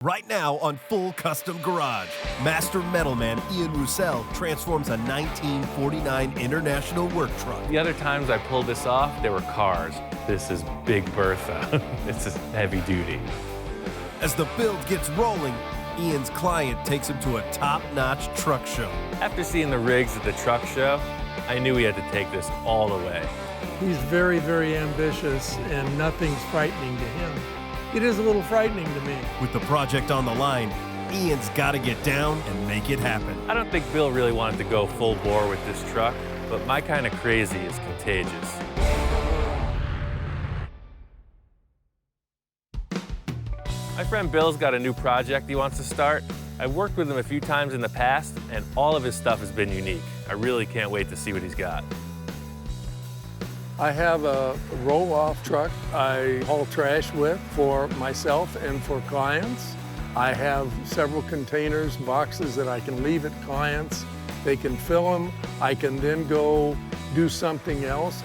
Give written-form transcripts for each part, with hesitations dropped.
Right now on Full Custom Garage, master metalman Ian Roussel transforms a 1949 International work truck. The other times I pulled this off, there were cars. This is Big Bertha. This is heavy duty. As the build gets rolling, Ian's client takes him to a top-notch truck show. After seeing the rigs at the truck show, I knew we had to take this all the way. He's very, very ambitious, and nothing's frightening to him. It is a little frightening to me. With the project on the line, Ian's got to get down and make it happen. I don't think Bill really wanted to go full bore with this truck, but my kind of crazy is contagious. My friend Bill's got a new project he wants to start. I've worked with him a few times in the past, and all of his stuff has been unique. I really can't wait to see what he's got. I have a roll-off truck I haul trash with for myself and for clients. I have several containers, boxes that I can leave at clients. They can fill them. I can then go do something else.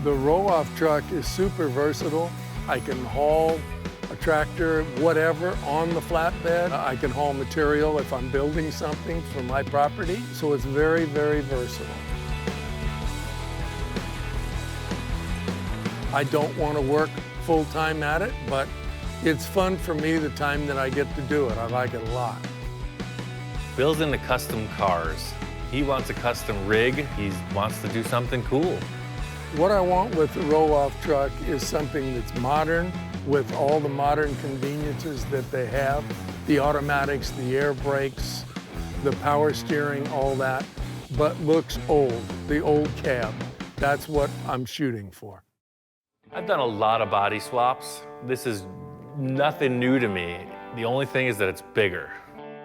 The roll-off truck is super versatile. I can haul a tractor, whatever, on the flatbed. I can haul material if I'm building something for my property. So it's very, very versatile. I don't want to work full-time at it, but it's fun for me the time that I get to do it. I like it a lot. Bill's into custom cars. He wants a custom rig. He wants to do something cool. What I want with the roll-off truck is something that's modern, with all the modern conveniences that they have, the automatics, the air brakes, the power steering, all that, but looks old, the old cab. That's what I'm shooting for. I've done a lot of body swaps. This is nothing new to me. The only thing is that it's bigger.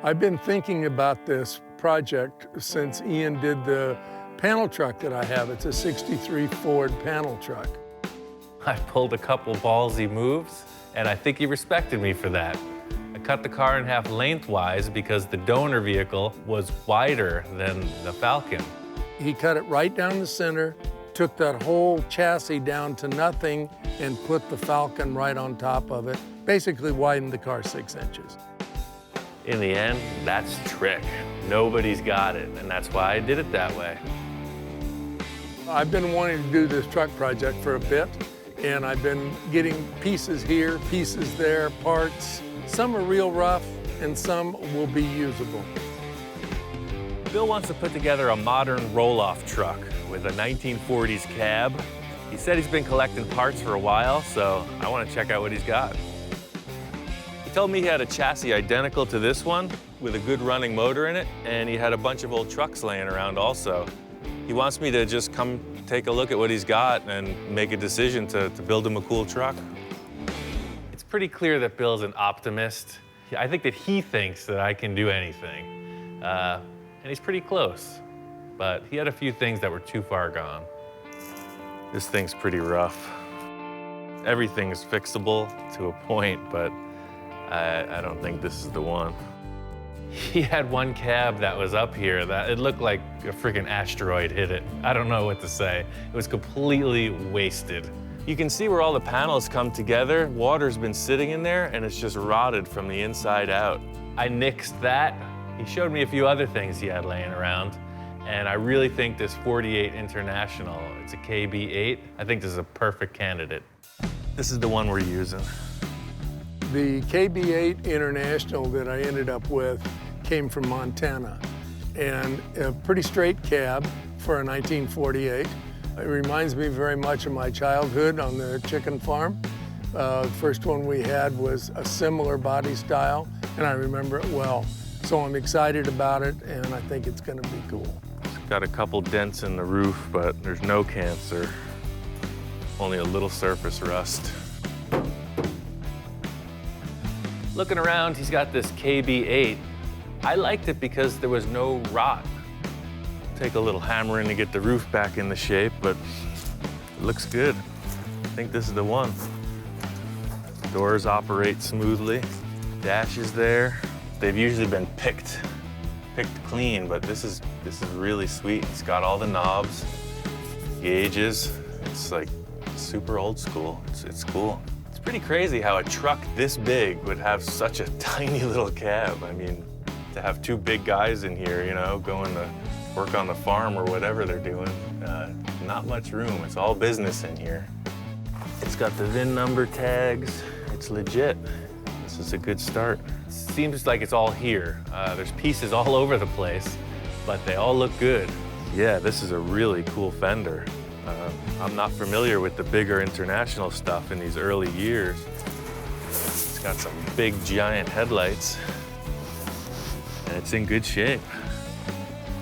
I've been thinking about this project since Ian did the panel truck that I have. It's a '63 Ford panel truck. I pulled a couple ballsy moves, and I think he respected me for that. I cut the car in half lengthwise because the donor vehicle was wider than the Falcon. He cut it right down the center, took that whole chassis down to nothing, and put the Falcon right on top of it. Basically widened the car 6 inches. In the end, that's the trick. Nobody's got it, and that's why I did it that way. I've been wanting to do this truck project for a bit, and I've been getting pieces here, pieces there, parts. Some are real rough, and some will be usable. Bill wants to put together a modern roll-off truck with a 1940s cab. He said he's been collecting parts for a while, so I want to check out what he's got. He told me he had a chassis identical to this one with a good running motor in it, and he had a bunch of old trucks laying around also. He wants me to just come take a look at what he's got and make a decision to build him a cool truck. It's pretty clear that Bill's an optimist. I think that he thinks that I can do anything, and he's pretty close. But he had a few things that were too far gone. This thing's pretty rough. Everything's fixable to a point, but I don't think this is the one. He had one cab that was up here that it looked like a freaking asteroid hit it. I don't know what to say. It was completely wasted. You can see where all the panels come together. Water's been sitting in there and it's just rotted from the inside out. I nixed that. He showed me a few other things he had laying around. And I really think this 48 International, it's a KB8. I think this is a perfect candidate. This is the one we're using. The KB8 International that I ended up with came from Montana, and a pretty straight cab for a 1948. It reminds me very much of my childhood on the chicken farm. The first one we had was a similar body style, and I remember it well. So I'm excited about it, and I think it's gonna be cool. Got a couple dents in the roof, but there's no cancer. Only a little surface rust. Looking around, he's got this KB8. I liked it because there was no rot. Take a little hammering to get the roof back into shape, but it looks good. I think this is the one. Doors operate smoothly. Dash is there. They've usually been picked clean, but this is really sweet. It's got all the knobs, gauges. It's like super old school. It's cool. It's Pretty crazy how a truck this big would have such a tiny little cab. I mean, to have two big guys in here, you know, going to work on the farm or whatever they're doing, not much room. It's all business in here. It's got the VIN number tags. It's legit. This is a good start. Seems like it's all here. There's pieces all over the place, but they all look good. Yeah, this is a really cool fender. I'm not familiar with the bigger international stuff in these early years. It's got some big, giant headlights, and it's in good shape.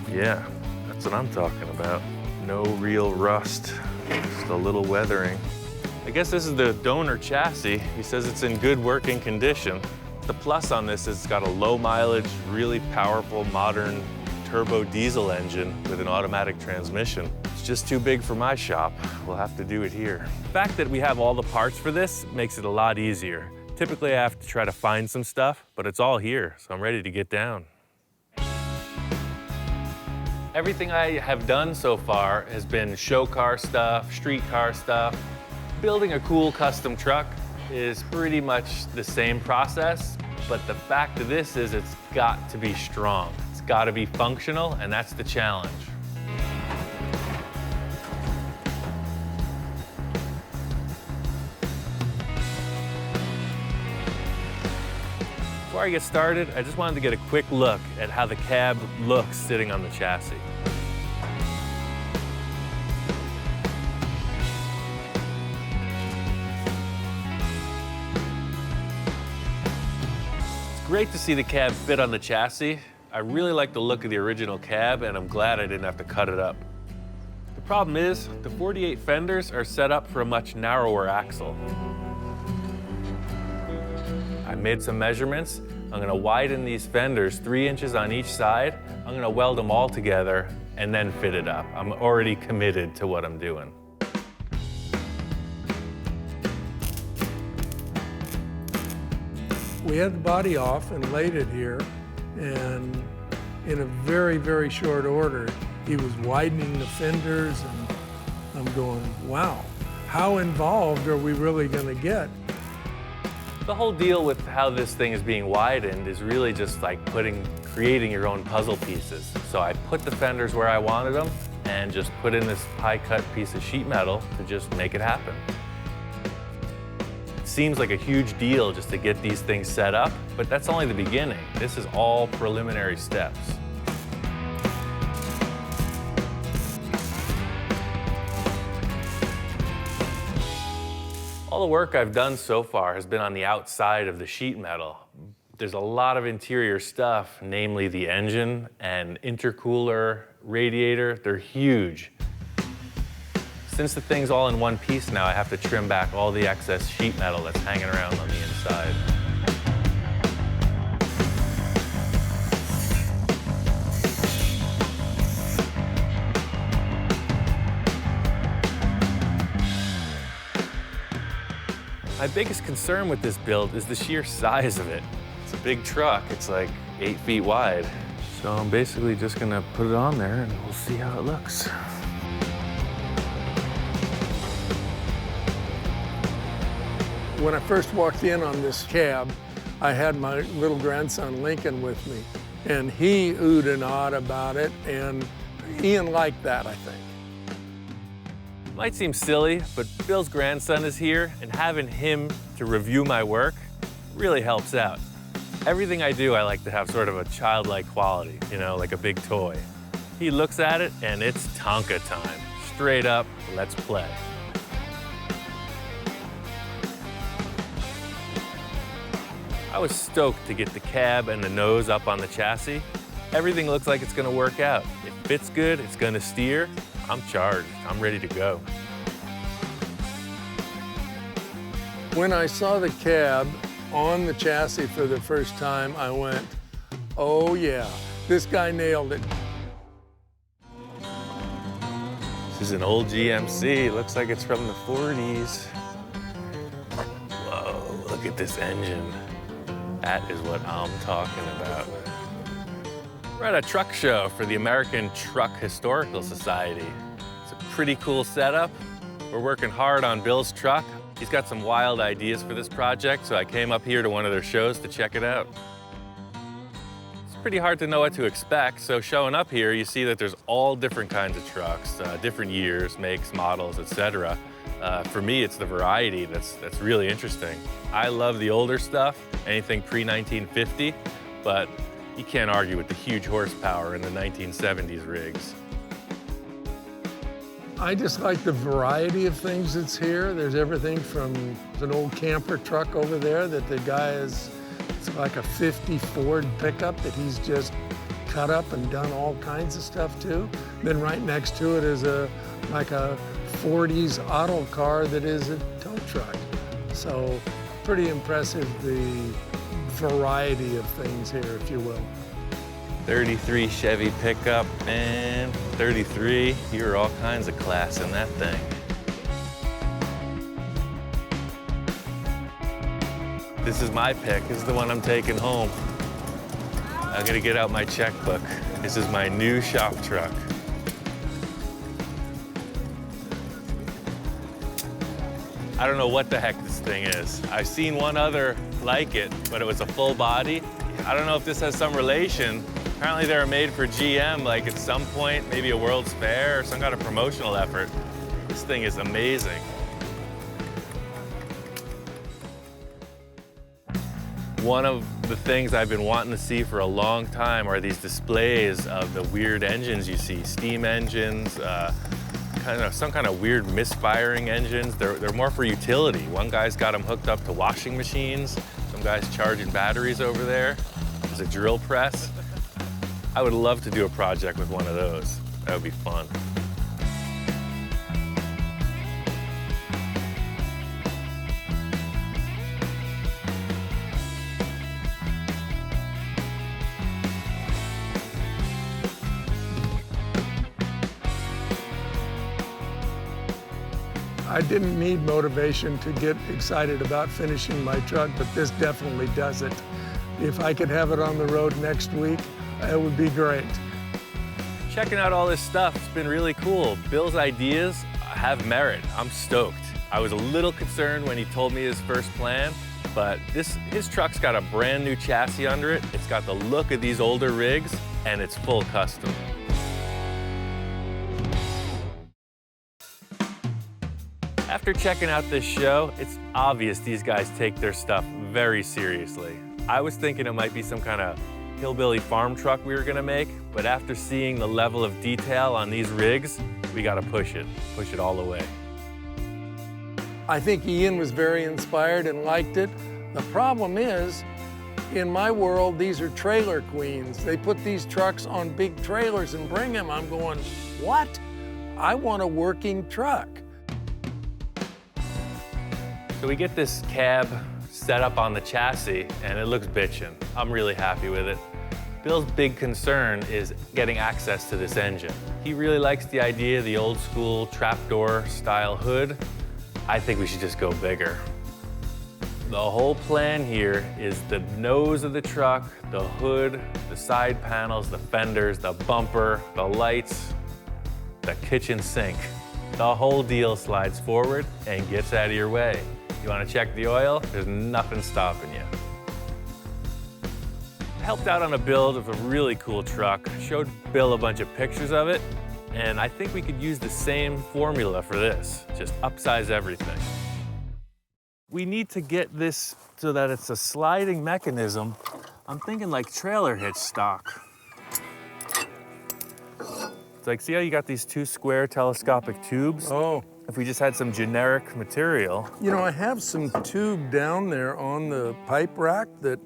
Yeah, that's what I'm talking about. No real rust, just a little weathering. I guess this is the donor chassis. He says it's in good working condition. The plus on this is it's got a low mileage, really powerful, modern turbo diesel engine with an automatic transmission. It's just too big for my shop. We'll have to do it here. The fact that we have all the parts for this makes it a lot easier. Typically I have to try to find some stuff, but it's all here, so I'm ready to get down. Everything I have done so far has been show car stuff, street car stuff. Building a cool custom truck is pretty much the same process, but the fact of this is it's got to be strong. It's got to be functional, and that's the challenge. Before I get started, I just wanted to get a quick look at how the cab looks sitting on the chassis. It's great to see the cab fit on the chassis. I really like the look of the original cab, and I'm glad I didn't have to cut it up. The problem is, the 48 fenders are set up for a much narrower axle. I made some measurements. I'm gonna widen these fenders 3 inches on each side. I'm gonna weld them all together and then fit it up. I'm already committed to what I'm doing. We had the body off and laid it here, and in a very, very short order, he was widening the fenders, and I'm going, wow, how involved are we really gonna get? The whole deal with how this thing is being widened is really just like creating your own puzzle pieces. So I put the fenders where I wanted them and just put in this high-cut piece of sheet metal to just make it happen. It seems like a huge deal just to get these things set up, but that's only the beginning. This is all preliminary steps. All the work I've done so far has been on the outside of the sheet metal. There's a lot of interior stuff, namely the engine and intercooler, radiator. They're huge. Since the thing's all in one piece now, I have to trim back all the excess sheet metal that's hanging around on the inside. My biggest concern with this build is the sheer size of it. It's a big truck. It's like 8 feet wide. So I'm basically just gonna put it on there and we'll see how it looks. When I first walked in on this cab, I had my little grandson Lincoln with me, and he oohed and awed about it, and Ian liked that, I think. Might seem silly, but Bill's grandson is here, and having him to review my work really helps out. Everything I do, I like to have sort of a childlike quality, you know, like a big toy. He looks at it, and it's Tonka time. Straight up, let's play. I was stoked to get the cab and the nose up on the chassis. Everything looks like it's gonna work out. It fits good, it's gonna steer. I'm charged, I'm ready to go. When I saw the cab on the chassis for the first time, I went, oh yeah, this guy nailed it. This is an old GMC, looks like it's from the 40s. Whoa, look at this engine. That is what I'm talking about. We're at a truck show for the American Truck Historical Society. It's a pretty cool setup. We're working hard on Bill's truck. He's got some wild ideas for this project, so I came up here to one of their shows to check it out. It's pretty hard to know what to expect, so showing up here, you see that there's all different kinds of trucks, different years, makes, models, etc. For me, it's the variety that's really interesting. I love the older stuff, anything pre-1950, but you can't argue with the huge horsepower in the 1970s rigs. I just like the variety of things that's here. There's everything from an old camper truck over there that the guy it's like a 50 Ford pickup that he's just cut up and done all kinds of stuff to. Then right next to it is like a 40s auto car that is a tow truck. So pretty impressive, the variety of things here, if you will. 33 Chevy pickup, and 33. You're all kinds of class in that thing. This is my pick. This is the one I'm taking home. I'm gonna get out my checkbook. This is my new shop truck. I don't know what the heck this thing is. I've seen one other like it, but it was a full body. I don't know if this has some relation. Apparently they were made for GM, like at some point, maybe a World's Fair or some kind of promotional effort. This thing is amazing. One of the things I've been wanting to see for a long time are these displays of the weird engines you see, steam engines, some kind of weird misfiring engines. They're more for utility. One guy's got them hooked up to washing machines. Some guy's charging batteries over there. There's a drill press. I would love to do a project with one of those. That would be fun. I didn't need motivation to get excited about finishing my truck, but this definitely does it. If I could have it on the road next week, it would be great. Checking out all this stuff, it's been really cool. Bill's ideas have merit. I'm stoked. I was a little concerned when he told me his first plan, but his truck's got a brand new chassis under it. It's got the look of these older rigs, and it's full custom. After checking out this show, it's obvious these guys take their stuff very seriously. I was thinking it might be some kind of hillbilly farm truck we were gonna make, but after seeing the level of detail on these rigs, we gotta push it all the way. I think Ian was very inspired and liked it. The problem is, in my world, these are trailer queens. They put these trucks on big trailers and bring them. I'm going, what? I want a working truck. So we get this cab set up on the chassis, and it looks bitchin'. I'm really happy with it. Bill's big concern is getting access to this engine. He really likes the idea of the old school trapdoor style hood. I think we should just go bigger. The whole plan here is the nose of the truck, the hood, the side panels, the fenders, the bumper, the lights, the kitchen sink. The whole deal slides forward and gets out of your way. You want to check the oil? There's nothing stopping you. I helped out on a build of a really cool truck, showed Bill a bunch of pictures of it, and I think we could use the same formula for this, just upsize everything. We need to get this so that it's a sliding mechanism. I'm thinking like trailer hitch stock. It's like, see how you got these two square telescopic tubes? Oh. If we just had some generic material. You know, I have some tube down there on the pipe rack that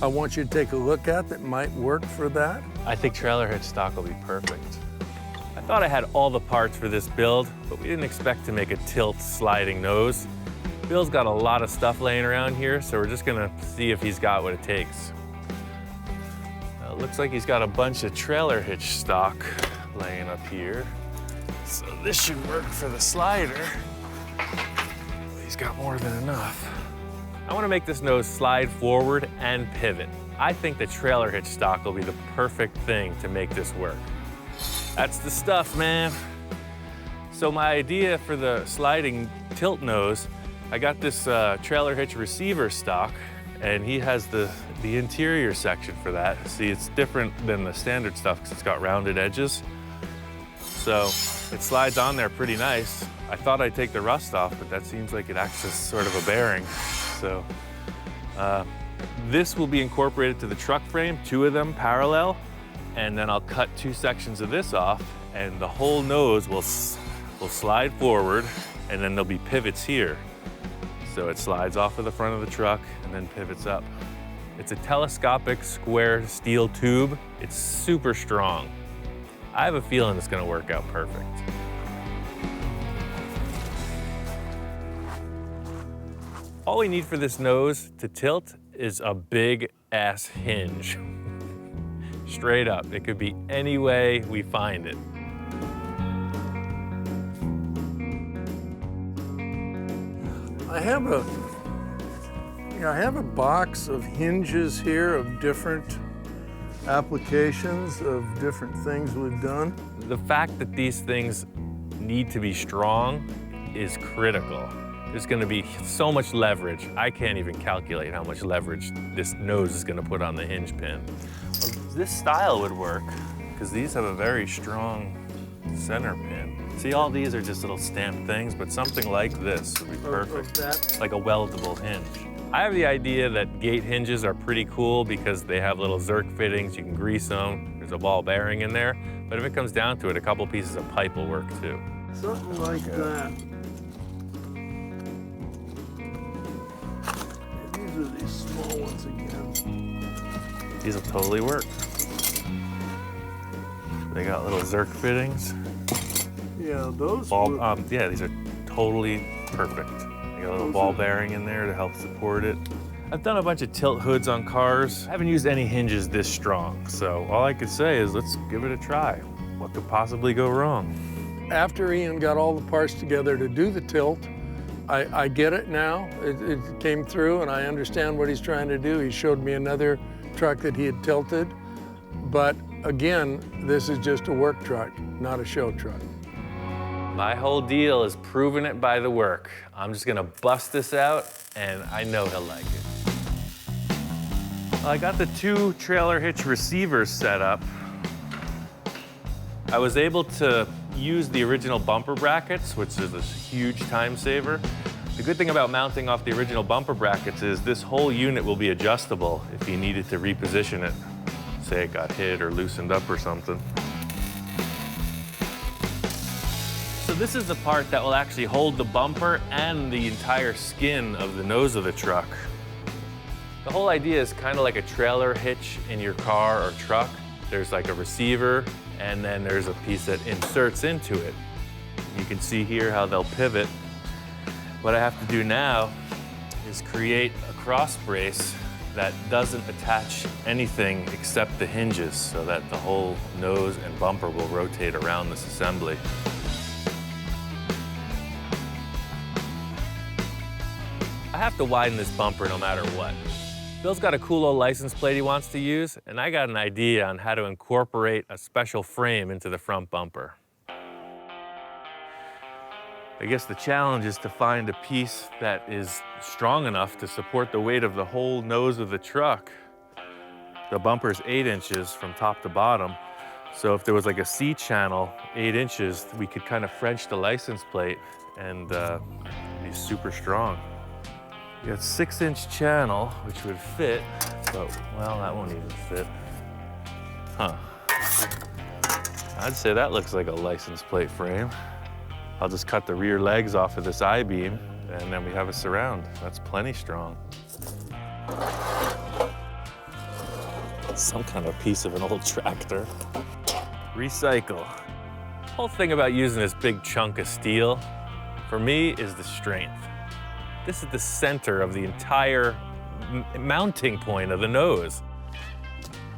I want you to take a look at that might work for that. I think trailer hitch stock will be perfect. I thought I had all the parts for this build, but we didn't expect to make a tilt sliding nose. Bill's got a lot of stuff laying around here, so we're just gonna see if he's got what it takes. It looks like he's got a bunch of trailer hitch stock laying up here. So this should work for the slider. He's got more than enough. I want to make this nose slide forward and pivot. I think the trailer hitch stock will be the perfect thing to make this work. That's the stuff, man. So my idea for the sliding tilt nose I got this trailer hitch receiver stock, and he has the interior section for that. See, it's different than the standard stuff because it's got rounded edges. So it slides on there pretty nice. I thought I'd take the rust off, but that seems like it acts as sort of a bearing. So this will be incorporated to the truck frame, 2 of them parallel, and then I'll cut 2 sections of this off, and the whole nose will slide forward, and then there'll be pivots here. So it slides off of the front of the truck and then pivots up. It's a telescopic square steel tube. It's super strong. I have a feeling it's gonna work out perfect. All we need for this nose to tilt is a big ass hinge. Straight up, it could be any way we find it. I have a box of hinges here of different applications of different things we've done. The fact that these things need to be strong is critical. There's gonna be so much leverage. I can't even calculate how much leverage this nose is gonna put on the hinge pin. This style would work, because these have a very strong center pin. See, all these are just little stamped things, but something like this would be perfect. Like a weldable hinge. I have the idea that gate hinges are pretty cool because they have little Zerk fittings, you can grease them, there's a ball bearing in there, but if it comes down to it, a couple pieces of pipe will work too. Something like that. These are these small ones again. These will totally work. They got little Zerk fittings. Yeah, those yeah, these are totally perfect. They got a little ball bearing in there to help support it. I've done a bunch of tilt hoods on cars. I haven't used any hinges this strong, so all I could say is let's give it a try. What could possibly go wrong? After Ian got all the parts together to do the tilt, I get it now. It came through and I understand what he's trying to do. He showed me another truck that he had tilted, but again, this is just a work truck, not a show truck. My whole deal is proving it by the work. I'm just gonna bust this out, and I know he'll like it. I got the 2 trailer hitch receivers set up. I was able to use the original bumper brackets, which is a huge time saver. The good thing about mounting off the original bumper brackets is this whole unit will be adjustable if you needed to reposition it. Say it got hit or loosened up or something. So this is the part that will actually hold the bumper and the entire skin of the nose of the truck. The whole idea is kind of like a trailer hitch in your car or truck. There's like a receiver, and then there's a piece that inserts into it. You can see here how they'll pivot. What I have to do now is create a cross brace that doesn't attach anything except the hinges so that the whole nose and bumper will rotate around this assembly. I have to widen this bumper no matter what. Bill's got a cool old license plate he wants to use, and I got an idea on how to incorporate a special frame into the front bumper. I guess the challenge is to find a piece that is strong enough to support the weight of the whole nose of the truck. The bumper's 8 inches from top to bottom, so if there was like a C channel, 8 inches, we could kind of French the license plate and be super strong. You got 6-inch channel, which would fit, but, well, that won't even fit. Huh. I'd say that looks like a license plate frame. I'll just cut the rear legs off of this I-beam, and then we have a surround. That's plenty strong. Some kind of piece of an old tractor. Recycle. The whole thing about using this big chunk of steel, for me, is the strength. This is the center of the entire mounting point of the nose.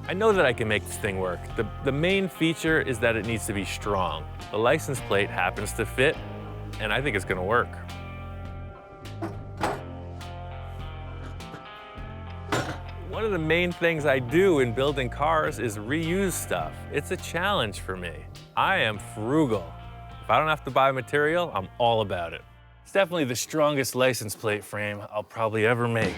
I know that I can make this thing work. The main feature is that it needs to be strong. The license plate happens to fit, and I think it's gonna work. One of the main things I do in building cars is reuse stuff. It's a challenge for me. I am frugal. If I don't have to buy material, I'm all about it. It's definitely the strongest license plate frame I'll probably ever make.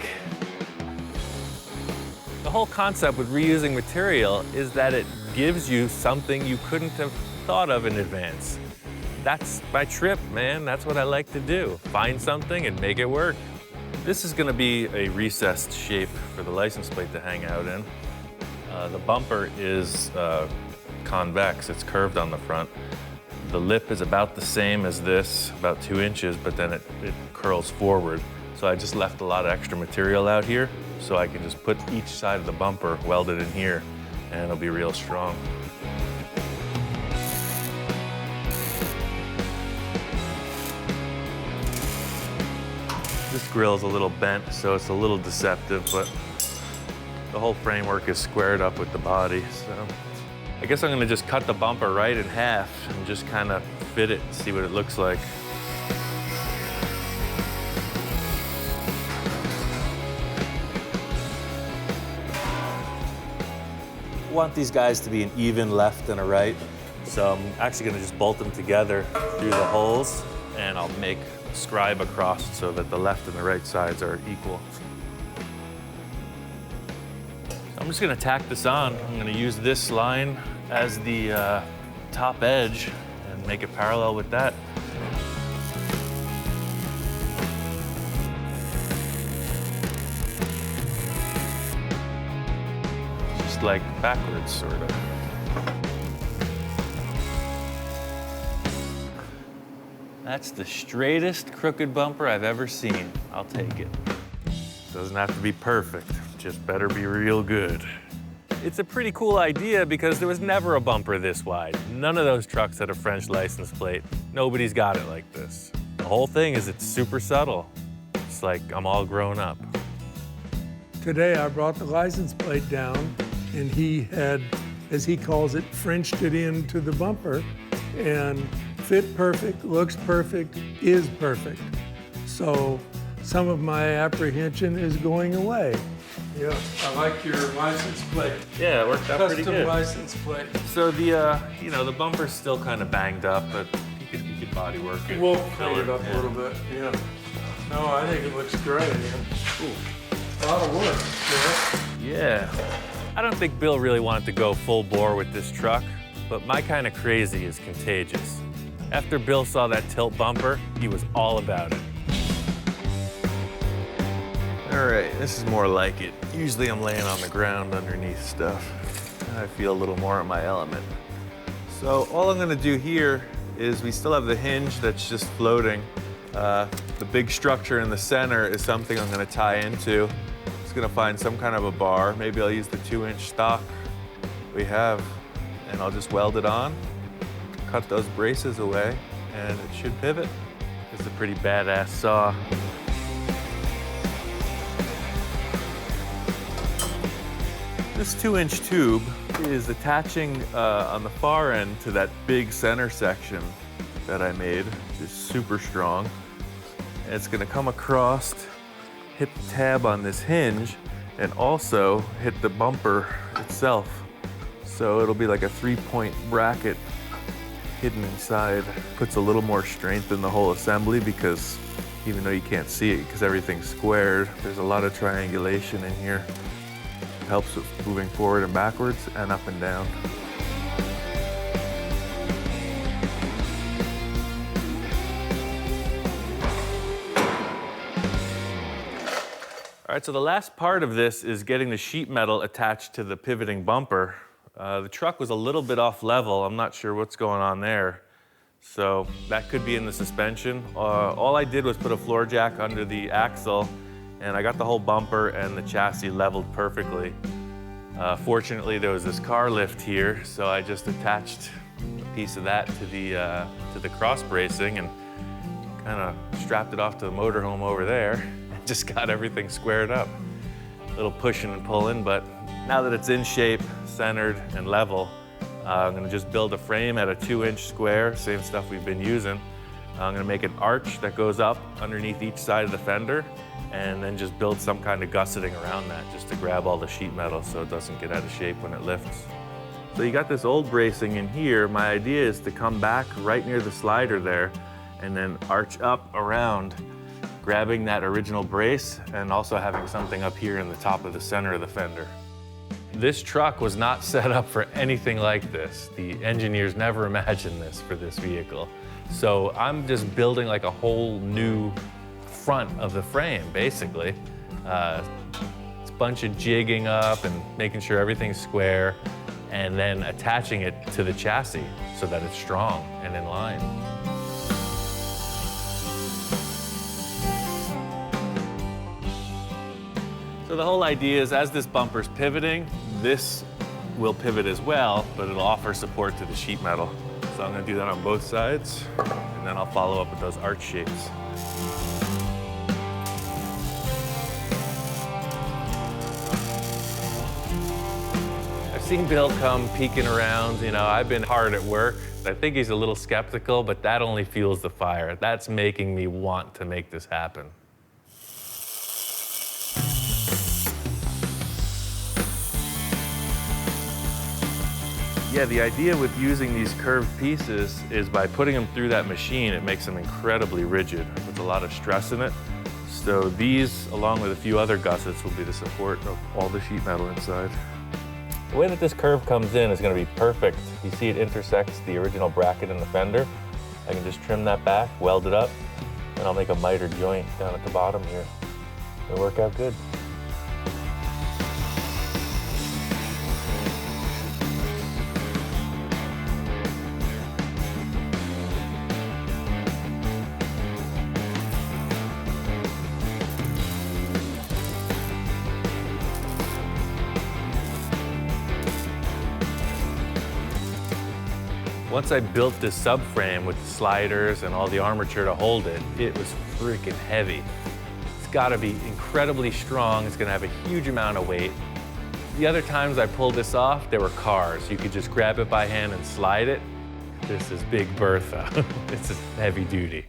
The whole concept with reusing material is that it gives you something you couldn't have thought of in advance. That's my trip, man. That's what I like to do. Find something and make it work. This is gonna be a recessed shape for the license plate to hang out in. The bumper is convex, it's curved on the front. The lip is about the same as this, about 2 inches, but then it curls forward. So I just left a lot of extra material out here so I can just put each side of the bumper welded in here and it'll be real strong. This grill's a little bent, so it's a little deceptive, but the whole framework is squared up with the body, so. I guess I'm gonna just cut the bumper right in half and just kind of fit it and see what it looks like. I want these guys to be an even left and a right, so I'm actually gonna just bolt them together through the holes, and I'll make a scribe across so that the left and the right sides are equal. I'm just gonna tack this on. I'm gonna use this line as the top edge and make it parallel with that. Just like backwards, sort of. That's the straightest crooked bumper I've ever seen. I'll take it. Doesn't have to be perfect, just better be real good. It's a pretty cool idea because there was never a bumper this wide. None of those trucks had a French license plate. Nobody's got it like this. The whole thing is it's super subtle. It's like I'm all grown up. Today I brought the license plate down and he had, as he calls it, Frenched it into the bumper and fit perfect, looks perfect, is perfect. So some of my apprehension is going away. Yeah, I like your license plate. Yeah, it worked out pretty good. Custom license plate. So the, you know, the bumper's still kind of banged up, but you could body work it. We'll clean it up a little bit, yeah. No, I think it looks great, man. A lot of work, Yeah. I don't think Bill really wanted to go full bore with this truck, but my kind of crazy is contagious. After Bill saw that tilt bumper, he was all about it. All right, this is more like it. Usually I'm laying on the ground underneath stuff. I feel a little more in my element. So all I'm gonna do here is we still have the hinge that's just floating. The big structure in the center is something I'm gonna tie into. Just gonna find some kind of a bar. Maybe I'll use the 2-inch stock we have, and I'll just weld it on, cut those braces away, and it should pivot. It's a pretty badass saw. This 2-inch tube is attaching on the far end to that big center section that I made, which is super strong. And it's gonna come across, hit the tab on this hinge, and also hit the bumper itself. So it'll be like a 3-point bracket hidden inside. Puts a little more strength in the whole assembly because even though you can't see it because everything's squared, there's a lot of triangulation in here. Helps with moving forward and backwards and up and down. All right, so the last part of this is getting the sheet metal attached to the pivoting bumper. The truck was a little bit off level. I'm not sure what's going on there. So that could be in the suspension. All I did was put a floor jack under the axle, and I got the whole bumper and the chassis leveled perfectly. Fortunately, there was this car lift here, so I just attached a piece of that to the cross bracing and kind of strapped it off to the motorhome over there and just got everything squared up. A little pushing and pulling, but now that it's in shape, centered, and level, I'm gonna just build a frame at a 2-inch square, same stuff we've been using. I'm gonna make an arch that goes up underneath each side of the fender, and then just build some kind of gusseting around that just to grab all the sheet metal so it doesn't get out of shape when it lifts. So you got this old bracing in here. My idea is to come back right near the slider there and then arch up around, grabbing that original brace and also having something up here in the top of the center of the fender. This truck was not set up for anything like this. The engineers never imagined this for this vehicle. So I'm just building like a whole new front of the frame, basically. It's a bunch of jigging up and making sure everything's square, and then attaching it to the chassis so that it's strong and in line. So the whole idea is, as this bumper's pivoting, this will pivot as well, but it'll offer support to the sheet metal. So I'm gonna do that on both sides, and then I'll follow up with those arch shapes. I've seen Bill come peeking around. You know, I've been hard at work. I think he's a little skeptical, but that only fuels the fire. That's making me want to make this happen. Yeah, the idea with using these curved pieces is by putting them through that machine, it makes them incredibly rigid. It puts a lot of stress in it. So these, along with a few other gussets, will be the support of all the sheet metal inside. The way that this curve comes in is going to be perfect. You see it intersects the original bracket in the fender. I can just trim that back, weld it up, and I'll make a miter joint down at the bottom here. It'll work out good. Once I built this subframe with the sliders and all the armature to hold it, it was freaking heavy. It's gotta be incredibly strong. It's gonna have a huge amount of weight. The other times I pulled this off, there were cars. You could just grab it by hand and slide it. This is Big Bertha. It's heavy duty.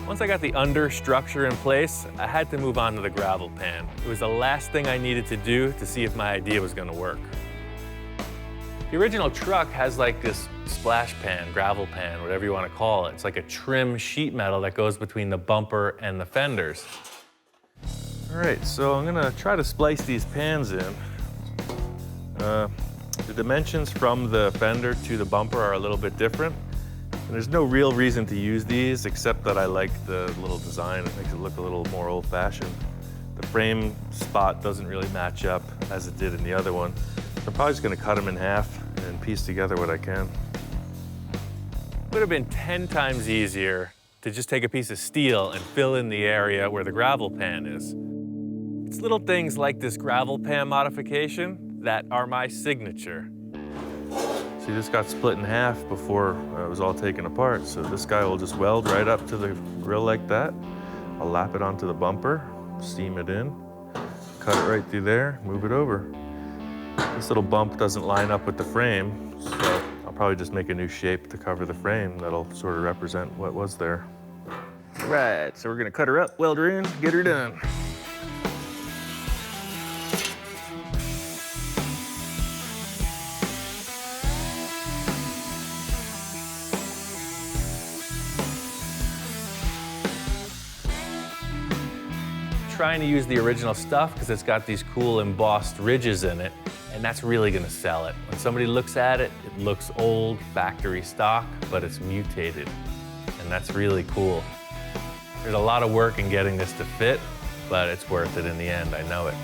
Once I got the under structure in place, I had to move on to the gravel pan. It was the last thing I needed to do to see if my idea was gonna work. The original truck has like this splash pan, gravel pan, whatever you want to call it. It's like a trim sheet metal that goes between the bumper and the fenders. All right, so I'm gonna try to splice these pans in. The dimensions from the fender to the bumper are a little bit different. And there's no real reason to use these except that I like the little design. It makes it look a little more old-fashioned. The frame spot doesn't really match up as it did in the other one. I'm probably just gonna cut them in half and piece together what I can. It would have been 10 times easier to just take a piece of steel and fill in the area where the gravel pan is. It's little things like this gravel pan modification that are my signature. See, this got split in half before it was all taken apart, so this guy will just weld right up to the grill like that. I'll lap it onto the bumper, seam it in, cut it right through there, move it over. This little bump doesn't line up with the frame, so I'll probably just make a new shape to cover the frame that'll sort of represent what was there. Right, so we're gonna cut her up, weld her in, get her done. Trying to use the original stuff because it's got these cool embossed ridges in it, and that's really gonna sell it. When somebody looks at it, it looks old, factory stock, but it's mutated, and that's really cool. There's a lot of work in getting this to fit, but it's worth it in the end, I know it.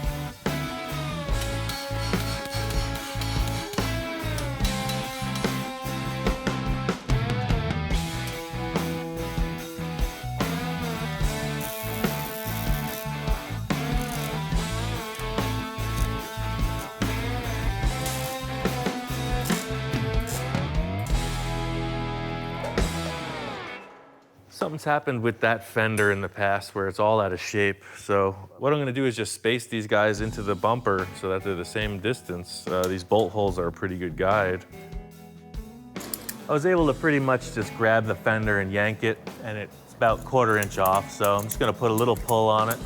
Something's happened with that fender in the past where it's all out of shape. So what I'm gonna do is just space these guys into the bumper so that they're the same distance. These bolt holes are a pretty good guide. I was able to pretty much just grab the fender and yank it, and it's about 1/4 inch off. So I'm just gonna put a little pull on it.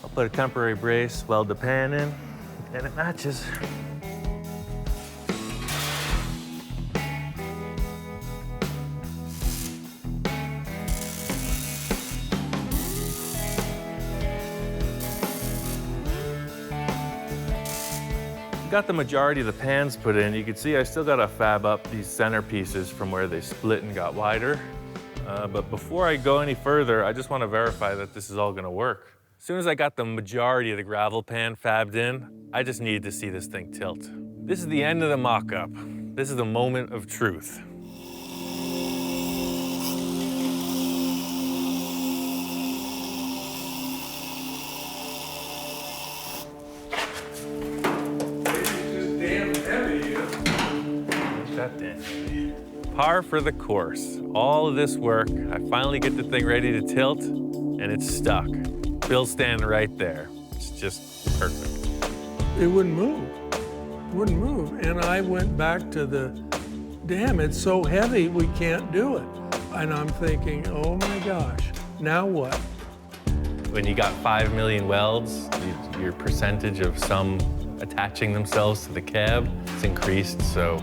I'll put a temporary brace, weld the pan in, and it matches. Got the majority of the pans put in. You can see I still got to fab up these center pieces from where they split and got wider. But before I go any further, I just want to verify that this is all going to work. As soon as I got the majority of the gravel pan fabbed in, I just needed to see this thing tilt. This is the end of the mock-up. This is the moment of truth. Par for the course. All of this work, I finally get the thing ready to tilt, and it's stuck. Bill's standing right there. It's just perfect. It wouldn't move. It wouldn't move. And I went back to the, damn, it's so heavy, we can't do it. And I'm thinking, oh my gosh, now what? When you got 5 million welds, your percentage of some attaching themselves to the cab is increased, so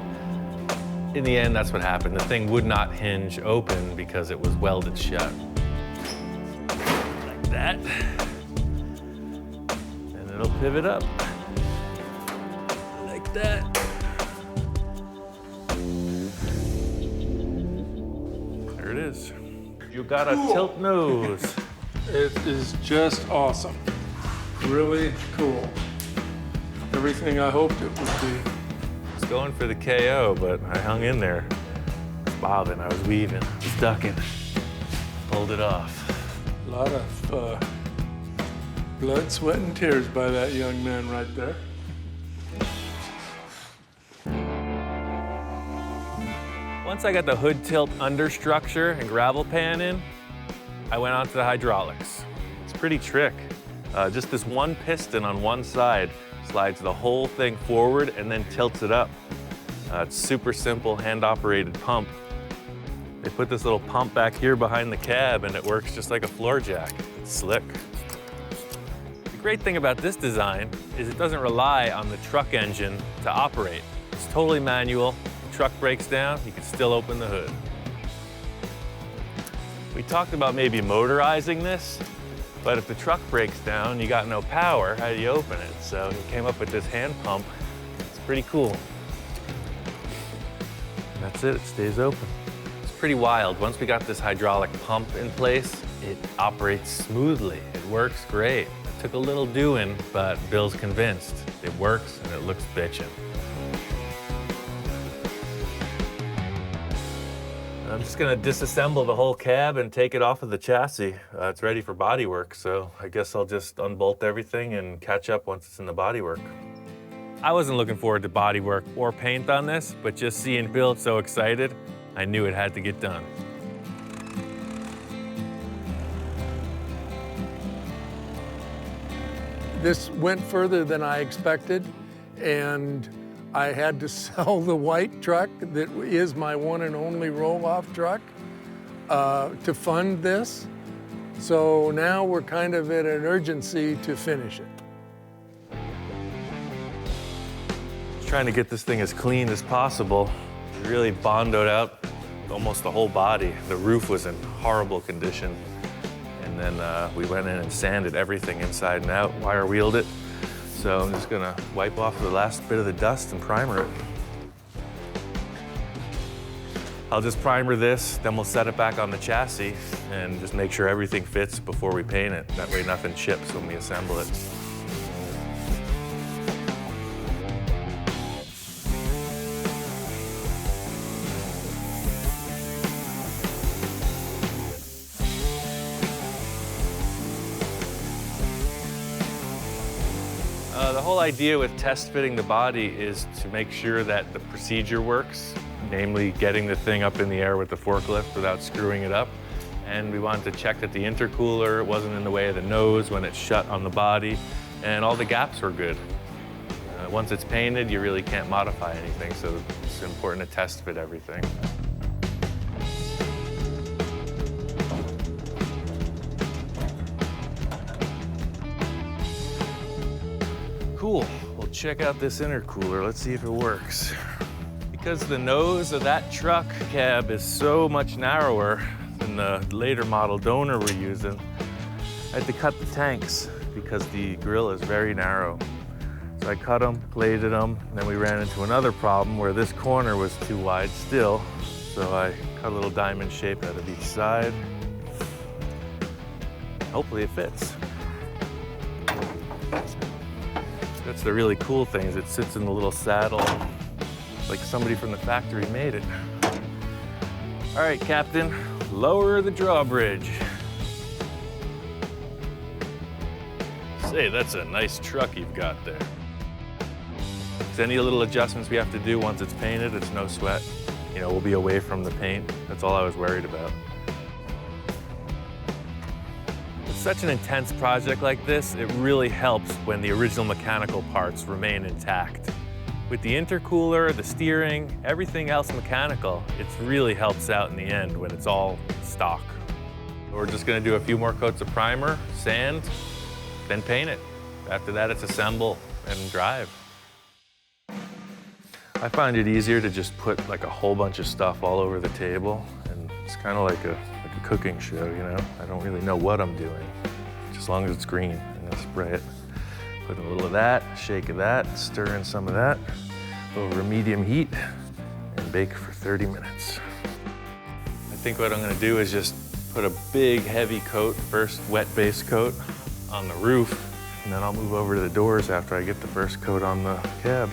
in the end, that's what happened. The thing would not hinge open because it was welded shut. Like that. And it'll pivot up. Like that. There it is. You got a tilt nose. It is just awesome. Really cool. Everything I hoped it would be. Going for the KO, but I hung in there. I was bobbing, I was weaving, I was ducking. Pulled it off. A lot of blood, sweat, and tears by that young man right there. Once I got the hood tilt understructure and gravel pan in, I went on to the hydraulics. It's a pretty trick. Just this one piston on one side slides the whole thing forward and then tilts it up. It's super simple hand-operated pump. They put this little pump back here behind the cab and it works just like a floor jack. It's slick. The great thing about this design is it doesn't rely on the truck engine to operate. It's totally manual. The truck breaks down, you can still open the hood. We talked about maybe motorizing this, but if the truck breaks down, you got no power, how do you open it? So he came up with this hand pump. It's pretty cool. And that's it stays open. It's pretty wild. Once we got this hydraulic pump in place, it operates smoothly. It works great. It took a little doing, but Bill's convinced. It works and it looks bitchin'. I'm just gonna disassemble the whole cab and take it off of the chassis. It's ready for bodywork, so I guess I'll just unbolt everything and catch up once it's in the bodywork. I wasn't looking forward to bodywork or paint on this, but just seeing Bill so excited, I knew it had to get done. This went further than I expected, and I had to sell the white truck that is my one and only roll-off truck to fund this. So now we're kind of at an urgency to finish it. Trying to get this thing as clean as possible. We really bondoed out almost the whole body. The roof was in horrible condition. And then we went in and sanded everything inside and out, wire wheeled it. So I'm just gonna wipe off the last bit of the dust and primer it. I'll just primer this, then we'll set it back on the chassis and just make sure everything fits before we paint it. That way nothing chips when we assemble it. The whole idea with test fitting the body is to make sure that the procedure works, namely getting the thing up in the air with the forklift without screwing it up. And we wanted to check that the intercooler wasn't in the way of the nose when it's shut on the body, and all the gaps were good. Once it's painted, you really can't modify anything, so it's important to test fit everything. Cool, we'll check out this intercooler. Let's see if it works. Because the nose of that truck cab is so much narrower than the later model donor we're using, I had to cut the tanks because the grill is very narrow. So I cut them, plated them, and then we ran into another problem where this corner was too wide still. So I cut a little diamond shape out of each side. Hopefully it fits. That's the really cool thing, is it sits in the little saddle like somebody from the factory made it. All right, Captain, lower the drawbridge. Say, that's a nice truck you've got there. If there's any little adjustments we have to do once it's painted, it's no sweat. You know, we'll be away from the paint. That's all I was worried about. With such an intense project like this, it really helps when the original mechanical parts remain intact. With the intercooler, the steering, everything else mechanical, it really helps out in the end when it's all stock. We're just gonna do a few more coats of primer, sand, then paint it. After that, it's assemble and drive. I find it easier to just put like a whole bunch of stuff all over the table, and it's kind of like a cooking show, you know? I don't really know what I'm doing, just as long as it's green. I'm gonna spray it. Put a little of that, shake of that, stir in some of that over medium heat, and bake for 30 minutes. I think what I'm gonna do is just put a big heavy coat, first wet base coat on the roof, and then I'll move over to the doors after I get the first coat on the cab.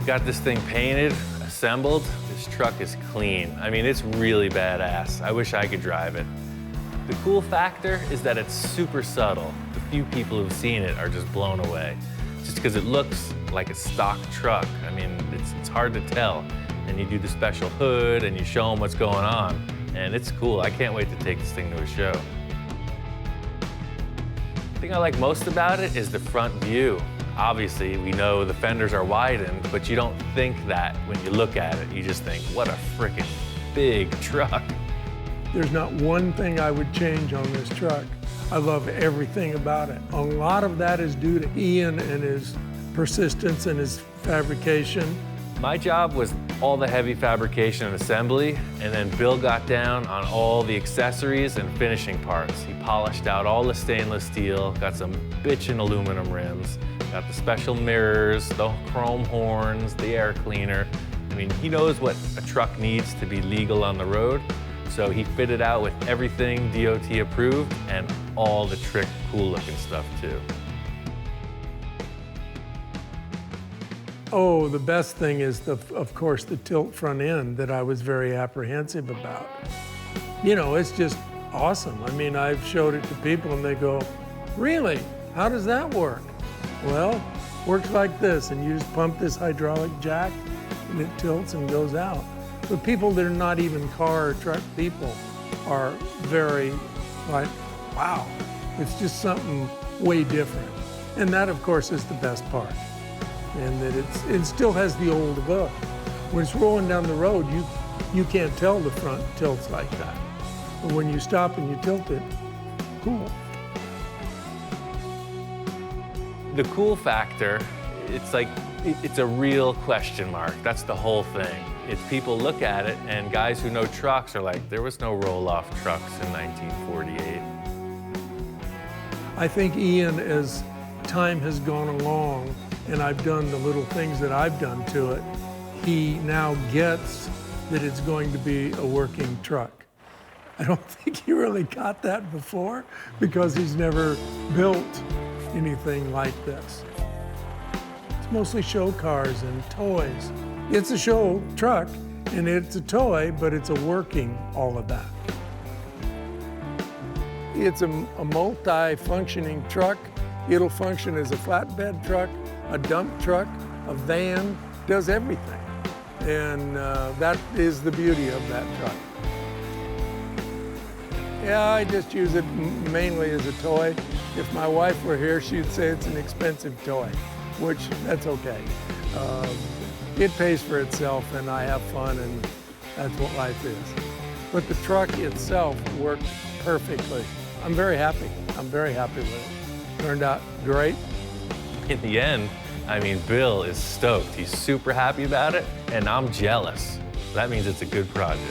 Got this thing painted, assembled. This truck is clean. I mean, it's really badass. I wish I could drive it. The cool factor is that it's super subtle. The few people who've seen it are just blown away. Just because it looks like a stock truck. I mean, it's hard to tell. And you do the special hood and you show them what's going on. And it's cool. I can't wait to take this thing to a show. The thing I like most about it is the front view. Obviously, we know the fenders are widened, but you don't think that when you look at it. You just think, what a freaking big truck. There's not one thing I would change on this truck. I love everything about it. A lot of that is due to Ian and his persistence and his fabrication. My job was all the heavy fabrication and assembly, and then Bill got down on all the accessories and finishing parts. He polished out all the stainless steel, got some bitchin' aluminum rims, got the special mirrors, the chrome horns, the air cleaner. I mean, he knows what a truck needs to be legal on the road, so he fitted out with everything DOT approved and all the trick, cool looking stuff too. Oh, the best thing is, of course, the tilt front end that I was very apprehensive about. You know, it's just awesome. I mean, I've showed it to people and they go, really? How does that work? Well, works like this, and you just pump this hydraulic jack and it tilts and goes out. But people that are not even car or truck people are very like, wow, it's just something way different. And that, of course, is the best part. And that it still has the old look. When it's rolling down the road, you can't tell the front tilts like that. But when you stop and you tilt it, cool. The cool factor, it's like, it's a real question mark. That's the whole thing. It's people look at it, and guys who know trucks are like, there was no roll-off trucks in 1948. I think Ian, as time has gone along, and I've done the little things that I've done to it, he now gets that it's going to be a working truck. I don't think he really got that before because he's never built anything like this. It's mostly show cars and toys. It's a show truck and it's a toy, but it's a working all of that. It's a multi-functioning truck. It'll function as a flatbed truck, a dump truck, a van, does everything. And that is the beauty of that truck. Yeah, I just use it mainly as a toy. If my wife were here, she'd say it's an expensive toy. which that's okay. It pays for itself, and I have fun, and that's what life is. But the truck itself worked perfectly. I'm very happy. I'm very happy with it. Turned out great. In the end, I mean, Bill is stoked. He's super happy about it, and I'm jealous. That means it's a good project.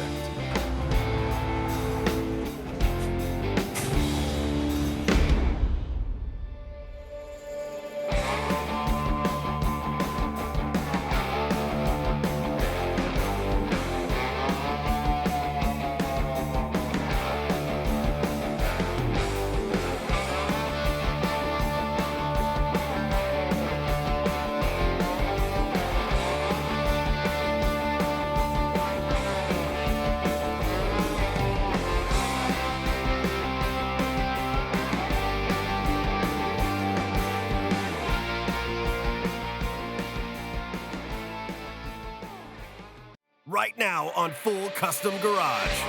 Right now on Full Custom Garage,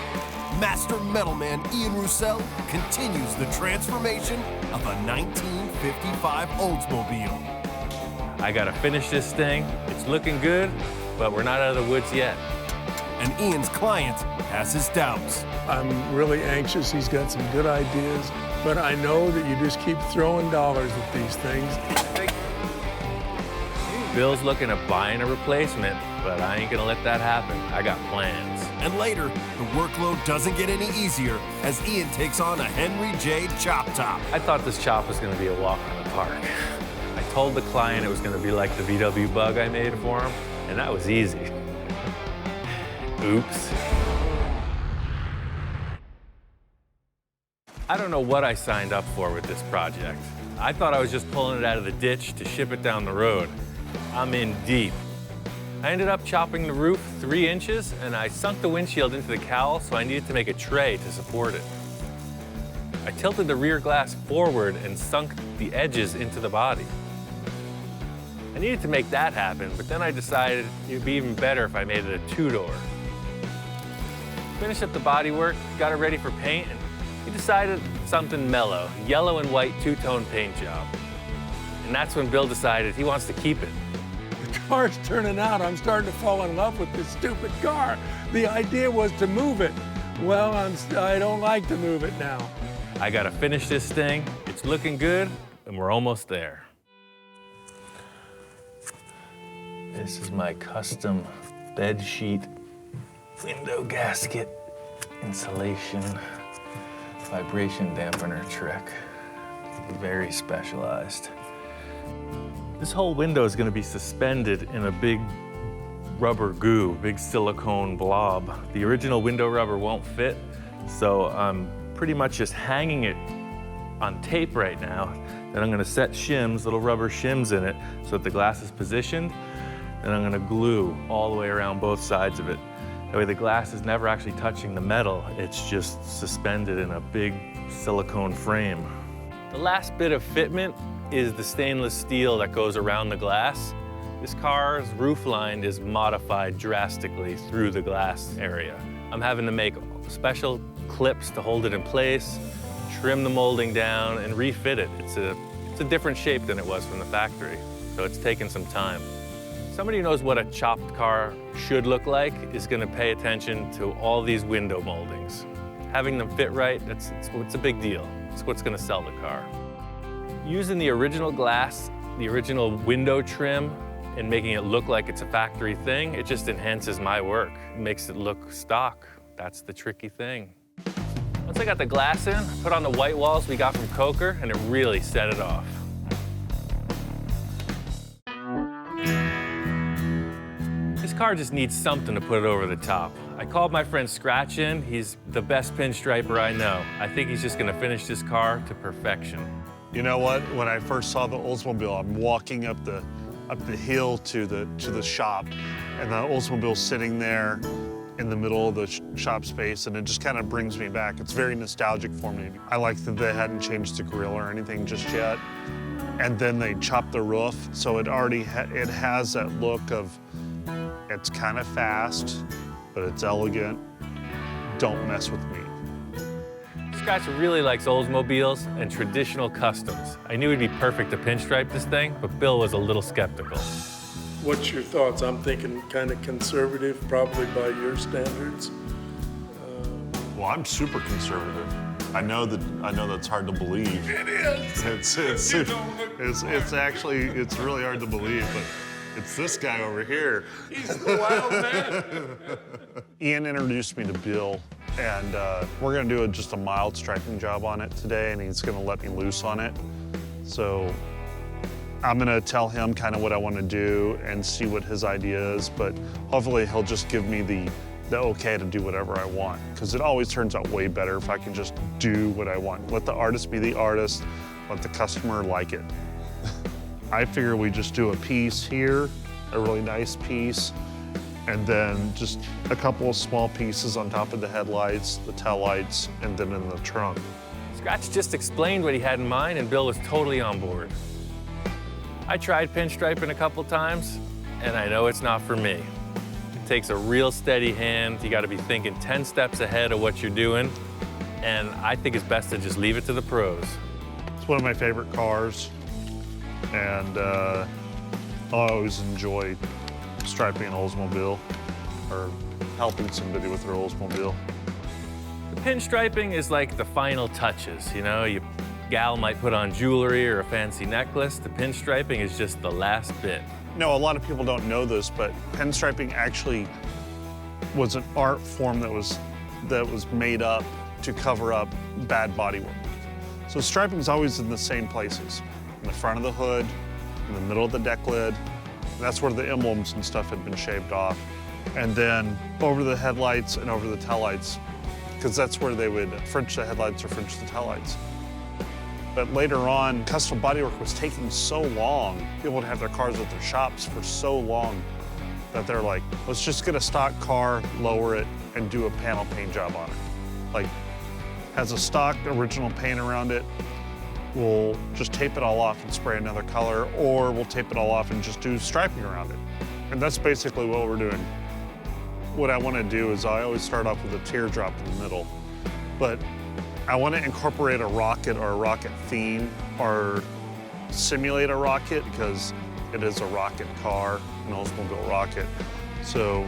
Master Metalman Ian Roussel continues the transformation of a 1955 Oldsmobile. I gotta finish this thing. It's looking good, but we're not out of the woods yet. And Ian's client has his doubts. I'm really anxious. He's got some good ideas, but I know that you just keep throwing dollars at these things. Bill's looking at buying a replacement, but I ain't gonna let that happen. I got plans. And later, the workload doesn't get any easier as Ian takes on a Henry J. Chop Top. I thought this chop was gonna be a walk in the park. I told the client it was gonna be like the VW Bug I made for him, and that was easy. Oops. I don't know what I signed up for with this project. I thought I was just pulling it out of the ditch to ship it down the road. I'm in deep. I ended up chopping the roof 3 inches, and I sunk the windshield into the cowl, so I needed to make a tray to support it. I tilted the rear glass forward and sunk the edges into the body. I needed to make that happen, but then I decided it'd be even better if I made it a 2-door. Finished up the bodywork, got it ready for paint, and we decided something mellow, yellow and white 2-tone paint job. And that's when Bill decided he wants to keep it. The car's turning out. I'm starting to fall in love with this stupid car. The idea was to move it. Well, I don't like to move it now. I gotta finish this thing. It's looking good, and we're almost there. This is my custom bed sheet, window gasket, insulation, vibration dampener trick. Very specialized. This whole window is going to be suspended in a big rubber goo, big silicone blob. The original window rubber won't fit, so I'm pretty much just hanging it on tape right now. Then I'm going to set shims, little rubber shims in it, so that the glass is positioned. Then I'm going to glue all the way around both sides of it. That way the glass is never actually touching the metal. It's just suspended in a big silicone frame. The last bit of fitment is the stainless steel that goes around the glass. This car's roof line is modified drastically through the glass area. I'm having to make special clips to hold it in place, trim the molding down, and refit it. It's a different shape than it was from the factory, so it's taken some time. Somebody who knows what a chopped car should look like is going to pay attention to all these window moldings. Having them fit right, it's a big deal. It's what's going to sell the car. Using the original glass, the original window trim, and making it look like it's a factory thing, it just enhances my work. It makes it look stock. That's the tricky thing. Once I got the glass in, I put on the white walls we got from Coker, and it really set it off. This car just needs something to put it over the top. I called my friend Scratch in. He's the best pinstriper I know. I think he's just gonna finish this car to perfection. You know what? When I first saw the Oldsmobile, I'm walking up the hill to the shop, and the Oldsmobile's sitting there in the middle of the shop space, and it just kind of brings me back. It's very nostalgic for me. I like that they hadn't changed the grill or anything just yet, and then they chopped the roof, so it already it has that look of it's kind of fast, but it's elegant. Don't mess with me. Scratch really likes Oldsmobiles and traditional customs. I knew he'd be perfect to pinstripe this thing, but Bill was a little skeptical. What's your thoughts? I'm thinking kind of conservative, probably by your standards. Well, I'm super conservative. I know that's hard to believe. It is. It's actually really hard to believe, but it's this guy over here. He's the wild man. Ian introduced me to Bill, and we're gonna do just a mild striping job on it today, and he's gonna let me loose on it. So I'm gonna tell him kind of what I want to do and see what his idea is, but hopefully he'll just give me the okay to do whatever I want, because it always turns out way better if I can just do what I want. Let the artist be the artist, let the customer like it. I figure we just do a piece here, a really nice piece, and then just a couple of small pieces on top of the headlights, the taillights, and then in the trunk. Scratch just explained what he had in mind, and Bill was totally on board. I tried pinstriping a couple times, and I know it's not for me. It takes a real steady hand. You gotta be thinking 10 steps ahead of what you're doing, and I think it's best to just leave it to the pros. It's one of my favorite cars, and I always enjoy striping an Oldsmobile or helping somebody with their Oldsmobile. The pinstriping is like the final touches, you know? Your gal might put on jewelry or a fancy necklace. The pinstriping is just the last bit. No, a lot of people don't know this, but pinstriping actually was an art form that was made up to cover up bad bodywork. So striping is always in the same places: in the front of the hood, in the middle of the deck lid. That's where the emblems and stuff had been shaved off, and then over the headlights and over the taillights, because that's where they would French the headlights or French the taillights. But later on, custom bodywork was taking so long. People would have their cars at their shops for so long that they're like, let's just get a stock car, lower it, and do a panel paint job on it. Like, has a stock original paint around it, we'll just tape it all off and spray another color, or we'll tape it all off and just do striping around it. And that's basically what we're doing. What I want to do is I always start off with a teardrop in the middle, but I want to incorporate a rocket or a rocket theme or simulate a rocket, because it is a rocket car, an Oldsmobile rocket. So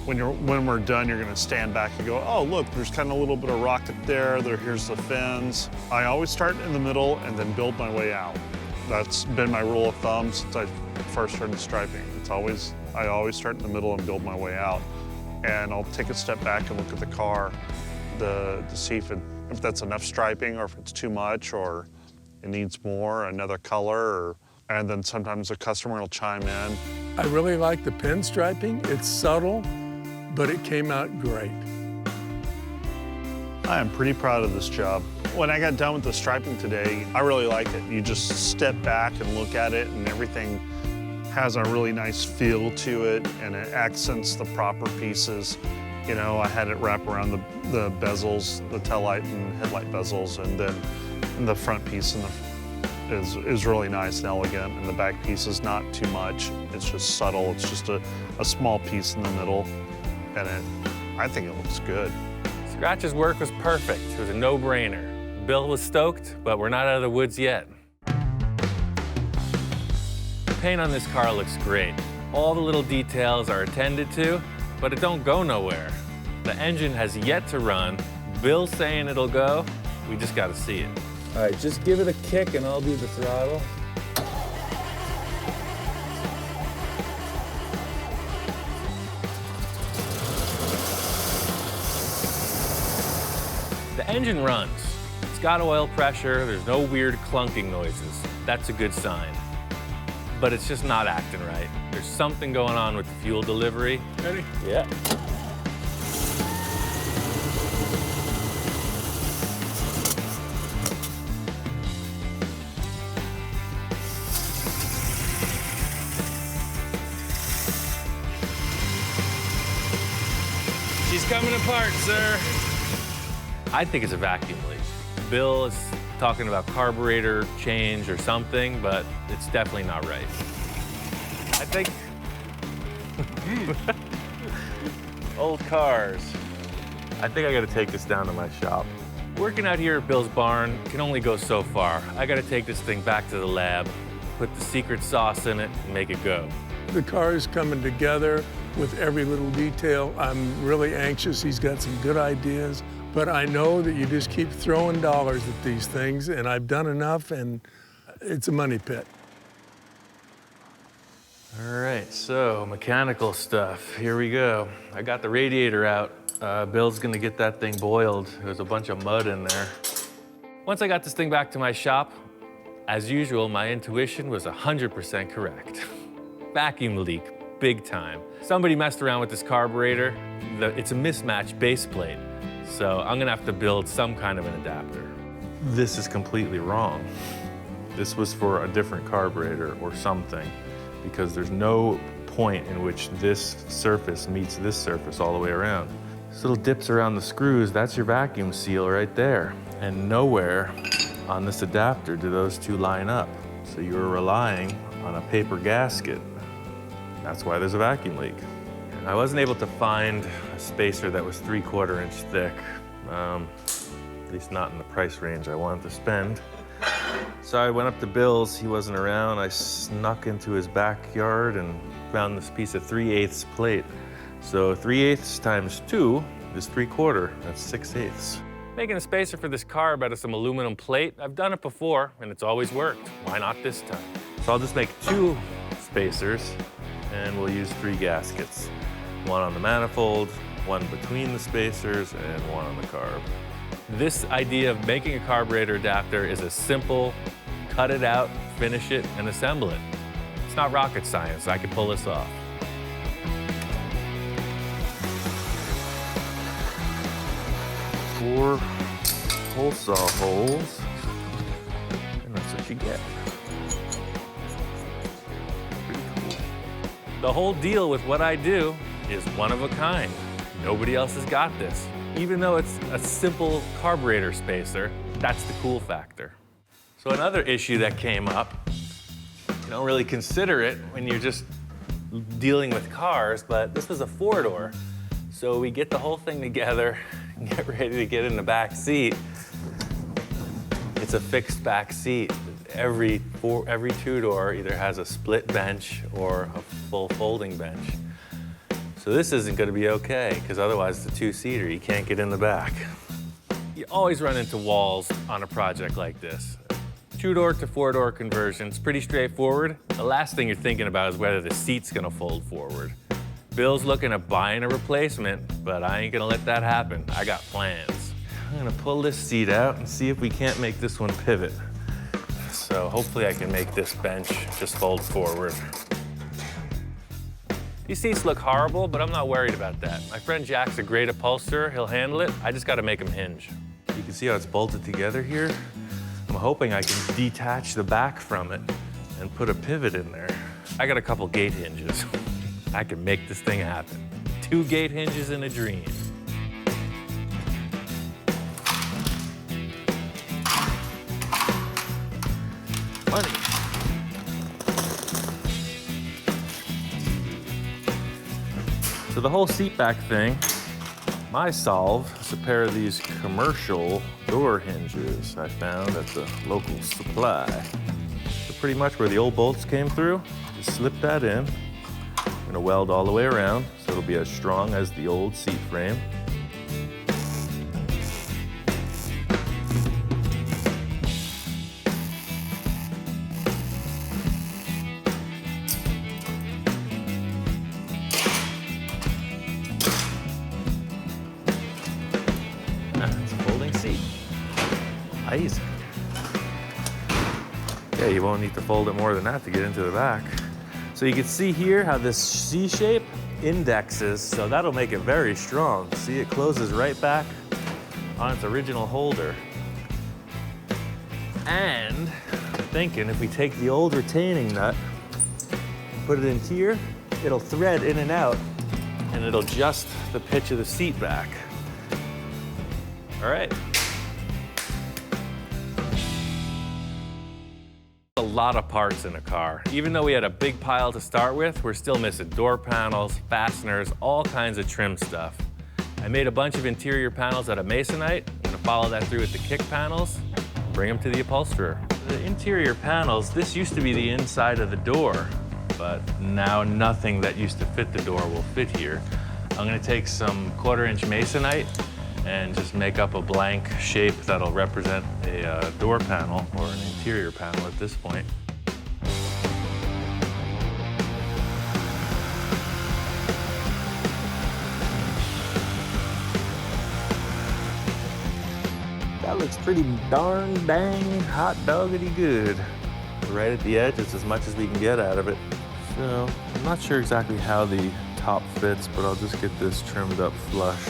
when we're done, you're going to stand back and go, oh, look, there's kind of a little bit of rocket there. Here's the fins. I always start in the middle and then build my way out. That's been my rule of thumb since I first started striping. I always start in the middle and build my way out. And I'll take a step back and look at the car to see if that's enough striping or if it's too much or it needs more, another color, and then sometimes the customer will chime in. I really like the pinstriping. It's subtle, but it came out great. I am pretty proud of this job. When I got done with the striping today, I really like it. You just step back and look at it, and everything has a really nice feel to it, and it accents the proper pieces. You know, I had it wrap around the bezels, the taillight and headlight bezels, and then the front piece is really nice and elegant, and the back piece is not too much. It's just subtle. It's just a small piece in the middle, and I think it looks good. Scratch's work was perfect. It was a no-brainer. Bill was stoked, but we're not out of the woods yet. The paint on this car looks great. All the little details are attended to, but it don't go nowhere. The engine has yet to run. Bill's saying it'll go. We just got to see it. All right, just give it a kick and I'll do the throttle. The engine runs. It's got oil pressure. There's no weird clunking noises. That's a good sign. But it's just not acting right. There's something going on with the fuel delivery. Ready? Yeah. She's coming apart, sir. I think it's a vacuum leak. Bill is talking about carburetor change or something, but it's definitely not right. I think old cars. I think I gotta take this down to my shop. Working out here at Bill's barn can only go so far. I gotta take this thing back to the lab, put the secret sauce in it, and make it go. The car is coming together with every little detail. I'm really anxious. He's got some good ideas, but I know that you just keep throwing dollars at these things, and I've done enough, and it's a money pit. All right, so mechanical stuff. Here we go. I got the radiator out. Bill's gonna get that thing boiled. There's a bunch of mud in there. Once I got this thing back to my shop, as usual, my intuition was 100% correct. Vacuum leak, big time. Somebody messed around with this carburetor. It's a mismatched base plate, so I'm gonna have to build some kind of an adapter. This is completely wrong. This was for a different carburetor or something, because there's no point in which this surface meets this surface all the way around. This little dips around the screws, that's your vacuum seal right there. And nowhere on this adapter do those two line up. So you're relying on a paper gasket. That's why there's a vacuum leak. I wasn't able to find a spacer that was 3/4 inch thick, at least not in the price range I wanted to spend. So I went up to Bill's, he wasn't around. I snuck into his backyard and found this piece of 3/8 plate. So 3/8 times 2 is 3/4, that's 6/8. Making a spacer for this carb out of some aluminum plate, I've done it before and it's always worked. Why not this time? So I'll just make 2 spacers and we'll use 3 gaskets. 1 on the manifold, 1 between the spacers, and 1 on the carb. This idea of making a carburetor adapter is a simple, cut it out, finish it, and assemble it. It's not rocket science, I could pull this off. 4 hole saw holes, and that's what you get. Pretty cool. The whole deal with what I do is one of a kind. Nobody else has got this. Even though it's a simple carburetor spacer, that's the cool factor. So another issue that came up, you don't really consider it when you're just dealing with cars, but this was a 4-door. So we get the whole thing together and get ready to get in the back seat. It's a fixed back seat. Every 2-door either has a split bench or a full folding bench. So this isn't gonna be okay, because otherwise it's a 2-seater, you can't get in the back. You always run into walls on a project like this. 2-door to 4-door conversion, it's pretty straightforward. The last thing you're thinking about is whether the seat's gonna fold forward. Bill's looking at buying a replacement, but I ain't gonna let that happen. I got plans. I'm gonna pull this seat out and see if we can't make this one pivot. So hopefully I can make this bench just fold forward. These seats look horrible, but I'm not worried about that. My friend Jack's a great upholsterer. He'll handle it. I just gotta make him hinge. You can see how it's bolted together here. I'm hoping I can detach the back from it and put a pivot in there. I got a couple gate hinges. I can make this thing happen. 2 gate hinges in a dream. Money. So the whole seat back thing, my solve is a pair of these commercial door hinges I found at the local supply. So pretty much where the old bolts came through, just slip that in. I'm gonna weld all the way around so it'll be as strong as the old seat frame. It's a folding seat. Easy. Yeah, you won't need to fold it more than that to get into the back. So you can see here how this C-shape indexes, so that'll make it very strong. See, it closes right back on its original holder. And I'm thinking if we take the old retaining nut and put it in here, it'll thread in and out, and it'll adjust the pitch of the seat back. All right. A lot of parts in a car. Even though we had a big pile to start with, we're still missing door panels, fasteners, all kinds of trim stuff. I made a bunch of interior panels out of masonite, and of follow that through with the kick panels, bring them to the upholsterer. The interior panels, this used to be the inside of the door, but now nothing that used to fit the door will fit here. I'm gonna take some 1/4-inch masonite and just make up a blank shape that'll represent a door panel or an interior panel at this point. That looks pretty darn dang hot doggity good. Right at the edge, it's as much as we can get out of it. So, I'm not sure exactly how the top fits, but I'll just get this trimmed up flush.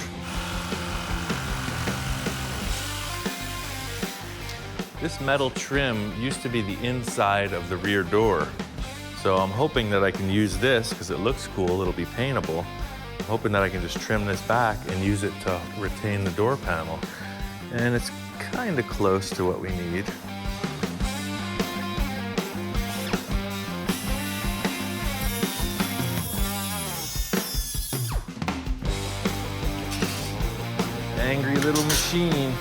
This metal trim used to be the inside of the rear door. So I'm hoping that I can use this, because it looks cool, it'll be paintable. I'm hoping that I can just trim this back and use it to retain the door panel. And it's kind of close to what we need. Angry little machine.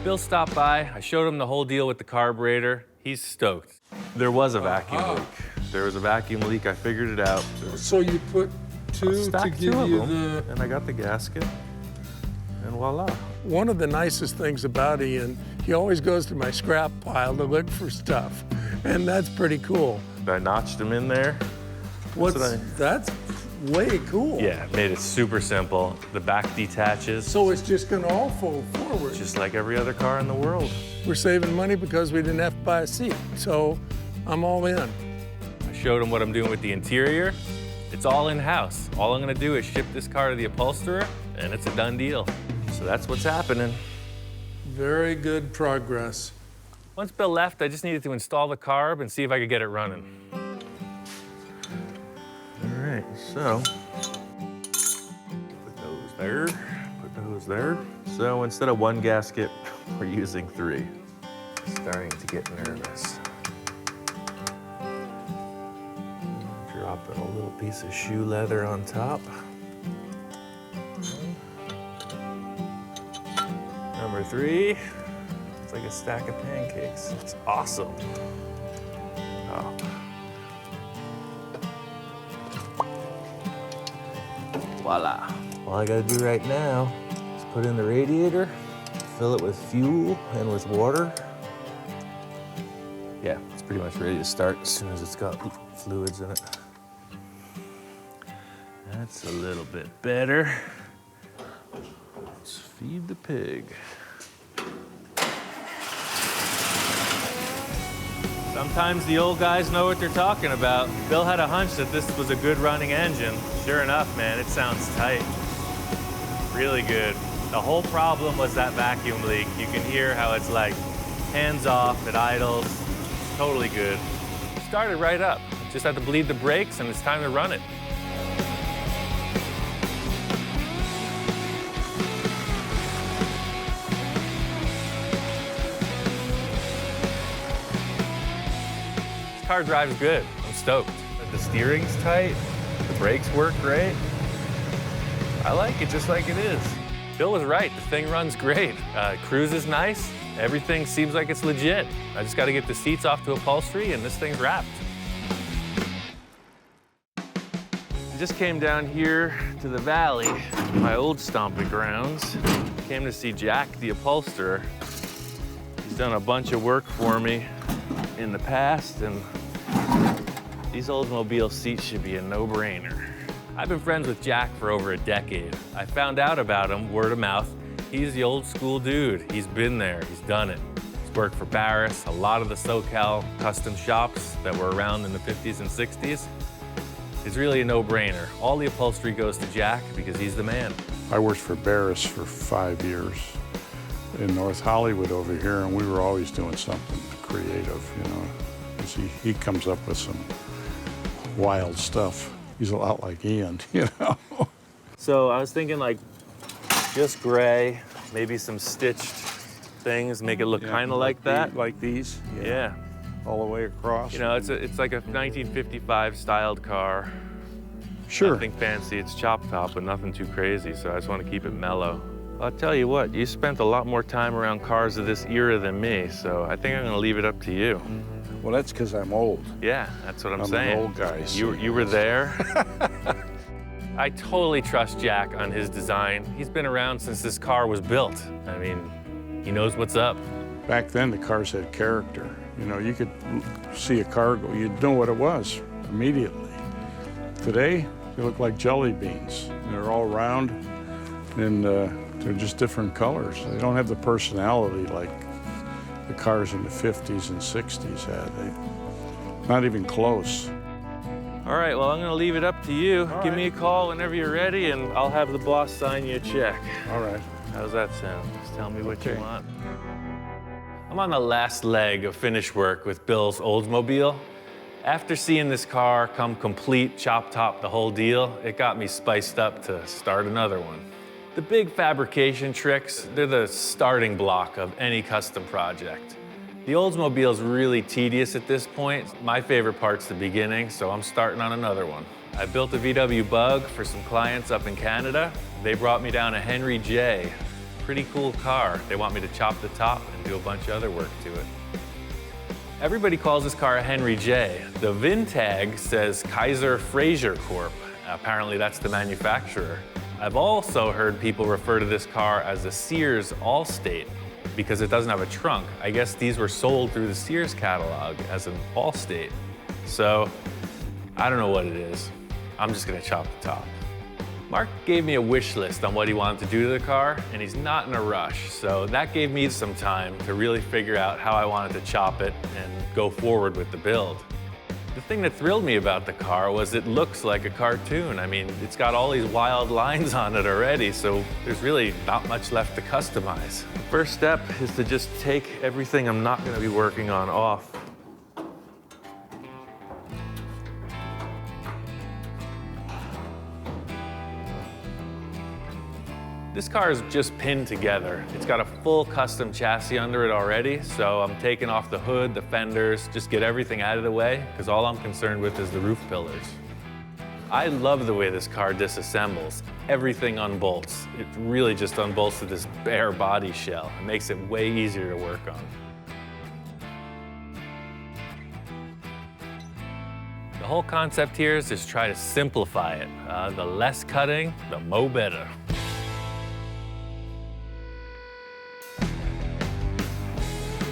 Bill stopped by. I showed him the whole deal with the carburetor. He's stoked. There was a vacuum leak. There was a vacuum leak. I figured it out. So you put two to give you the... And I got the gasket, and voila. One of the nicest things about Ian, he always goes to my scrap pile to look for stuff, and that's pretty cool. I notched them in there. That's way cool. Yeah, made it super simple. The back detaches. So it's just gonna all fold forward. Just like every other car in the world. We're saving money because we didn't have to buy a seat, so I'm all in. I showed him what I'm doing with the interior. It's all in-house. All I'm gonna do is ship this car to the upholsterer, and it's a done deal. So that's what's happening. Very good progress. Once Bill left, I just needed to install the carb and see if I could get it running. All right, so put those there, put those there. So instead of one gasket, we're using 3. Starting to get nervous. Dropping a little piece of shoe leather on top. Number 3. It's like a stack of pancakes. It's awesome. Oh. Voila. All I gotta do right now is put in the radiator, fill it with fuel and with water. Yeah, it's pretty much ready to start as soon as it's got fluids in it. That's a little bit better. Let's feed the pig. Sometimes the old guys know what they're talking about. Bill had a hunch that this was a good running engine. Sure enough, man, it sounds tight. Really good. The whole problem was that vacuum leak. You can hear how it's like hands off, it idles. It's totally good. Started right up. Just had to bleed the brakes and it's time to run it. This car drives good. I'm stoked. The steering's tight. The brakes work great. I like it just like it is. Bill was right. The thing runs great. Cruise is nice. Everything seems like it's legit. I just got to get the seats off to upholstery and this thing's wrapped. I just came down here to the valley, my old stomping grounds. Came to see Jack, the upholsterer. He's done a bunch of work for me in the past, and these Oldsmobile seats should be a no-brainer. I've been friends with Jack for over a decade. I found out about him word of mouth. He's the old school dude. He's been there, he's done it. He's worked for Barris, a lot of the SoCal custom shops that were around in the 50s and 60s. It's really a no-brainer. All the upholstery goes to Jack because he's the man. I worked for Barris for 5 years in North Hollywood over here, and we were always doing something creative, you know. 'Cause he comes up with some wild stuff. He's a lot like Ian, you know. So I was thinking like just gray, maybe some stitched things, make it look kind of like that. Like these? Yeah. all the way across. You know, it's like a 1955 styled car. Sure. Nothing fancy, it's chop top, but nothing too crazy, so I just want to keep it mellow. I'll tell you what, you spent a lot more time around cars of this era than me, so I think I'm gonna leave it up to you. Well, that's because I'm old. Yeah, that's what I'm I'm saying. an old guy. You were there. I totally trust Jack on his design. He's been around since this car was built. I mean, he knows what's up. Back then, the cars had character. You know, you could see a car go, you'd know what it was immediately. Today, they look like jelly beans. They're all round, and they're just different colors. They don't have the personality like the cars in the 50s and 60s had. Not even close. All right, well, I'm gonna leave it up to you. Give me a call whenever you're ready, and I'll have the boss sign you a check. All right. How's that sound? Just tell me what you want. I'm on the last leg of finish work with Bill's Oldsmobile. After seeing this car come complete, chop top, the whole deal, it got me spiced up to start another one. The big fabrication tricks, they're the starting block of any custom project. The Oldsmobile's really tedious at this point. My favorite part's the beginning, so I'm starting on another one. I built a VW Bug for some clients up in Canada. They brought me down a Henry J. Pretty cool car. They want me to chop the top and do a bunch of other work to it. Everybody calls this car a Henry J. The VIN tag says Kaiser Fraser Corp. Apparently that's the manufacturer. I've also heard people refer to this car as a Sears Allstate because it doesn't have a trunk. I guess these were sold through the Sears catalog as an Allstate. So I don't know what it is. I'm just gonna chop the top. Mark gave me a wish list on what he wanted to do to the car, and he's not in a rush. So that gave me some time to really figure out how I wanted to chop it and go forward with the build. The thing that thrilled me about the car was it looks like a cartoon. I mean, it's got all these wild lines on it already, so there's really not much left to customize. The first step is to just take everything I'm not gonna be working on off. This car is just pinned together. It's got a full custom chassis under it already, so I'm taking off the hood, the fenders, just get everything out of the way, because all I'm concerned with is the roof pillars. I love the way this car disassembles. Everything unbolts. It really just unbolts to this bare body shell. It makes it way easier to work on. The whole concept here is just try to simplify it. The less cutting, the mo better.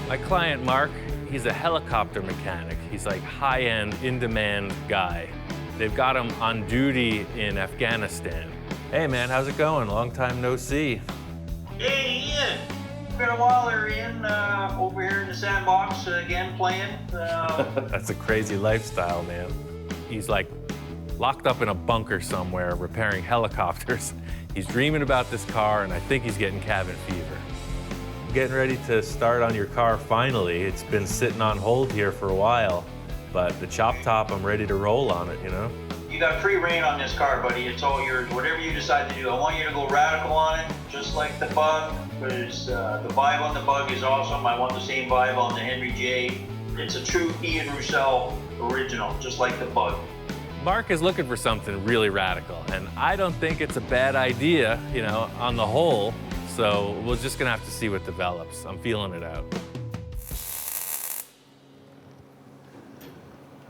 My client, Mark, he's a helicopter mechanic. He's like high-end, in-demand guy. They've got him on duty in Afghanistan. Hey man, how's it going? Long time no see. Hey Ian, it's been a while there, Ian. Over here in the sandbox again playing. That's a crazy lifestyle, man. He's like locked up in a bunker somewhere repairing helicopters. He's dreaming about this car, and I think he's getting cabin fever. Getting ready to start on your car finally. It's been sitting on hold here for a while, but the chop top, I'm ready to roll on it, you know? You got free reign on this car, buddy. It's all yours. Whatever you decide to do. I want you to go radical on it, just like the Bug, because the vibe on the Bug is awesome. I want the same vibe on the Henry J. It's a true Ian Roussel original, just like the Bug. Mark is looking for something really radical, and I don't think it's a bad idea, you know, on the whole. So we're just gonna have to see what develops. I'm feeling it out.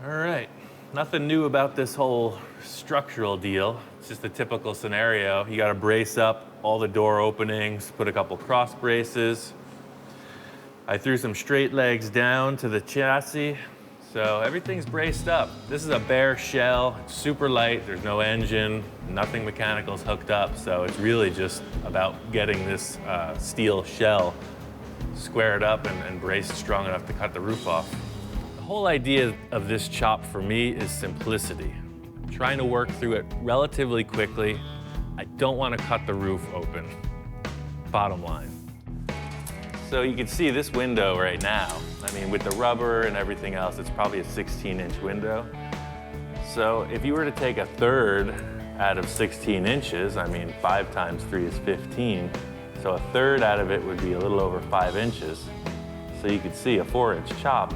All right, nothing new about this whole structural deal. It's just a typical scenario. You gotta brace up all the door openings, put a couple cross braces. I threw some straight legs down to the chassis, so everything's braced up. This is a bare shell, it's super light, there's no engine, nothing mechanical's hooked up, so it's really just about getting this steel shell squared up and braced strong enough to cut the roof off. The whole idea of this chop for me is simplicity. I'm trying to work through it relatively quickly. I don't want to cut the roof open, bottom line. So you can see this window right now. I mean, with the rubber and everything else, it's probably a 16-inch window. So if you were to take a third out of 16 inches, I mean, 5 times 3 is 15. So a third out of it would be a little over 5 inches. So you could see a 4-inch chop.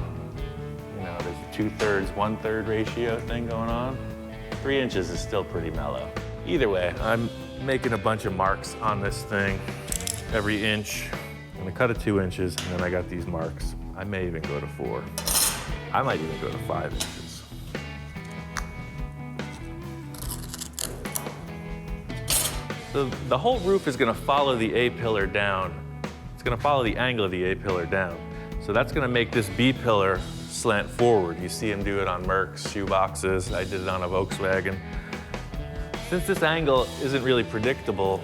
2/3, 1/3 ratio thing going on. 3 inches is still pretty mellow. Either way, I'm making a bunch of marks on this thing every inch. I'm gonna cut it 2 inches, and then I got these marks. I may even go to 4. I might even go to 5 inches. So the whole roof is gonna follow the A-pillar down. It's gonna follow the angle of the A-pillar down. So that's gonna make this B-pillar slant forward. You see him do it on Mercs, shoe boxes. I did it on a Volkswagen. Since this angle isn't really predictable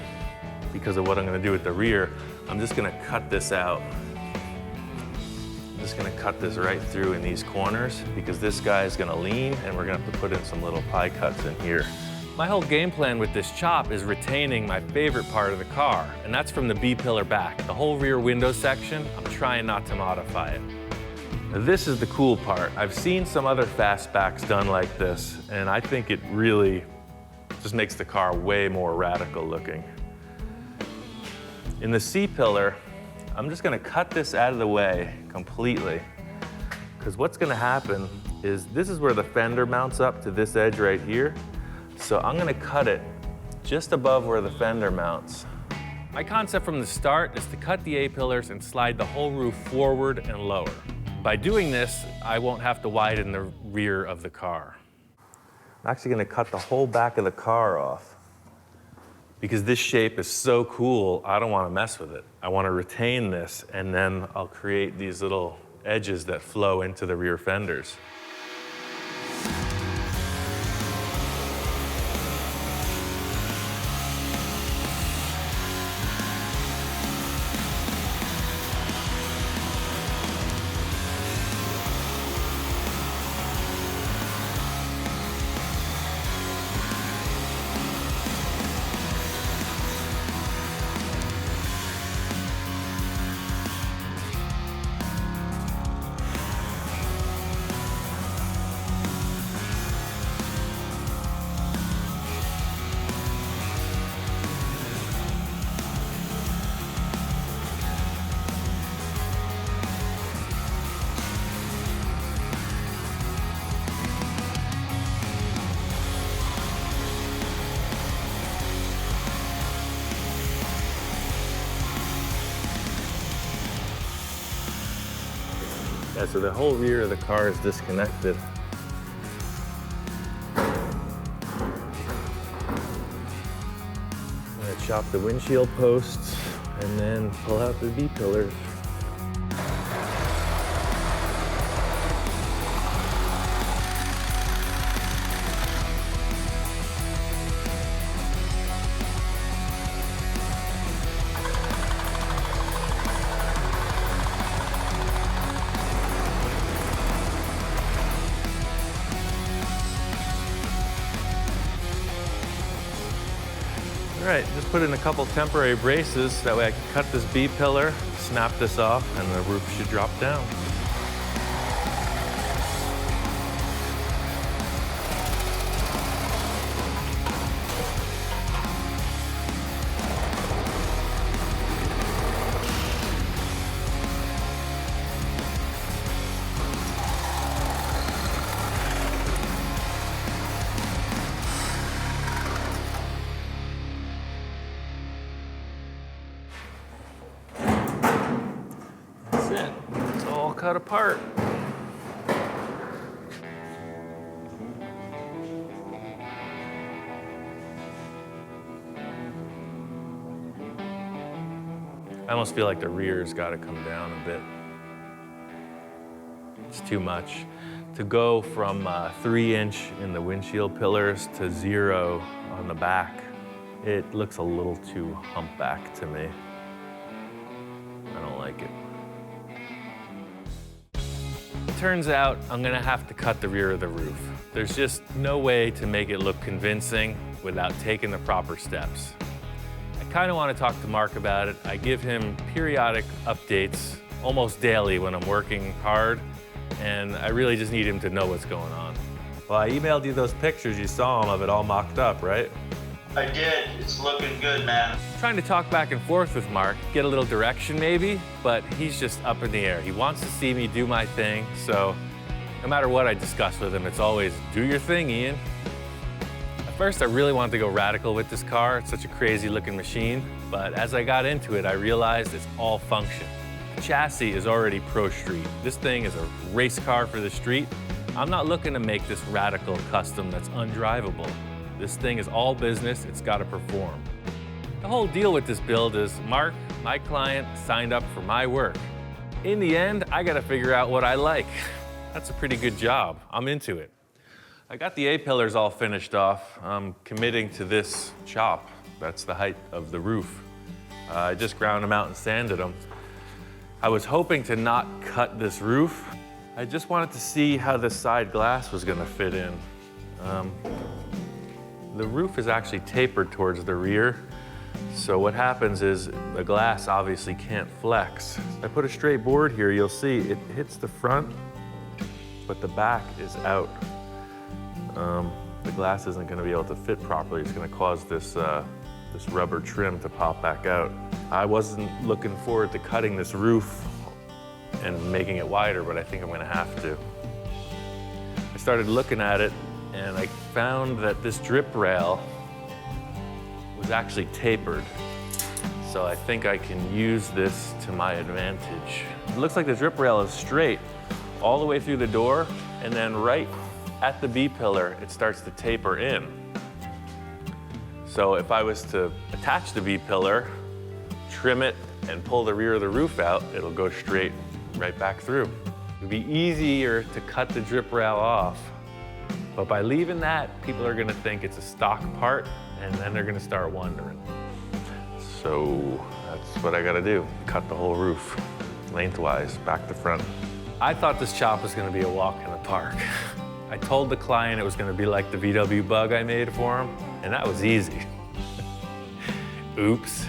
because of what I'm gonna do with the rear, I'm just gonna cut this out. I'm just gonna cut this right through in these corners because this guy is gonna lean and we're gonna have to put in some little pie cuts in here. My whole game plan with this chop is retaining my favorite part of the car, and that's from the B-pillar back. The whole rear window section, I'm trying not to modify it. Now, this is the cool part. I've seen some other fastbacks done like this, and I think it really just makes the car way more radical looking. In the C-pillar, I'm just gonna cut this out of the way completely, because what's gonna happen is this is where the fender mounts up to this edge right here. So I'm gonna cut it just above where the fender mounts. My concept from the start is to cut the A-pillars and slide the whole roof forward and lower. By doing this, I won't have to widen the rear of the car. I'm actually gonna cut the whole back of the car off because this shape is so cool, I don't wanna mess with it. I wanna retain this, and then I'll create these little edges that flow into the rear fenders. Yeah, so the whole rear of the car is disconnected. I'm gonna chop the windshield posts and then pull out the B-pillars. All right, just put in a couple temporary braces. That way I can cut this B-pillar, snap this off, and the roof should drop down. That's it. It's all cut apart. I almost feel like the rear's got to come down a bit. It's too much. To go from 3-inch in the windshield pillars to 0 on the back, it looks a little too humpback to me. I don't like it. Turns out I'm gonna have to cut the rear of the roof. There's just no way to make it look convincing without taking the proper steps. I kind of want to talk to Mark about it. I give him periodic updates almost daily when I'm working hard, and I really just need him to know what's going on. Well, I emailed you those pictures. You saw them of it all mocked up, right? I did. It's looking good, man. Trying to talk back and forth with Mark, get a little direction maybe, but he's just up in the air. He wants to see me do my thing, so No matter what I discuss with him, it's always, do your thing, Ian. At first, I really wanted to go radical with this car. It's such a crazy looking machine. But as I got into it, I realized it's all function. The chassis is already pro street. This thing is a race car for the street. I'm not looking to make this radical custom that's undrivable. This thing is all business, it's got to perform. The whole deal with this build is Mark, my client, signed up for my work. In the end, I got to figure out what I like. That's a pretty good job. I'm into it. I got the A-pillars all finished off. I'm committing to this chop. That's the height of the roof. I just ground them out and sanded them. I was hoping to not cut this roof. I just wanted to see how this side glass was going to fit in. The roof is actually tapered towards the rear. So what happens is the glass obviously can't flex. If I put a straight board here, you'll see it hits the front, but the back is out. The glass isn't going to be able to fit properly. It's going to cause this rubber trim to pop back out. I wasn't looking forward to cutting this roof and making it wider, but I think I'm going to have to. I started looking at it, and I found that this drip rail was actually tapered. So I think I can use this to my advantage. It looks like the drip rail is straight all the way through the door, and then right at the B-pillar, it starts to taper in. So if I was to attach the B-pillar, trim it, and pull the rear of the roof out, it'll go straight right back through. It'd be easier to cut the drip rail off, but by leaving that, people are gonna think it's a stock part, and then they're gonna start wondering. So that's what I gotta do, cut the whole roof, lengthwise, back to front. I thought this chop was gonna be a walk in the park. I told the client it was gonna be like the VW Bug I made for him, and that was easy. Oops.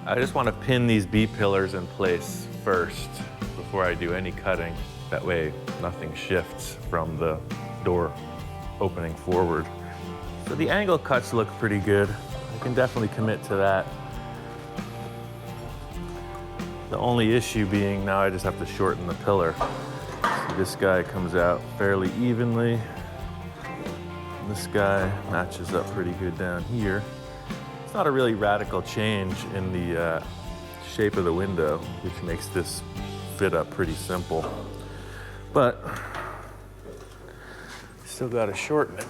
I just wanna pin these B-pillars in place first before I do any cutting. That way, nothing shifts from the door opening forward. So the angle cuts look pretty good. I can definitely commit to that. The only issue being now I just have to shorten the pillar. So this guy comes out fairly evenly. This guy matches up pretty good down here. It's not a really radical change in the shape of the window, which makes this fit up pretty simple. But still gotta shorten it.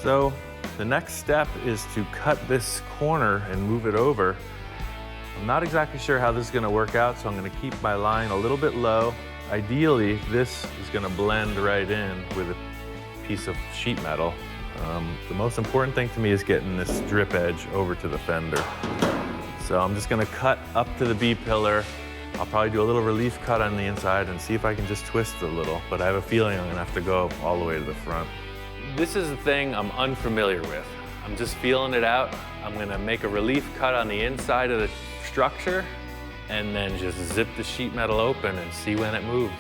So the next step is to cut this corner and move it over. I'm not exactly sure how this is gonna work out, so I'm gonna keep my line a little bit low. Ideally, this is gonna blend right in with a piece of sheet metal. The most important thing to me is getting this drip edge over to the fender. So I'm just gonna cut up to the B-pillar. I'll probably do a little relief cut on the inside and see if I can just twist it a little, but I have a feeling I'm gonna have to go all the way to the front. This is the thing I'm unfamiliar with. I'm just feeling it out. I'm gonna make a relief cut on the inside of the structure and then just zip the sheet metal open and see when it moves.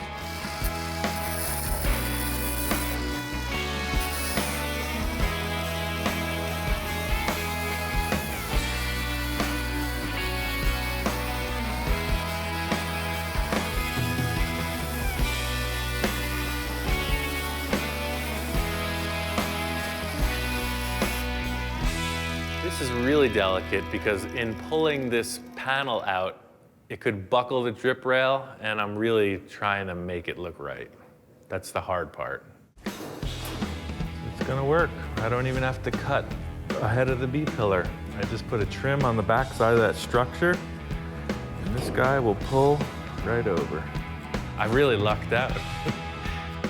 This is really delicate because in pulling this panel out, it could buckle the drip rail, and I'm really trying to make it look right. That's the hard part. It's gonna work. I don't even have to cut ahead of the B-pillar. I just put a trim on the back side of that structure, and this guy will pull right over. I really lucked out.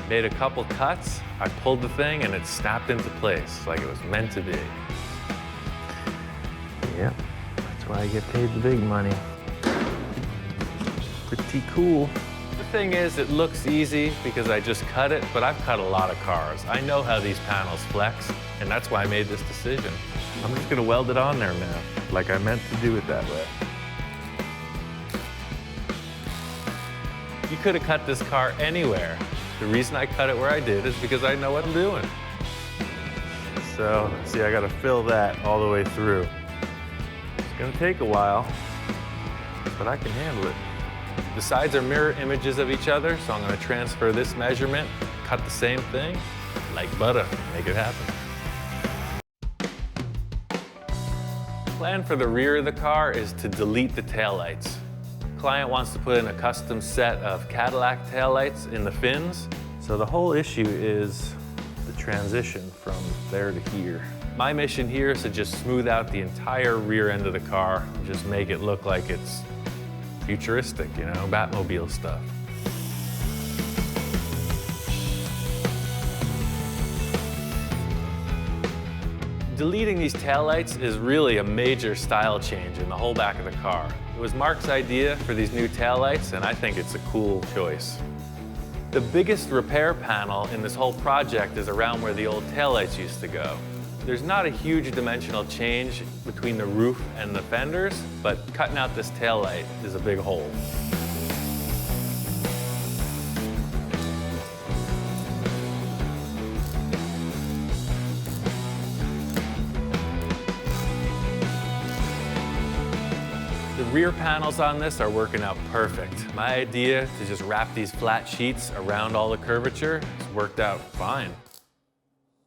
Made a couple cuts, I pulled the thing, and it snapped into place like it was meant to be. Yep, that's why I get paid the big money. Pretty cool. The thing is, it looks easy because I just cut it, but I've cut a lot of cars. I know how these panels flex, and that's why I made this decision. I'm just gonna weld it on there now, like I meant to do it that way. You could have cut this car anywhere. The reason I cut it where I did is because I know what I'm doing. So, see, I gotta fill that all the way through. It's gonna take a while, but I can handle it. The sides are mirror images of each other, so I'm gonna transfer this measurement, cut the same thing, like butter, make it happen. Plan for the rear of the car is to delete the taillights. Client wants to put in a custom set of Cadillac taillights in the fins, so the whole issue is the transition from there to here. My mission here is to just smooth out the entire rear end of the car, and just make it look like it's futuristic, you know, Batmobile stuff. Deleting these taillights is really a major style change in the whole back of the car. It was Mark's idea for these new taillights, and I think it's a cool choice. The biggest repair panel in this whole project is around where the old taillights used to go. There's not a huge dimensional change between the roof and the fenders, but cutting out this taillight is a big hole. The rear panels on this are working out perfect. My idea to just wrap these flat sheets around all the curvature has worked out fine.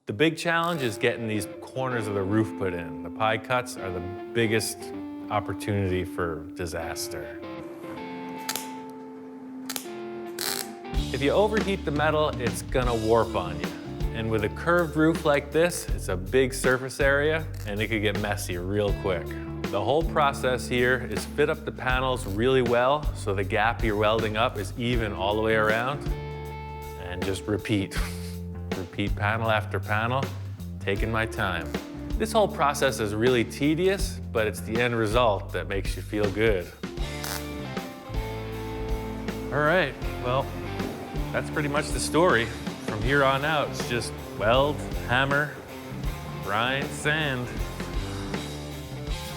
The big challenge is getting these corners of the roof put in. The pie cuts are the biggest opportunity for disaster. If you overheat the metal, it's gonna warp on you. And with a curved roof like this, it's a big surface area and it could get messy real quick. The whole process here is fit up the panels really well so the gap you're welding up is even all the way around, and just repeat. Repeat panel after panel, taking my time. This whole process is really tedious, but it's the end result that makes you feel good. All right, well, that's pretty much the story. From here on out, it's just weld, hammer, grind, sand.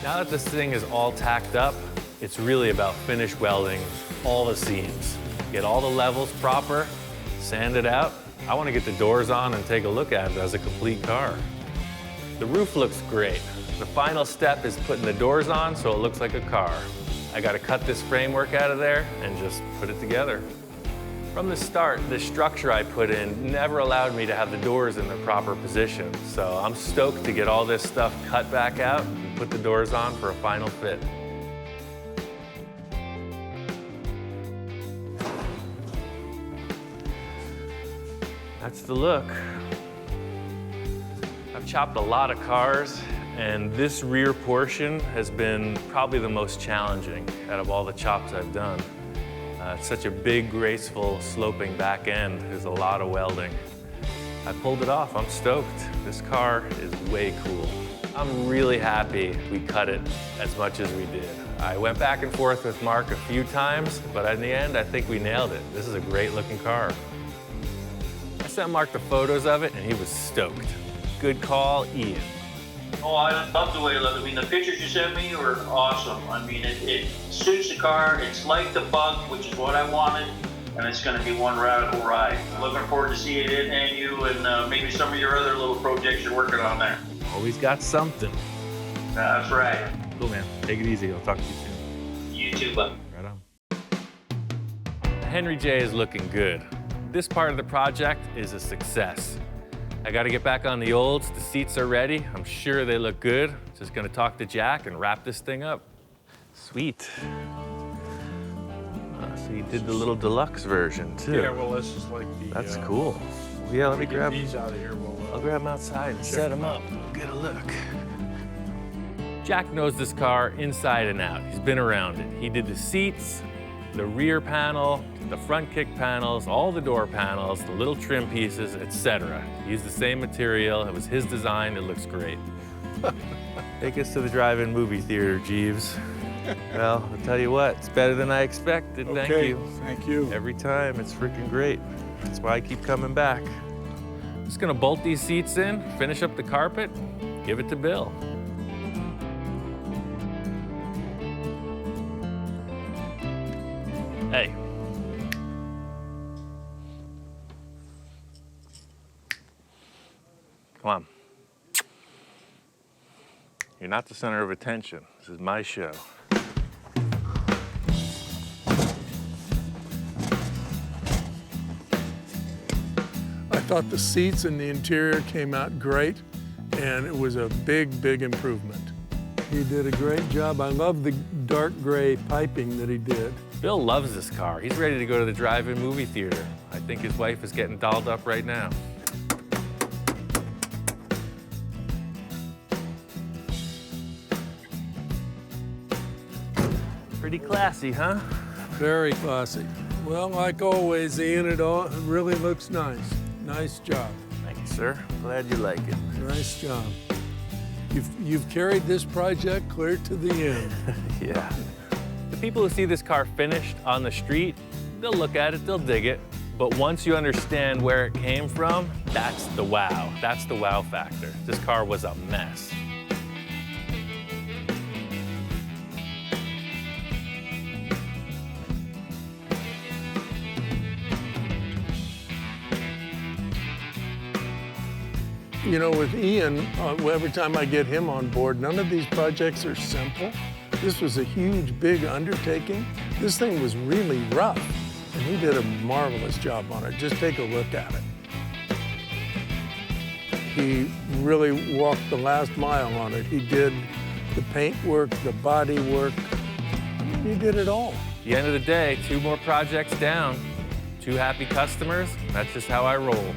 Now that this thing is all tacked up, it's really about finish welding all the seams. Get all the levels proper, sand it out. I want to get the doors on and take a look at it as a complete car. The roof looks great. The final step is putting the doors on so it looks like a car. I got to cut this framework out of there and just put it together. From the start, the structure I put in never allowed me to have the doors in the proper position. So I'm stoked to get all this stuff cut back out and put the doors on for a final fit. That's the look. I've chopped a lot of cars, and this rear portion has been probably the most challenging out of all the chops I've done. It's such a big, graceful, sloping back end. There's a lot of welding. I pulled it off. I'm stoked. This car is way cool. I'm really happy we cut it as much as we did. I went back and forth with Mark a few times, but in the end, I think we nailed it. This is a great looking car. I sent Mark the photos of it, and he was stoked. Good call, Ian. Oh, I love the way it looked. I mean, the pictures you sent me were awesome. I mean, it suits the car. It's like the Bug, which is what I wanted, and it's going to be one radical ride. Looking forward to seeing it and you and maybe some of your other little projects you're working on there. Always got something. That's right. Cool, man. Take it easy. I'll talk to you soon. You too, bud. Right on. Henry J is looking good. This part of the project is a success. I got to get back on the olds. The seats are ready. I'm sure they look good. Just going to talk to Jack and wrap this thing up. Sweet. So you did the little deluxe version too. Yeah, well, that's just like the... That's cool. Yeah, let me grab these out of here. I'll grab them outside and set them up. Get a look. Jack knows this car inside and out. He's been around it. He did the seats, the rear panel, the front kick panels, all the door panels, the little trim pieces, etc. He used the same material. It was his design. It looks great. Take us to the drive-in movie theater, Jeeves. Well, I'll tell you what, it's better than I expected. Okay, Thank you. Thank you. Every time, it's freaking great. That's why I keep coming back. Just gonna bolt these seats in, finish up the carpet, give it to Bill. Hey, Come on. You're not the center of attention. This is my show. I thought the seats and the interior came out great, and it was a big, big improvement. He did a great job. I love the dark gray piping that he did. Bill loves this car. He's ready to go to the drive-in movie theater. I think his wife is getting dolled up right now. Pretty classy, huh? Very classy. Well, like always, Ian, it really looks nice. Nice job. Thank you, sir. Glad you like it. Nice job. You've carried this project clear to the end. Yeah. The people who see this car finished on the street, they'll look at it, they'll dig it. But once you understand where it came from, that's the wow. That's the wow factor. This car was a mess. You know, with Ian, every time I get him on board, none of these projects are simple. This was a huge, big undertaking. This thing was really rough, and he did a marvelous job on it. Just take a look at it. He really walked the last mile on it. He did the paint work, the body work. He did it all. At the end of the day, 2 more projects down, 2 happy customers. That's just how I roll.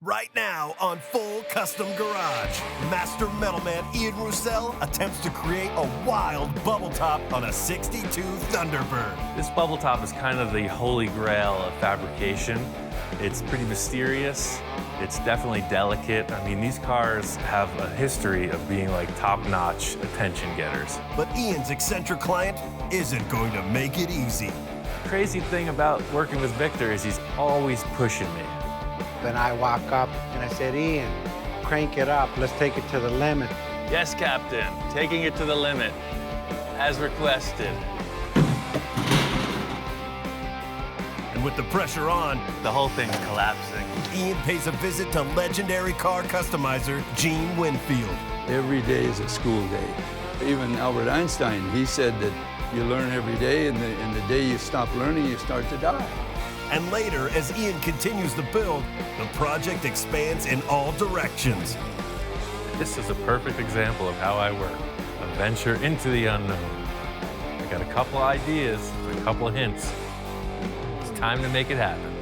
Right now on Full Custom Garage, Master Metalman Ian Roussel attempts to create a wild bubble top on a 62 Thunderbird. This bubble top is kind of the holy grail of fabrication. It's pretty mysterious. It's definitely delicate. I mean, these cars have a history of being like top-notch attention getters. But Ian's eccentric client isn't going to make it easy. The crazy thing about working with Victor is he's always pushing me. Then I walk up and I said, Ian, crank it up. Let's take it to the limit. Yes, Captain. Taking it to the limit, as requested. And with the pressure on, The whole thing's collapsing. Ian pays a visit to legendary car customizer Gene Winfield. Every day is a school day. Even Albert Einstein, he said that you learn every day, and the day you stop learning, you start to die. And later, as Ian continues the build, the project expands in all directions. This is a perfect example of how I work. A venture into the unknown. I got a couple ideas, a couple of hints. It's time to make it happen.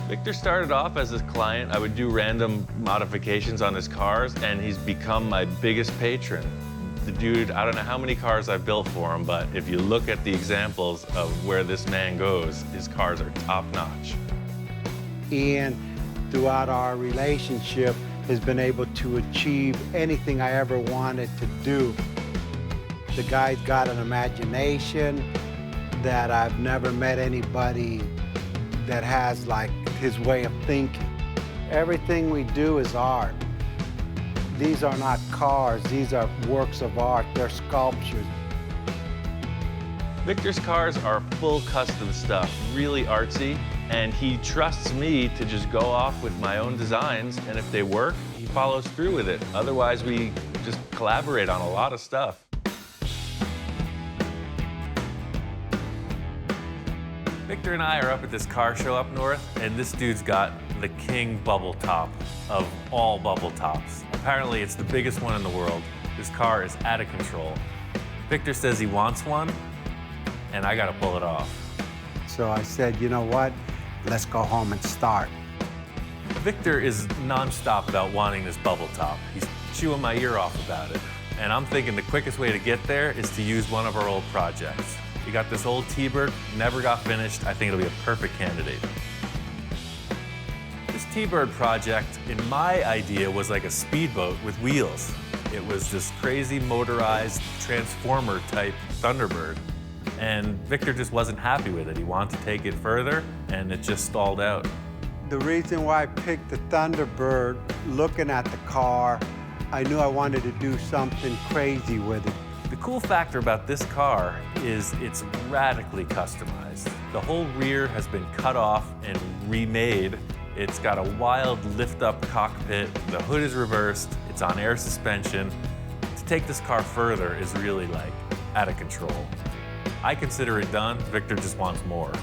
Victor started off as his client. I would do random modifications on his cars, and he's become my biggest patron. The dude, I don't know how many cars I've built for him, but if you look at the examples of where this man goes, his cars are top-notch. Ian, throughout our relationship, has been able to achieve anything I ever wanted to do. The guy's got an imagination that I've never met anybody that has like his way of thinking. Everything we do is art. These are not cars, these are works of art, they're sculptures. Victor's cars are full custom stuff, really artsy, and he trusts me to just go off with my own designs, and if they work, he follows through with it. Otherwise, we just collaborate on a lot of stuff. Victor and I are up at this car show up north, and this dude's got the king bubble top of all bubble tops. Apparently, it's the biggest one in the world. This car is out of control. Victor says he wants one, and I gotta pull it off. So I said, you know what? Let's go home and start. Victor is nonstop about wanting this bubble top. He's chewing my ear off about it. And I'm thinking the quickest way to get there is to use one of our old projects. We got this old T-Bird, never got finished. I think it'll be a perfect candidate. This T-Bird project, in my idea, was like a speedboat with wheels. It was this crazy motorized transformer type Thunderbird. And Victor just wasn't happy with it. He wanted to take it further, and it just stalled out. The reason why I picked the Thunderbird, looking at the car, I knew I wanted to do something crazy with it. The cool factor about this car is it's radically customized. The whole rear has been cut off and remade. It's got a wild lift-up cockpit. The hood is reversed. It's on air suspension. To take this car further is really like out of control. I consider it done. Victor just wants more.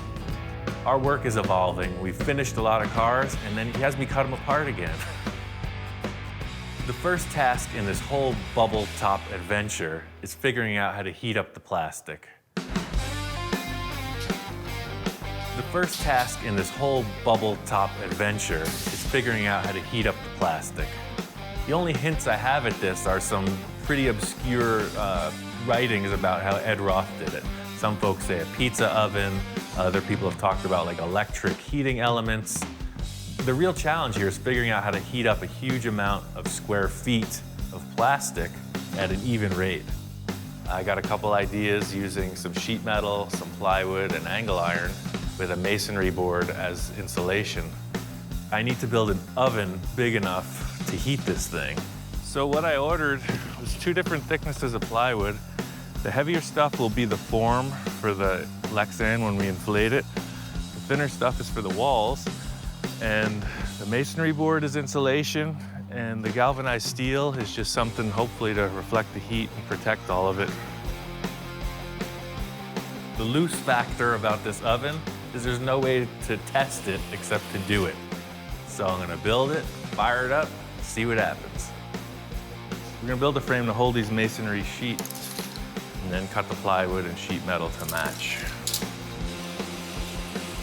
Our work is evolving. We've finished a lot of cars, and then he has me cut them apart again. The first task in this whole bubble top adventure is figuring out how to heat up the plastic. The first task in this whole bubble top adventure is figuring out how to heat up the plastic. The only hints I have at this are some pretty obscure writings about how Ed Roth did it. Some folks say a pizza oven. Other people have talked about like electric heating elements. The real challenge here is figuring out how to heat up a huge amount of square feet of plastic at an even rate. I got a couple ideas using some sheet metal, some plywood, and angle iron with a masonry board as insulation. I need to build an oven big enough to heat this thing. So what I ordered was 2 different thicknesses of plywood. The heavier stuff will be the form for the Lexan when we inflate it. The thinner stuff is for the walls. And the masonry board is insulation, and the galvanized steel is just something hopefully to reflect the heat and protect all of it. The loose factor about this oven is there's no way to test it except to do it. So I'm gonna build it, fire it up, see what happens. We're gonna build a frame to hold these masonry sheets and then cut the plywood and sheet metal to match.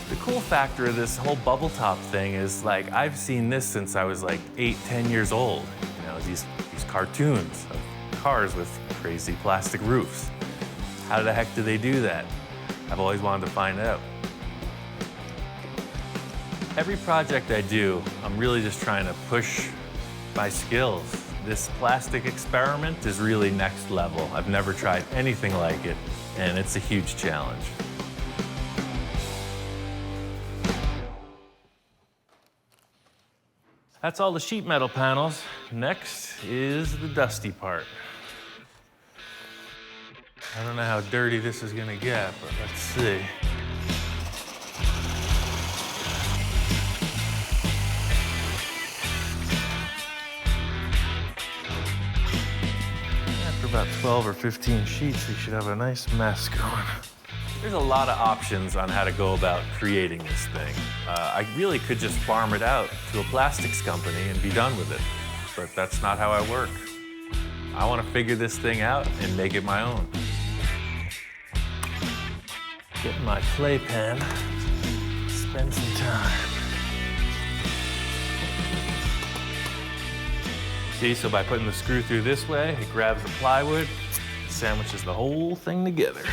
The cool factor of this whole bubble top thing is like, I've seen this since I was like 8, 10 years old. You know, these cartoons of cars with crazy plastic roofs. How the heck do they do that? I've always wanted to find out. Every project I do, I'm really just trying to push my skills. This plastic experiment is really next level. I've never tried anything like it, and it's a huge challenge. That's all the sheet metal panels. Next is the dusty part. I don't know how dirty this is gonna get, but let's see. After about 12 or 15 sheets, we should have a nice mess going. There's a lot of options on how to go about creating this thing. I really could just farm it out to a plastics company and be done with it, but that's not how I work. I want to figure this thing out and make it my own. Get my play pen, spend some time. See, so by putting the screw through this way, it grabs the plywood, sandwiches the whole thing together.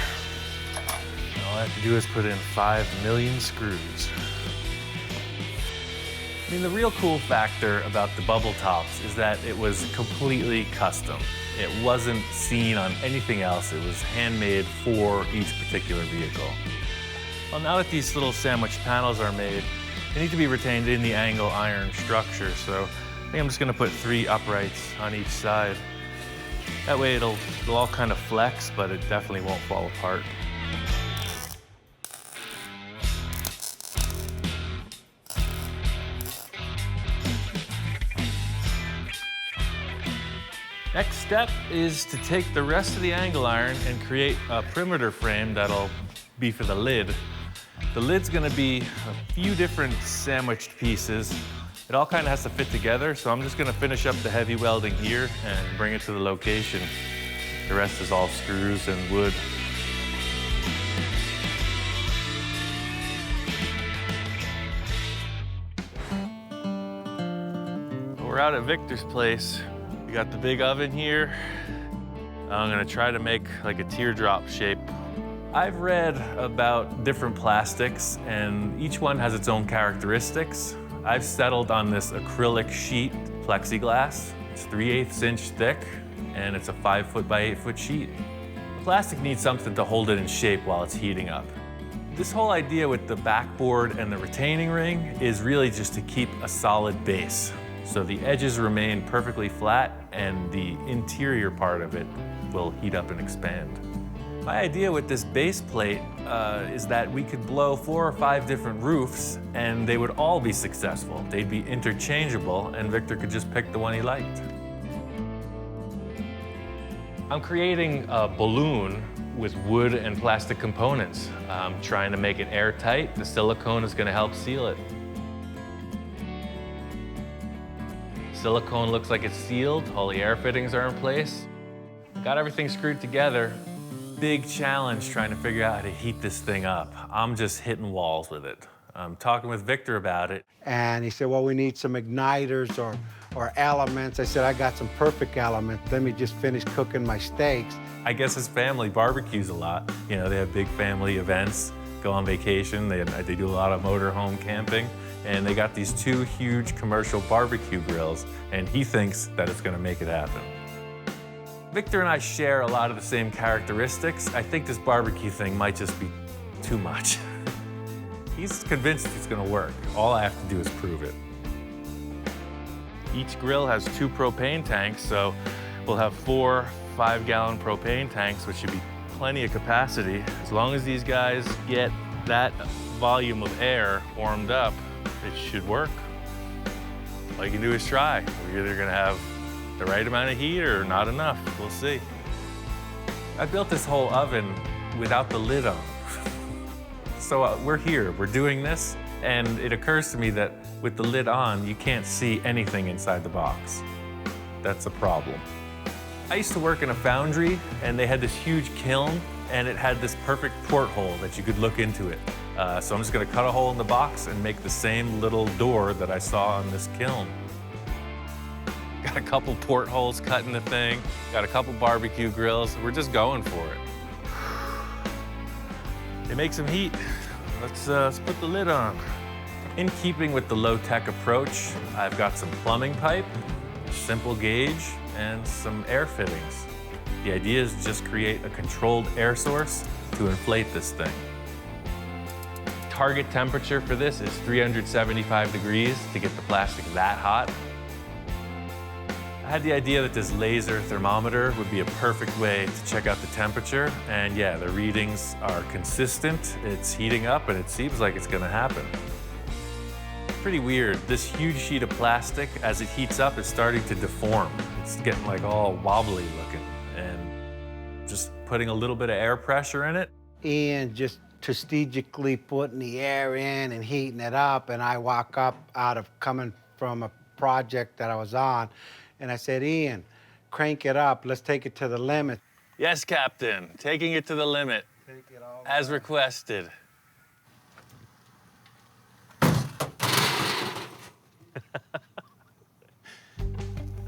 All I have to do is put in 5 million screws. I mean, the real cool factor about the bubble tops is that it was completely custom. It wasn't seen on anything else. It was handmade for each particular vehicle. Well, now that these little sandwich panels are made, they need to be retained in the angle iron structure. So I think I'm just gonna put 3 uprights on each side. That way it'll all kind of flex, but it definitely won't fall apart. Next step is to take the rest of the angle iron and create a perimeter frame that'll be for the lid. The lid's gonna be a few different sandwiched pieces. It all kind of has to fit together, so I'm just gonna finish up the heavy welding here and bring it to the location. The rest is all screws and wood. we're out at Victor's place. We got the big oven here. I'm gonna try to make like a teardrop shape. I've read about different plastics, and each one has its own characteristics. I've settled on this acrylic sheet plexiglass. It's 3/8 inch thick, and it's a 5 foot by 8 foot sheet. Plastic needs something to hold it in shape while it's heating up. This whole idea with the backboard and the retaining ring is really just to keep a solid base. So the edges remain perfectly flat, and the interior part of it will heat up and expand. My idea with this base plate is that we could blow 4 or 5 different roofs and they would all be successful. They'd be interchangeable and Victor could just pick the one he liked. I'm creating a balloon with wood and plastic components. I'm trying to make it airtight. The silicone is going to help seal it. Silicone looks like it's sealed. All the air fittings are in place. Got everything screwed together. Big challenge trying to figure out how to heat this thing up. I'm just hitting walls with it. I'm talking with Victor about it. And he said, well, we need some igniters or elements. I said, I got some perfect elements. Let me just finish cooking my steaks. I guess his family barbecues a lot. You know, they have big family events, go on vacation. They do a lot of motorhome camping. And they got these 2 huge commercial barbecue grills, and he thinks that it's gonna make it happen. Victor and I share a lot of the same characteristics. I think this barbecue thing might just be too much. He's convinced it's gonna work. All I have to do is prove it. Each grill has 2 propane tanks, so we'll have 4 5-gallon propane tanks, which should be plenty of capacity. As long as these guys get that volume of air warmed up, it should work. All you can do is try. We're either gonna have the right amount of heat or not enough. We'll see. I built this whole oven without the lid on. So we're here, we're doing this, and it occurs to me that with the lid on, you can't see anything inside the box. That's a problem. I used to work in a foundry, and they had this huge kiln, and it had this perfect porthole that you could look into it. So I'm just gonna cut a hole in the box and make the same little door that I saw on this kiln. Got a couple portholes cut in the thing, got a couple barbecue grills. We're just going for it. It makes some heat. Let's put the lid on. In keeping with the low-tech approach, I've got some plumbing pipe, simple gauge, and some air fittings. The idea is to just create a controlled air source to inflate this thing. Target temperature for this is 375 degrees to get the plastic that hot. I had the idea that this laser thermometer would be a perfect way to check out the temperature, and yeah, the readings are consistent, it's heating up, and it seems like it's gonna happen. Pretty weird. This huge sheet of plastic, as it heats up, it's starting to deform. It's getting like all wobbly looking, and just putting a little bit of air pressure in it. Ian just strategically putting the air in and heating it up, and I walk up out of coming from a project that I was on, and I said, Ian, crank it up, let's take it to the limit. Yes, Captain, taking it to the limit, as requested.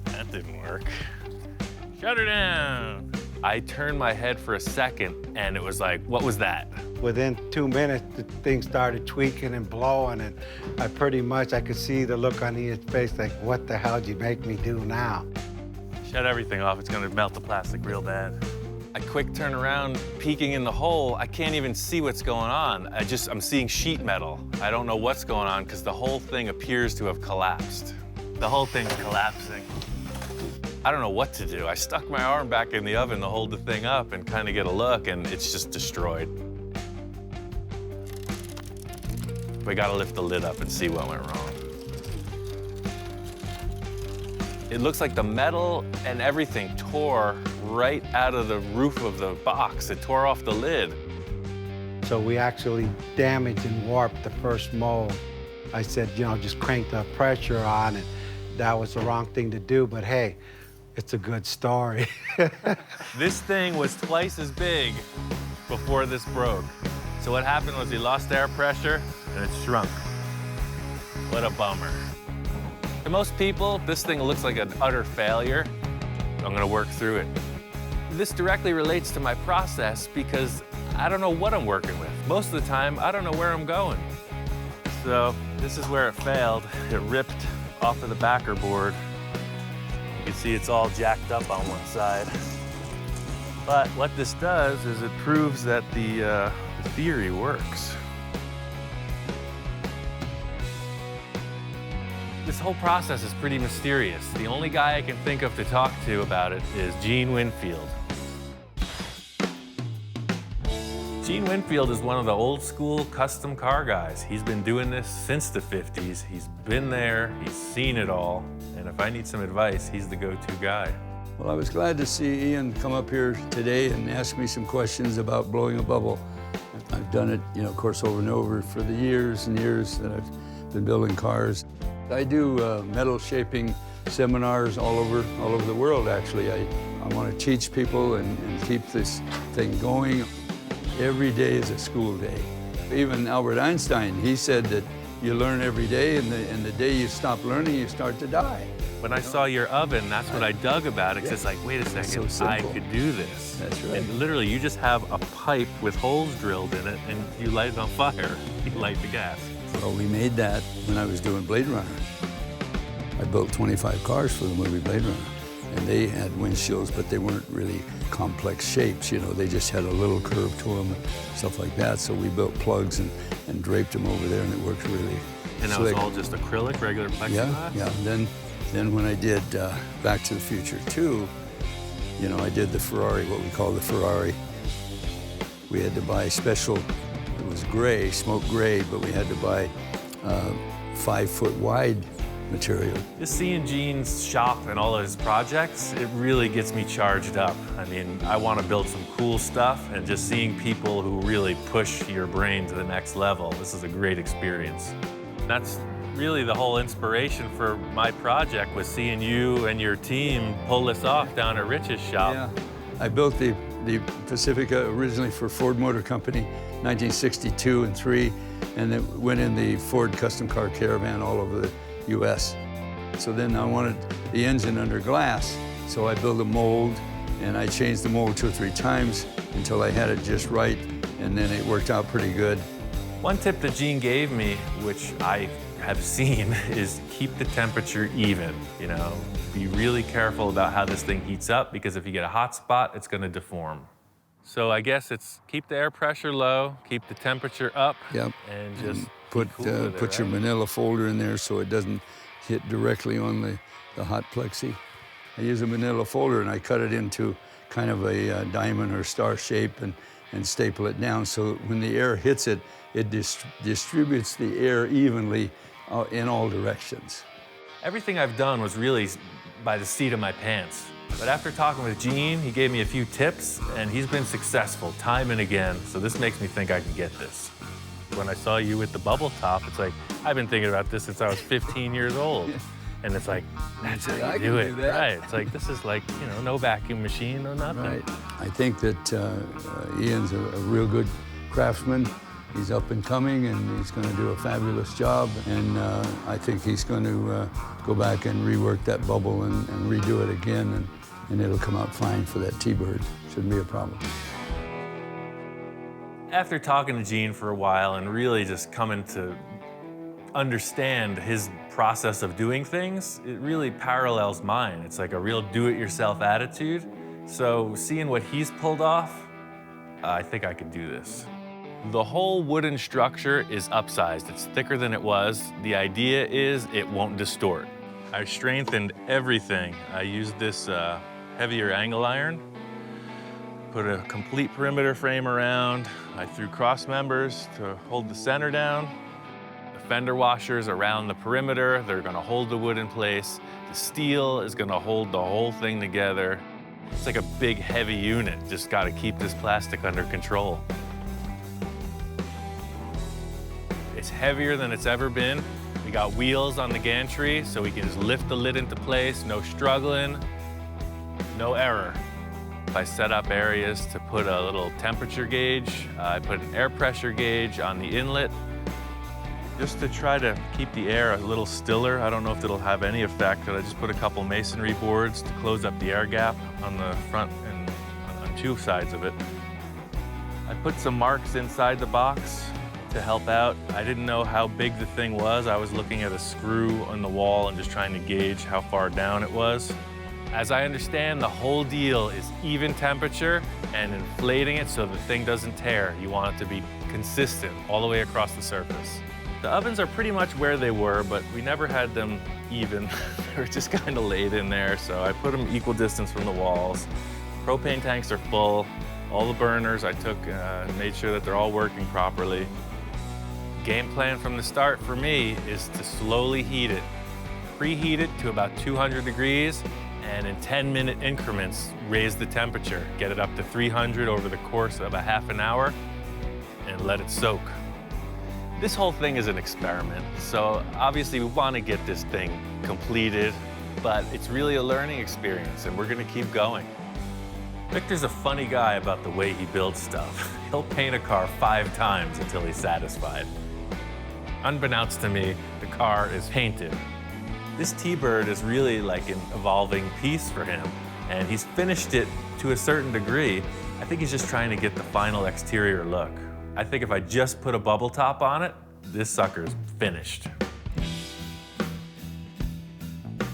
That didn't work. Shut her down. I turned my head for a second, and it was like, what was that? Within 2 minutes, the thing started tweaking and blowing, and I could see the look on Ian's face, like, what the hell did you make me do now? Shut everything off, it's gonna melt the plastic real bad. I quick turn around, peeking in the hole, I can't even see what's going on. I'm seeing sheet metal. I don't know what's going on because the whole thing appears to have collapsed. The whole thing's collapsing. I don't know what to do. I stuck my arm back in the oven to hold the thing up and kind of get a look, and it's just destroyed. We gotta lift the lid up and see what went wrong. It looks like the metal and everything tore right out of the roof of the box. It tore off the lid. So we actually damaged and warped the first mold. I said, you know, just crank the pressure on, and that was the wrong thing to do, but hey, it's a good story. This thing was twice as big before this broke. So what happened was he lost air pressure and it shrunk. What a bummer. To most people, this thing looks like an utter failure. I'm gonna work through it. This directly relates to my process because I don't know what I'm working with. Most of the time, I don't know where I'm going. So this is where it failed. It ripped off of the backer board. You can see it's all jacked up on one side. But what this does is it proves that the theory works. This whole process is pretty mysterious. The only guy I can think of to talk to about it is Gene Winfield. Gene Winfield is one of the old school custom car guys. He's been doing this since the 50s. He's been there, he's seen it all. And if I need some advice, he's the go-to guy. Well, I was glad to see Ian come up here today and ask me some questions about blowing a bubble. I've done it, of course, over and over for the years and years that I've been building cars. I do metal shaping seminars all over the world, actually. I want to teach people and keep this thing going. Every day is a school day. Even Albert Einstein, he said that you learn every day, and the day you stop learning, you start to die. When I saw your oven, that's what I dug about it, 'cause it's like, wait a second, so I could do this. That's right. And literally, you just have a pipe with holes drilled in it, and you light it on fire. You light the gas. Well, we made that when I was doing Blade Runner. I built 25 cars for the movie Blade Runner, and they had windshields, but they weren't really complex shapes, they just had a little curve to them and stuff like that. So we built plugs and draped them over there, and it worked really And that slick. was all just acrylic, regular plexiglass? Yeah. Then when I did Back to the Future 2, I did the Ferrari, what we call the Ferrari. We had to buy special, it was gray, smoke gray, but we had to buy 5-foot wide material. Just seeing Gene's shop and all of his projects, it really gets me charged up. I mean, I want to build some cool stuff, and just seeing people who really push your brain to the next level, this is a great experience. That's really the whole inspiration for my project, was seeing you and your team pull this off down at Rich's shop. Yeah, I built the Pacifica originally for Ford Motor Company, 1962 and 3, and it went in the Ford custom car caravan all over the U.S. So then I wanted the engine under glass, so I built a mold, and I changed the mold 2 or 3 times until I had it just right, and then it worked out pretty good. One tip that Gene gave me, which I have seen, is keep the temperature even. Be really careful about how this thing heats up, because if you get a hot spot, it's going to deform. So I guess it's keep the air pressure low, keep the temperature up, Yep. and just Put put your manila folder in there so it doesn't hit directly on the hot plexi. I use a manila folder, and I cut it into kind of a diamond or star shape and staple it down, so when the air hits it, it distributes the air evenly in all directions. Everything I've done was really by the seat of my pants. But after talking with Gene, he gave me a few tips, and he's been successful time and again, so this makes me think I can get this. When I saw you with the bubble top, it's like, I've been thinking about this since I was 15 years old. And it's like, that's how you do it. Right, it's like, this is like, no vacuum machine, no nothing. Right. I think that Ian's a real good craftsman. He's up and coming, and he's going to do a fabulous job. And I think he's going to go back and rework that bubble and redo it again, and it'll come out fine for that T-Bird. Shouldn't be a problem. After talking to Gene for a while and really just coming to understand his process of doing things, it really parallels mine. It's like a real do-it-yourself attitude. So seeing what he's pulled off, I think I could do this. The whole wooden structure is upsized. It's thicker than it was. The idea is it won't distort. I strengthened everything. I used this heavier angle iron, put a complete perimeter frame around. I threw cross members to hold the center down. The fender washers around the perimeter, they're gonna hold the wood in place. The steel is gonna hold the whole thing together. It's like a big, heavy unit. Just gotta keep this plastic under control. It's heavier than it's ever been. We got wheels on the gantry, so we can just lift the lid into place, no struggling, no error. I set up areas to put a little temperature gauge. I put an air pressure gauge on the inlet. Just to try to keep the air a little stiller. I don't know if it'll have any effect, but I just put a couple masonry boards to close up the air gap on the front and on two sides of it. I put some marks inside the box to help out. I didn't know how big the thing was. I was looking at a screw on the wall and just trying to gauge how far down it was. As I understand, the whole deal is even temperature and inflating it so the thing doesn't tear. You want it to be consistent all the way across the surface. The ovens are pretty much where they were, but we never had them even. They were just kind of laid in there, so I put them equal distance from the walls. Propane tanks are full. All the burners I took and made sure that they're all working properly. Game plan from the start for me is to slowly heat it. Preheat it to about 200 degrees, and in 10-minute increments, raise the temperature. Get it up to 300 over the course of a half an hour, and let it soak. This whole thing is an experiment, so obviously we want to get this thing completed, but it's really a learning experience, and we're going to keep going. Victor's a funny guy about the way he builds stuff. He'll paint a car 5 times until he's satisfied. Unbeknownst to me, the car is painted. This T-Bird is really like an evolving piece for him, and he's finished it to a certain degree. I think he's just trying to get the final exterior look. I think if I just put a bubble top on it, this sucker's finished.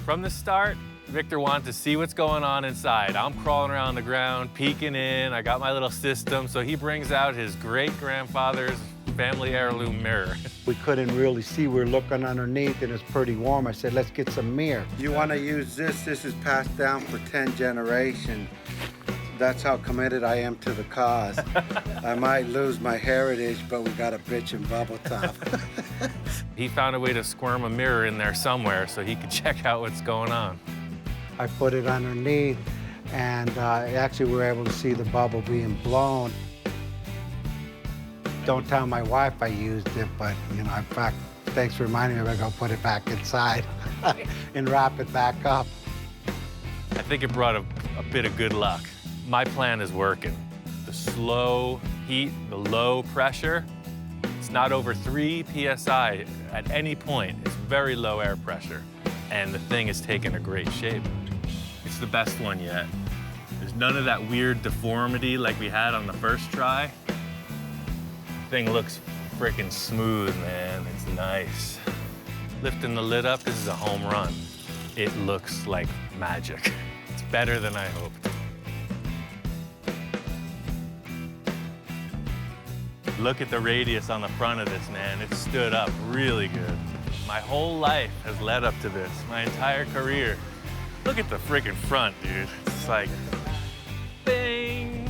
From the start, Victor wanted to see what's going on inside. I'm crawling around the ground, peeking in. I got my little system, so he brings out his great-grandfather's family heirloom mirror. We couldn't really see. We were looking underneath, and it's pretty warm. I said, let's get some mirror. You want to use this. This is passed down for 10 generations. That's how committed I am to the cause. I might lose my heritage, but we got a bitchin' bubble top. He found a way to squirm a mirror in there somewhere so he could check out what's going on. I put it underneath, and actually we were able to see the bubble being blown. Don't tell my wife I used it, but, you know, in fact, thanks for reminding me, I'm gonna go put it back inside and wrap it back up. I think it brought a bit of good luck. My plan is working. The slow heat, the low pressure, it's not over 3 PSI at any point. It's very low air pressure, and the thing is taking a great shape. It's the best one yet. There's none of that weird deformity like we had on the first try. Thing looks freaking smooth, man. It's nice. Lifting the lid up, this is a home run. It looks like magic. It's better than I hoped. Look at the radius on the front of this, man. It stood up really good. My whole life has led up to this, my entire career. Look at the freaking front, dude. It's like, bing.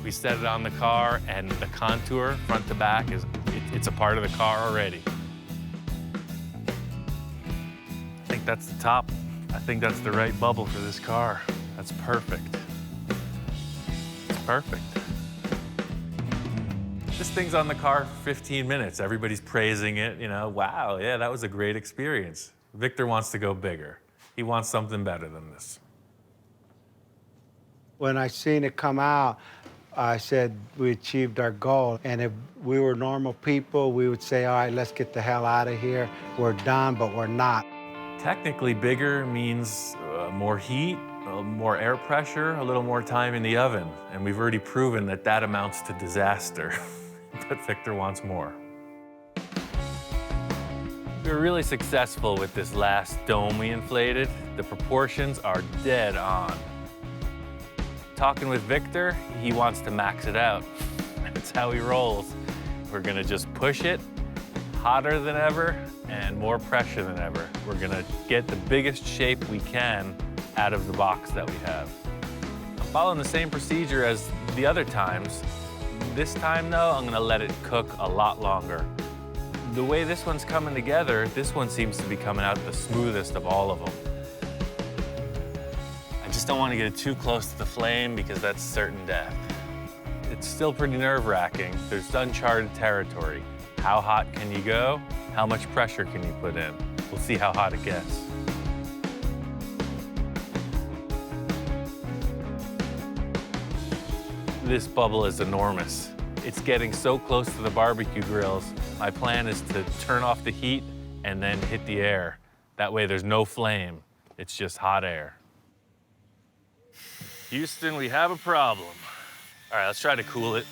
We set it on the car, and the contour, front to back, it's a part of the car already. I think that's the top. I think that's the right bubble for this car. That's perfect. It's perfect. This thing's on the car for 15 minutes. Everybody's praising it, you know, wow, yeah, that was a great experience. Victor wants to go bigger. He wants something better than this. When I seen it come out, I said we achieved our goal. And if we were normal people, we would say, all right, let's get the hell out of here. We're done, but we're not. Technically, bigger means more heat, more air pressure, a little more time in the oven. And we've already proven that that amounts to disaster. But Victor wants more. We were really successful with this last dome we inflated. The proportions are dead on. Talking with Victor, he wants to max it out. That's how he rolls. We're gonna just push it hotter than ever and more pressure than ever. We're gonna get the biggest shape we can out of the box that we have. I'm following the same procedure as the other times. This time though, I'm gonna let it cook a lot longer. The way this one's coming together, this one seems to be coming out the smoothest of all of them. I just don't want to get it too close to the flame because that's certain death. It's still pretty nerve-wracking. There's uncharted territory. How hot can you go? How much pressure can you put in? We'll see how hot it gets. This bubble is enormous. It's getting so close to the barbecue grills. My plan is to turn off the heat and then hit the air. That way there's no flame. It's just hot air. Houston, we have a problem. All right, let's try to cool it.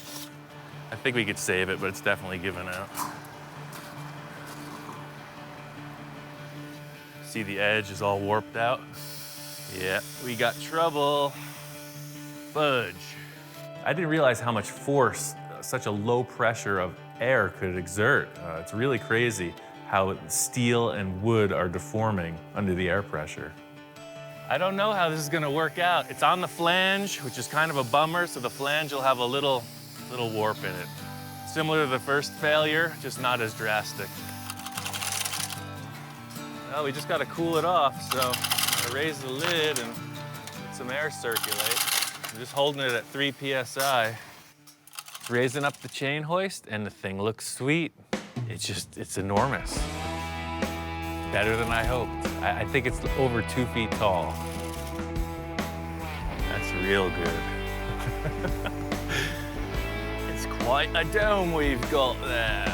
I think we could save it, but it's definitely giving out. See the edge is all warped out? Yeah, we got trouble. Fudge. I didn't realize how much force such a low pressure of air could exert. It's really crazy how steel and wood are deforming under the air pressure. I don't know how this is gonna work out. It's on the flange, which is kind of a bummer, so the flange will have a little warp in it. Similar to the first failure, just not as drastic. Well, we just gotta cool it off, so I'm gonna raise the lid and let some air circulate. I'm just holding it at 3 PSI. Raising up the chain hoist, and the thing looks sweet. It's enormous. Better than I hoped. I think it's over 2 feet tall. That's real good. It's quite a dome we've got there.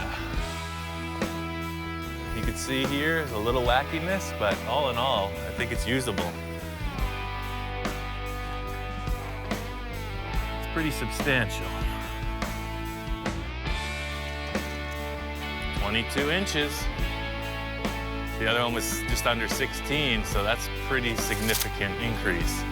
You can see here, there's a little wackiness, but all in all, I think it's usable. It's pretty substantial. 22 inches. The other one was just under 16, so that's a pretty significant increase.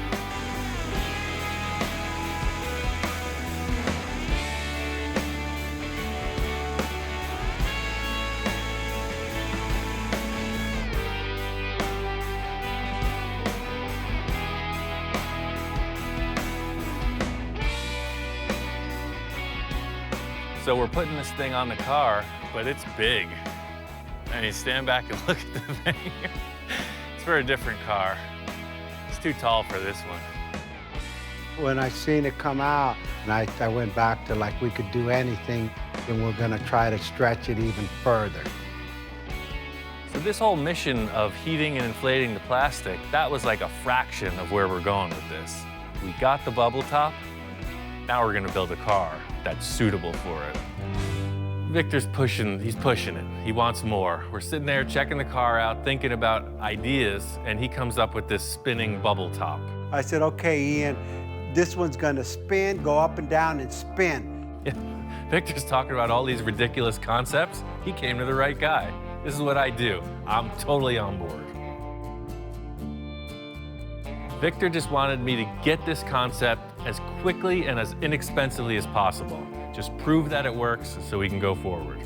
So we're putting this thing on the car, but it's big. And you stand back and look at the thing. It's for a different car. It's too tall for this one. When I seen it come out, and I went back to like we could do anything, and we're gonna try to stretch it even further. So this whole mission of heating and inflating the plastic, that was like a fraction of where we're going with this. We got the bubble top, now we're gonna build a car that's suitable for it. Victor's he's pushing it. He wants more. We're sitting there checking the car out, thinking about ideas, and he comes up with this spinning bubble top. I said, okay, Ian, this one's gonna spin, go up and down and spin. Yeah. Victor's talking about all these ridiculous concepts. He came to the right guy. This is what I do. I'm totally on board. Victor just wanted me to get this concept as quickly and as inexpensively as possible. Just prove that it works so we can go forward.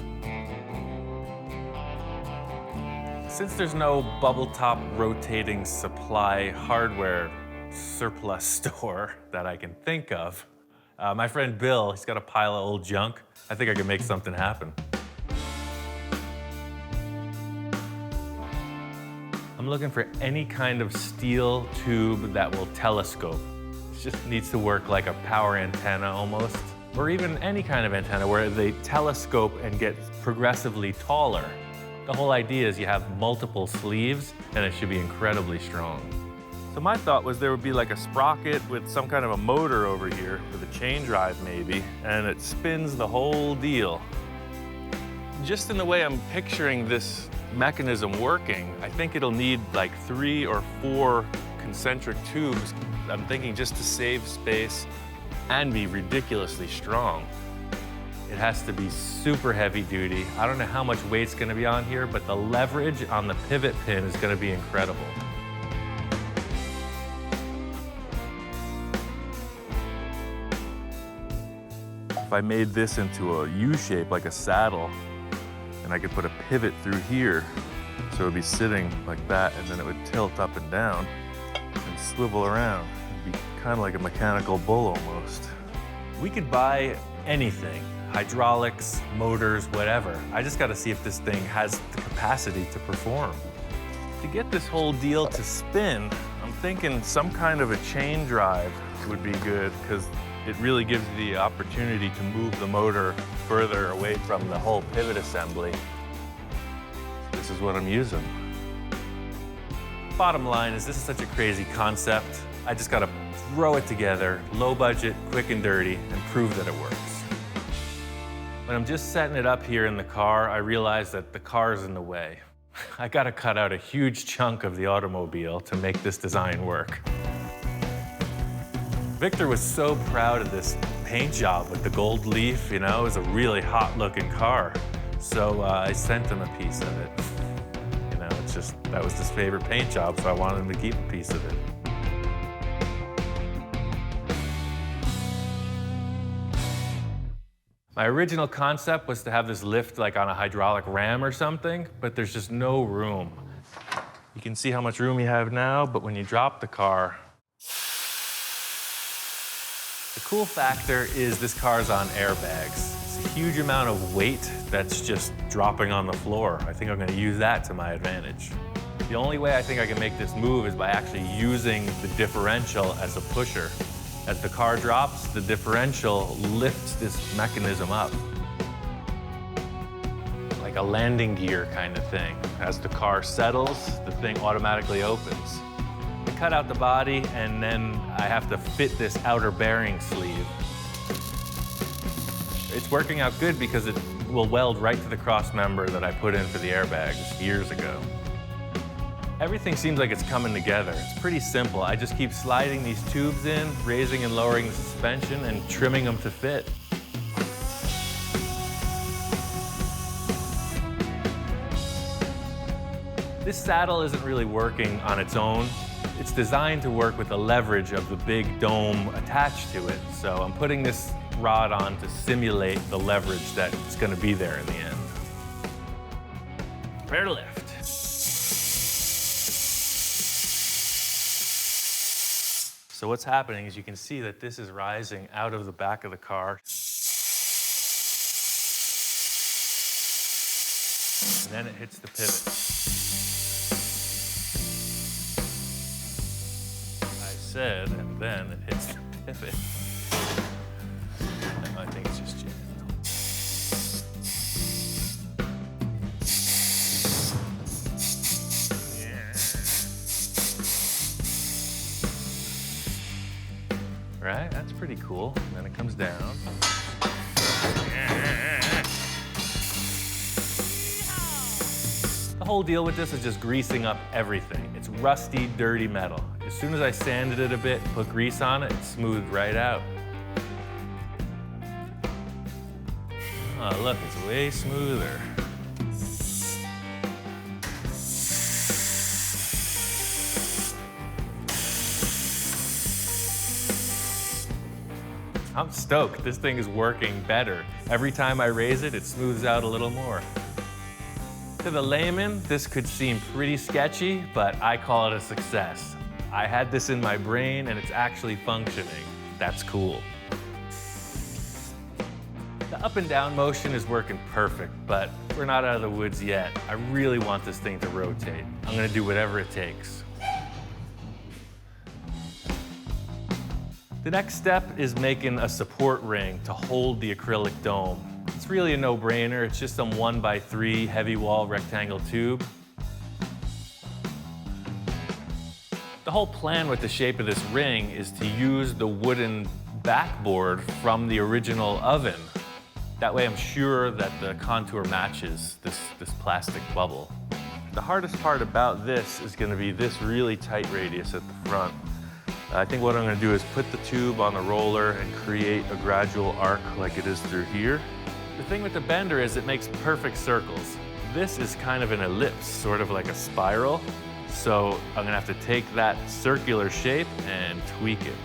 Since there's no bubble top rotating supply hardware surplus store that I can think of, my friend Bill, he's got a pile of old junk. I think I can make something happen. I'm looking for any kind of steel tube that will telescope. It just needs to work like a power antenna almost, or even any kind of antenna where they telescope and get progressively taller. The whole idea is you have multiple sleeves and it should be incredibly strong. So my thought was there would be like a sprocket with some kind of a motor over here, with a chain drive maybe, and it spins the whole deal. Just in the way I'm picturing this mechanism working, I think it'll need like 3 or 4 concentric tubes. I'm thinking just to save space and be ridiculously strong. It has to be super heavy duty. I don't know how much weight's gonna be on here, but the leverage on the pivot pin is gonna be incredible. If I made this into a U shape, like a saddle, and I could put a pivot through here, so it would be sitting like that, and then it would tilt up and down and swivel around. It'd be kind of like a mechanical bull almost. We could buy anything, hydraulics, motors, whatever. I just gotta see if this thing has the capacity to perform. To get this whole deal to spin, I'm thinking some kind of a chain drive would be good, because it really gives you the opportunity to move the motor further away from the whole pivot assembly. This is what I'm using. Bottom line is, this is such a crazy concept. I just gotta throw it together, low budget, quick and dirty, and prove that it works. When I'm just setting it up here in the car, I realize that the car's in the way. I gotta cut out a huge chunk of the automobile to make this design work. Victor was so proud of this paint job with the gold leaf, you know, it was a really hot looking car. So I sent him a piece of it. You know, it's just, that was his favorite paint job, so I wanted him to keep a piece of it. My original concept was to have this lift like on a hydraulic ram or something, but there's just no room. You can see how much room you have now, but when you drop the car, the cool factor is this car's on airbags. It's a huge amount of weight that's just dropping on the floor. I think I'm gonna use that to my advantage. The only way I think I can make this move is by actually using the differential as a pusher. As the car drops, the differential lifts this mechanism up. Like a landing gear kind of thing. As the car settles, the thing automatically opens. I cut out the body, and then I have to fit this outer bearing sleeve. It's working out good because it will weld right to the cross member that I put in for the airbags years ago. Everything seems like it's coming together. It's pretty simple. I just keep sliding these tubes in, raising and lowering the suspension, and trimming them to fit. This saddle isn't really working on its own. It's designed to work with the leverage of the big dome attached to it. So I'm putting this rod on to simulate the leverage that's going to be there in the end. Prepare to lift. So what's happening is you can see that this is rising out of the back of the car. And then it hits the pivot. I said, and then it hits the pivot. No, I think it's just jammed. Right? That's pretty cool. And then it comes down. The whole deal with this is just greasing up everything. It's rusty, dirty metal. As soon as I sanded it a bit, put grease on it, it smoothed right out. Oh, look, it's way smoother. I'm stoked. This thing is working better. Every time I raise it, it smooths out a little more. To the layman, this could seem pretty sketchy, but I call it a success. I had this in my brain and it's actually functioning. That's cool. The up and down motion is working perfect, but we're not out of the woods yet. I really want this thing to rotate. I'm gonna do whatever it takes. The next step is making a support ring to hold the acrylic dome. It's really a no-brainer. It's just some 1x3 heavy wall rectangle tube. The whole plan with the shape of this ring is to use the wooden backboard from the original oven. That way I'm sure that the contour matches this plastic bubble. The hardest part about this is going to be this really tight radius at the front. I think what I'm going to do is put the tube on the roller and create a gradual arc like it is through here. The thing with the bender is it makes perfect circles. This is kind of an ellipse, sort of like a spiral. So I'm going to have to take that circular shape and tweak it.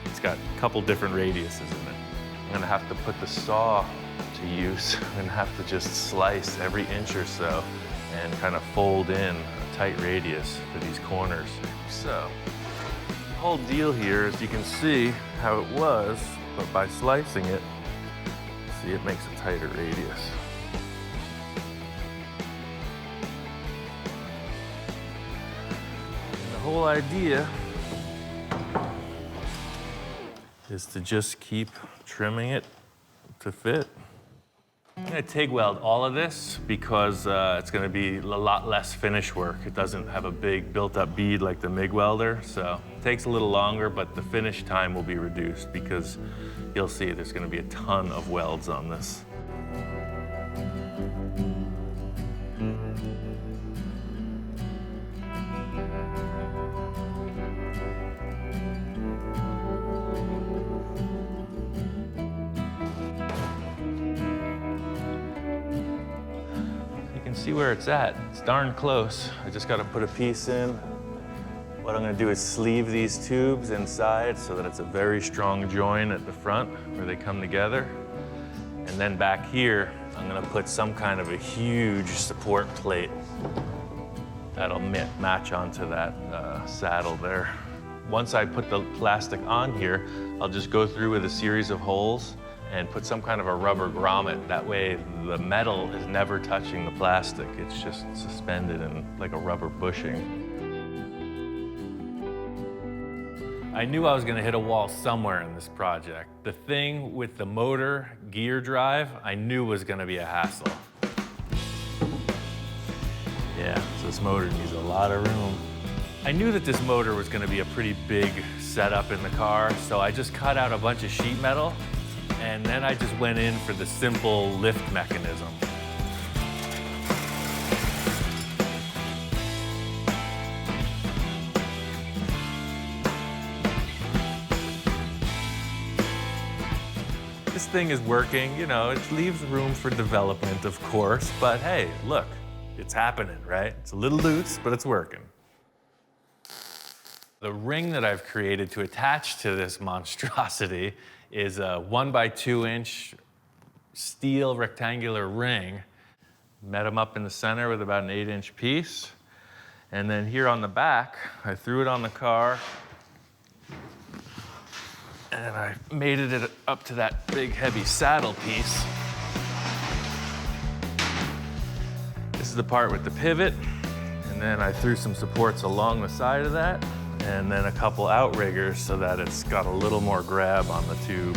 It's got a couple different radiuses in it. I'm going to have to put the saw to use. I'm going to have to just slice every inch or so and kind of fold in a tight radius for these corners. So the whole deal here is you can see how it was, but by slicing it, see, it makes a tighter radius. And the whole idea is to just keep trimming it to fit. I'm gonna TIG weld all of this because it's gonna be a lot less finish work. It doesn't have a big built-up bead like the MIG welder, so it takes a little longer, but the finish time will be reduced because you'll see there's gonna be a ton of welds on this. see where it's at. It's darn close. I just got to put a piece in. What I'm going to do is sleeve these tubes inside so that it's a very strong join at the front where they come together. And then back here, I'm going to put some kind of a huge support plate that'll match onto that saddle there. Once I put the plastic on here, I'll just go through with a series of holes and put some kind of a rubber grommet. That way the metal is never touching the plastic. It's just suspended in like a rubber bushing. I knew I was gonna hit a wall somewhere in this project. The thing with the motor gear drive, I knew was gonna be a hassle. Yeah, so this motor needs a lot of room. I knew that this motor was gonna be a pretty big setup in the car, so I just cut out a bunch of sheet metal, and then I just went in for the simple lift mechanism. This thing is working, you know, it leaves room for development, of course, but hey, look, it's happening, right? It's a little loose, but it's working. The ring that I've created to attach to this monstrosity is a 1x2 inch steel rectangular ring. Met them up in the center with about an 8-inch piece. And then here on the back, I threw it on the car, and I mated it up to that big, heavy saddle piece. This is the part with the pivot, and then I threw some supports along the side of that, and then a couple outriggers so that it's got a little more grab on the tube.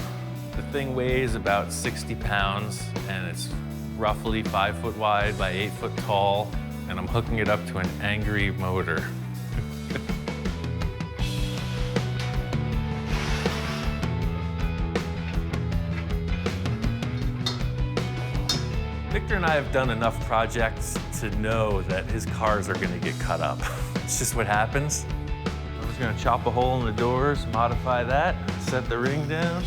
The thing weighs about 60 pounds, and it's roughly 5 foot wide by 8 foot tall, and I'm hooking it up to an angry motor. Victor and I have done enough projects to know that his cars are gonna get cut up. It's just what happens. I'm just gonna chop a hole in the doors, modify that, set the ring down.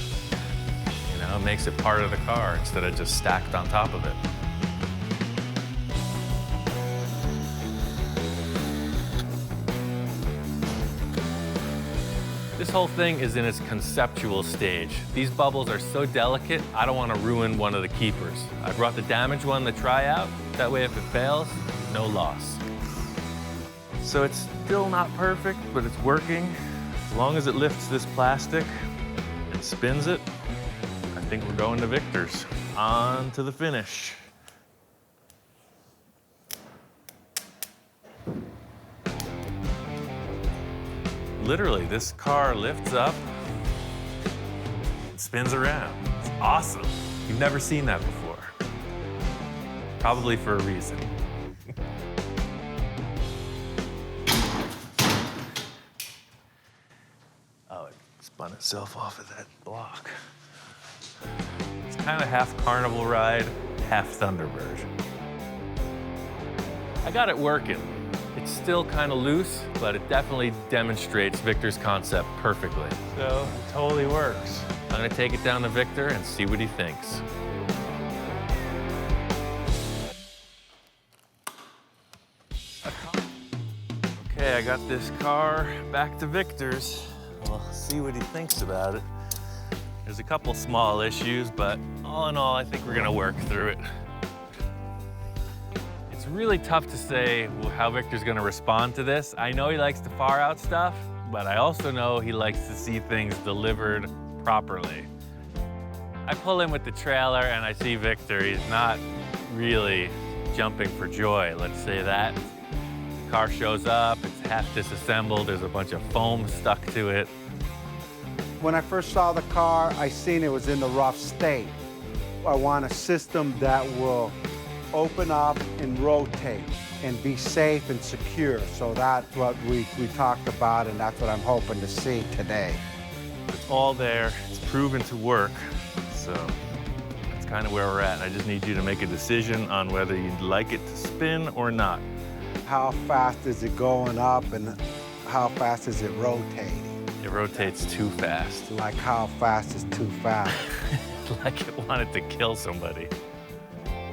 You know, it makes it part of the car instead of just stacked on top of it. This whole thing is in its conceptual stage. These bubbles are so delicate, I don't want to ruin one of the keepers. I brought the damaged one to try out. That way, if it fails, no loss. So it's still not perfect, but it's working. As long as it lifts this plastic and spins it, I think we're going to Victor's. On to the finish. Literally, this car lifts up and spins around. It's awesome. You've never seen that before. Probably for a reason. Oh, it spun itself off of that block. It's kind of half carnival ride, half Thunderbird. I got it working. It's still kind of loose, but it definitely demonstrates Victor's concept perfectly. So it totally works. I'm gonna take it down to Victor and see what he thinks. Okay, I got this car back to Victor's. We'll see what he thinks about it. There's a couple small issues, but all in all, I think we're gonna work through it. It's really tough to say how Victor's gonna respond to this. I know he likes the far out stuff, but I also know he likes to see things delivered properly. I pull in with the trailer and I see Victor. He's not really jumping for joy, let's say that. The car shows up, it's half disassembled, there's a bunch of foam stuck to it. When I first saw the car, I seen it was in the rough state. I want a system that will open up and rotate and be safe and secure. So that's what we talked about, and that's what I'm hoping to see today. It's all there, it's proven to work, so that's kind of where we're at. I just need you to make a decision on whether you'd like it to spin or not. How fast is it going up and how fast is it rotating? It rotates too fast. Like how fast is too fast? Like it wanted to kill somebody.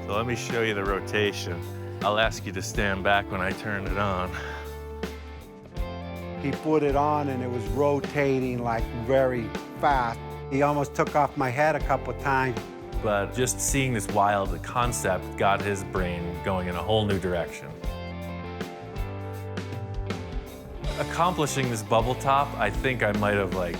So let me show you the rotation. I'll ask you to stand back when I turn it on. He put it on and it was rotating like very fast. He almost took off my head a couple times. But just seeing this wild concept got his brain going in a whole new direction. Accomplishing this bubble top, I think I might have like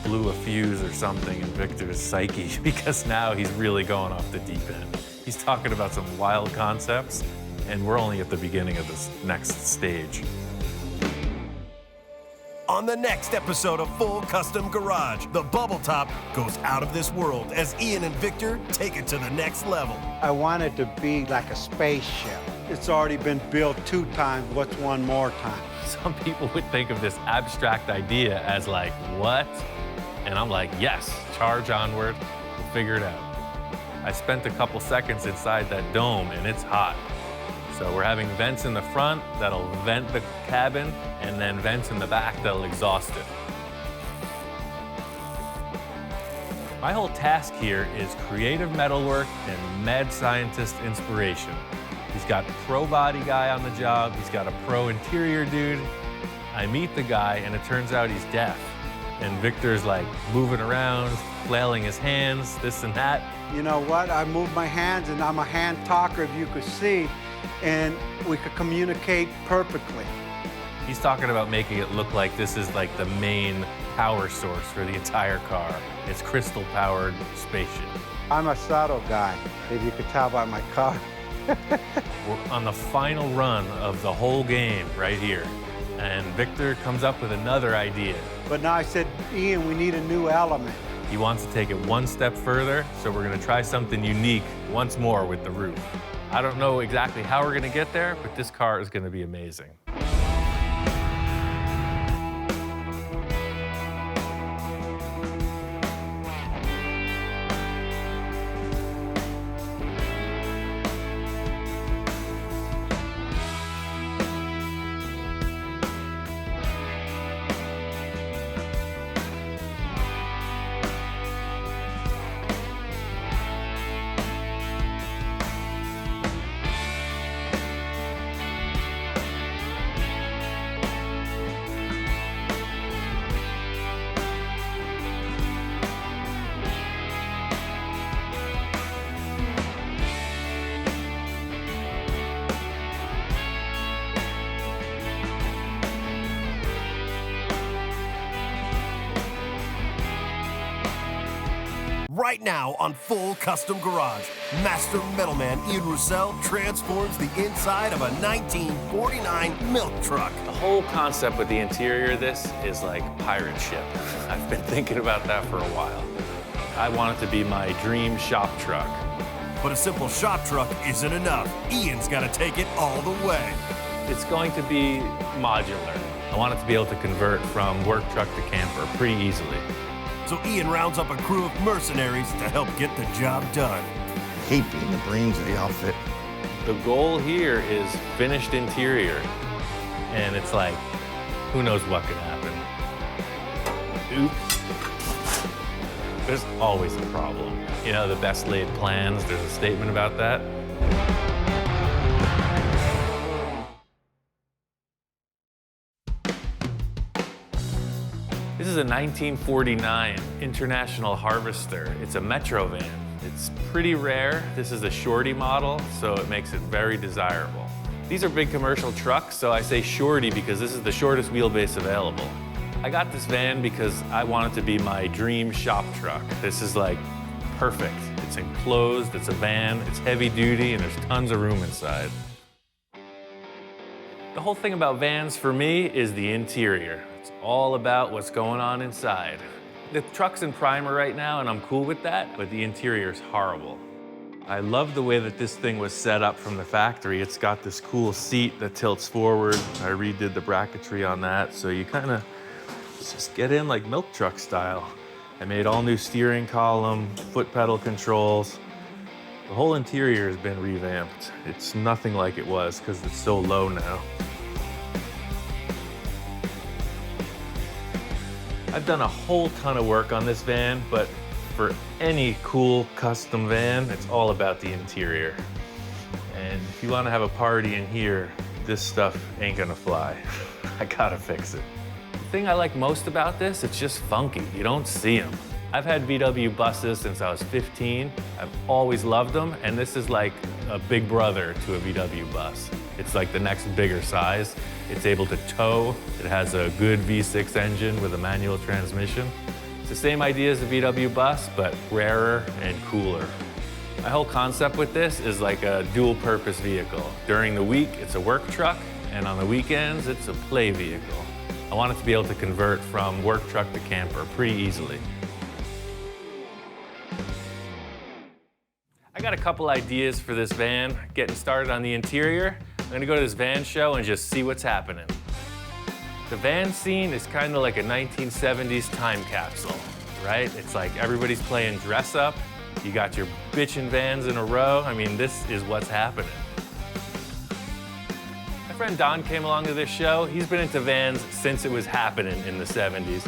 blew a fuse or something in Victor's psyche because now he's really going off the deep end. He's talking about some wild concepts and we're only at the beginning of this next stage. On the next episode of Full Custom Garage, the bubble top goes out of this world as Ian and Victor take it to the next level. I want it to be like a spaceship. It's already been built 2 times. What's one more time? Some people would think of this abstract idea as like, what? And I'm like, yes, charge onward, we'll figure it out. I spent a couple seconds inside that dome and it's hot. So we're having vents in the front that'll vent the cabin and then vents in the back that'll exhaust it. My whole task here is creative metalwork and mad scientist inspiration. He's got a pro body guy on the job, he's got a pro interior dude. I meet the guy and it turns out he's deaf. And Victor's like moving around, flailing his hands, this and that. You know what? I move my hands and I'm a hand talker, if you could see, and we could communicate perfectly. He's talking about making it look like this is like the main power source for the entire car. It's crystal powered spaceship. I'm a subtle guy, if you could tell by my car. We're on the final run of the whole game right here. And Victor comes up with another idea. But now I said, Ian, we need a new element. He wants to take it one step further, so we're gonna try something unique once more with the roof. I don't know exactly how we're gonna get there, but this car is gonna be amazing. Right now on Full Custom Garage, Master Metalman Ian Roussel transforms the inside of a 1949 milk truck. The whole concept with the interior of this is like pirate ship. I've been thinking about that for a while. I want it to be my dream shop truck. But a simple shop truck isn't enough. Ian's got to take it all the way. It's going to be modular. I want it to be able to convert from work truck to camper pretty easily. So Ian rounds up a crew of mercenaries to help get the job done. I hate being the brains of the outfit. The goal here is finished interior. And it's like, who knows what could happen. Oops. There's always a problem. You know, the best laid plans, there's a statement about that. This is a 1949 International Harvester. It's a Metro van. It's pretty rare. This is a shorty model, so it makes it very desirable. These are big commercial trucks, so I say shorty because this is the shortest wheelbase available. I got this van because I want it to be my dream shop truck. This is like perfect. It's enclosed, it's a van, it's heavy duty, and there's tons of room inside. The whole thing about vans for me is the interior. It's all about what's going on inside. The truck's in primer right now, and I'm cool with that, but the interior's horrible. I love the way that this thing was set up from the factory. It's got this cool seat that tilts forward. I redid the bracketry on that, so you kind of just get in like milk truck style. I made all new steering column, foot pedal controls. The whole interior has been revamped. It's nothing like it was because it's so low now. I've done a whole ton of work on this van, but for any cool custom van, it's all about the interior. And if you want to have a party in here, this stuff ain't gonna fly. I gotta fix it. The thing I like most about this, it's just funky. You don't see them. I've had VW buses since I was 15. I've always loved them, and this is like a big brother to a VW bus. It's like the next bigger size. It's able to tow. It has a good V6 engine with a manual transmission. It's the same idea as a VW bus, but rarer and cooler. My whole concept with this is like a dual-purpose vehicle. During the week, it's a work truck, and on the weekends, it's a play vehicle. I want it to be able to convert from work truck to camper pretty easily. I got a couple ideas for this van. Getting started on the interior, I'm gonna go to this van show and just see what's happening. The van scene is kind of like a 1970s time capsule, right? It's like everybody's playing dress up. You got your bitchin' vans in a row. I mean, this is what's happening. My friend Don came along to this show. He's been into vans since it was happening in the 70s.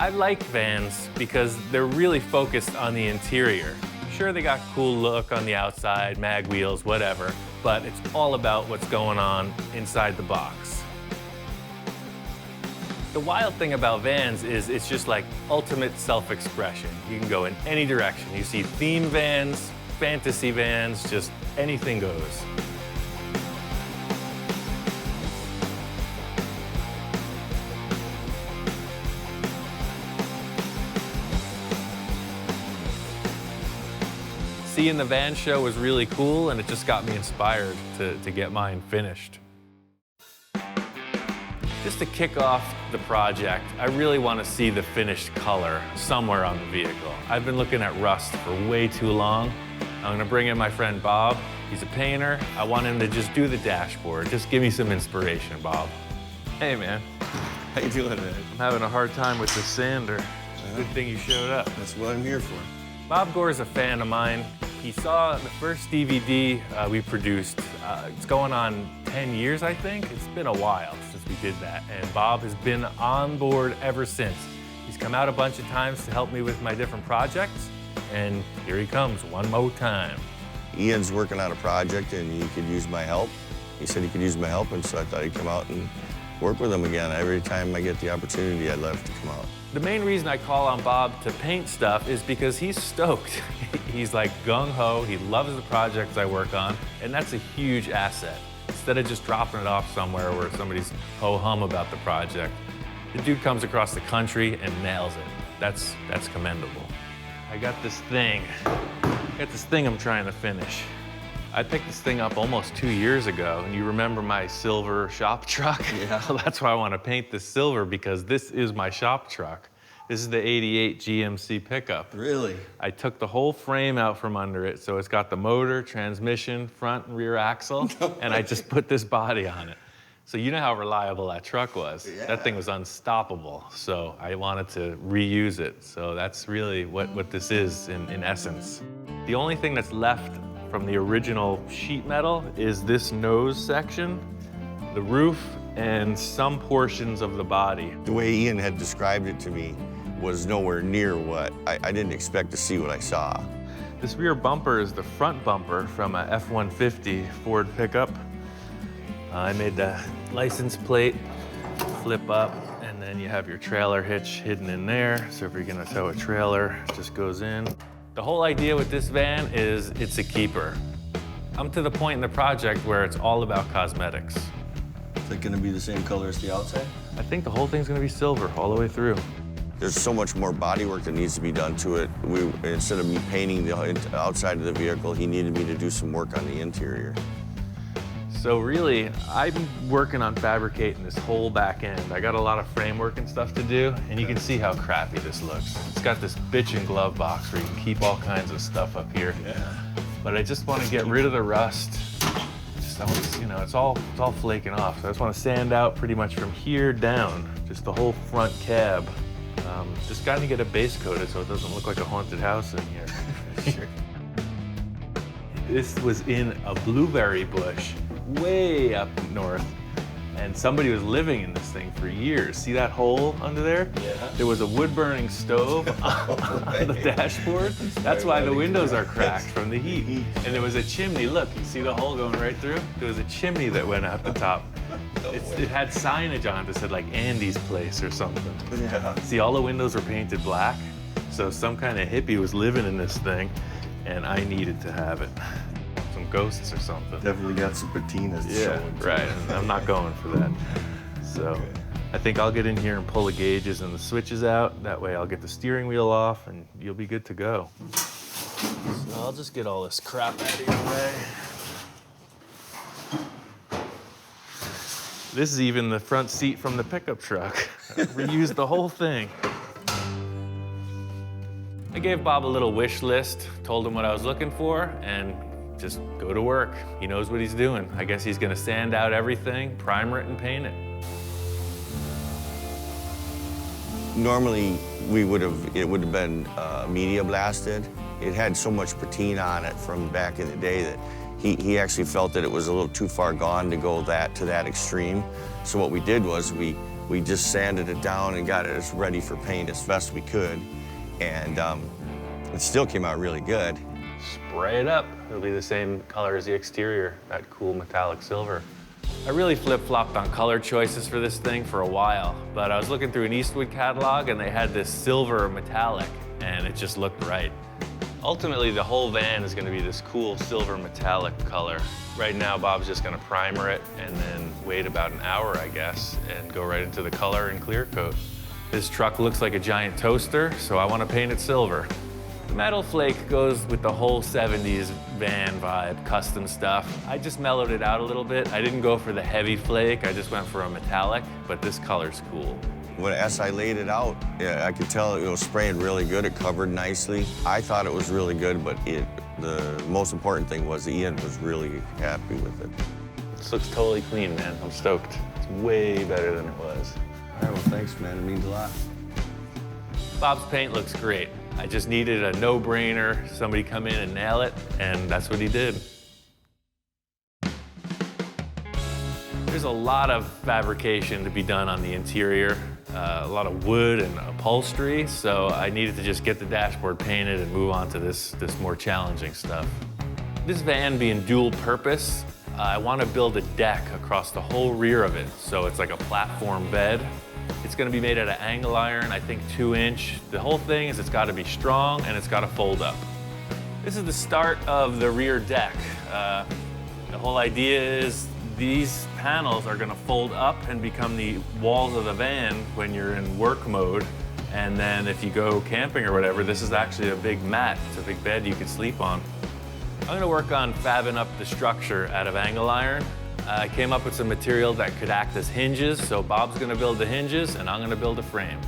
I like vans because they're really focused on the interior. Sure, they got cool look on the outside, mag wheels, whatever, but it's all about what's going on inside the box. The wild thing about vans is it's just like ultimate self-expression. You can go in any direction. You see theme vans, fantasy vans, just anything goes. Seeing the van show was really cool, and it just got me inspired to get mine finished. Just to kick off the project, I really want to see the finished color somewhere on the vehicle. I've been looking at rust for way too long. I'm gonna bring in my friend Bob. He's a painter. I want him to just do the dashboard. Just give me some inspiration, Bob. Hey, man. How you doing, man? I'm having a hard time with the sander. Good thing you showed up. That's what I'm here for. Bob Gore's a fan of mine. He saw the first DVD we produced. It's going on 10 years, I think. It's been a while since we did that, and Bob has been on board ever since. He's come out a bunch of times to help me with my different projects, and here he comes one more time. Ian's working on a project, and he could use my help. He said he could use my help, and so I thought he'd come out and work with him again. Every time I get the opportunity, I'd love to come out. The main reason I call on Bob to paint stuff is because he's stoked. He's like gung-ho, he loves the projects I work on, and that's a huge asset. Instead of just dropping it off somewhere where somebody's ho-hum about the project, the dude comes across the country and nails it. That's commendable. I got this thing I'm trying to finish. I picked this thing up almost 2 years ago, and you remember my silver shop truck? Yeah. Well, that's why I want to paint this silver, because this is my shop truck. This is the '88 GMC pickup. Really? I took the whole frame out from under it, so it's got the motor, transmission, front and rear axle, and I just put this body on it. So you know how reliable that truck was. Yeah. That thing was unstoppable, so I wanted to reuse it. So that's really what this is in essence. The only thing that's left from the original sheet metal is this nose section, the roof, and some portions of the body. The way Ian had described it to me was nowhere near what I didn't expect to see what I saw. This rear bumper is the front bumper from a F-150 Ford pickup. I made the license plate flip up, and then you have your trailer hitch hidden in there. So if you're gonna tow a trailer, it just goes in. The whole idea with this van is it's a keeper. I'm to the point in the project where it's all about cosmetics. Is it gonna be the same color as the outside? I think the whole thing's gonna be silver all the way through. There's so much more body work that needs to be done to it. Instead of me painting the outside of the vehicle, he needed me to do some work on the interior. So really, I've been working on fabricating this whole back end. I got a lot of framework and stuff to do, and you can see how crappy this looks. It's got this bitchin' glove box where you can keep all kinds of stuff up here. Yeah. But I just want to get rid of the rust. You know, it's all flaking off. So I just want to sand out pretty much from here down, just the whole front cab. Just got to get it base coated so it doesn't look like a haunted house in here. Sure. This was in a blueberry bush way up north, And somebody was living in this thing for years. See that hole under there? Yeah. There was a wood-burning stove on the dashboard. That's why the windows are cracked from the heat. And there was a chimney. Look, you see the hole going right through? There was a chimney that went out the top. It had signage on it that said like Andy's Place or something. Yeah. See, all the windows were painted black. So some kind of hippie was living in this thing, and I needed to have it. Some ghosts or something. Definitely got some patinas to show him, too. Right. And I'm not going for that. So I think I'll get in here and pull the gauges and the switches out. That way I'll get the steering wheel off and you'll be good to go. So I'll just get all this crap out of your way. This is even the front seat from the pickup truck. Reused the whole thing. I gave Bob a little wish list, told him what I was looking for, and just go to work. He knows what he's doing. I guess he's gonna sand out everything, primer it, and paint it. Normally, it would have been media blasted. It had so much patina on it from back in the day that he actually felt that it was a little too far gone to go to that extreme. So what we did was we just sanded it down and got it as ready for paint as best we could. And it still came out really good. Spray it up. It'll be the same color as the exterior, that cool metallic silver. I really flip-flopped on color choices for this thing for a while, but I was looking through an Eastwood catalog and they had this silver metallic, and it just looked right. Ultimately, the whole van is gonna be this cool silver metallic color. Right now, Bob's just gonna primer it and then wait about an hour, I guess, and go right into the color and clear coat. This truck looks like a giant toaster, so I wanna paint it silver. The metal flake goes with the whole 70s van vibe, custom stuff. I just mellowed it out a little bit. I didn't go for the heavy flake, I just went for a metallic, but this color's cool. As I laid it out, yeah, I could tell it was spraying really good. It covered nicely. I thought it was really good, but the most important thing was Ian was really happy with it. This looks totally clean, man. I'm stoked. It's way better than it was. All right, well, thanks, man. It means a lot. Bob's paint looks great. I just needed a no-brainer, somebody come in and nail it, and that's what he did. There's a lot of fabrication to be done on the interior, a lot of wood and upholstery, so I needed to just get the dashboard painted and move on to this more challenging stuff. This van being dual purpose, I want to build a deck across the whole rear of it, so it's like a platform bed. It's going to be made out of angle iron, I think 2-inch. The whole thing is it's got to be strong and it's got to fold up. This is the start of the rear deck. The whole idea is these panels are going to fold up and become the walls of the van when you're in work mode. And then if you go camping or whatever, this is actually a big mat. It's a big bed you can sleep on. I'm going to work on fabbing up the structure out of angle iron. I came up with some material that could act as hinges, so Bob's gonna build the hinges and I'm gonna build a frame.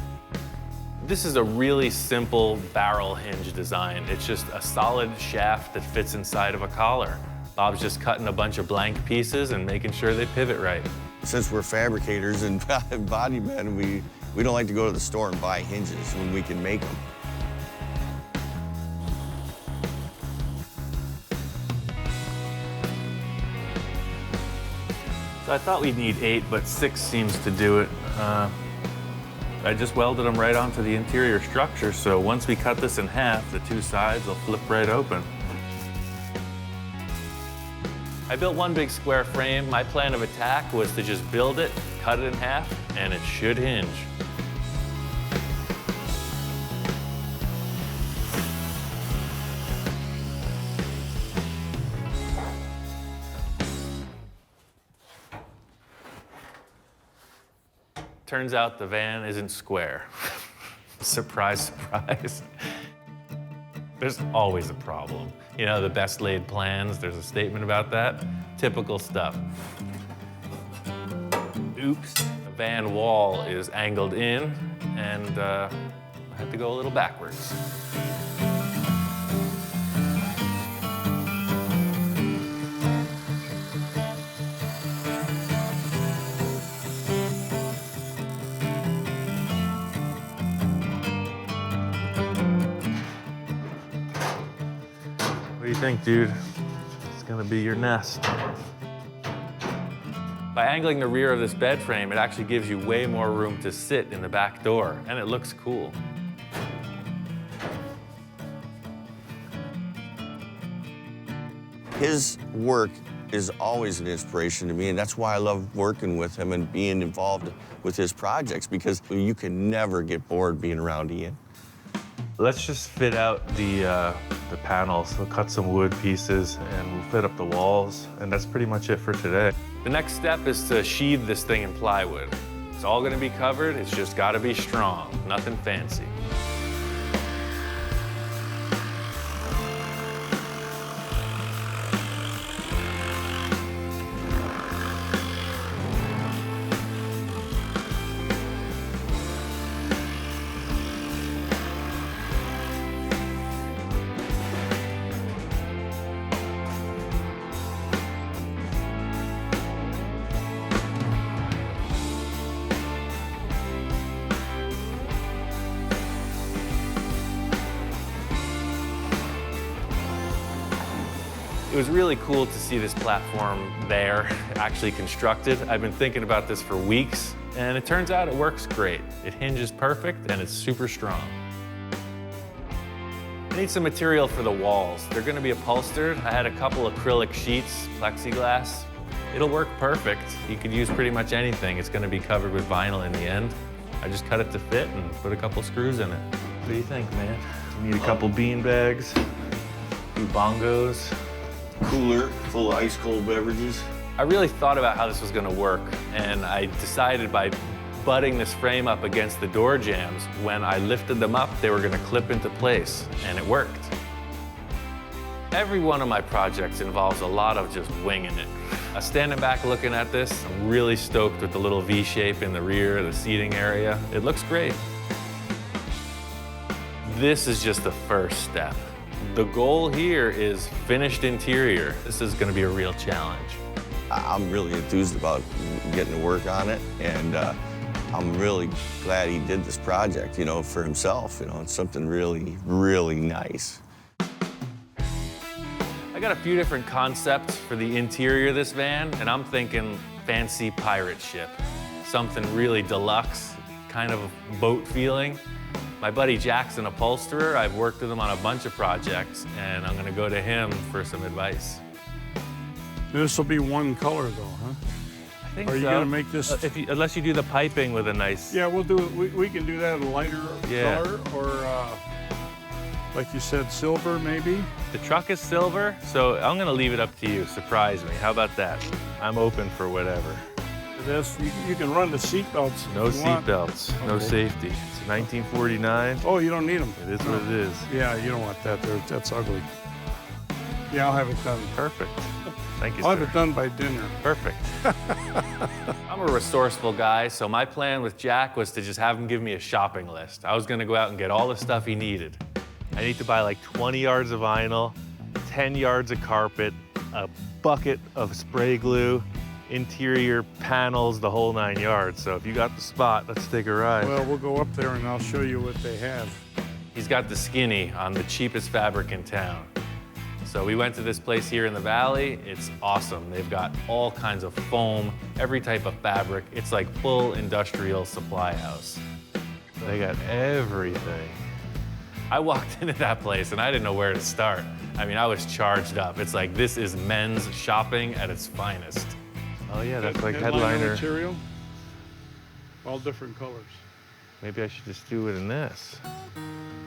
This is a really simple barrel hinge design. It's just a solid shaft that fits inside of a collar. Bob's just cutting a bunch of blank pieces and making sure they pivot right. Since we're fabricators and body men, we don't like to go to the store and buy hinges when we can make them. So I thought we'd need 8, but 6 seems to do it. I just welded them right onto the interior structure, so once we cut this in half, the 2 sides will flip right open. I built one big square frame. My plan of attack was to just build it, cut it in half, and it should hinge. Turns out the van isn't square. Surprise, surprise. There's always a problem. You know, the best laid plans, there's a statement about that. Typical stuff. Oops, the van wall is angled in, and I had to go a little backwards. What do you think, dude? It's gonna be your nest. By angling the rear of this bed frame, it actually gives you way more room to sit in the back door, and it looks cool. His work is always an inspiration to me, and that's why I love working with him and being involved with his projects, because you can never get bored being around Ian. Let's just fit out the panels. We'll cut some wood pieces and we'll fit up the walls, and that's pretty much it for today. The next step is to sheathe this thing in plywood. It's all gonna be covered, it's just gotta be strong, nothing fancy. It was really cool to see this platform there, actually constructed. I've been thinking about this for weeks, and it turns out it works great. It hinges perfect, and it's super strong. I need some material for the walls. They're gonna be upholstered. I had a couple acrylic sheets, plexiglass. It'll work perfect. You could use pretty much anything. It's gonna be covered with vinyl in the end. I just cut it to fit and put a couple screws in it. What do you think, man? You need a couple bean bags, a few bongos. Cooler full of ice cold beverages. I really thought about how this was gonna work, and I decided by butting this frame up against the door jambs, when I lifted them up, they were gonna clip into place, and it worked. Every one of my projects involves a lot of just winging it. Standing back looking at this, I'm really stoked with the little V shape in the rear, the seating area. It looks great. This is just the first step. The goal here is finished interior. This is gonna be a real challenge. I'm really enthused about getting to work on it, and I'm really glad he did this project, you know, for himself. You know, it's something really, really nice. I got a few different concepts for the interior of this van, and I'm thinking fancy pirate ship. Something really deluxe, kind of a boat feeling. My buddy Jack's an upholsterer. I've worked with him on a bunch of projects, and I'm gonna go to him for some advice. This will be one color though, huh? I think Are you so. gonna make this? Unless you do the piping with a nice... Yeah, we'll do it. We can do that a lighter color, or like you said, silver maybe? The truck is silver, so I'm gonna leave it up to you. Surprise me. How about that? I'm open for whatever. This, you can run the seat belts. No seat belts, no safety. It's 1949. Oh, you don't need them. It is what it is. Yeah, you don't want that there. That's ugly. Yeah, I'll have it done. Perfect. Thank you, I'll sir. have it done by dinner. Perfect. I'm a resourceful guy, so my plan with Jack was to just have him give me a shopping list. I was gonna go out and get all the stuff he needed. I need to buy like 20 yards of vinyl, 10 yards of carpet, a bucket of spray glue, interior panels, the whole 9 yards. So if you got the spot, let's take a ride. Well, we'll go up there and I'll show you what they have. He's got the skinny on the cheapest fabric in town. So we went to this place here in the valley. It's awesome. They've got all kinds of foam, every type of fabric. It's like full industrial supply house. They got everything. I walked into that place and I didn't know where to start. I mean, I was charged up. It's like, this is men's shopping at its finest. Oh yeah, that's like headliner. Material, all different colors. Maybe I should just do it in this.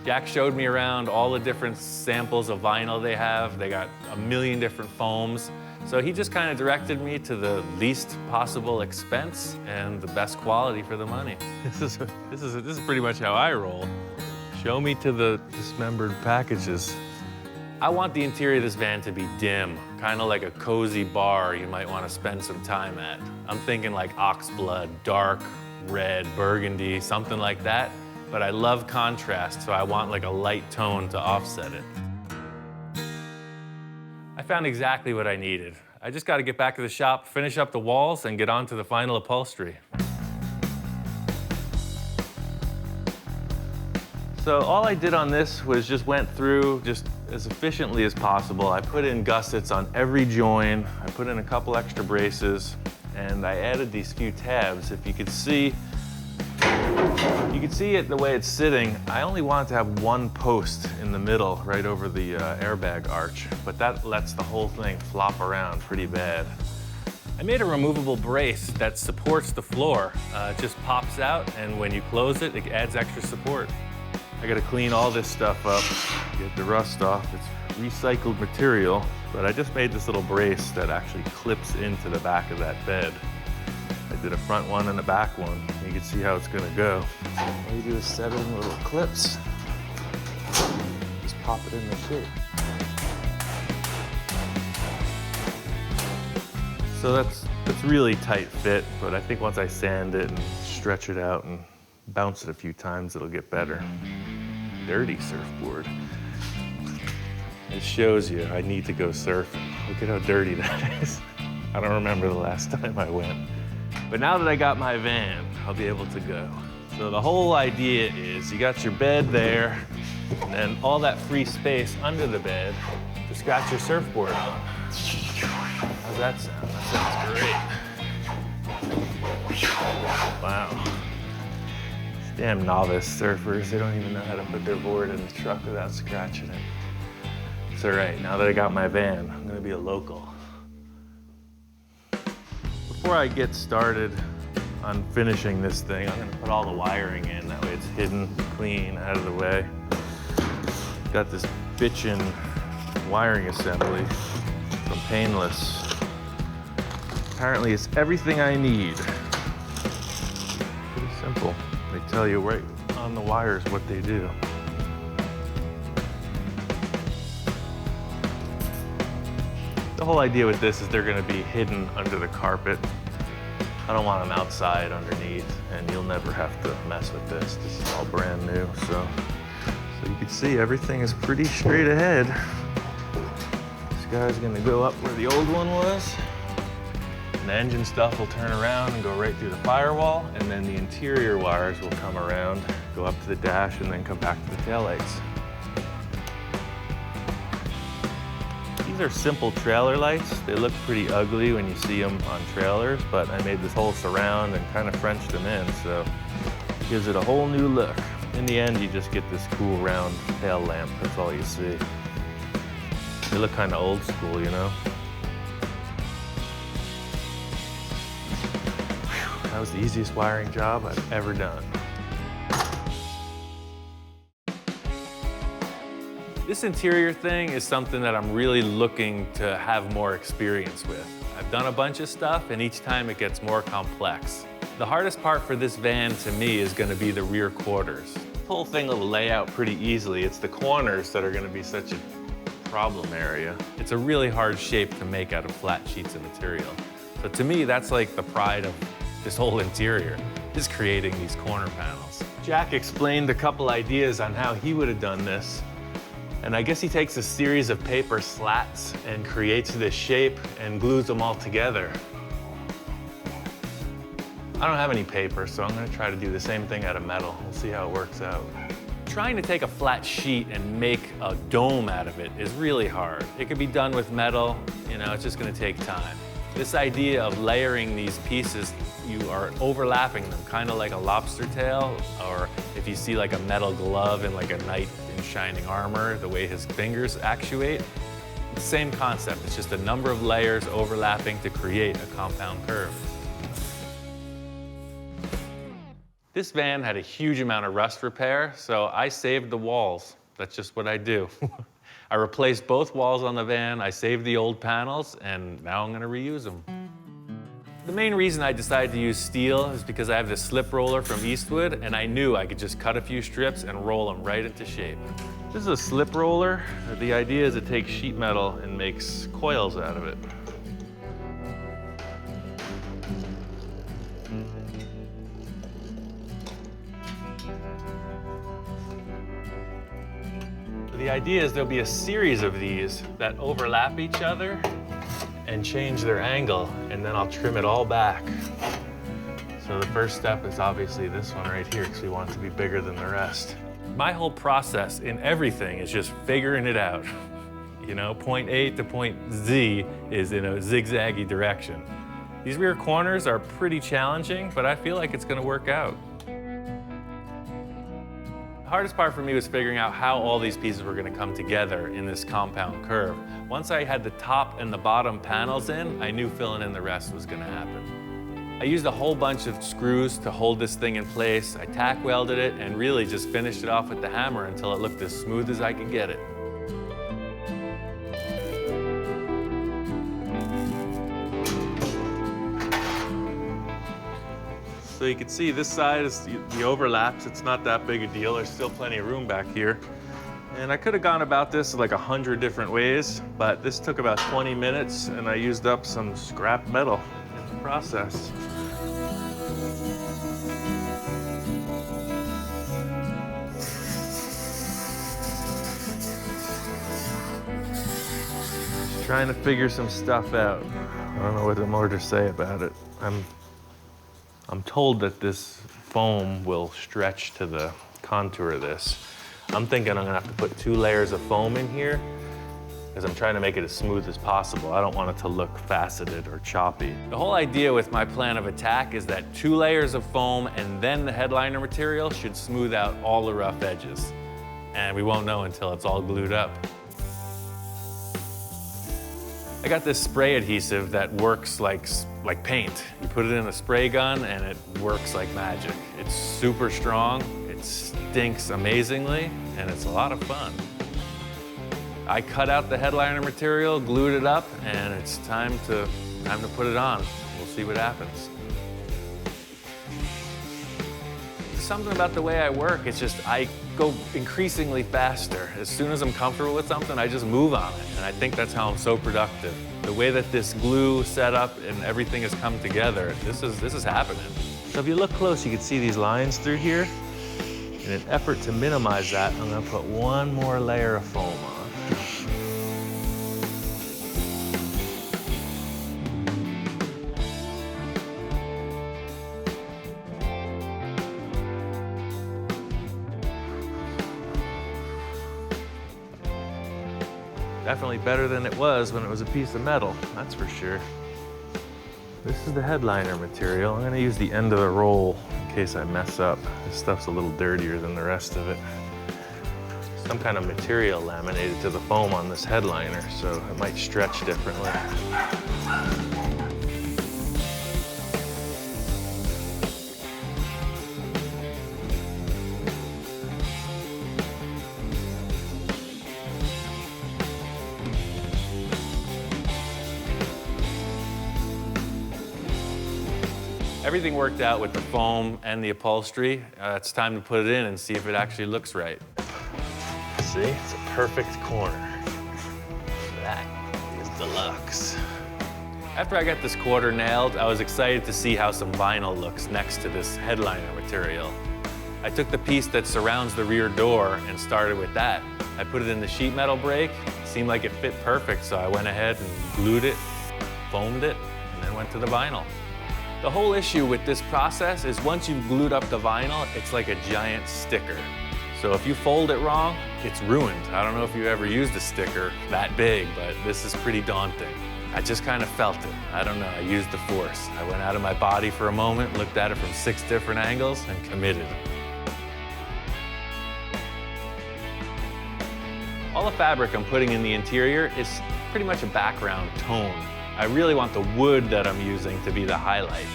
Jack showed me around all the different samples of vinyl they have. They got a million different foams. So he just kind of directed me to the least possible expense and the best quality for the money. This is pretty much how I roll. Show me to the dismembered packages. I want the interior of this van to be dim, kind of like a cozy bar you might want to spend some time at. I'm thinking like oxblood, dark, red, burgundy, something like that. But I love contrast, so I want like a light tone to offset it. I found exactly what I needed. I just got to get back to the shop, finish up the walls, and get on to the final upholstery. So all I did on this was just went through just as efficiently as possible. I put in gussets on every join. I put in a couple extra braces. and I added these few tabs. If you could see it the way it's sitting. I only wanted to have one post in the middle, right over the airbag arch, but that lets the whole thing flop around pretty bad. I made a removable brace that supports the floor. It just pops out, and when you close it, it adds extra support. I gotta clean all this stuff up, get the rust off. It's recycled material, but I just made this little brace that actually clips into the back of that bed. I did a front one and a back one. You can see how it's gonna go. All you do is set it in little clips. Just pop it in the shape. So that's really tight fit, but I think once I sand it and stretch it out and bounce it a few times, it'll get better. Dirty surfboard. It shows you I need to go surfing. Look at how dirty that is. I don't remember the last time I went. But now that I got my van, I'll be able to go. So the whole idea is you got your bed there, and then all that free space under the bed, just got your surfboard on. How's that sound? That sounds great. Wow. These damn novice surfers, they don't even know how to put their board in the truck without scratching it. It's all right, now that I got my van, I'm gonna be a local. Before I get started on finishing this thing, I'm gonna put all the wiring in, that way it's hidden, clean, out of the way. Got this bitchin' wiring assembly from Painless. Apparently it's everything I need. Pretty simple. They tell you right on the wires what they do. The whole idea with this is they're gonna be hidden under the carpet. I don't want them outside underneath, and you'll never have to mess with this. This is all brand new, so you can see everything is pretty straight ahead. This guy's gonna go up where the old one was. And the engine stuff will turn around and go right through the firewall, and then the interior wires will come around, go up to the dash, and then come back to the taillights. These are simple trailer lights. They look pretty ugly when you see them on trailers, but I made this whole surround and kind of Frenched them in, so it gives it a whole new look. In the end, you just get this cool round tail lamp. That's all you see. They look kind of old school, you know? That was the easiest wiring job I've ever done. This interior thing is something that I'm really looking to have more experience with. I've done a bunch of stuff, and each time it gets more complex. The hardest part for this van to me is gonna be the rear quarters. The whole thing will lay out pretty easily. It's the corners that are gonna be such a problem area. It's a really hard shape to make out of flat sheets of material. So to me, that's like the pride of this whole interior, is creating these corner panels. Jack explained a couple ideas on how he would have done this. And I guess he takes a series of paper slats and creates this shape and glues them all together. I don't have any paper, so I'm gonna try to do the same thing out of metal. We'll see how it works out. Trying to take a flat sheet and make a dome out of it is really hard. It could be done with metal, you know, it's just gonna take time. This idea of layering these pieces, you are overlapping them, kind of like a lobster tail, or if you see like a metal glove in like a knight in shining armor, the way his fingers actuate. It's the same concept, it's just a number of layers overlapping to create a compound curve. This van had a huge amount of rust repair, so I saved the walls. That's just what I do. I replaced both walls on the van, I saved the old panels, and now I'm gonna reuse them. The main reason I decided to use steel is because I have this slip roller from Eastwood, and I knew I could just cut a few strips and roll them right into shape. This is a slip roller. The idea is it takes sheet metal and makes coils out of it. The idea is there'll be a series of these that overlap each other and change their angle, and then I'll trim it all back. So the first step is obviously this one right here, because we want it to be bigger than the rest. My whole process in everything is just figuring it out. You know, point A to point Z is in a zigzaggy direction. These rear corners are pretty challenging, but I feel like it's gonna work out. The hardest part for me was figuring out how all these pieces were gonna come together in this compound curve. Once I had the top and the bottom panels in, I knew filling in the rest was gonna happen. I used a whole bunch of screws to hold this thing in place. I tack welded it and really just finished it off with the hammer until it looked as smooth as I could get it. So you can see this side is the overlaps. It's not that big a deal. There's still plenty of room back here. And I could have gone about this like 100 different ways, but this took about 20 minutes and I used up some scrap metal in the process. Just trying to figure some stuff out. I don't know what more to say about it. I'm told that this foam will stretch to the contour of this. I'm thinking I'm gonna have to put 2 layers of foam in here because I'm trying to make it as smooth as possible. I don't want it to look faceted or choppy. The whole idea with my plan of attack is that 2 layers of foam and then the headliner material should smooth out all the rough edges. And we won't know until it's all glued up. I got this spray adhesive that works like paint. You put it in a spray gun and it works like magic. It's super strong, it stinks amazingly, and it's a lot of fun. I cut out the headliner material, glued it up, and it's time to put it on. We'll see what happens. Something about the way I work, it's just I go increasingly faster. As soon as I'm comfortable with something, I just move on it. And I think that's how I'm so productive. The way that this glue set up and everything has come together, this is happening. So if you look close, you can see these lines through here. In an effort to minimize that, I'm gonna put 1 more layer of foam on. Definitely better than it was when it was a piece of metal, that's for sure. This is the headliner material. I'm gonna use the end of the roll in case I mess up. This stuff's a little dirtier than the rest of it. Some kind of material laminated to the foam on this headliner, so it might stretch differently. Everything worked out with the foam and the upholstery. It's time to put it in and see if it actually looks right. See, it's a perfect corner. That is deluxe. After I got this quarter nailed, I was excited to see how some vinyl looks next to this headliner material. I took the piece that surrounds the rear door and started with that. I put it in the sheet metal brake. It seemed like it fit perfect, so I went ahead and glued it, foamed it, and then went to the vinyl. The whole issue with this process is once you've glued up the vinyl, it's like a giant sticker. So if you fold it wrong, it's ruined. I don't know if you ever used a sticker that big, but this is pretty daunting. I just kind of felt it. I don't know, I used the force. I went out of my body for a moment, looked at it from 6 different angles, and committed. All the fabric I'm putting in the interior is pretty much a background tone. I really want the wood that I'm using to be the highlight.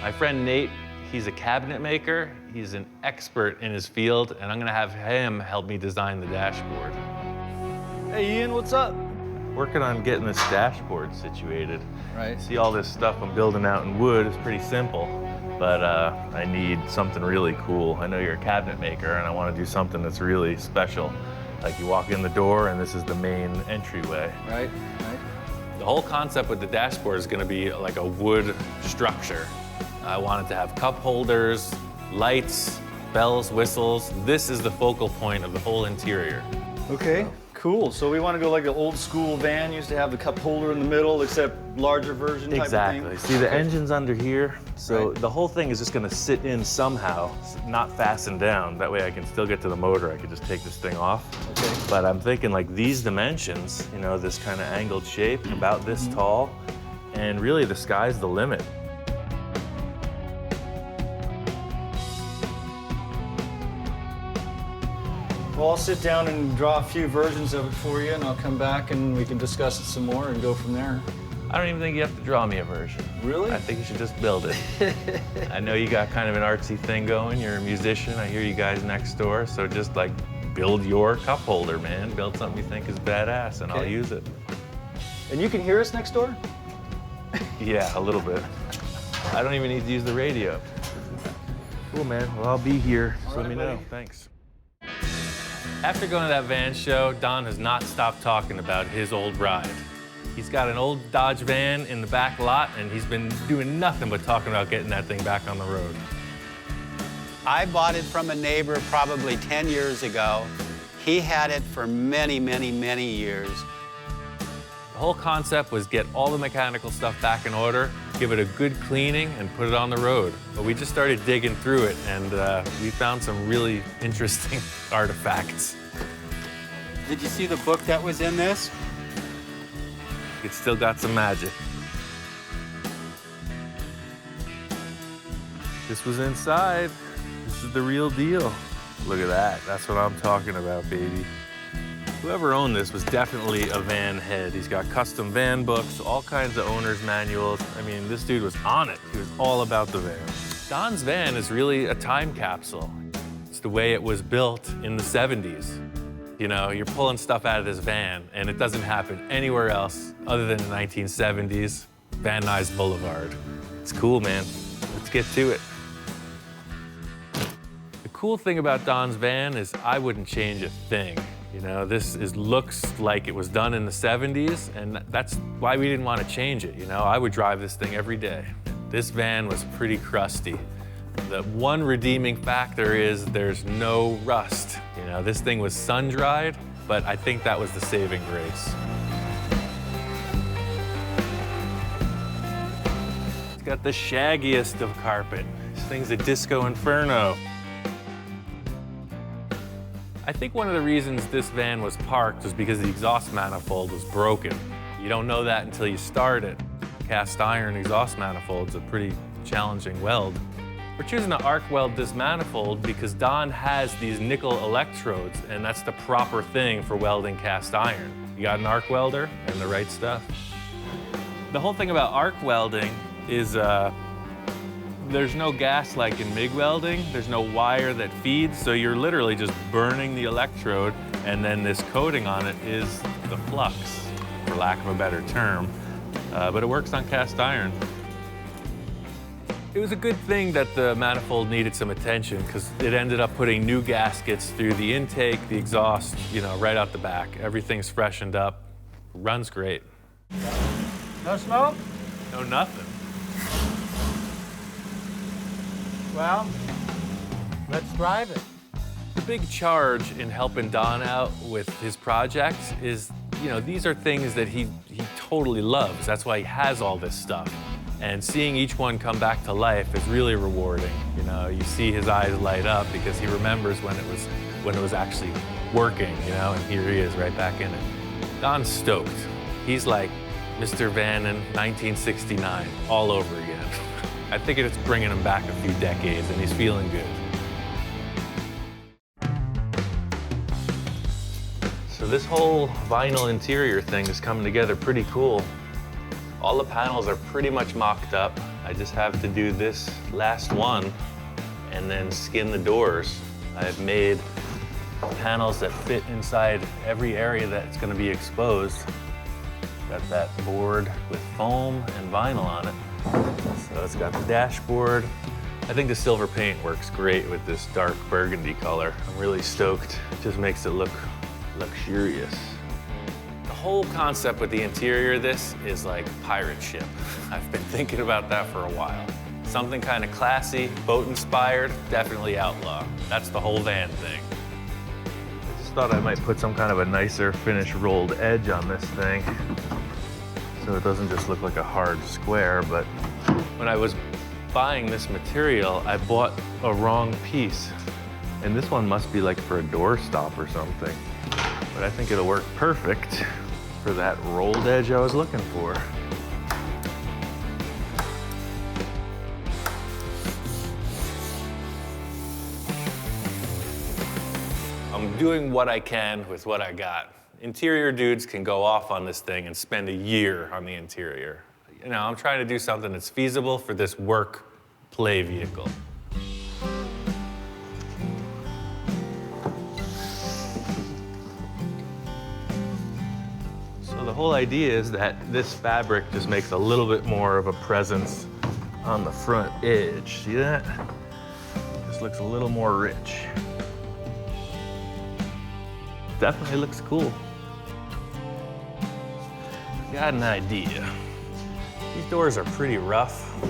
My friend Nate, he's a cabinet maker. He's an expert in his field, and I'm gonna have him help me design the dashboard. Hey Ian, what's up? Working on getting this dashboard situated. Right. See all this stuff I'm building out in wood is pretty simple, but I need something really cool. I know you're a cabinet maker, and I want to do something that's really special. Like you walk in the door, and this is the main entryway. Right. The whole concept with the dashboard is going to be like a wood structure. I want it to have cup holders, lights, bells, whistles. This is the focal point of the whole interior. Okay, cool. So we want to go like the old school van used to have the cup holder in the middle, except larger version type Exactly. of thing? See, the engine's under here, so the whole thing is just going to sit in somehow, not fasten down. That way I can still get to the motor. I could just take this thing off. Okay. But I'm thinking like these dimensions, you know, this kind of angled shape, about this tall, and really the sky's the limit. Well, I'll sit down and draw a few versions of it for you, and I'll come back and we can discuss it some more and go from there. I don't even think you have to draw me a version. Really? I think you should just build it. I know you got kind of an artsy thing going. You're a musician. I hear you guys next door. So just like build your cup holder, man. Build something you think is badass, and I'll use it. And you can hear us next door? Yeah, a little bit. I don't even need to use the radio. Cool, man. Well, I'll be here. Just let me know. Thanks. After going to that van show, Don has not stopped talking about his old ride. He's got an old Dodge van in the back lot, and he's been doing nothing but talking about getting that thing back on the road. I bought it from a neighbor probably 10 years ago. He had it for many, many, many years. The whole concept was get all the mechanical stuff back in order, give it a good cleaning, and put it on the road. But we just started digging through it, and we found some really interesting artifacts. Did you see the book that was in this? It's still got some magic. This was inside. This is the real deal. Look at that. That's what I'm talking about, baby. Whoever owned this was definitely a van head. He's got custom van books, all kinds of owner's manuals. I mean, this dude was on it. He was all about the van. Don's van is really a time capsule. It's the way it was built in the 70s. You know, you're pulling stuff out of this van, and it doesn't happen anywhere else other than the 1970s, Van Nuys Boulevard. It's cool, man. Let's get to it. The cool thing about Don's van is I wouldn't change a thing. You know, looks like it was done in the 70s, and that's why we didn't want to change it. You know, I would drive this thing every day. This van was pretty crusty. The one redeeming factor is there's no rust. You know, this thing was sun-dried, but I think that was the saving grace. It's got the shaggiest of carpet. This thing's a disco inferno. I think one of the reasons this van was parked was because the exhaust manifold was broken. You don't know that until you start it. Cast iron exhaust manifold's a pretty challenging weld. We're choosing to arc weld this manifold because Don has these nickel electrodes, and that's the proper thing for welding cast iron. You got an arc welder and the right stuff. The whole thing about arc welding is there's no gas like in MIG welding. There's no wire that feeds, so you're literally just burning the electrode, and then this coating on it is the flux, for lack of a better term. But it works on cast iron. It was a good thing that the manifold needed some attention because it ended up putting new gaskets through the intake, the exhaust, you know, right out the back. Everything's freshened up, runs great. No smoke? No, nothing. Well, let's drive it. The big charge in helping Don out with his projects is, you know, these are things that he totally loves. That's why he has all this stuff. And seeing each one come back to life is really rewarding. You know, you see his eyes light up because he remembers when it was actually working, you know, and here he is right back in it. Don's stoked. He's like Mr. Van in 1969 all over again. I think it's bringing him back a few decades, and he's feeling good. So this whole vinyl interior thing is coming together pretty cool. All the panels are pretty much mocked up. I just have to do this last one and then skin the doors. I've made panels that fit inside every area that's gonna be exposed. Got that board with foam and vinyl on it. So it's got the dashboard. I think the silver paint works great with this dark burgundy color. I'm really stoked. It just makes it look luxurious. The whole concept with the interior of this is like pirate ship. I've been thinking about that for a while. Something kind of classy, boat inspired, definitely outlaw. That's the whole van thing. I just thought I might put some kind of a nicer finish rolled edge on this thing so it doesn't just look like a hard square, but when I was buying this material, I bought a wrong piece. And this one must be like for a door stop or something. But I think it'll work perfect for that rolled edge I was looking for. doing what I can with what I got. Interior dudes can go off on this thing and spend a year on the interior. You know, I'm trying to do something that's feasible for this work play vehicle. So the whole idea is that this fabric just makes a little bit more of a presence on the front edge. See that? Just looks a little more rich. Definitely looks cool. Got an idea. These doors are pretty rough,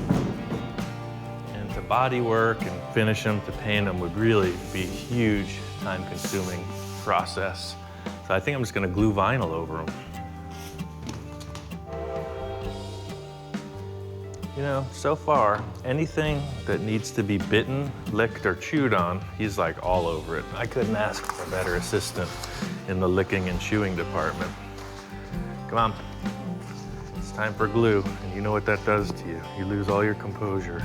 and to body work and finish them, to paint them would really be a huge time-consuming process. So I think I'm just gonna glue vinyl over them. You know, so far, anything that needs to be bitten, licked, or chewed on, he's like all over it. I couldn't ask for a better assistant in the licking and chewing department. Come on. It's time for glue, and you know what that does to you. You lose all your composure.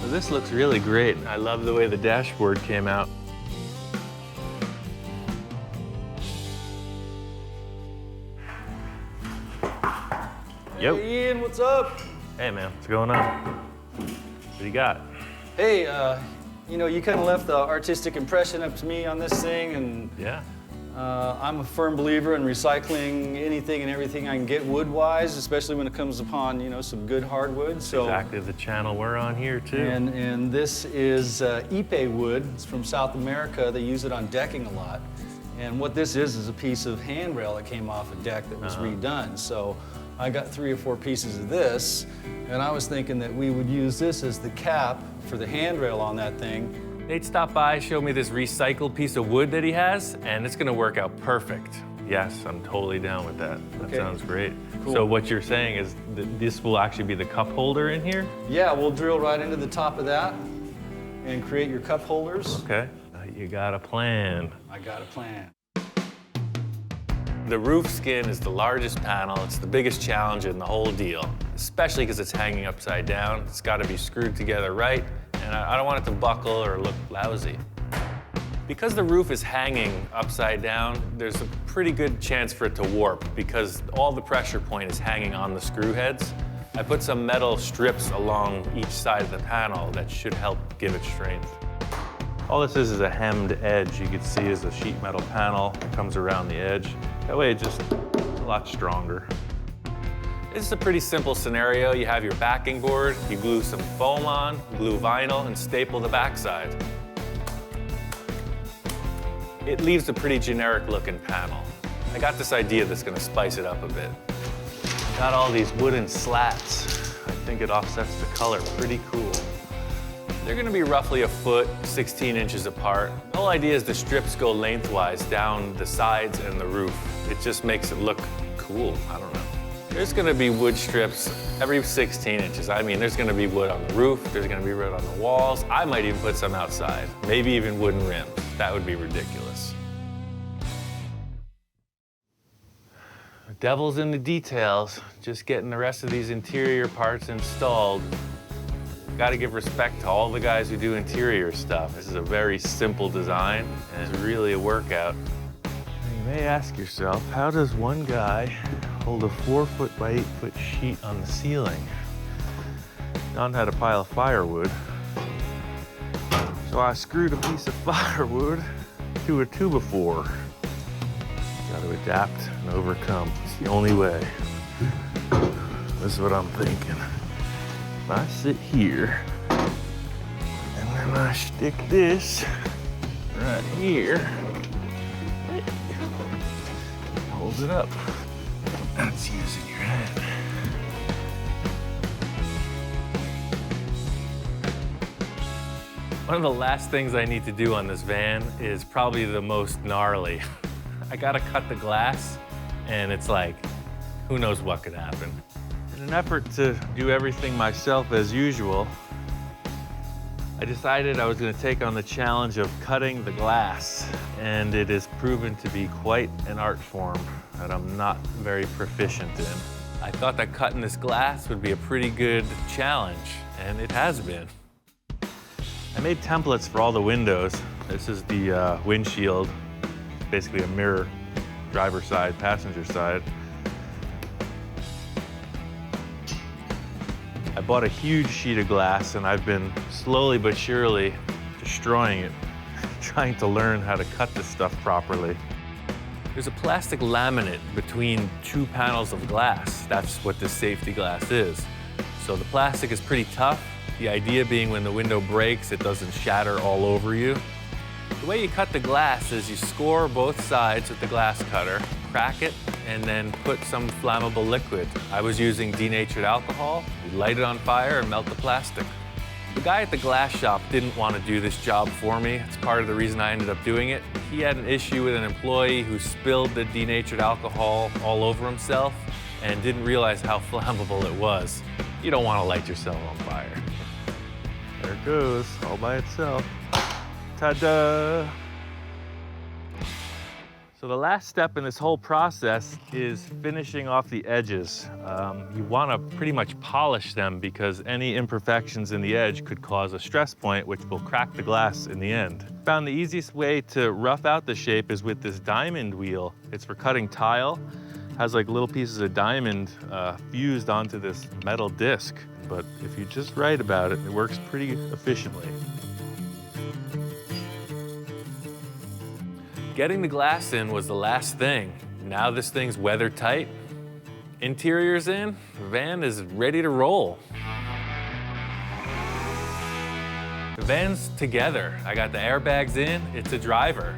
So this looks really great. I love the way the dashboard came out. Yo. Hey, Ian, what's up? Hey, man, what's going on? What do you got? Hey, you know, you kind of left the artistic impression up to me on this thing, and Yeah. I'm a firm believer in recycling anything and everything I can get wood-wise, especially when it comes upon, you know, some good hardwood. So Exactly the channel we're on here, too. And this is Ipe wood. It's from South America. They use it on decking a lot. And what this is a piece of handrail that came off a deck that was redone. So I got 3 or 4 pieces of this, and I was thinking that we would use this as the cap for the handrail on that thing. Nate stopped by, showed me this recycled piece of wood that he has, and it's gonna work out perfect. Yes, I'm totally down with that. That Okay. sounds great. Cool. So what you're saying is that this will actually be the cup holder in here? Yeah, we'll drill right into the top of that and create your cup holders. Okay. You got a plan. I got a plan. The roof skin is the largest panel. It's the biggest challenge in the whole deal, especially because it's hanging upside down. It's got to be screwed together right, and I don't want it to buckle or look lousy. Because the roof is hanging upside down, there's a pretty good chance for it to warp because all the pressure point is hanging on the screw heads. I put some metal strips along each side of the panel that should help give it strength. All this is a hemmed edge. You can see is a sheet metal panel that comes around the edge. That way it's just a lot stronger. This is a pretty simple scenario. You have your backing board, you glue some foam on, glue vinyl, and staple the backside. It leaves a pretty generic looking panel. I got this idea that's gonna spice it up a bit. Got all these wooden slats. I think it offsets the color pretty cool. They're gonna be roughly 1 foot, 16 inches apart. The whole idea is the strips go lengthwise down the sides and the roof. It just makes it look cool, I don't know. There's gonna be wood strips every 16 inches. I mean, there's gonna be wood on the roof, there's gonna be wood on the walls. I might even put some outside, maybe even wooden rims. That would be ridiculous. The devil's in the details, just getting the rest of these interior parts installed. Got to give respect to all the guys who do interior stuff. This is a very simple design, and it's really a workout. You may ask yourself, how does one guy hold a 4 foot by 8 foot sheet on the ceiling? Don had a pile of firewood, so I screwed a piece of firewood to a 2x4. Got to adapt and overcome. It's the only way. This is what I'm thinking. I sit here, and then I stick this right here. Hold it up. That's using your hand. One of the last things I need to do on this van is probably the most gnarly. I gotta cut the glass, and it's like, who knows what could happen. In an effort to do everything myself as usual, I decided I was going to take on the challenge of cutting the glass, and it has proven to be quite an art form that I'm not very proficient in. I thought that cutting this glass would be a pretty good challenge, and it has been. I made templates for all the windows. This is the windshield, basically a mirror, driver side, passenger side. I bought a huge sheet of glass, and I've been slowly but surely destroying it, trying to learn how to cut this stuff properly. There's a plastic laminate between two panels of glass. That's what this safety glass is. So the plastic is pretty tough. The idea being when the window breaks, it doesn't shatter all over you. The way you cut the glass is you score both sides with the glass cutter, crack it, and then put some flammable liquid. I was using denatured alcohol. You light it on fire and melt the plastic. The guy at the glass shop didn't want to do this job for me. It's part of the reason I ended up doing it. He had an issue with an employee who spilled the denatured alcohol all over himself and didn't realize how flammable it was. You don't want to light yourself on fire. There it goes, all by itself. Ta-da! So the last step in this whole process is finishing off the edges. You want to pretty much polish them because any imperfections in the edge could cause a stress point which will crack the glass in the end. Found the easiest way to rough out the shape is with this diamond wheel. It's for cutting tile. Has like little pieces of diamond fused onto this metal disc. But if you're just right about it, it works pretty efficiently. Getting the glass in was the last thing. Now this thing's weather tight. Interior's in, the van is ready to roll. The van's together. I got the airbags in, it's a driver.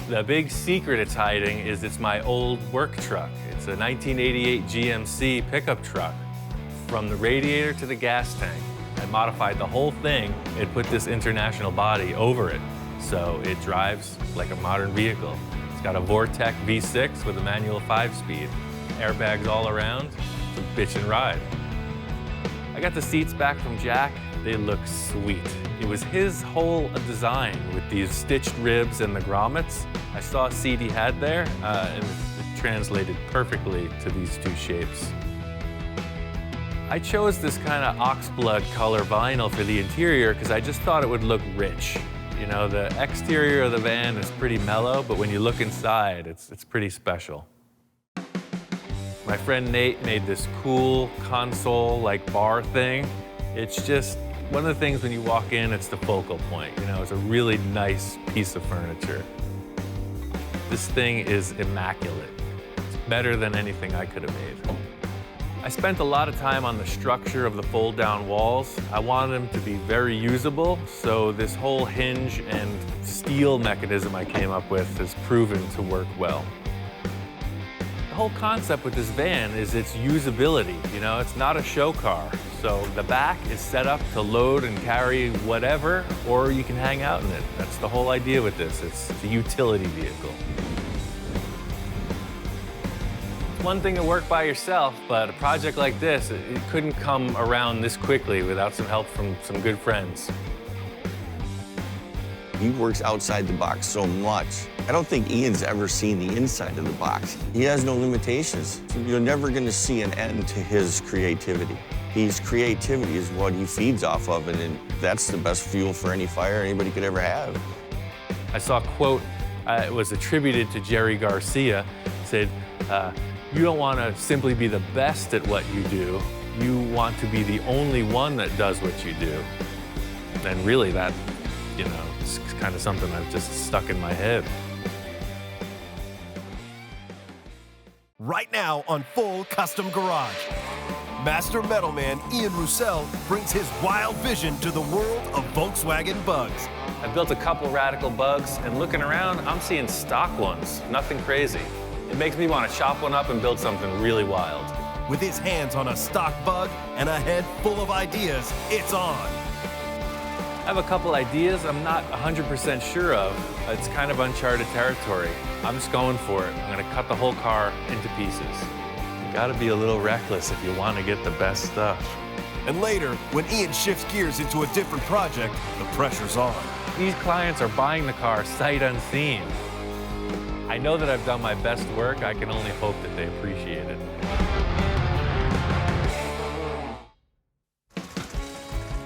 The big secret it's hiding is it's my old work truck. It's a 1988 GMC pickup truck. From the radiator to the gas tank, I modified the whole thing and put this international body over it. So it drives like a modern vehicle. It's got a Vortec V6 with a manual 5-speed. Airbags all around, it's a bitch and ride. I got the seats back from Jack. They look sweet. It was his whole design with these stitched ribs and the grommets. I saw a seat he had there, and it translated perfectly to these two shapes. I chose this kind of oxblood color vinyl for the interior because I just thought it would look rich. You know, the exterior of the van is pretty mellow, but when you look inside, it's pretty special. My friend Nate made this cool console-like bar thing. It's just one of the things when you walk in, it's the focal point. You know, it's a really nice piece of furniture. This thing is immaculate. It's better than anything I could have made. I spent a lot of time on the structure of the fold-down walls. I wanted them to be very usable, so this whole hinge and steel mechanism I came up with has proven to work well. The whole concept with this van is its usability. You know, it's not a show car, so the back is set up to load and carry whatever, or you can hang out in it. That's the whole idea with this. It's a utility vehicle. One thing to work by yourself, but a project like this, it couldn't come around this quickly without some help from some good friends. He works outside the box so much. I don't think Ian's ever seen the inside of the box. He has no limitations. You're never going to see an end to his creativity. His creativity is what he feeds off of, and that's the best fuel for any fire anybody could ever have. I saw a quote, it was attributed to Jerry Garcia, said, you don't want to simply be the best at what you do. You want to be the only one that does what you do. And really that, you know, it's kind of something I've just stuck in my head. Right now on Full Custom Garage, Master Metalman Ian Roussel brings his wild vision to the world of Volkswagen bugs. I built a couple radical bugs, and looking around, I'm seeing stock ones, nothing crazy. It makes me want to chop one up and build something really wild. With his hands on a stock bug and a head full of ideas, it's on. I have a couple ideas I'm not 100% sure of. It's kind of uncharted territory. I'm just going for it. I'm going to cut the whole car into pieces. You got to be a little reckless if you want to get the best stuff. And later, when Ian shifts gears into a different project, the pressure's on. These clients are buying the car sight unseen. I know that I've done my best work. I can only hope that they appreciate it.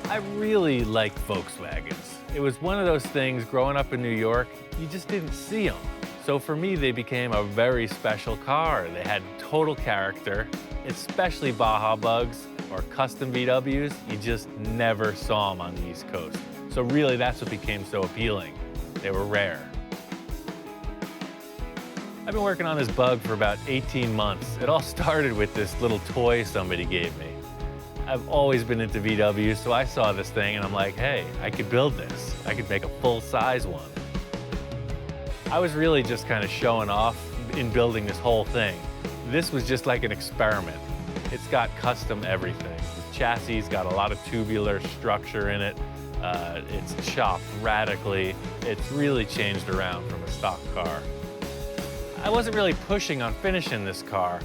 I really like Volkswagens. It was one of those things growing up in New York, you just didn't see them. So for me, they became a very special car. They had total character, especially Baja Bugs or custom VWs. You just never saw them on the East Coast. So really, that's what became so appealing. They were rare. I've been working on this Bug for about 18 months. It all started with this little toy somebody gave me. I've always been into VWs, so I saw this thing and I'm like, hey, I could build this. I could make a full-size one. I was really just kind of showing off in building this whole thing. This was just like an experiment. It's got custom everything. The chassis got a lot of tubular structure in it. It's chopped radically. It's really changed around from a stock car. I wasn't really pushing on finishing this car.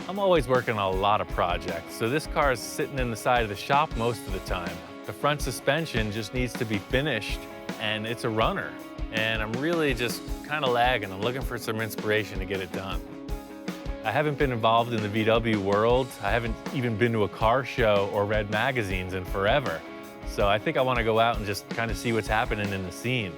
I'm always working on a lot of projects, so this car is sitting in the side of the shop most of the time. The front suspension just needs to be finished, and it's a runner. And I'm really just kind of lagging. I'm looking for some inspiration to get it done. I haven't been involved in the VW world. I haven't even been to a car show or read magazines in forever. So I think I want to go out and just kind of see what's happening in the scene.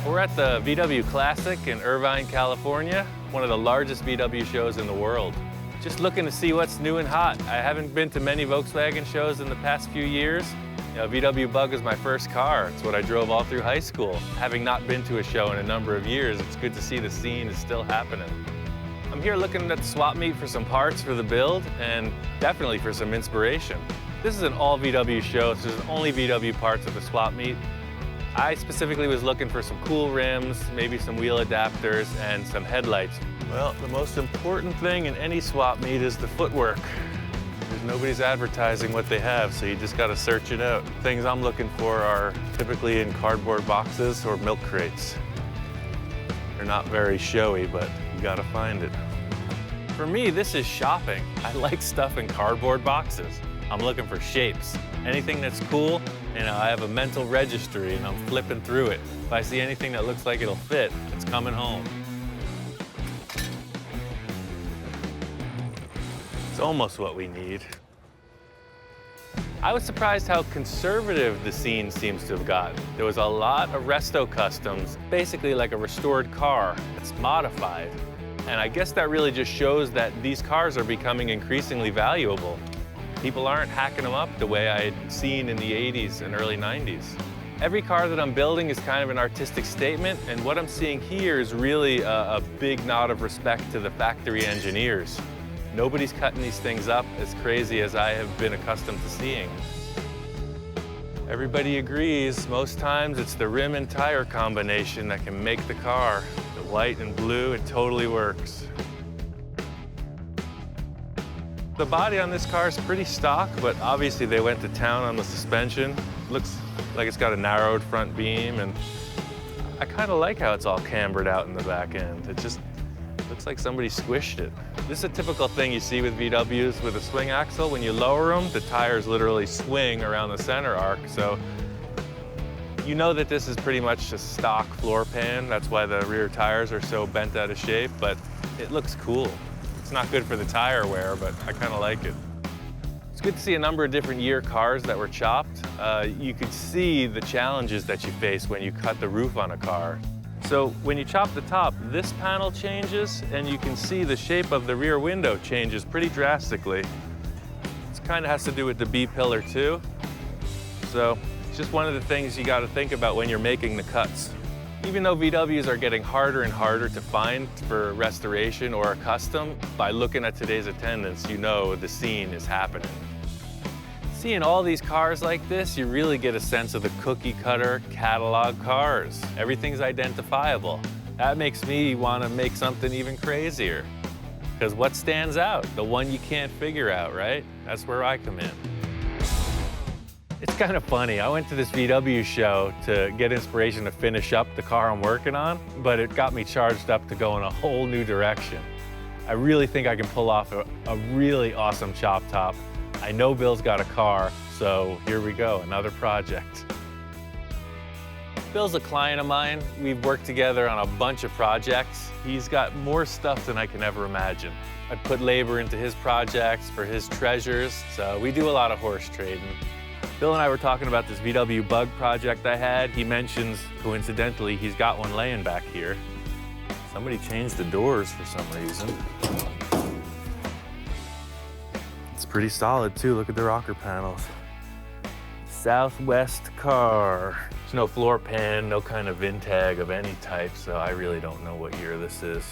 We're at the VW Classic in Irvine, California, one of the largest VW shows in the world. Just looking to see what's new and hot. I haven't been to many Volkswagen shows in the past few years. You know, VW Bug is my first car. It's what I drove all through high school. Having not been to a show in a number of years, it's good to see the scene is still happening. I'm here looking at the swap meet for some parts for the build and definitely for some inspiration. This is an all VW show, so there's only VW parts at the swap meet. I specifically was looking for some cool rims, maybe some wheel adapters, and some headlights. Well, the most important thing in any swap meet is the footwork. Because nobody's advertising what they have, so you just gotta search it out. Things I'm looking for are typically in cardboard boxes or milk crates. They're not very showy, but you gotta find it. For me, this is shopping. I like stuff in cardboard boxes. I'm looking for shapes. Anything that's cool, you know, I have a mental registry and I'm flipping through it. If I see anything that looks like it'll fit, it's coming home. It's almost what we need. I was surprised how conservative the scene seems to have gotten. There was a lot of resto customs, basically like a restored car that's modified. And I guess that really just shows that these cars are becoming increasingly valuable. People aren't hacking them up the way I'd seen in the 80s and early 90s. Every car that I'm building is kind of an artistic statement, and what I'm seeing here is really a big nod of respect to the factory engineers. Nobody's cutting these things up as crazy as I have been accustomed to seeing. Everybody agrees, most times it's the rim and tire combination that can make the car. The white and blue, it totally works. The body on this car is pretty stock, but obviously they went to town on the suspension. Looks like it's got a narrowed front beam, and I kind of like how it's all cambered out in the back end. It just looks like somebody squished it. This is a typical thing you see with VWs with a swing axle. When you lower them, the tires literally swing around the center arc, so you know that this is pretty much a stock floor pan. That's why the rear tires are so bent out of shape, but it looks cool. It's not good for the tire wear, but I kind of like it. It's good to see a number of different year cars that were chopped. You could see the challenges that you face when you cut the roof on a car. So when you chop the top, this panel changes, and you can see the shape of the rear window changes pretty drastically. This kind of has to do with the B-pillar too. So it's just one of the things you got to think about when you're making the cuts. Even though VWs are getting harder and harder to find for restoration or a custom, by looking at today's attendance, you know the scene is happening. Seeing all these cars like this, you really get a sense of the cookie cutter catalog cars. Everything's identifiable. That makes me want to make something even crazier. Because what stands out? The one you can't figure out, right? That's where I come in. It's kind of funny. I went to this VW show to get inspiration to finish up the car I'm working on, but it got me charged up to go in a whole new direction. I really think I can pull off a really awesome chop top. I know Bill's got a car, so here we go, another project. Bill's a client of mine. We've worked together on a bunch of projects. He's got more stuff than I can ever imagine. I put labor into his projects for his treasures, so we do a lot of horse trading. Bill and I were talking about this VW Bug project I had. He mentions, coincidentally, he's got one laying back here. Somebody changed the doors for some reason. It's pretty solid too, look at the rocker panels. Southwest car. There's no floor pan, no kind of VIN-tag of any type, so I really don't know what year this is.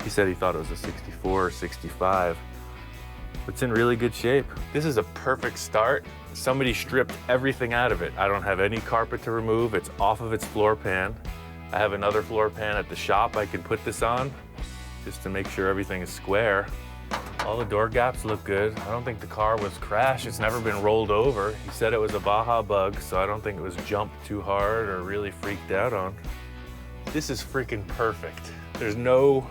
He said he thought it was a 64 or 65. It's in really good shape. This is a perfect start. Somebody stripped everything out of it. I don't have any carpet to remove. It's off of its floor pan. I have another floor pan at the shop I can put this on, just to make sure everything is square. All the door gaps look good. I don't think the car was crashed. It's never been rolled over. He said it was a Baja Bug, so I don't think it was jumped too hard or really freaked out on. This is freaking perfect. There's no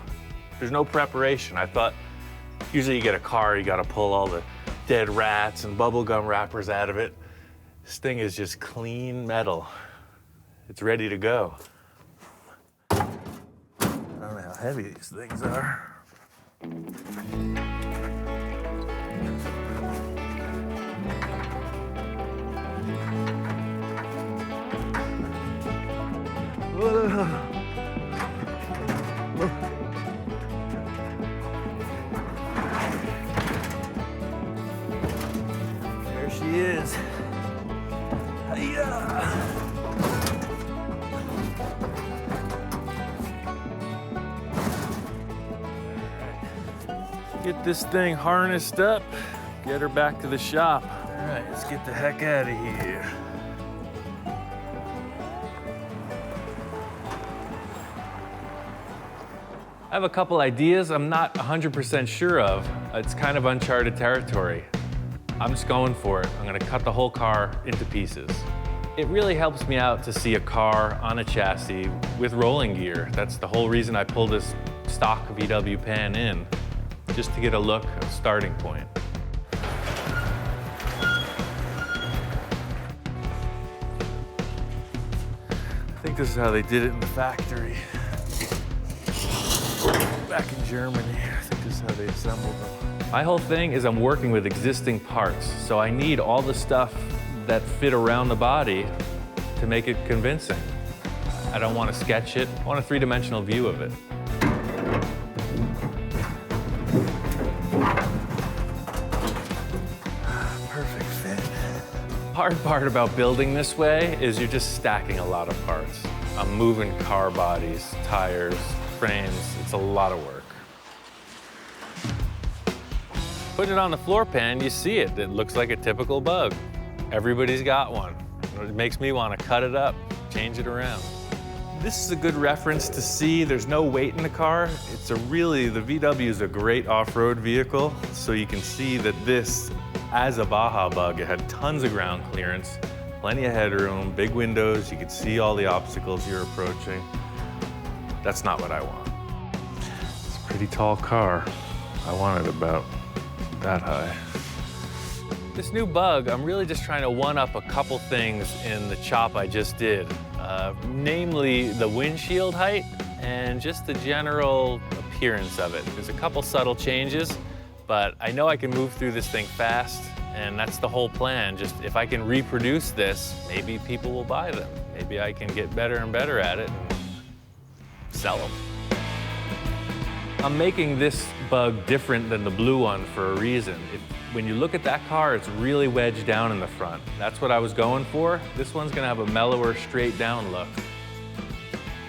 preparation. I thought usually you get a car, you gotta pull all the dead rats and bubblegum wrappers out of it. This thing is just clean metal. It's ready to go. I don't know how heavy these things are. There she is. Hi-ya. Get this thing harnessed up, get her back to the shop. All right, let's get the heck out of here. I have a couple ideas I'm not 100% sure of. It's kind of uncharted territory. I'm just going for it. I'm gonna cut the whole car into pieces. It really helps me out to see a car on a chassis with rolling gear. That's the whole reason I pulled this stock VW pan in, just to get a look, a starting point. I think this is how they did it in the factory. Back in Germany, I think this is how they assembled them. My whole thing is I'm working with existing parts, so I need all the stuff that fit around the body to make it convincing. I don't want to sketch it, I want a three-dimensional view of it. Perfect fit. Hard part about building this way is you're just stacking a lot of parts. I'm moving car bodies, tires, frames. It's a lot of work. Put it on the floor pan, you see it. It looks like a typical Bug. Everybody's got one. It makes me want to cut it up, change it around. This is a good reference to see there's no weight in the car. It's the VW is a great off-road vehicle, so you can see that this, as a Baja Bug, it had tons of ground clearance, plenty of headroom, big windows, you could see all the obstacles you're approaching. That's not what I want. It's a pretty tall car. I want it about that high. This new Bug, I'm really just trying to one-up a couple things in the chop I just did. Namely the windshield height and just the general appearance of it. There's a couple subtle changes, but I know I can move through this thing fast, and that's the whole plan. Just if I can reproduce this, maybe people will buy them. Maybe I can get better and better at it and sell them. I'm making this Bug different than the blue one for a reason. When you look at that car, it's really wedged down in the front. That's what I was going for. This one's gonna have a mellower, straight down look.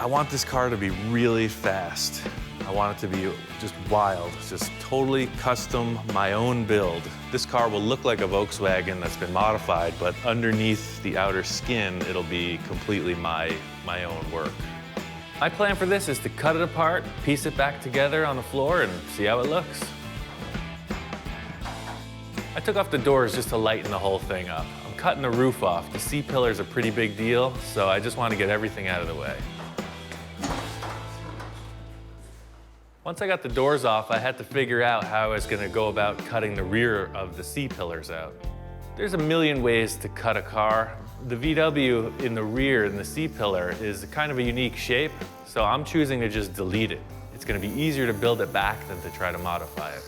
I want this car to be really fast. I want it to be just wild, just totally custom, my own build. This car will look like a Volkswagen that's been modified, but underneath the outer skin, it'll be completely my own work. My plan for this is to cut it apart, piece it back together on the floor, and see how it looks. I took off the doors just to lighten the whole thing up. I'm cutting the roof off. The C-pillar's a pretty big deal, so I just want to get everything out of the way. Once I got the doors off, I had to figure out how I was going to go about cutting the rear of the C-pillars out. There's a million ways to cut a car. The VW in the rear in the C-pillar is kind of a unique shape, so I'm choosing to just delete it. It's going to be easier to build it back than to try to modify it.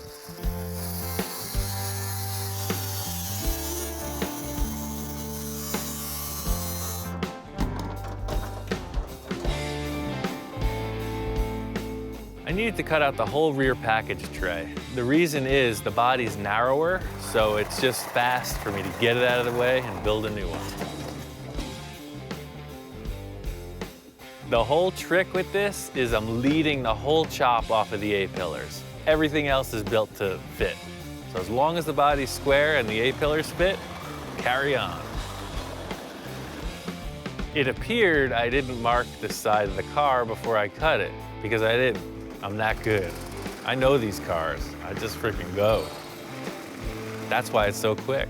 I needed to cut out the whole rear package tray. The reason is the body's narrower, so it's just fast for me to get it out of the way and build a new one. The whole trick with this is I'm leading the whole chop off of the A-pillars. Everything else is built to fit. So as long as the body's square and the A-pillars fit, carry on. It appeared I didn't mark the side of the car before I cut it, because I didn't. I'm that good. I know these cars. I just freaking go. That's why it's so quick.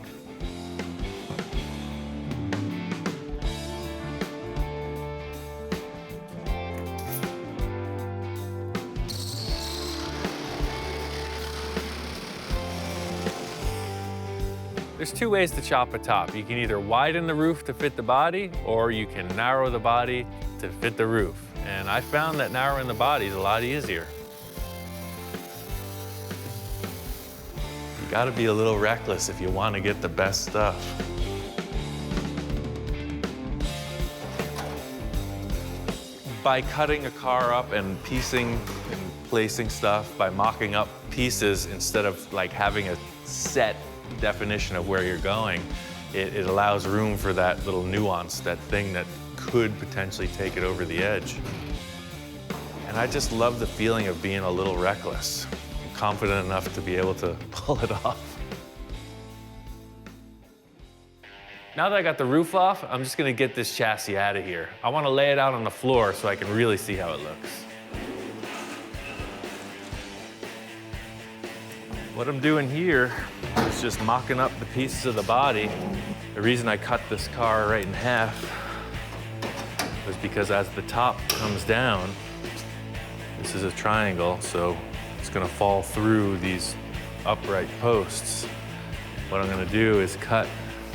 There's two ways to chop a top. You can either widen the roof to fit the body, or you can narrow the body to fit the roof. And I found that narrowing the body is a lot easier. You gotta be a little reckless if you want to get the best stuff. By cutting a car up and piecing and placing stuff, by mocking up pieces instead of like having a set definition of where you're going, it allows room for that little nuance, that thing that could potentially take it over the edge. And I just love the feeling of being a little reckless. I'm confident enough to be able to pull it off. Now that I got the roof off, I'm just gonna get this chassis out of here. I wanna lay it out on the floor so I can really see how it looks. What I'm doing here is just mocking up the pieces of the body. The reason I cut this car right in half was because as the top comes down, this is a triangle, so it's gonna fall through these upright posts. What I'm gonna do is cut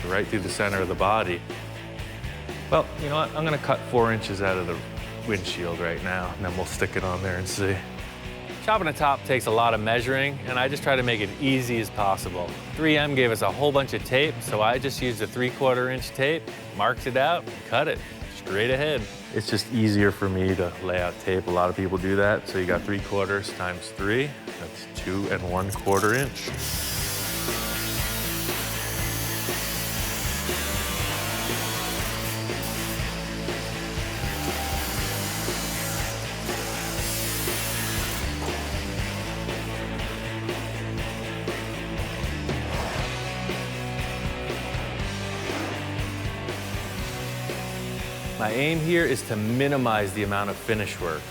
right through the center of the body. Well, you know what? I'm gonna cut 4 inches out of the windshield right now, and then we'll stick it on there and see. Chopping a top takes a lot of measuring, and I just try to make it easy as possible. 3M gave us a whole bunch of tape, so I just used a 3/4 inch tape, marked it out, and cut it straight ahead. It's just easier for me to lay out tape. A lot of people do that. So you got 3/4 times 3, that's 2 1/4 inch. My aim here is to minimize the amount of finish work.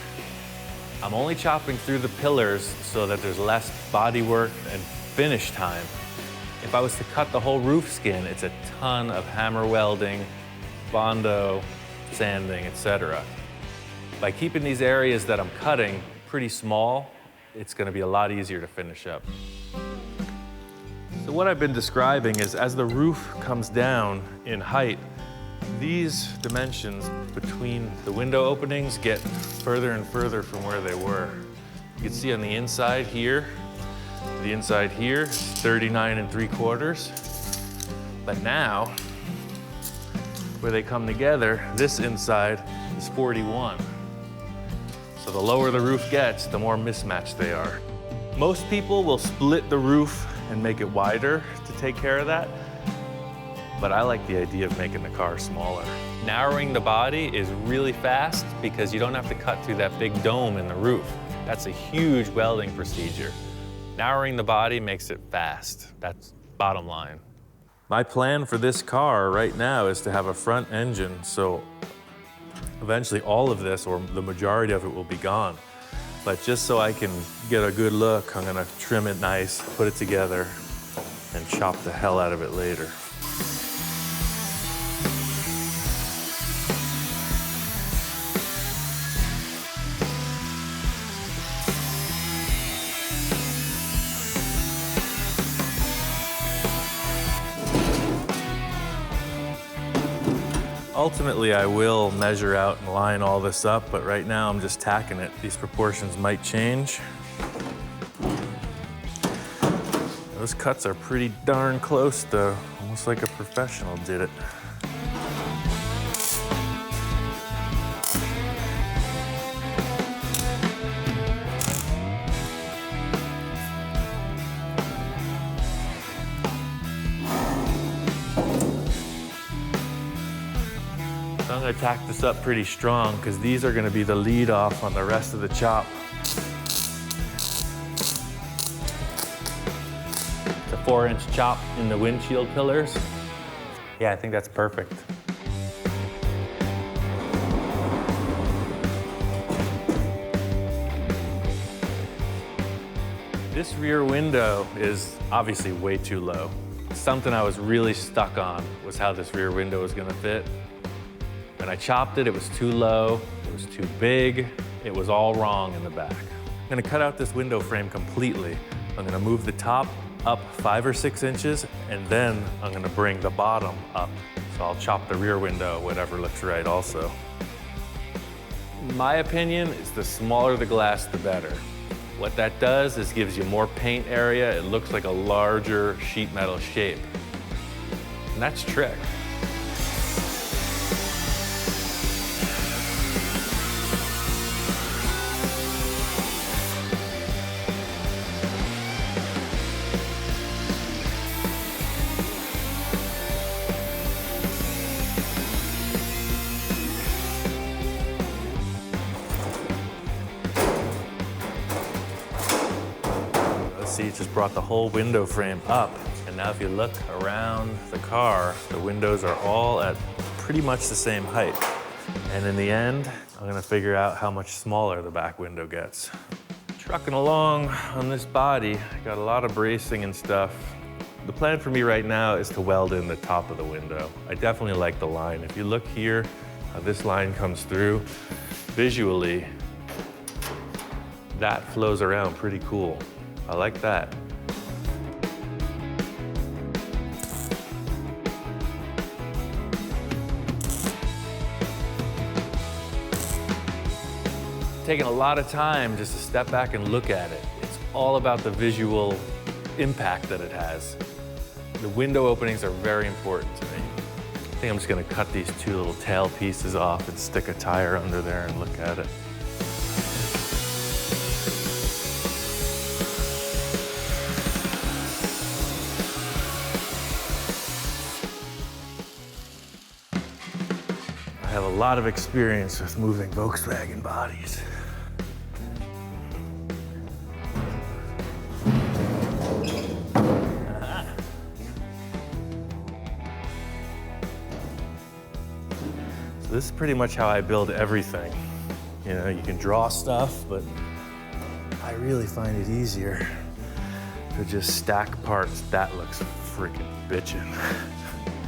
I'm only chopping through the pillars so that there's less body work and finish time. If I was to cut the whole roof skin, it's a ton of hammer welding, Bondo, sanding, etc. By keeping these areas that I'm cutting pretty small, it's gonna be a lot easier to finish up. So what I've been describing is as the roof comes down in height, these dimensions between the window openings get further and further from where they were. You can see on the inside here is 39 3/4. But now, where they come together, this inside is 41. So the lower the roof gets, the more mismatched they are. Most people will split the roof and make it wider to take care of that. But I like the idea of making the car smaller. Narrowing the body is really fast because you don't have to cut through that big dome in the roof. That's a huge welding procedure. Narrowing the body makes it fast. That's bottom line. My plan for this car right now is to have a front engine, so eventually all of this, or the majority of it, will be gone. But just so I can get a good look, I'm gonna trim it nice, put it together, and chop the hell out of it later. Ultimately, I will measure out and line all this up, but right now I'm just tacking it. These proportions might change. Those cuts are pretty darn close though, almost like a professional did it. So I'm gonna tack this up pretty strong because these are gonna be the lead off on the rest of the chop. It's a 4-inch chop in the windshield pillars. Yeah, I think that's perfect. This rear window is obviously way too low. Something I was really stuck on was how this rear window was gonna fit. When I chopped it, it was too low, it was too big, it was all wrong in the back. I'm gonna cut out this window frame completely. I'm gonna move the top up 5 or 6 inches, and then I'm gonna bring the bottom up. So I'll chop the rear window, whatever looks right also. My opinion is the smaller the glass, the better. What that does is gives you more paint area. It looks like a larger sheet metal shape. And that's trick. See, it just brought the whole window frame up. And now if you look around the car, the windows are all at pretty much the same height. And in the end, I'm gonna figure out how much smaller the back window gets. Trucking along on this body, got a lot of bracing and stuff. The plan for me right now is to weld in the top of the window. I definitely like the line. If you look here, how this line comes through, visually, that flows around pretty cool. I like that. Taking a lot of time just to step back and look at it. It's all about the visual impact that it has. The window openings are very important to me. I think I'm just gonna cut these 2 little tail pieces off and stick a tire under there and look at it. I have a lot of experience with moving Volkswagen bodies. So this is pretty much how I build everything. You know, you can draw stuff, but I really find it easier to just stack parts. That looks freaking bitchin'.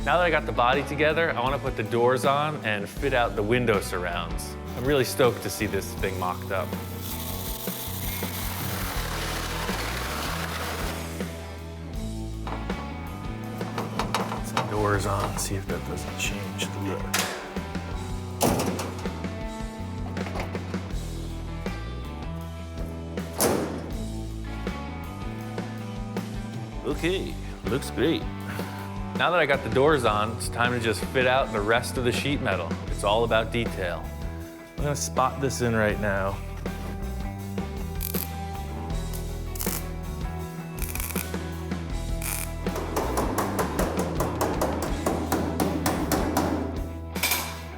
Now that I got the body together, I want to put the doors on and fit out the window surrounds. I'm really stoked to see this thing mocked up. Put some doors on, see if that doesn't change the look. Okay, looks great. Now that I got the doors on, it's time to just fit out the rest of the sheet metal. It's all about detail. I'm gonna spot this in right now.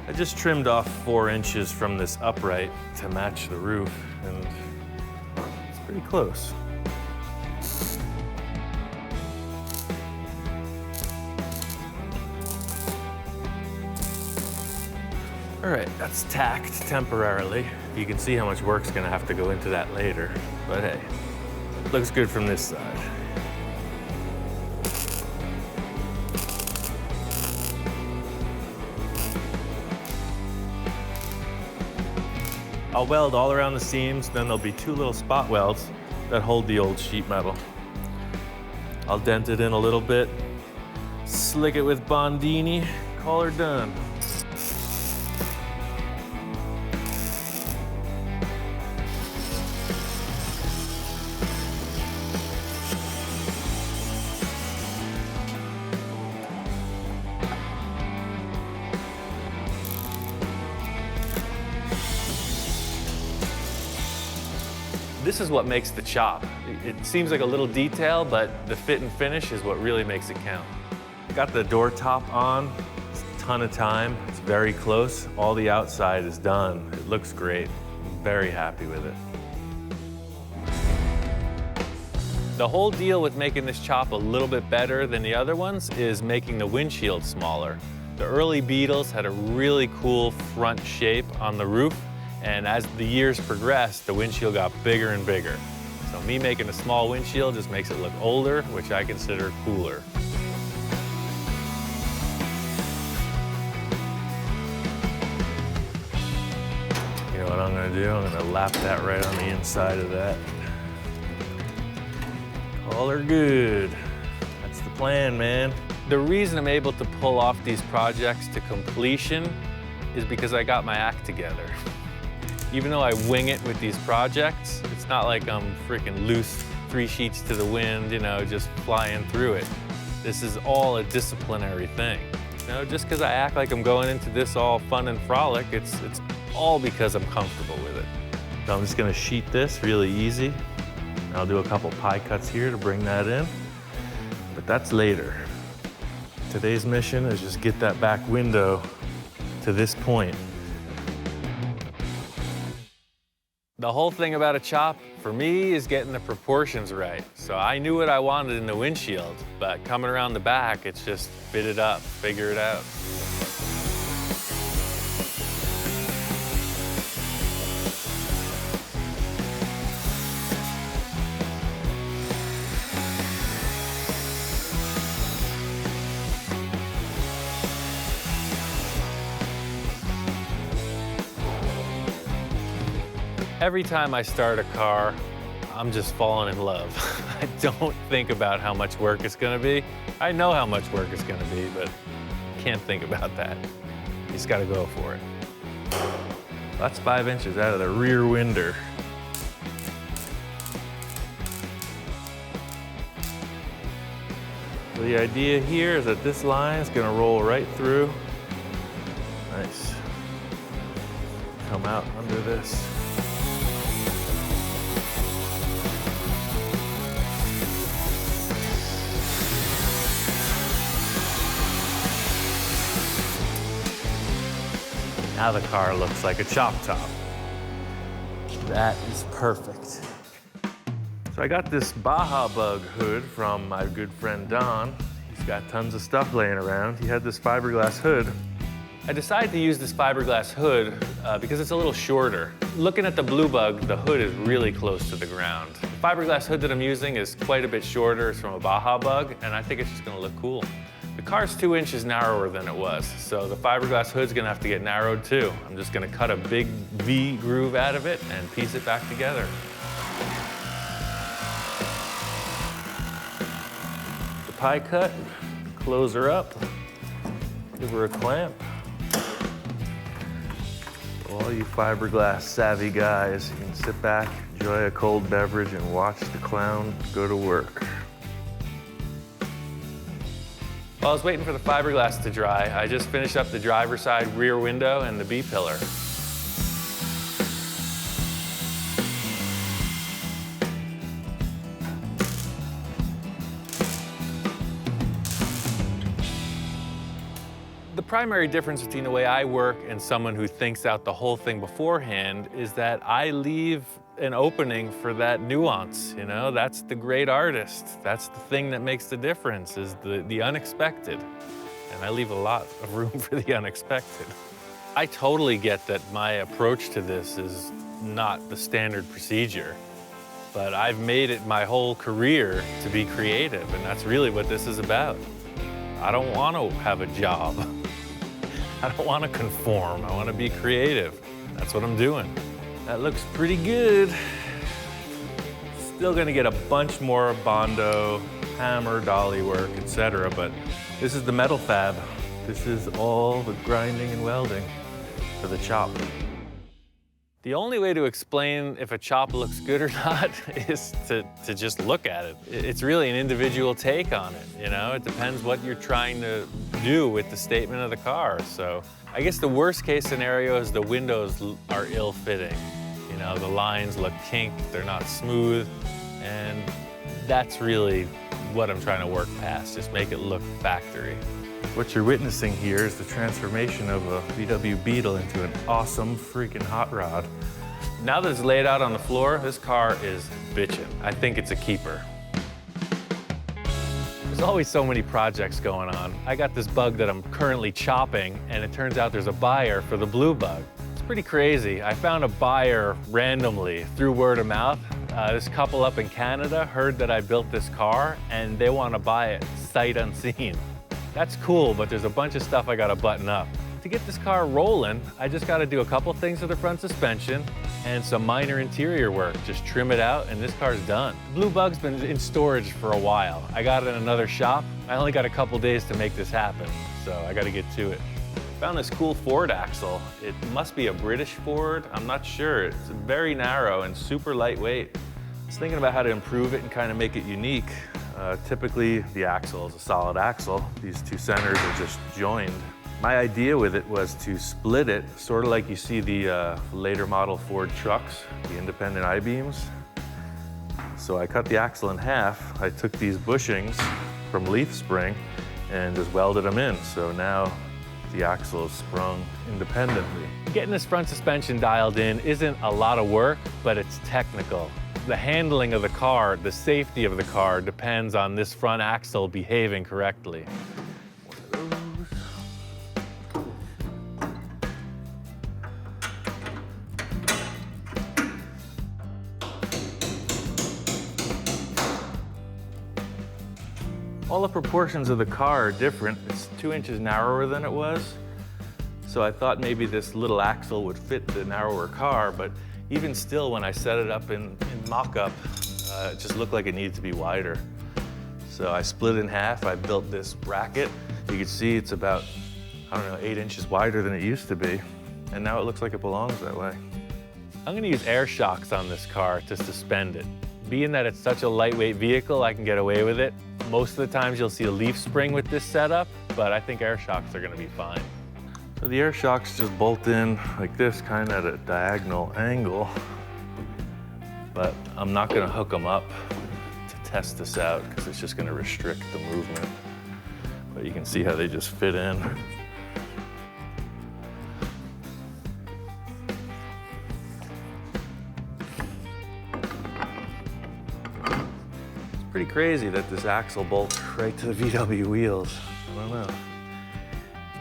I just trimmed off 4 inches from this upright to match the roof, and it's pretty close. All right, that's tacked temporarily. You can see how much work's gonna have to go into that later, but hey, looks good from this side. I'll weld all around the seams, then there'll be 2 little spot welds that hold the old sheet metal. I'll dent it in a little bit, slick it with Bondini, call her done. This is what makes the chop. It seems like a little detail, but the fit and finish is what really makes it count. Got the door top on. It's a ton of time. It's very close. All the outside is done. It looks great. I'm very happy with it. The whole deal with making this chop a little bit better than the other ones is making the windshield smaller. The early Beetles had a really cool front shape on the roof, and as the years progressed, the windshield got bigger and bigger. So me making a small windshield just makes it look older, which I consider cooler. You know what I'm gonna do? I'm gonna lap that right on the inside of that. Call her good. That's the plan, man. The reason I'm able to pull off these projects to completion is because I got my act together. Even though I wing it with these projects, it's not like I'm freaking loose, 3 sheets to the wind, you know, just flying through it. This is all a disciplinary thing. You know, just because I act like I'm going into this all fun and frolic, it's all because I'm comfortable with it. So I'm just gonna sheet this really easy. I'll do a couple pie cuts here to bring that in, but that's later. Today's mission is just get that back window to this point. The whole thing about a chop, for me, is getting the proportions right. So I knew what I wanted in the windshield, but coming around the back, it's just fit it up, figure it out. Every time I start a car, I'm just falling in love. I don't think about how much work it's gonna be. I know how much work it's gonna be, but can't think about that. You just gotta go for it. That's 5 inches out of the rear window. So the idea here is that this line is gonna roll right through. Nice. Come out under this. Now the car looks like a chop top. That is perfect. So I got this Baja Bug hood from my good friend Don. He's got tons of stuff laying around. He had this fiberglass hood. I decided to use this fiberglass hood because it's a little shorter. Looking at the Blue Bug, the hood is really close to the ground. The fiberglass hood that I'm using is quite a bit shorter. It's from a Baja Bug, and I think it's just gonna look cool. The car's 2 inches narrower than it was, so the fiberglass hood's gonna have to get narrowed too. I'm just gonna cut a big V groove out of it and piece it back together. The pie cut, close her up, give her a clamp. All you fiberglass savvy guys, you can sit back, enjoy a cold beverage, and watch the clown go to work. While I was waiting for the fiberglass to dry, I just finished up the driver's side rear window and the B-pillar. The primary difference between the way I work and someone who thinks out the whole thing beforehand is that I leave an opening for that nuance, you know? That's the great artist. That's the thing that makes the difference, is the unexpected. And I leave a lot of room for the unexpected. I totally get that my approach to this is not the standard procedure, but I've made it my whole career to be creative, and that's really what this is about. I don't want to have a job. I don't want to conform. I want to be creative. That's what I'm doing. That looks pretty good. Still gonna get a bunch more Bondo, hammer, dolly work, etc. But this is the metal fab. This is all the grinding and welding for the chop. The only way to explain if a chop looks good or not is to just look at it. It's really an individual take on it, you know? It depends what you're trying to do with the statement of the car. So I guess the worst case scenario is the windows are ill-fitting. You know, the lines look kinked, they're not smooth, and that's really what I'm trying to work past, just make it look factory. What you're witnessing here is the transformation of a VW Beetle into an awesome freaking hot rod. Now that it's laid out on the floor, this car is bitchin'. I think it's a keeper. There's always so many projects going on. I got this bug that I'm currently chopping, and it turns out there's a buyer for the blue bug. It's pretty crazy. I found a buyer randomly through word of mouth. This couple up in Canada heard that I built this car, and they want to buy it sight unseen. That's cool, but there's a bunch of stuff I gotta button up. To get this car rolling, I just gotta do a couple things to the front suspension and some minor interior work. Just trim it out and this car's done. Blue Bug's been in storage for a while. I got it in another shop. I only got a couple days to make this happen, so I gotta get to it. Found this cool Ford axle. It must be a British Ford, I'm not sure. It's very narrow and super lightweight. I was thinking about how to improve it and kind of make it unique. Typically, the axle is a solid axle. These two centers are just joined. My idea with it was to split it, sort of like you see the later model Ford trucks, the independent I-beams. So I cut the axle in half. I took these bushings from leaf spring and just welded them in. So now the axle is sprung independently. Getting this front suspension dialed in isn't a lot of work, but it's technical. The handling of the car, the safety of the car, depends on this front axle behaving correctly. All the proportions of the car are different. It's 2 inches narrower than it was. So I thought maybe this little axle would fit the narrower car, but even still, when I set it up in mock-up, it just looked like it needed to be wider. So I split it in half. I built this bracket. You can see it's about, I don't know, 8 inches wider than it used to be. And now it looks like it belongs that way. I'm gonna use air shocks on this car to suspend it. Being that it's such a lightweight vehicle, I can get away with it. Most of the times you'll see a leaf spring with this setup, but I think air shocks are gonna be fine. So the air shocks just bolt in like this, kind of at a diagonal angle, but I'm not gonna hook them up to test this out because it's just gonna restrict the movement. But you can see how they just fit in. It's pretty crazy that this axle bolts right to the VW wheels. I don't know.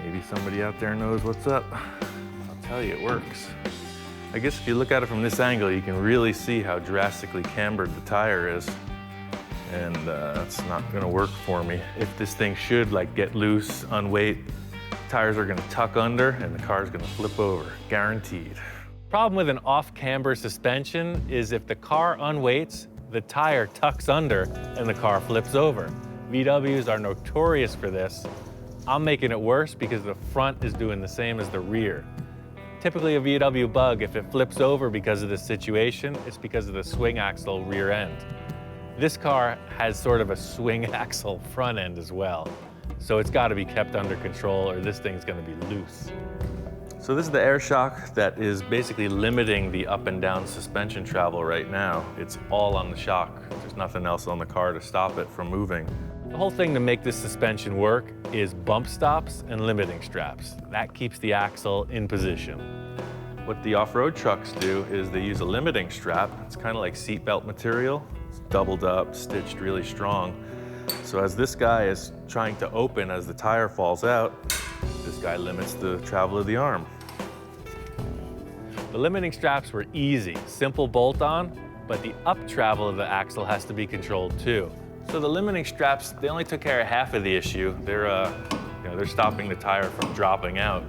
Maybe somebody out there knows what's up. I'll tell you, it works. I guess if you look at it from this angle, you can really see how drastically cambered the tire is. And that's not gonna work for me. If this thing should get loose, unweight, tires are gonna tuck under and the car's gonna flip over, guaranteed. Problem with an off-camber suspension is if the car unweights, the tire tucks under and the car flips over. VWs are notorious for this. I'm making it worse because the front is doing the same as the rear. Typically a VW Bug, if it flips over because of this situation, it's because of the swing axle rear end. This car has sort of a swing axle front end as well. So it's gotta be kept under control or this thing's gonna be loose. So this is the air shock that is basically limiting the up and down suspension travel right now. It's all on the shock. There's nothing else on the car to stop it from moving. The whole thing to make this suspension work is bump stops and limiting straps. That keeps the axle in position. What the off-road trucks do is they use a limiting strap. It's kind of like seatbelt material. It's doubled up, stitched really strong. So as this guy is trying to open as the tire falls out, this guy limits the travel of the arm. The limiting straps were easy, simple bolt-on, but the up travel of the axle has to be controlled too. So the limiting straps, they only took care of half of the issue. They're stopping the tire from dropping out.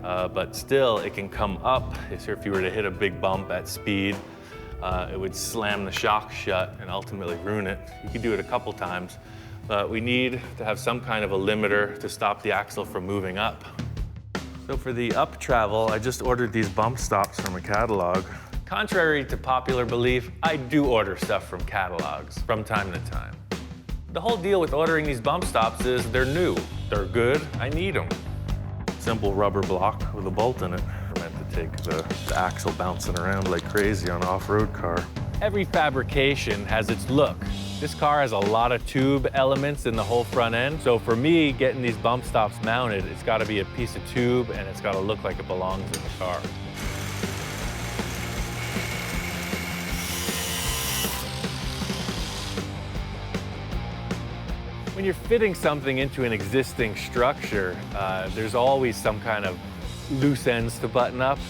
But still, it can come up. So if you were to hit a big bump at speed, it would slam the shock shut and ultimately ruin it. You could do it a couple times, but we need to have some kind of a limiter to stop the axle from moving up. So for the up travel, I just ordered these bump stops from a catalog. Contrary to popular belief, I do order stuff from catalogs from time to time. The whole deal with ordering these bump stops is they're new, they're good, I need them. Simple rubber block with a bolt in it, meant to take the axle bouncing around like crazy on an off-road car. Every fabrication has its look. This car has a lot of tube elements in the whole front end. So for me, getting these bump stops mounted, it's gotta be a piece of tube and it's gotta look like it belongs in the car. When you're fitting something into an existing structure, there's always some kind of loose ends to button up.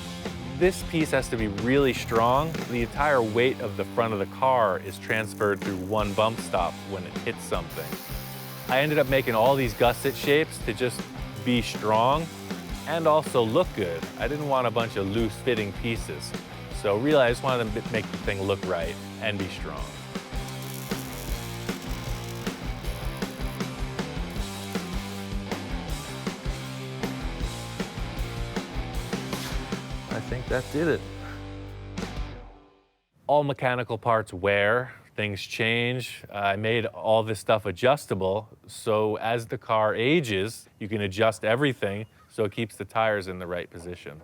This piece has to be really strong. The entire weight of the front of the car is transferred through one bump stop when it hits something. I ended up making all these gusset shapes to just be strong and also look good. I didn't want a bunch of loose fitting pieces. So really, I just wanted to make the thing look right and be strong. I think that did it. All mechanical parts wear, things change. I made all this stuff adjustable, so as the car ages, you can adjust everything so it keeps the tires in the right position.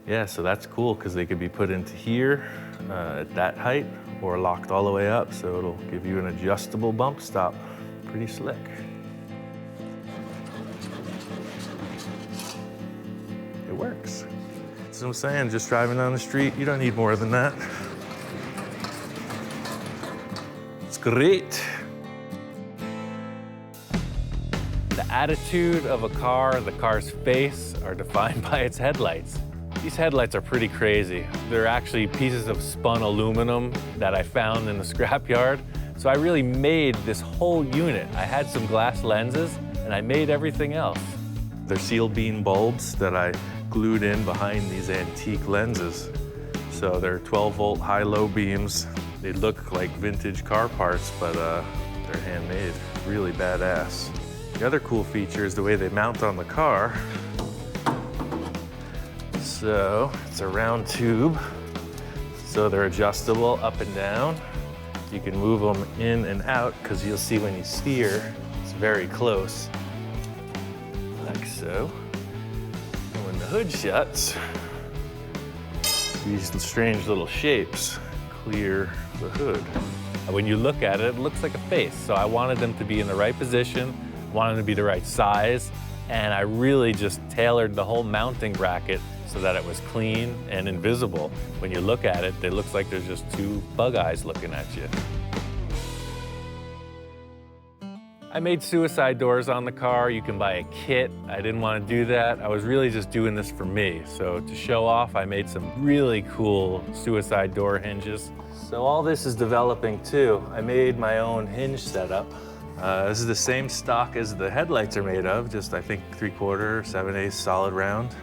Yeah, so that's cool because they could be put into here at that height or locked all the way up, so it'll give you an adjustable bump stop. Pretty slick. It works. That's what I'm saying, just driving down the street, you don't need more than that. It's great. The attitude of a car, the car's face, are defined by its headlights. These headlights are pretty crazy. They're actually pieces of spun aluminum that I found in the scrapyard. So I really made this whole unit. I had some glass lenses and I made everything else. They're seal beam bulbs that I glued in behind these antique lenses. So they're 12-volt high-low beams. They look like vintage car parts, but they're handmade. Really badass. The other cool feature is the way they mount on the car. So it's a round tube. So they're adjustable up and down. You can move them in and out because you'll see when you steer, it's very close. Like so. And when the hood shuts, these strange little shapes clear the hood. When you look at it, it looks like a face. So I wanted them to be in the right position, wanted them to be the right size, and I really just tailored the whole mounting bracket so that it was clean and invisible. When you look at it, it looks like there's just two bug eyes looking at you. I made suicide doors on the car. You can buy a kit. I didn't want to do that. I was really just doing this for me. So to show off, I made some really cool suicide door hinges. So all this is developing too. I made my own hinge setup. This is the same stock as the headlights are made of, just I think 3/4, 7/8 solid round.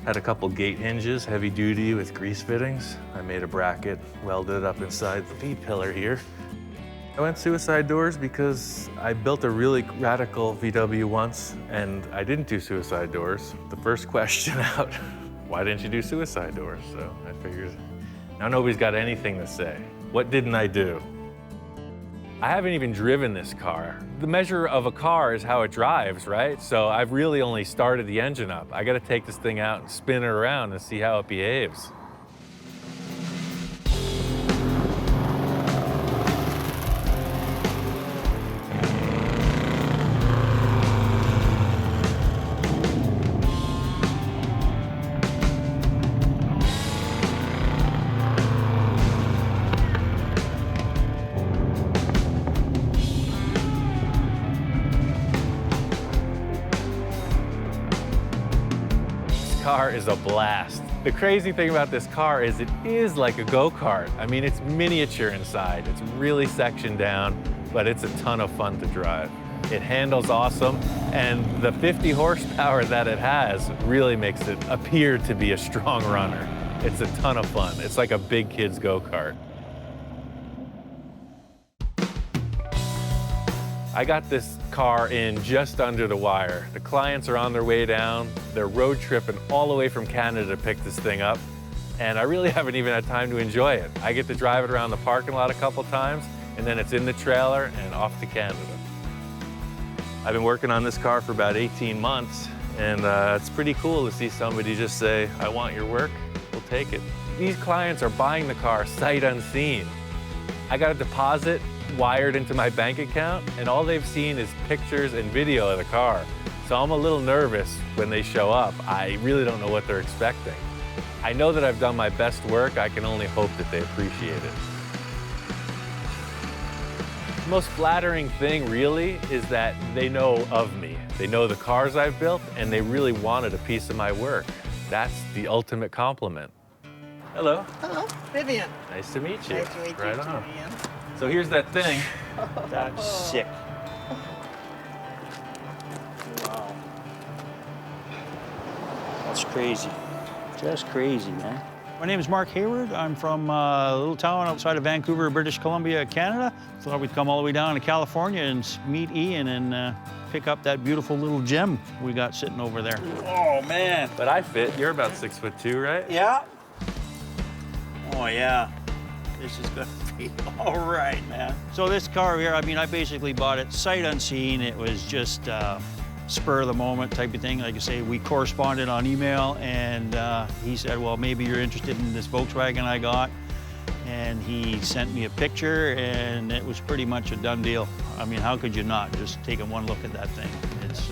Had a couple gate hinges, heavy duty with grease fittings. I made a bracket, welded up inside the V-pillar here. I went suicide doors because I built a really radical VW once and I didn't do suicide doors. The first question out, why didn't you do suicide doors? So I figured, now nobody's got anything to say. What didn't I do? I haven't even driven this car. The measure of a car is how it drives, right? So I've really only started the engine up. I gotta take this thing out and spin it around and see how it behaves. Car is a blast. The crazy thing about this car is it is like a go-kart. I mean, it's miniature inside. It's really sectioned down, but it's a ton of fun to drive. It handles awesome, and the 50 horsepower that it has really makes it appear to be a strong runner. It's a ton of fun. It's like a big kid's go-kart. I got this car in just under the wire. The clients are on their way down. They're road tripping all the way from Canada to pick this thing up. And I really haven't even had time to enjoy it. I get to drive it around the parking lot a couple times, and then it's in the trailer and off to Canada. I've been working on this car for about 18 months, And it's pretty cool to see somebody just say, I want your work, we'll take it. These clients are buying the car sight unseen. I got a deposit wired into my bank account, and all they've seen is pictures and video of the car. So I'm a little nervous when they show up. I really don't know what they're expecting. I know that I've done my best work. I can only hope that they appreciate it. The most flattering thing, really, is that they know of me. They know the cars I've built, and they really wanted a piece of my work. That's the ultimate compliment. Hello. Hello, Vivian. Nice to meet you. Nice to meet Right you, on. Ian. So here's that thing. That's sick. Wow. That's crazy. Just crazy, man. My name is Mark Hayward. I'm from a little town outside of Vancouver, British Columbia, Canada. Thought we'd come all the way down to California and meet Ian and pick up that beautiful little gem we got sitting over there. Oh, man. But I fit. You're about 6'2", right? Yeah. Oh, yeah. This is gonna be all right, man. So this car here, I mean, I basically bought it sight unseen. It was just spur of the moment type of thing. Like I say, we corresponded on email, and he said, well, maybe you're interested in this Volkswagen I got. And he sent me a picture, and it was pretty much a done deal. I mean, how could you not? Just taking one look at that thing. It's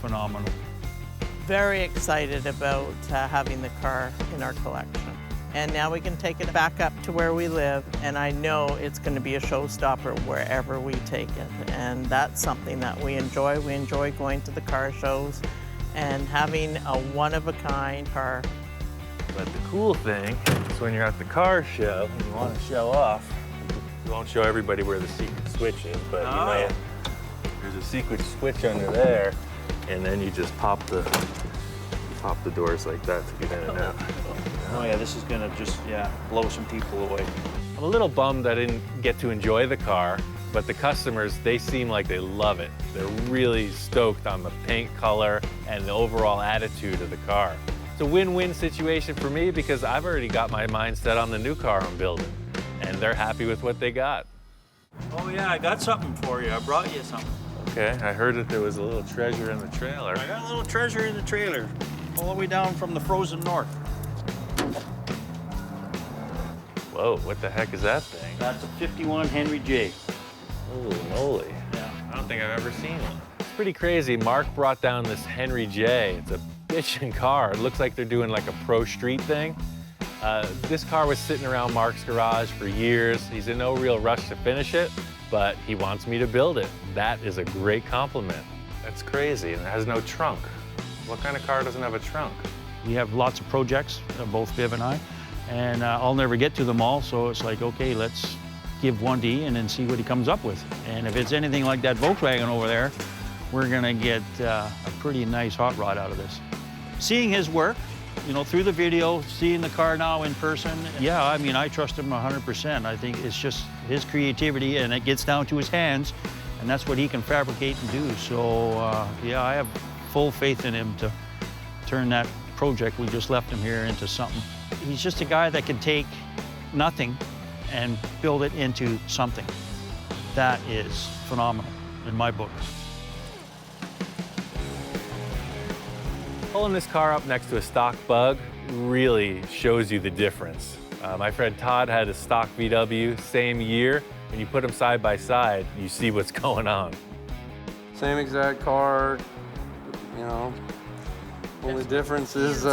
phenomenal. Very excited about having the car in our collection. And now we can take it back up to where we live, and I know it's going to be a showstopper wherever we take it. And that's something that we enjoy. We enjoy going to the car shows and having a one-of-a-kind car. But the cool thing is when you're at the car show and you want to show off, you won't show everybody where the secret switch is, but you know, there's a secret switch under there, and then you just pop the doors like that to get in and out. Oh yeah, this is gonna just, blow some people away. I'm a little bummed I didn't get to enjoy the car, but the customers, they seem like they love it. They're really stoked on the paint color and the overall attitude of the car. It's a win-win situation for me because I've already got my mind set on the new car I'm building, and they're happy with what they got. Oh yeah, I got something for you. I brought you something. Okay, I heard that there was a little treasure in the trailer. I got a little treasure in the trailer, all the way down from the frozen north. Whoa, what the heck is that thing? That's a 51 Henry J. Holy moly. Yeah. I don't think I've ever seen one. It's pretty crazy. Mark brought down this Henry J. It's a bitchin' car. It looks like they're doing like a pro street thing. This car was sitting around Mark's garage for years. He's in no real rush to finish it, but he wants me to build it. That is a great compliment. That's crazy, and it has no trunk. What kind of car doesn't have a trunk? We have lots of projects, both Viv and I, and I'll never get to them all, so it's like, okay, let's give one to Ian and see what he comes up with. And if it's anything like that Volkswagen over there, we're gonna get a pretty nice hot rod out of this. Seeing his work, you know, through the video, seeing the car now in person, yeah, I mean, I trust him 100%. I think it's just his creativity, and it gets down to his hands, and that's what he can fabricate and do. So, yeah, I have full faith in him to turn that project we just left him here into something. He's just a guy that can take nothing and build it into something. That is phenomenal in my book. Pulling this car up next to a stock Bug really shows you the difference. My friend Todd had a stock VW, same year. When you put them side by side, you see what's going on. Same exact car, you know. Only difference is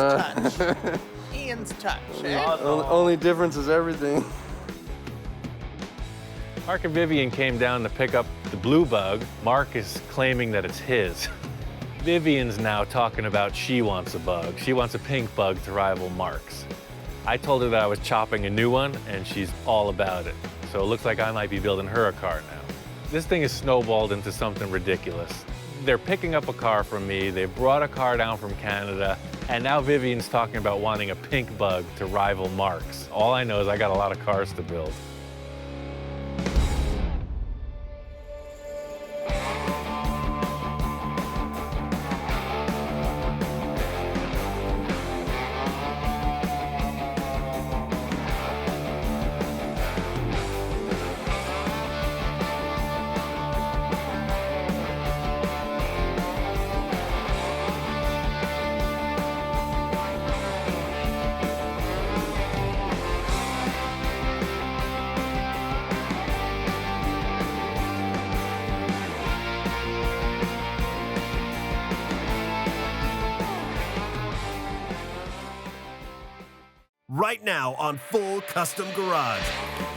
Ian's touch. only difference is everything. Mark and Vivian came down to pick up the blue Bug. Mark is claiming that it's his. Vivian's now talking about she wants a Bug. She wants a pink Bug to rival Mark's. I told her that I was chopping a new one, and she's all about it. So it looks like I might be building her a car now. This thing has snowballed into something ridiculous. They're picking up a car from me, they brought a car down from Canada, and now Vivian's talking about wanting a pink Bug to rival Mark's. All I know is I got a lot of cars to build. right now on Full Custom Garage.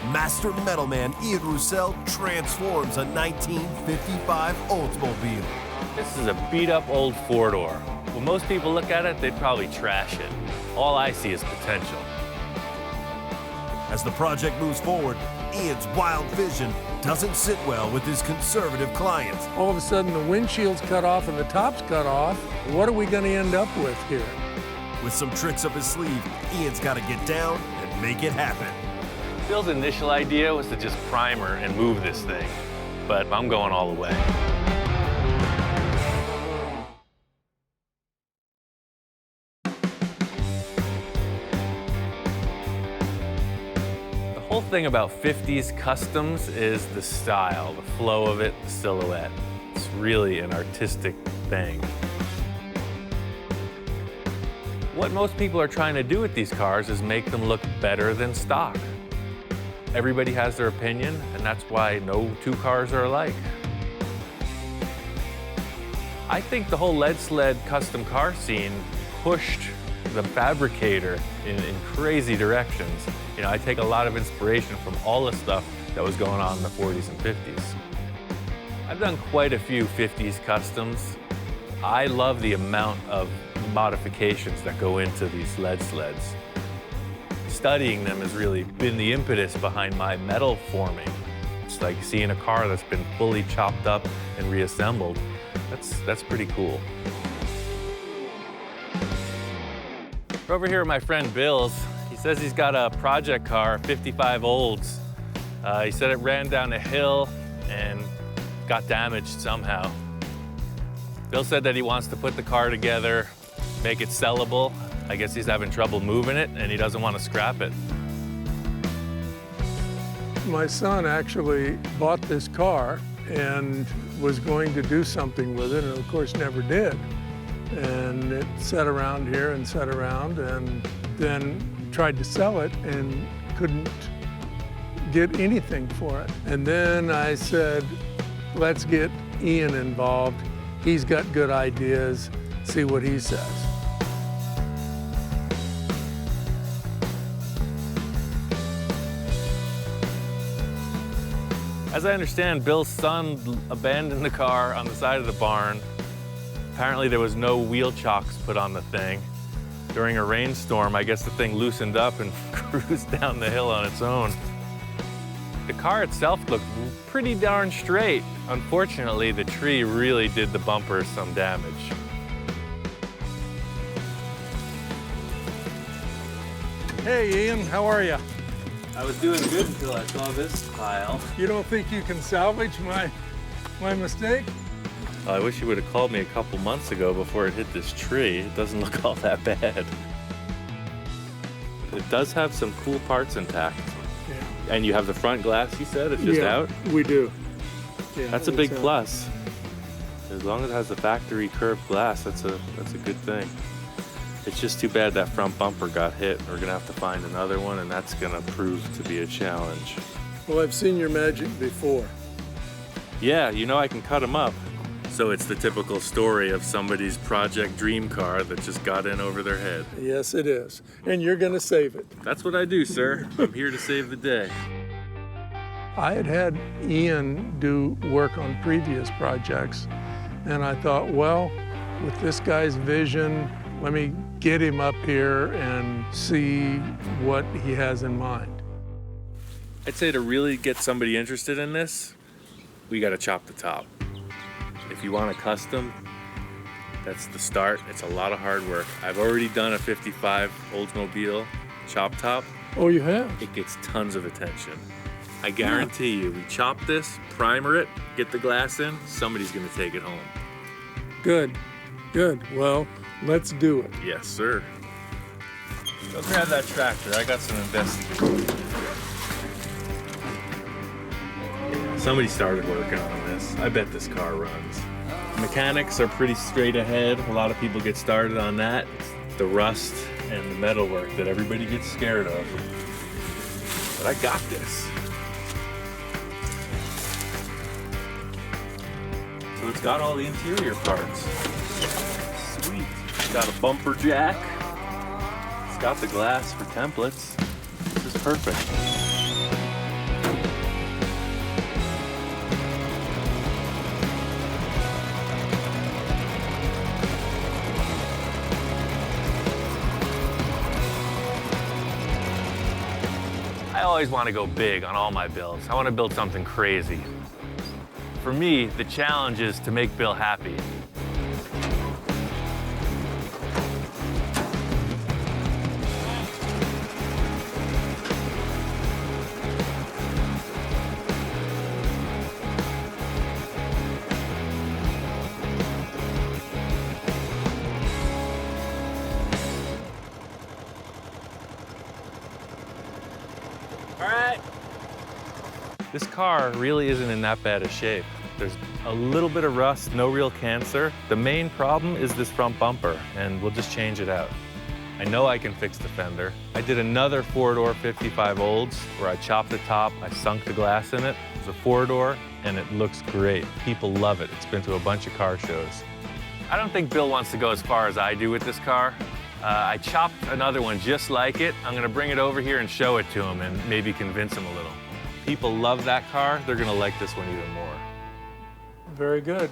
Master Metalman Ian Roussel transforms a 1955 Oldsmobile. This is a beat-up old four-door. When most people look at it, they'd probably trash it. All I see is potential. As the project moves forward, Ian's wild vision doesn't sit well with his conservative clients. All of a sudden, the windshield's cut off and the top's cut off. What are we going to end up with here? With some tricks up his sleeve, Ian's got to get down and make it happen. Bill's initial idea was to just primer and move this thing, but I'm going all the way. The whole thing about 50s customs is the style, the flow of it, the silhouette. It's really an artistic thing. What most people are trying to do with these cars is make them look better than stock. Everybody has their opinion, and that's why no two cars are alike. I think the whole lead sled custom car scene pushed the fabricator in curazy directions. You know, I take a lot of inspiration from all the stuff that was going on in the 40s and 50s. I've done quite a few 50s customs. I love the amount of modifications that go into these lead sleds. Studying them has really been the impetus behind my metal forming. It's like seeing a car that's been fully chopped up and reassembled. That's pretty cool. We're over here at my friend Bill's. He says he's got a project car, 55 Olds. He said it ran down a hill and got damaged somehow. Bill said that he wants to put the car together, make it sellable. I guess he's having trouble moving it and he doesn't want to scrap it. My son actually bought this car and was going to do something with it, and of course never did. And it sat around here and sat around, and then tried to sell it and couldn't get anything for it. And then I said, let's get Ian involved. He's got good ideas, see what he says. As I understand, Bill's son abandoned the car on the side of the barn. Apparently there was no wheel chocks put on the thing. During a rainstorm, I guess the thing loosened up and cruised down the hill on its own. The car itself looked pretty darn straight. Unfortunately, the tree really did the bumper some damage. Hey Ian, how are you? I was doing good until I saw this pile. You don't think you can salvage my mistake? I wish you would have called me a couple months ago before it hit this tree. It doesn't look all that bad. It does have some cool parts intact. Yeah. And you have the front glass, you said? It's just out? We do. Yeah, that's a big plus. As long as it has the factory curved glass, that's a good thing. It's just too bad that front bumper got hit. We're gonna have to find another one, and that's gonna prove to be a challenge. Well, I've seen your magic before. Yeah, you know I can cut them up. So it's the typical story of somebody's project dream car that just got in over their head. Yes, it is. And you're gonna save it. That's what I do, sir. I'm here to save the day. I had Ian do work on previous projects, and I thought, well, with this guy's vision, let me get him up here and see what he has in mind. I'd say to really get somebody interested in this, we gotta chop the top. If you want a custom, that's the start. It's a lot of hard work. I've already done a 55 Oldsmobile chop top. Oh, you have? It gets tons of attention. I guarantee you, we chop this, primer it, get the glass in, somebody's gonna take it home. Good, good. Well, let's do it. Yes, sir. Go grab that tractor. I got some investigating. Somebody started working on this. I bet this car runs. Mechanics are pretty straight ahead. A lot of people get started on that. It's the rust and the metal work that everybody gets scared of. But I got this. So it's got all the interior parts. Sweet. It's got a bumper jack. It's got the glass for templates. This is perfect. I always want to go big on all my builds. I want to build something crazy. For me, the challenge is to make Bill happy. All right. This car really isn't in that bad a shape. There's a little bit of rust, no real cancer. The main problem is this front bumper, and we'll just change it out. I know I can fix the fender. I did another four-door 55 Olds where I chopped the top, I sunk the glass in it. It's a four-door, and it looks great. People love it. It's been to a bunch of car shows. I don't think Bill wants to go as far as I do with this car. I chopped another one just like it. I'm gonna bring it over here and show it to him and maybe convince him a little. People love that car. They're gonna like this one even more. Very good.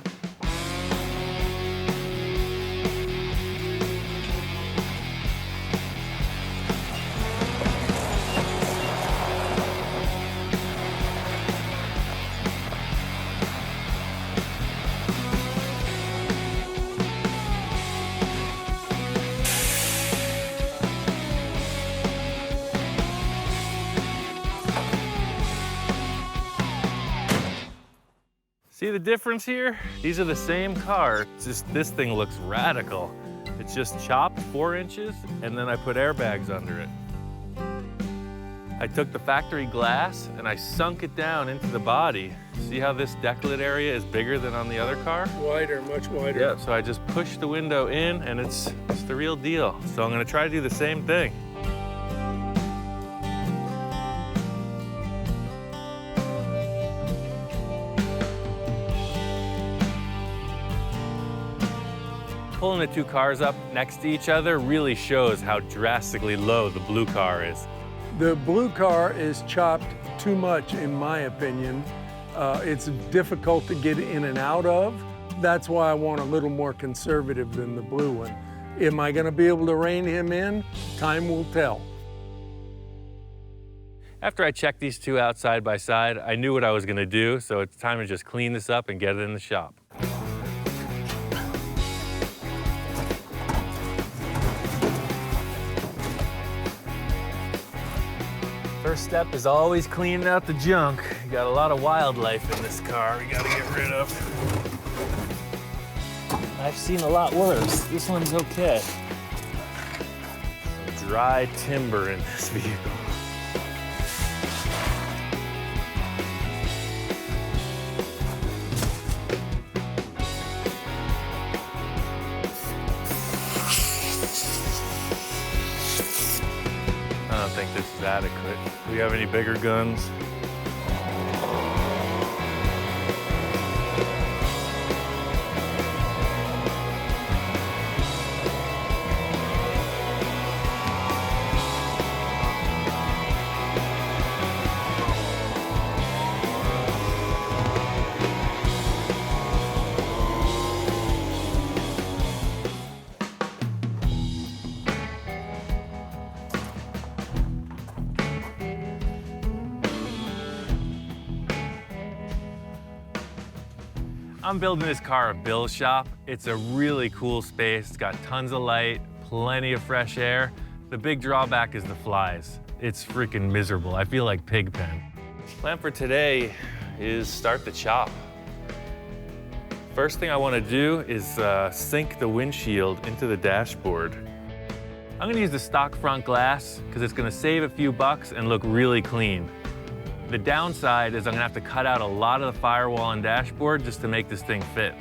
See the difference here? These are the same car, it's just this thing looks radical. It's just chopped 4 inches, and then I put airbags under it. I took the factory glass and I sunk it down into the body. See how this decklet area is bigger than on the other car? Wider, much wider. Yeah, so I just pushed the window in and it's the real deal. So I'm gonna try to do the same thing. Pulling the two cars up next to each other really shows how drastically low the blue car is. The blue car is chopped too much, in my opinion. It's difficult to get in and out of. That's why I want a little more conservative than the blue one. Am I gonna be able to rein him in? Time will tell. After I checked these two out side by side, I knew what I was gonna do, so it's time to just clean this up and get it in the shop. First step is always cleaning out the junk. You got a lot of wildlife in this car we gotta get rid of. I've seen a lot worse. This one's okay. Some dry timber in this vehicle. I don't think this is adequate. Do we have any bigger guns? I'm building this car at Bill's shop. It's a really cool space. It's got tons of light, plenty of fresh air. The big drawback is the flies. It's freaking miserable. I feel like Pigpen. Plan for today is start the chop. First thing I want to do is sink the windshield into the dashboard. I'm going to use the stock front glass because it's going to save a few bucks and look really clean. The downside is I'm gonna have to cut out a lot of the firewall and dashboard just to make this thing fit.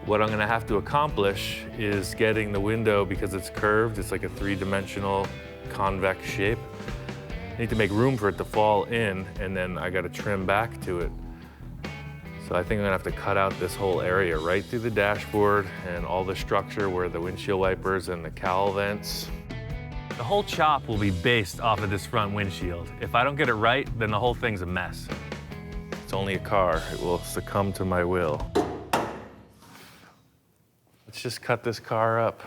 What I'm gonna have to accomplish is getting the window, because it's curved, it's like a 3-dimensional convex shape. I need to make room for it to fall in, and then I gotta trim back to it. So I think I'm gonna have to cut out this whole area right through the dashboard and all the structure where the windshield wipers and the cowl vents. The whole chop will be based off of this front windshield. If I don't get it right, then the whole thing's a mess. It's only a car. It will succumb to my will. Let's just cut this car up.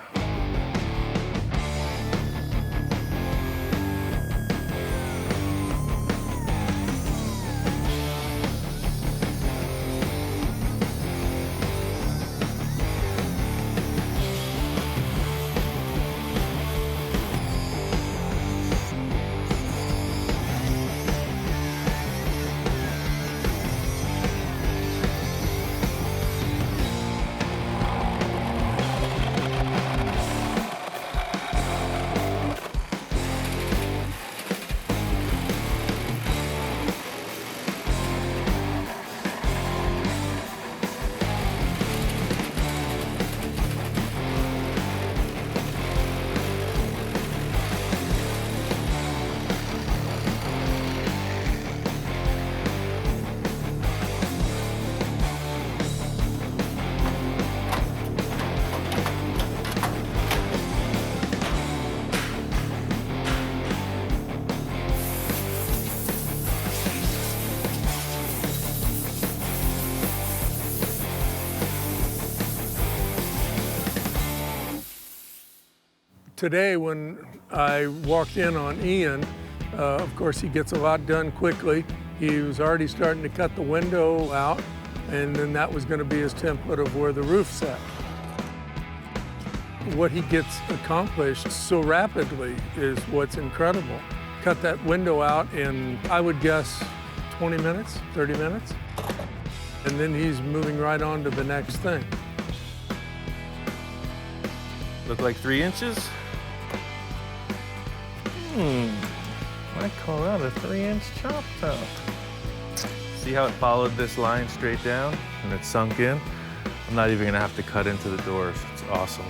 Today, when I walked in on Ian, of course, he gets a lot done quickly. He was already starting to cut the window out, and then that was going to be his template of where the roof sat. What he gets accomplished so rapidly is what's incredible. Cut that window out in, I would guess, 20 minutes, 30 minutes. And then he's moving right on to the next thing. Look like 3 inches? I call that a 3-inch chop top. See how it followed this line straight down and it sunk in? I'm not even gonna have to cut into the doors. It's awesome.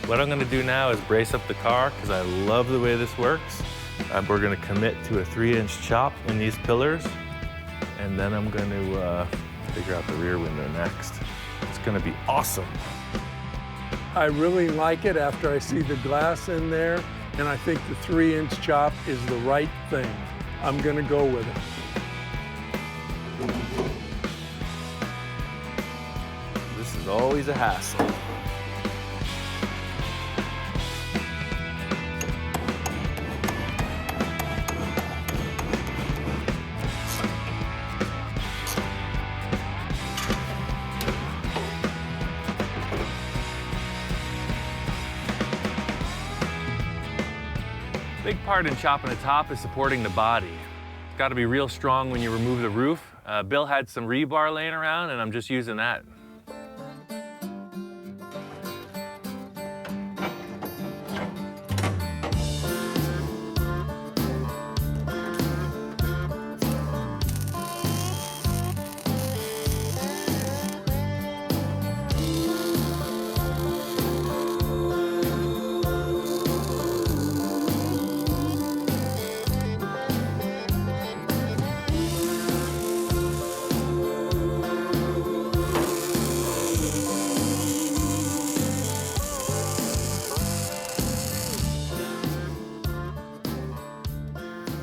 What I'm gonna do now is brace up the car because I love the way this works. We're gonna commit to a 3-inch chop in these pillars, and then I'm gonna figure out the rear window next. It's gonna be awesome. I really like it after I see the glass in there, and I think the 3-inch chop is the right thing. I'm gonna go with it. This is always a hassle. Big part in chopping the top is supporting the body. It's got to be real strong when you remove the roof. Bill had some rebar laying around, and I'm just using that.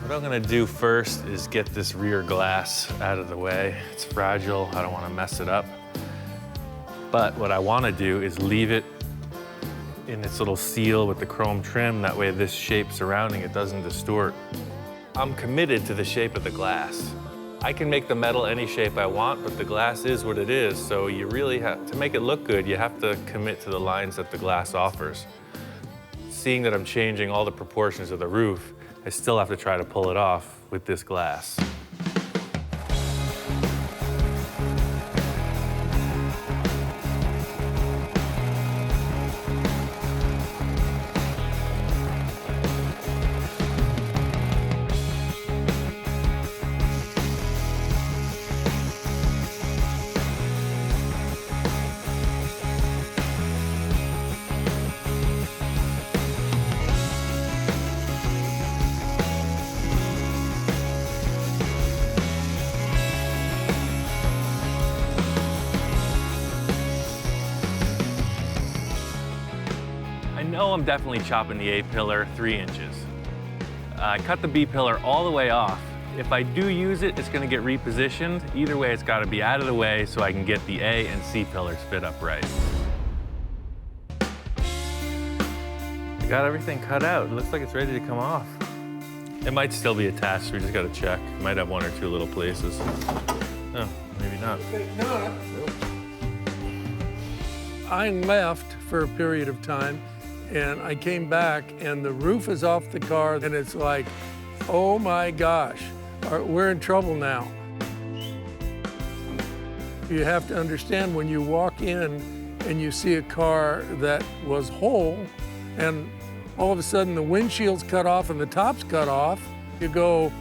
What I'm gonna do first is get this rear glass out of the way. It's fragile, I don't wanna mess it up. But what I wanna do is leave it in its little seal with the chrome trim, that way this shape surrounding it doesn't distort. I'm committed to the shape of the glass. I can make the metal any shape I want, but the glass is what it is, so you really have, to make it look good, you have to commit to the lines that the glass offers. Seeing that I'm changing all the proportions of the roof, I still have to try to pull it off with this glass. know I'm definitely chopping the A-pillar 3 inches. I cut the B-pillar all the way off. If I do use it, it's gonna get repositioned. Either way, it's gotta be out of the way so I can get the A and C pillars fit up right. I got everything cut out. It looks like it's ready to come off. It might still be attached, we just gotta check. It might have one or two little places. Oh, maybe not. I left for a period of time, and I came back, and the roof is off the car, and it's like, oh my gosh, we're in trouble now. You have to understand when you walk in and you see a car that was whole, and all of a sudden the windshield's cut off and the top's cut off, you go,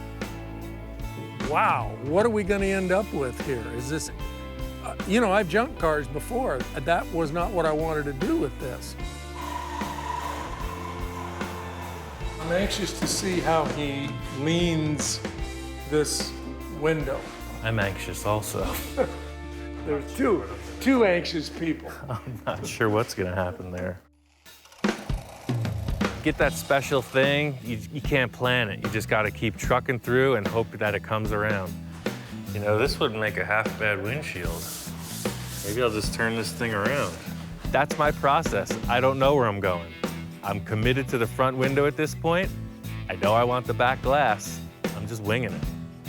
wow, what are we gonna end up with here? Is this, you know, I've junked cars before. That was not what I wanted to do with this. I'm anxious to see how he leans this window. I'm anxious also. There's two anxious people. I'm not sure what's gonna happen there. Get that special thing, you can't plan it. You just gotta keep trucking through and hope that it comes around. You know, this would make a half-bad windshield. Maybe I'll just turn this thing around. That's my process. I don't know where I'm going. I'm committed to the front window at this point. I know I want the back glass. I'm just winging it.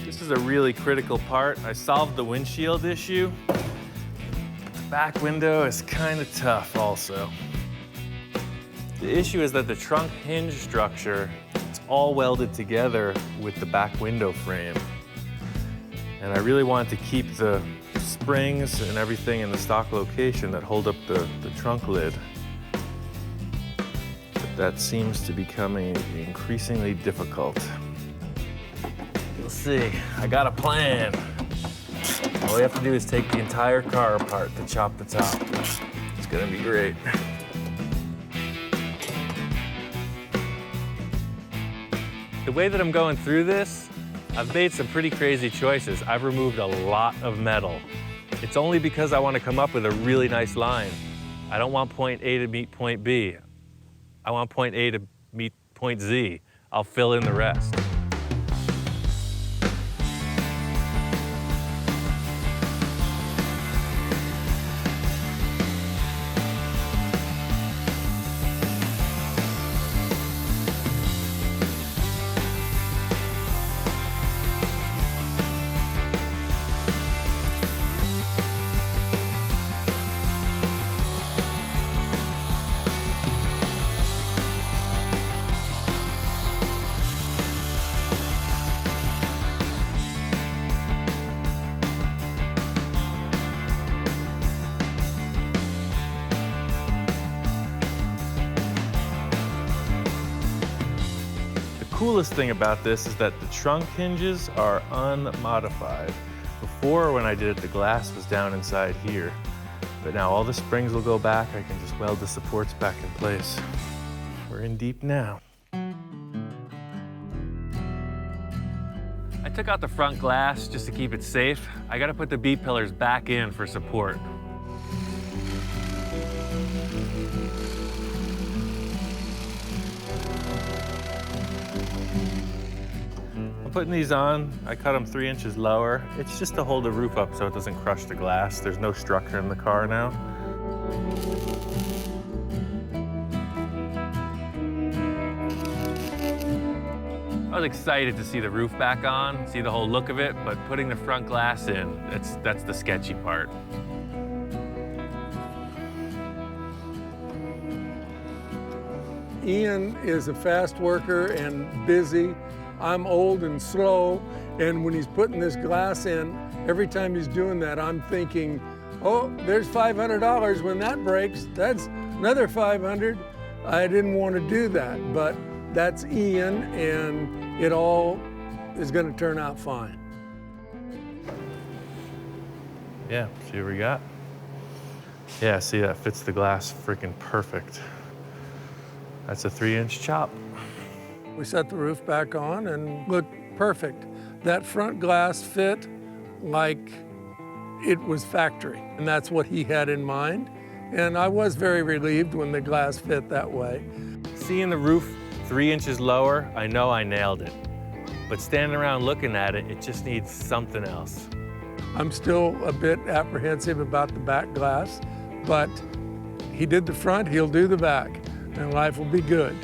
This is a really critical part. I solved the windshield issue. The back window is kind of tough also. The issue is that the trunk hinge structure, it's all welded together with the back window frame. And I really want to keep the springs and everything in the stock location that hold up the trunk lid. But that seems to be becoming increasingly difficult. We'll see. I got a plan. All we have to do is take the entire car apart to chop the top. It's gonna be great. The way that I'm going through this, I've made some pretty crazy choices. I've removed a lot of metal. It's only because I want to come up with a really nice line. I don't want point A to meet point B. I want point A to meet point Z. I'll fill in the rest. The coolest thing about this is that the trunk hinges are unmodified. Before, when I did it, the glass was down inside here. But now all the springs will go back. I can just weld the supports back in place. We're in deep now. I took out the front glass just to keep it safe. I gotta put the B-pillars back in for support. Putting these on, I cut them 3 inches lower. It's just to hold the roof up so it doesn't crush the glass. There's no structure in the car now. I was excited to see the roof back on, see the whole look of it, but putting the front glass in, that's the sketchy part. Ian is a fast worker and busy. I'm old and slow, and when he's putting this glass in, every time he's doing that, I'm thinking, oh, there's $500. When that breaks, that's another $500. I didn't want to do that, but that's Ian, and it all is going to turn out fine. Yeah, see what we got? Yeah, see, that fits the glass freaking perfect. That's a 3-inch chop. We set the roof back on and looked perfect. That front glass fit like it was factory, and that's what he had in mind. And I was very relieved when the glass fit that way. Seeing the roof 3 inches lower, I know I nailed it. But standing around looking at it, it just needs something else. I'm still a bit apprehensive about the back glass, but he did the front, he'll do the back, and life will be good.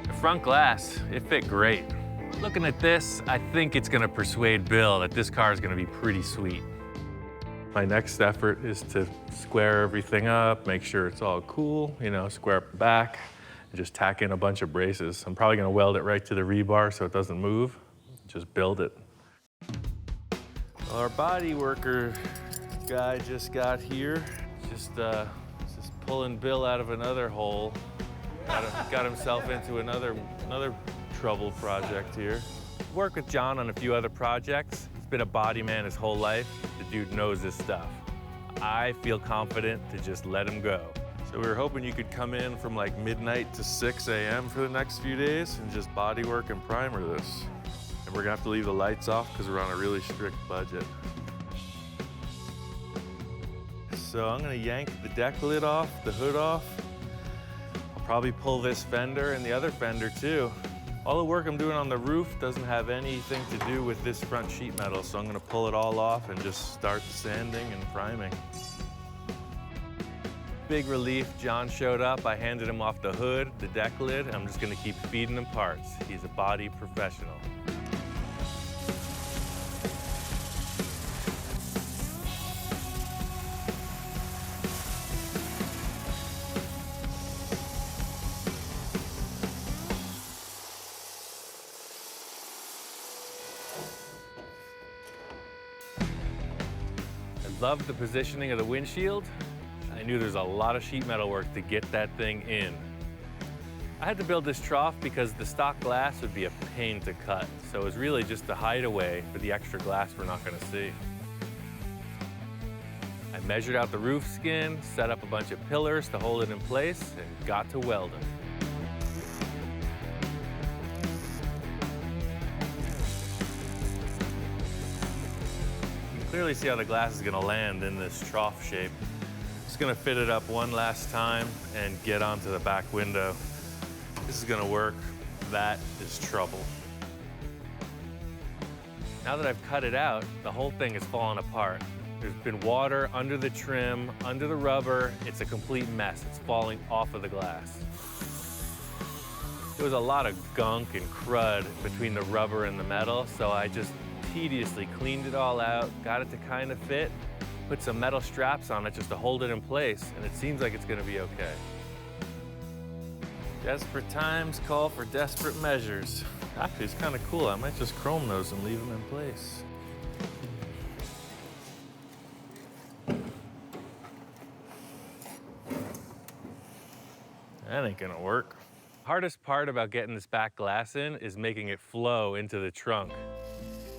The front glass, it fit great. Looking at this, I think it's gonna persuade Bill that this car is gonna be pretty sweet. My next effort is to square everything up, make sure it's all cool, you know, square up the back, and just tack in a bunch of braces. I'm probably gonna weld it right to the rebar so it doesn't move, just build it. Our body worker guy just got here, just pulling Bill out of another hole. Got himself into another trouble project here. Worked with John on a few other projects. He's been a body man his whole life. The dude knows his stuff. I feel confident to just let him go. So we were hoping you could come in from like midnight to 6 a.m. for the next few days and just body work and primer this. And we're gonna have to leave the lights off because we're on a really strict budget. So I'm gonna yank the deck lid off, the hood off. I'll probably pull this fender and the other fender too. All the work I'm doing on the roof doesn't have anything to do with this front sheet metal, so I'm gonna pull it all off and just start sanding and priming. Big relief, John showed up. I handed him off the hood, the deck lid. I'm just gonna keep feeding him parts. He's a body professional. Loved the positioning of the windshield. I knew there's a lot of sheet metal work to get that thing in. I had to build this trough because the stock glass would be a pain to cut, so it was really just a hideaway for the extra glass we're not gonna see. I measured out the roof skin, set up a bunch of pillars to hold it in place, and got to welding. Clearly see how the glass is gonna land in this trough shape. Just gonna fit it up one last time and get onto the back window. This is gonna work. That is trouble. Now that I've cut it out, the whole thing is falling apart. There's been water under the trim, under the rubber. It's a complete mess. It's falling off of the glass. There was a lot of gunk and crud between the rubber and the metal, so I just tediously cleaned it all out, got it to kind of fit, put some metal straps on it just to hold it in place, and it seems like it's gonna be okay. Desperate times call for desperate measures. Actually, it's kind of cool. I might just chrome those and leave them in place. That ain't gonna work. Hardest part about getting this back glass in is making it flow into the trunk.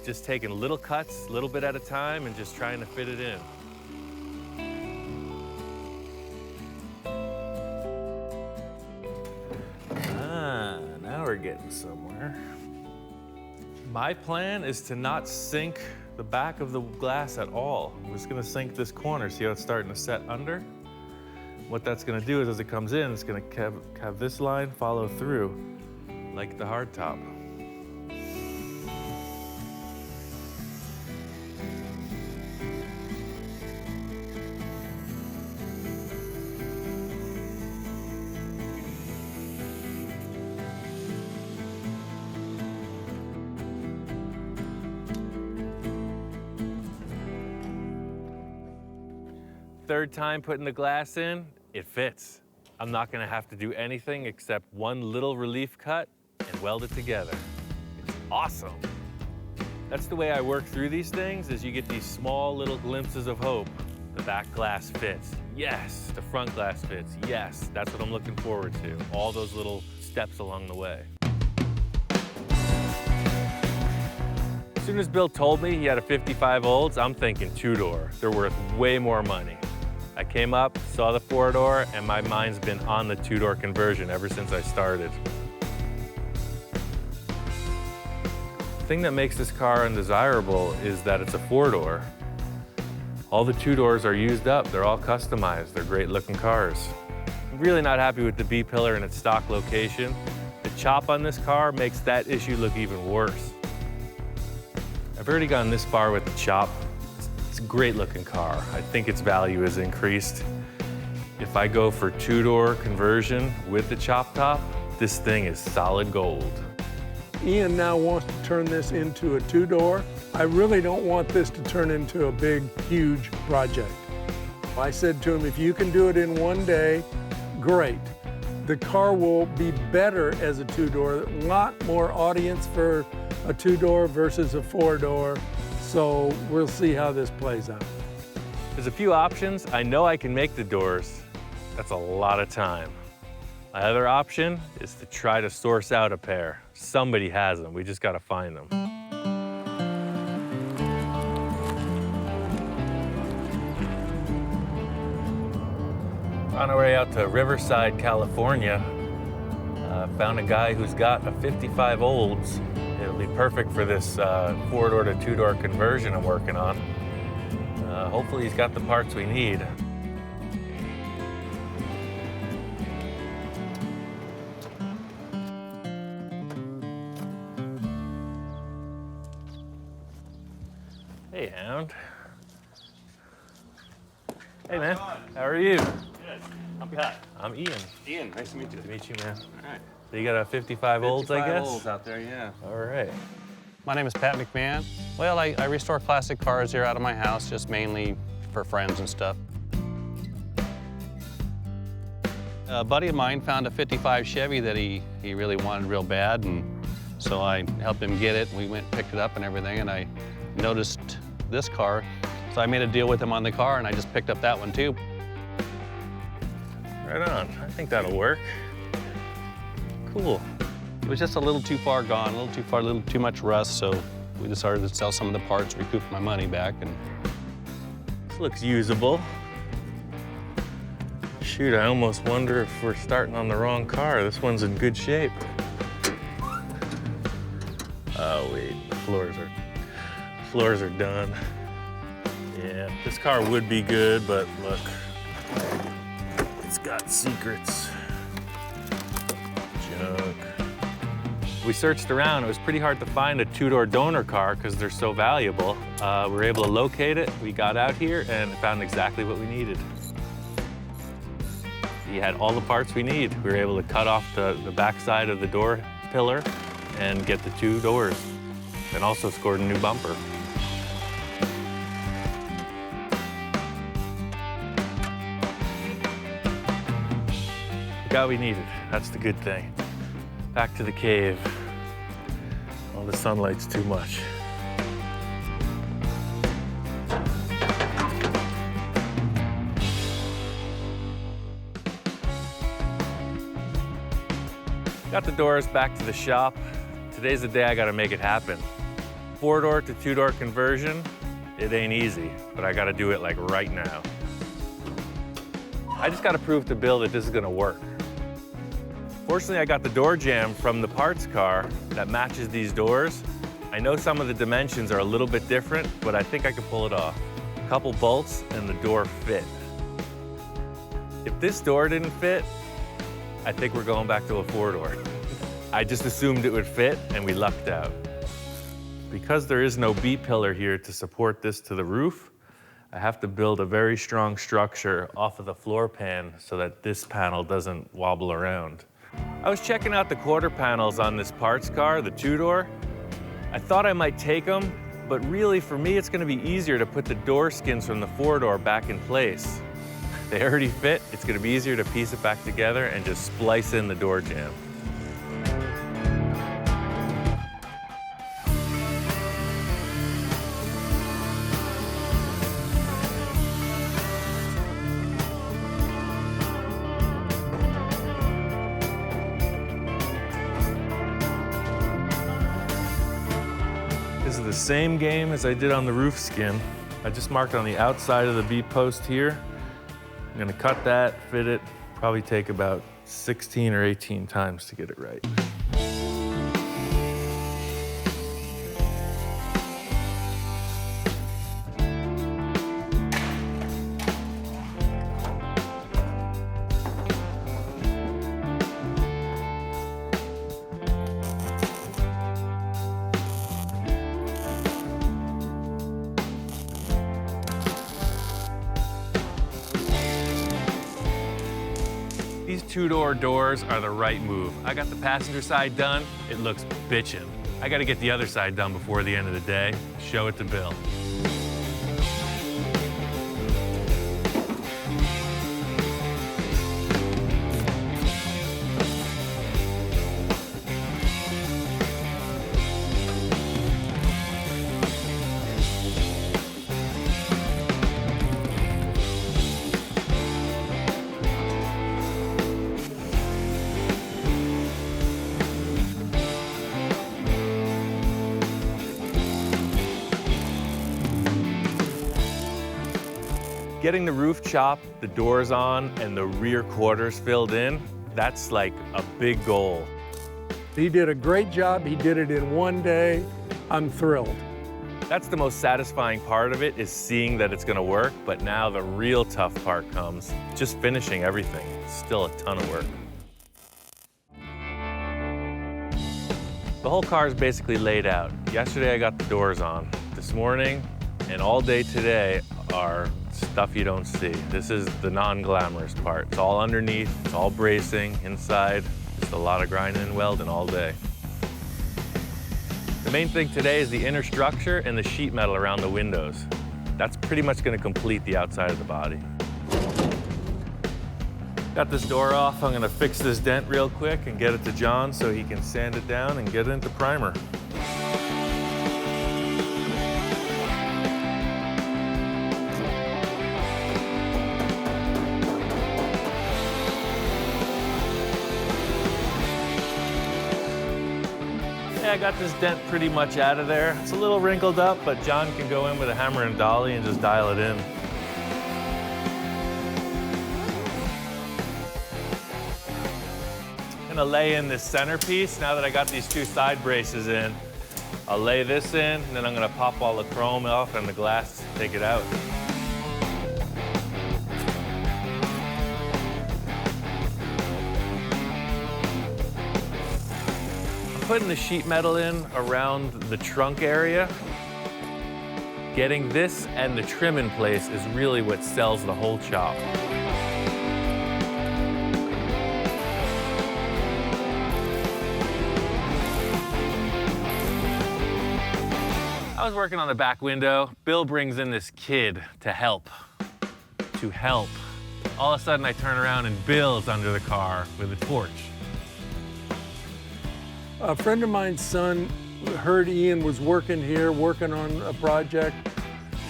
Just taking little cuts, a little bit at a time, and just trying to fit it in. Now we're getting somewhere. My plan is to not sink the back of the glass at all. I'm just gonna sink this corner, see how it's starting to set under? What that's gonna do is as it comes in, it's gonna have this line follow through, like the hardtop. Third time putting the glass in, it fits. I'm not gonna have to do anything except one little relief cut and weld it together. It's awesome. That's the way I work through these things, is you get these small little glimpses of hope. The back glass fits. Yes. The front glass fits. Yes. That's what I'm looking forward to. All those little steps along the way. As soon as Bill told me he had a 55 Olds, I'm thinking two-door. They're worth way more money. I came up, saw the four-door, and my mind's been on the two-door conversion ever since I started. The thing that makes this car undesirable is that it's a four-door. All the two-doors are used up. They're all customized. They're great-looking cars. really not happy with the B-pillar in its stock location. The chop on this car makes that issue look even worse. I've already gone this far with the chop. It's a great looking car. I think its value has increased. If I go for two-door conversion with the chop top, this thing is solid gold. Ian now wants to turn this into a two-door. I really don't want this to turn into a big, huge project. I said to him, if you can do it in one day, great. The car will be better as a two-door, a lot more audience for a two-door versus a four-door. So we'll see how this plays out. There's a few options. I know I can make the doors. That's a lot of time. My other option is to try to source out a pair. Somebody has them, we just gotta find them. On our way out to Riverside, California, found a guy who's got a 55 Olds. It'll be perfect for this four-door to two-door conversion I'm working on. Hopefully he's got the parts we need. Hey, Hound. Hey, man. How are you? Good. I'm Pat. I'm Ian. Ian, nice to meet you. Nice to meet you, man. All right. So you got a 55 Olds, I 55 guess? Olds out there, yeah. All right. My name is Pat McMahon. Well, I restore classic cars here out of my house, just mainly for friends and stuff. A buddy of mine found a 55 Chevy that he really wanted real bad, and so I helped him get it. We went and picked it up and everything, and I noticed this car, so I made a deal with him on the car, and I just picked up that one too. Right on. I think that'll work. Cool. It was just a little too far gone, a little too much rust, so we decided to sell some of the parts, recoup my money back, and This looks usable. Shoot, I almost wonder if we're starting on the wrong car. This one's in good shape. Oh wait, the floors are done. Yeah, this car would be good, but look, it's got secrets. Junk. We searched around. It was pretty hard to find a two-door donor car because they're so valuable. We were able to locate it. We got out here and found exactly what we needed. He had all the parts we need. We were able to cut off the back side of the door pillar and get the two doors, and also scored a new bumper. We got what we needed. That's the good thing. Back to the cave. Oh, the sunlight's too much. Got the doors back to the shop. Today's the day I gotta make it happen. Four-door to two-door conversion, it ain't easy, but I gotta do it like right now. I just gotta prove to Bill that this is gonna work. Fortunately, I got the door jamb from the parts car that matches these doors. I know some of the dimensions are a little bit different, but I think I can pull it off. A couple bolts and the door fit. If this door didn't fit, I think we're going back to a four-door. I just assumed it would fit, and we lucked out. Because there is no B-pillar here to support this to the roof, I have to build a very strong structure off of the floor pan so that this panel doesn't wobble around. I was checking out the quarter panels on this parts car, the two-door. I thought I might take them, but really for me it's gonna be easier to put the door skins from the four-door back in place. They already fit, it's gonna be easier to piece it back together and just splice in the door jamb. This is the same game as I did on the roof skin. I just marked on the outside of the B-post here. I'm gonna cut that, fit it, probably take about 16 or 18 times to get it right. two-door doors are the right move. I got the passenger side done. It looks bitchin'. I got to get the other side done before the end of the day. Show it to Bill. Getting the roof chopped, the doors on, and the rear quarters filled in, that's like a big goal. He did a great job. He did it in one day. I'm thrilled. That's the most satisfying part of it, is seeing that it's gonna work, but now the real tough part comes, just finishing everything. It's still a ton of work. The whole car is basically laid out. Yesterday I got the doors on. This morning and all day today are stuff you don't see. This is the non-glamorous part. It's all underneath, it's all bracing, inside, just a lot of grinding and welding all day. The main thing today is the inner structure and the sheet metal around the windows. That's pretty much gonna complete the outside of the body. Got this door off. I'm gonna fix this dent real quick and get it to John so he can sand it down and get it into primer. I got this dent pretty much out of there. It's a little wrinkled up, but John can go in with a hammer and dolly and just dial it in. I'm gonna lay in this centerpiece now that I got these two side braces in. I'll lay this in, and then I'm gonna pop all the chrome off and the glass, take it out. Putting the sheet metal in around the trunk area. Getting this and the trim in place is really what sells the whole chop. I was working on the back window. Bill brings in this kid to help. All of a sudden I turn around and Bill's under the car with a torch. A friend of mine's son heard Ian was working here, working on a project.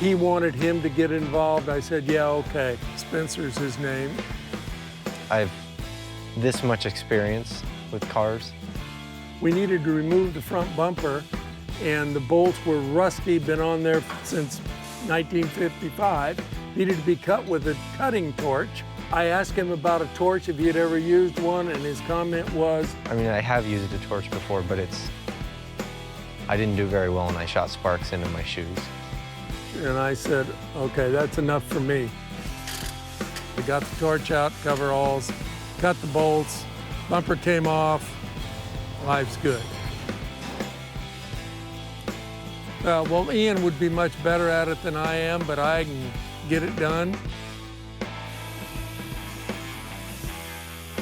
He wanted him to get involved. I said, yeah, okay. Spencer's his name. I have this much experience with cars. We needed to remove the front bumper, and the bolts were rusty, been on there since 1955. Needed to be cut with a cutting torch. I asked him about a torch, if he had ever used one, and his comment was, I mean, I have used a torch before, but I didn't do very well, and I shot sparks into my shoes. And I said, okay, that's enough for me. We got the torch out, coveralls, cut the bolts, bumper came off, life's good. Well, Ian would be much better at it than I am, but I can get it done.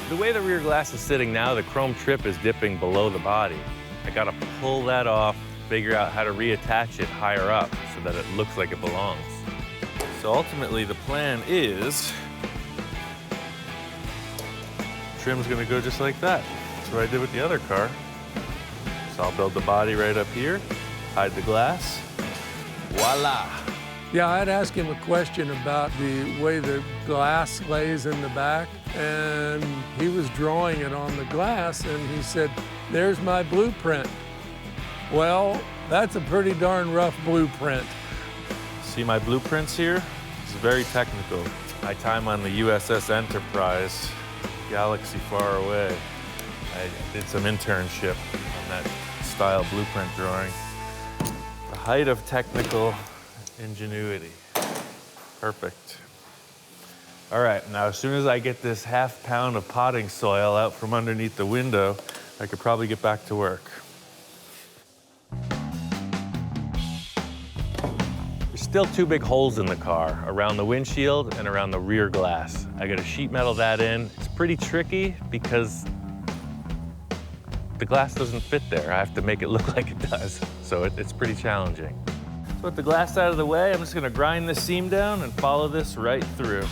The way the rear glass is sitting now, the chrome trip is dipping below the body. I gotta pull that off, figure out how to reattach it higher up so that it looks like it belongs. So ultimately the plan is, trim's gonna go just like that. That's what I did with the other car. So I'll build the body right up here, hide the glass, voila. Yeah, I'd asked him a question about the way the glass lays in the back, and he was drawing it on the glass, and he said, there's my blueprint. Well, that's a pretty darn rough blueprint. See my blueprints here? It's very technical. My time on the USS Enterprise, galaxy far away, I did some internship on that style blueprint drawing. The height of technical ingenuity. Perfect. All right, now as soon as I get this ½ pound of potting soil out from underneath the window, I could probably get back to work. There's still 2 big holes in the car, around the windshield and around the rear glass. I gotta sheet metal that in. It's pretty tricky because the glass doesn't fit there. I have to make it look like it does. So it's pretty challenging. Put the glass out of the way. I'm just gonna grind this seam down and follow this right through.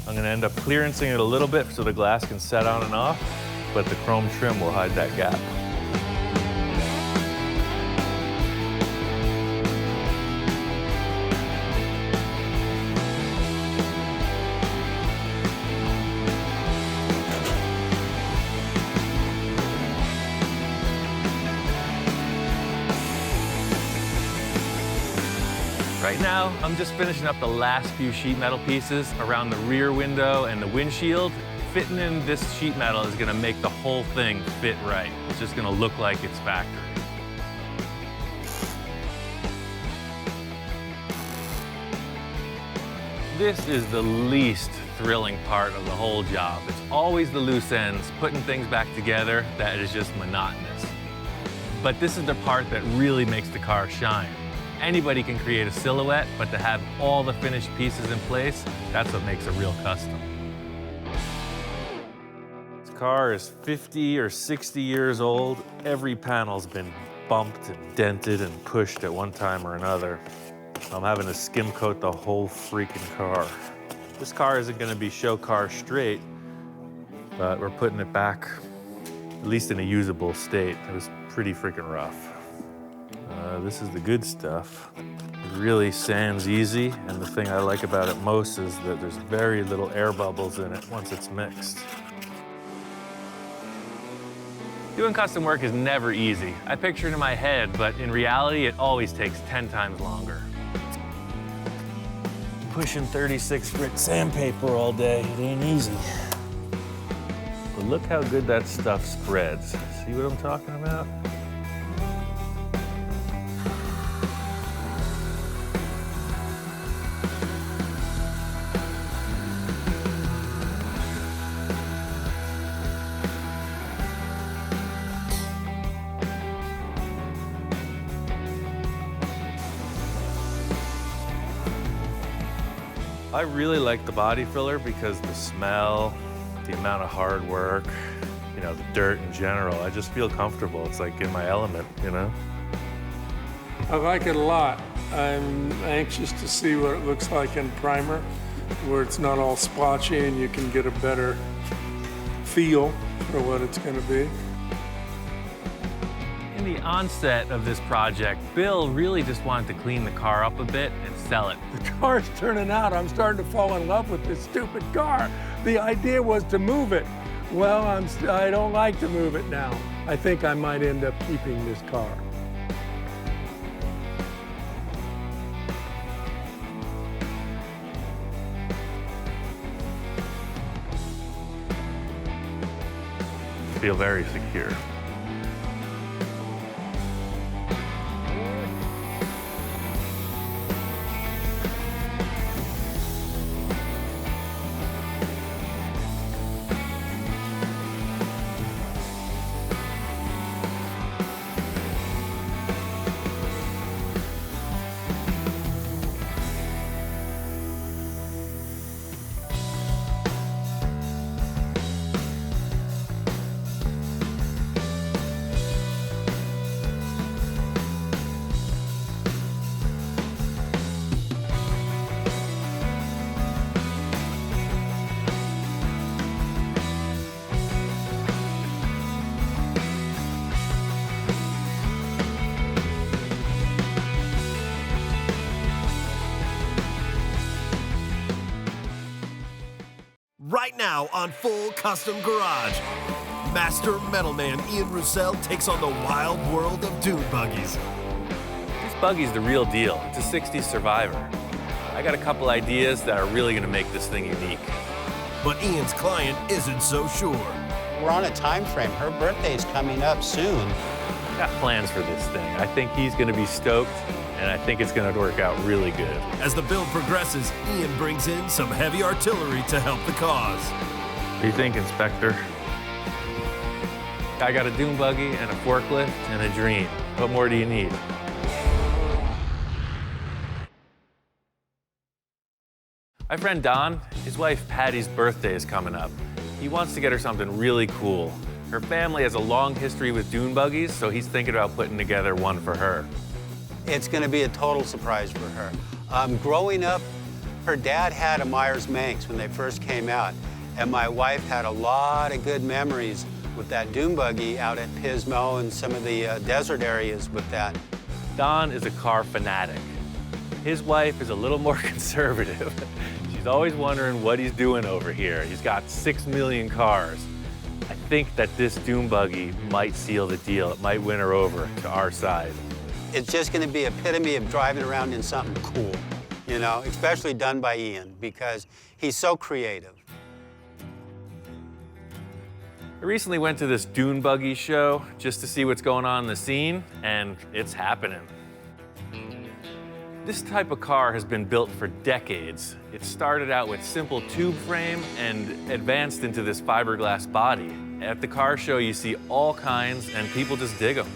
I'm gonna end up clearancing it a little bit so the glass can set on and off, but the chrome trim will hide that gap. Right now, I'm just finishing up the last few sheet metal pieces around the rear window and the windshield. Fitting in this sheet metal is gonna make the whole thing fit right. It's just gonna look like it's factory. This is the least thrilling part of the whole job. It's always the loose ends, putting things back together that is just monotonous. But this is the part that really makes the car shine. Anybody can create a silhouette, but to have all the finished pieces in place, that's what makes a real custom. This car is 50 or 60 years old. Every panel's been bumped and dented and pushed at one time or another. I'm having to skim coat the whole freaking car. This car isn't gonna be show car straight, but we're putting it back, at least in a usable state. It was pretty freaking rough. This is the good stuff. It really sands easy, and the thing I like about it most is that there's very little air bubbles in it once it's mixed. Doing custom work is never easy. I picture it in my head, but in reality, it always takes 10 times longer. Pushing 36 grit sandpaper all day, it ain't easy. But look how good that stuff spreads. See what I'm talking about? I really like the body filler because the smell, the amount of hard work, you know, the dirt in general, I just feel comfortable. It's like in my element, you know? I like it a lot. I'm anxious to see what it looks like in primer, where it's not all splotchy and you can get a better feel for what it's going to be. In the onset of this project, Bill really just wanted to clean the car up a bit and sell it. The car's turning out. I'm starting to fall in love with this stupid car. The idea was to move it. Well, I don't like to move it now. I think I might end up keeping this car. I feel very secure. Right now on Full Custom Garage, Master Metalman Ian Roussel takes on the wild world of dune buggies. This buggy's the real deal. It's a 60s survivor. I got a couple ideas that are really gonna make this thing unique. But Ian's client isn't so sure. We're on a time frame. Her birthday's coming up soon. Got plans for this thing. I think he's gonna be stoked, and I think it's gonna work out really good. As the build progresses, Ian brings in some heavy artillery to help the cause. What do you think, Inspector? I got a dune buggy and a forklift and a dream. What more do you need? My friend Don, his wife Patty's birthday is coming up. He wants to get her something really cool. Her family has a long history with dune buggies, so he's thinking about putting together one for her. It's going to be a total surprise for her. Growing up, her dad had a Myers-Manx when they first came out, and my wife had a lot of good memories with that dune buggy out at Pismo and some of the desert areas with that. Don is a car fanatic. His wife is a little more conservative. She's always wondering what he's doing over here. He's got 6 million cars. I think that this dune buggy might seal the deal. It might win her over to our side. It's just going to be epitome of driving around in something cool, you know, especially done by Ian, because he's so creative. I recently went to this dune buggy show just to see what's going on in the scene, and it's happening. This type of car has been built for decades. It started out with simple tube frame and advanced into this fiberglass body. At the car show, you see all kinds, and people just dig them.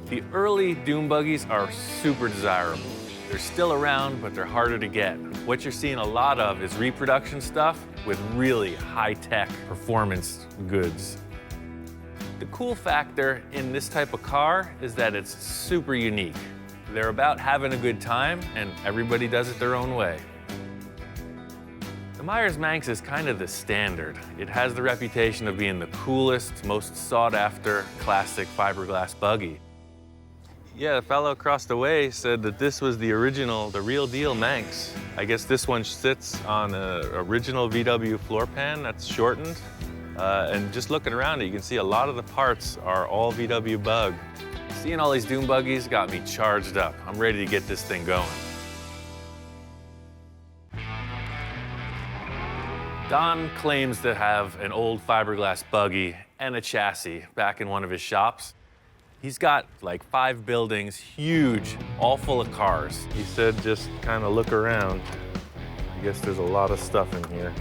The early dune buggies are super desirable. They're still around, but they're harder to get. What you're seeing a lot of is reproduction stuff with really high-tech performance goods. The cool factor in this type of car is that it's super unique. They're about having a good time, and everybody does it their own way. The Myers-Manx is kind of the standard. It has the reputation of being the coolest, most sought-after classic fiberglass buggy. Yeah, the fellow across the way said that this was the original, the real deal Manx. I guess this one sits on an original VW floor pan that's shortened. And just looking around it, you can see a lot of the parts are all VW Bug. Seeing all these dune buggies got me charged up. I'm ready to get this thing going. Don claims to have an old fiberglass buggy and a chassis back in one of his shops. He's got like 5 buildings, huge, all full of cars. He said just kind of look around. I guess there's a lot of stuff in here.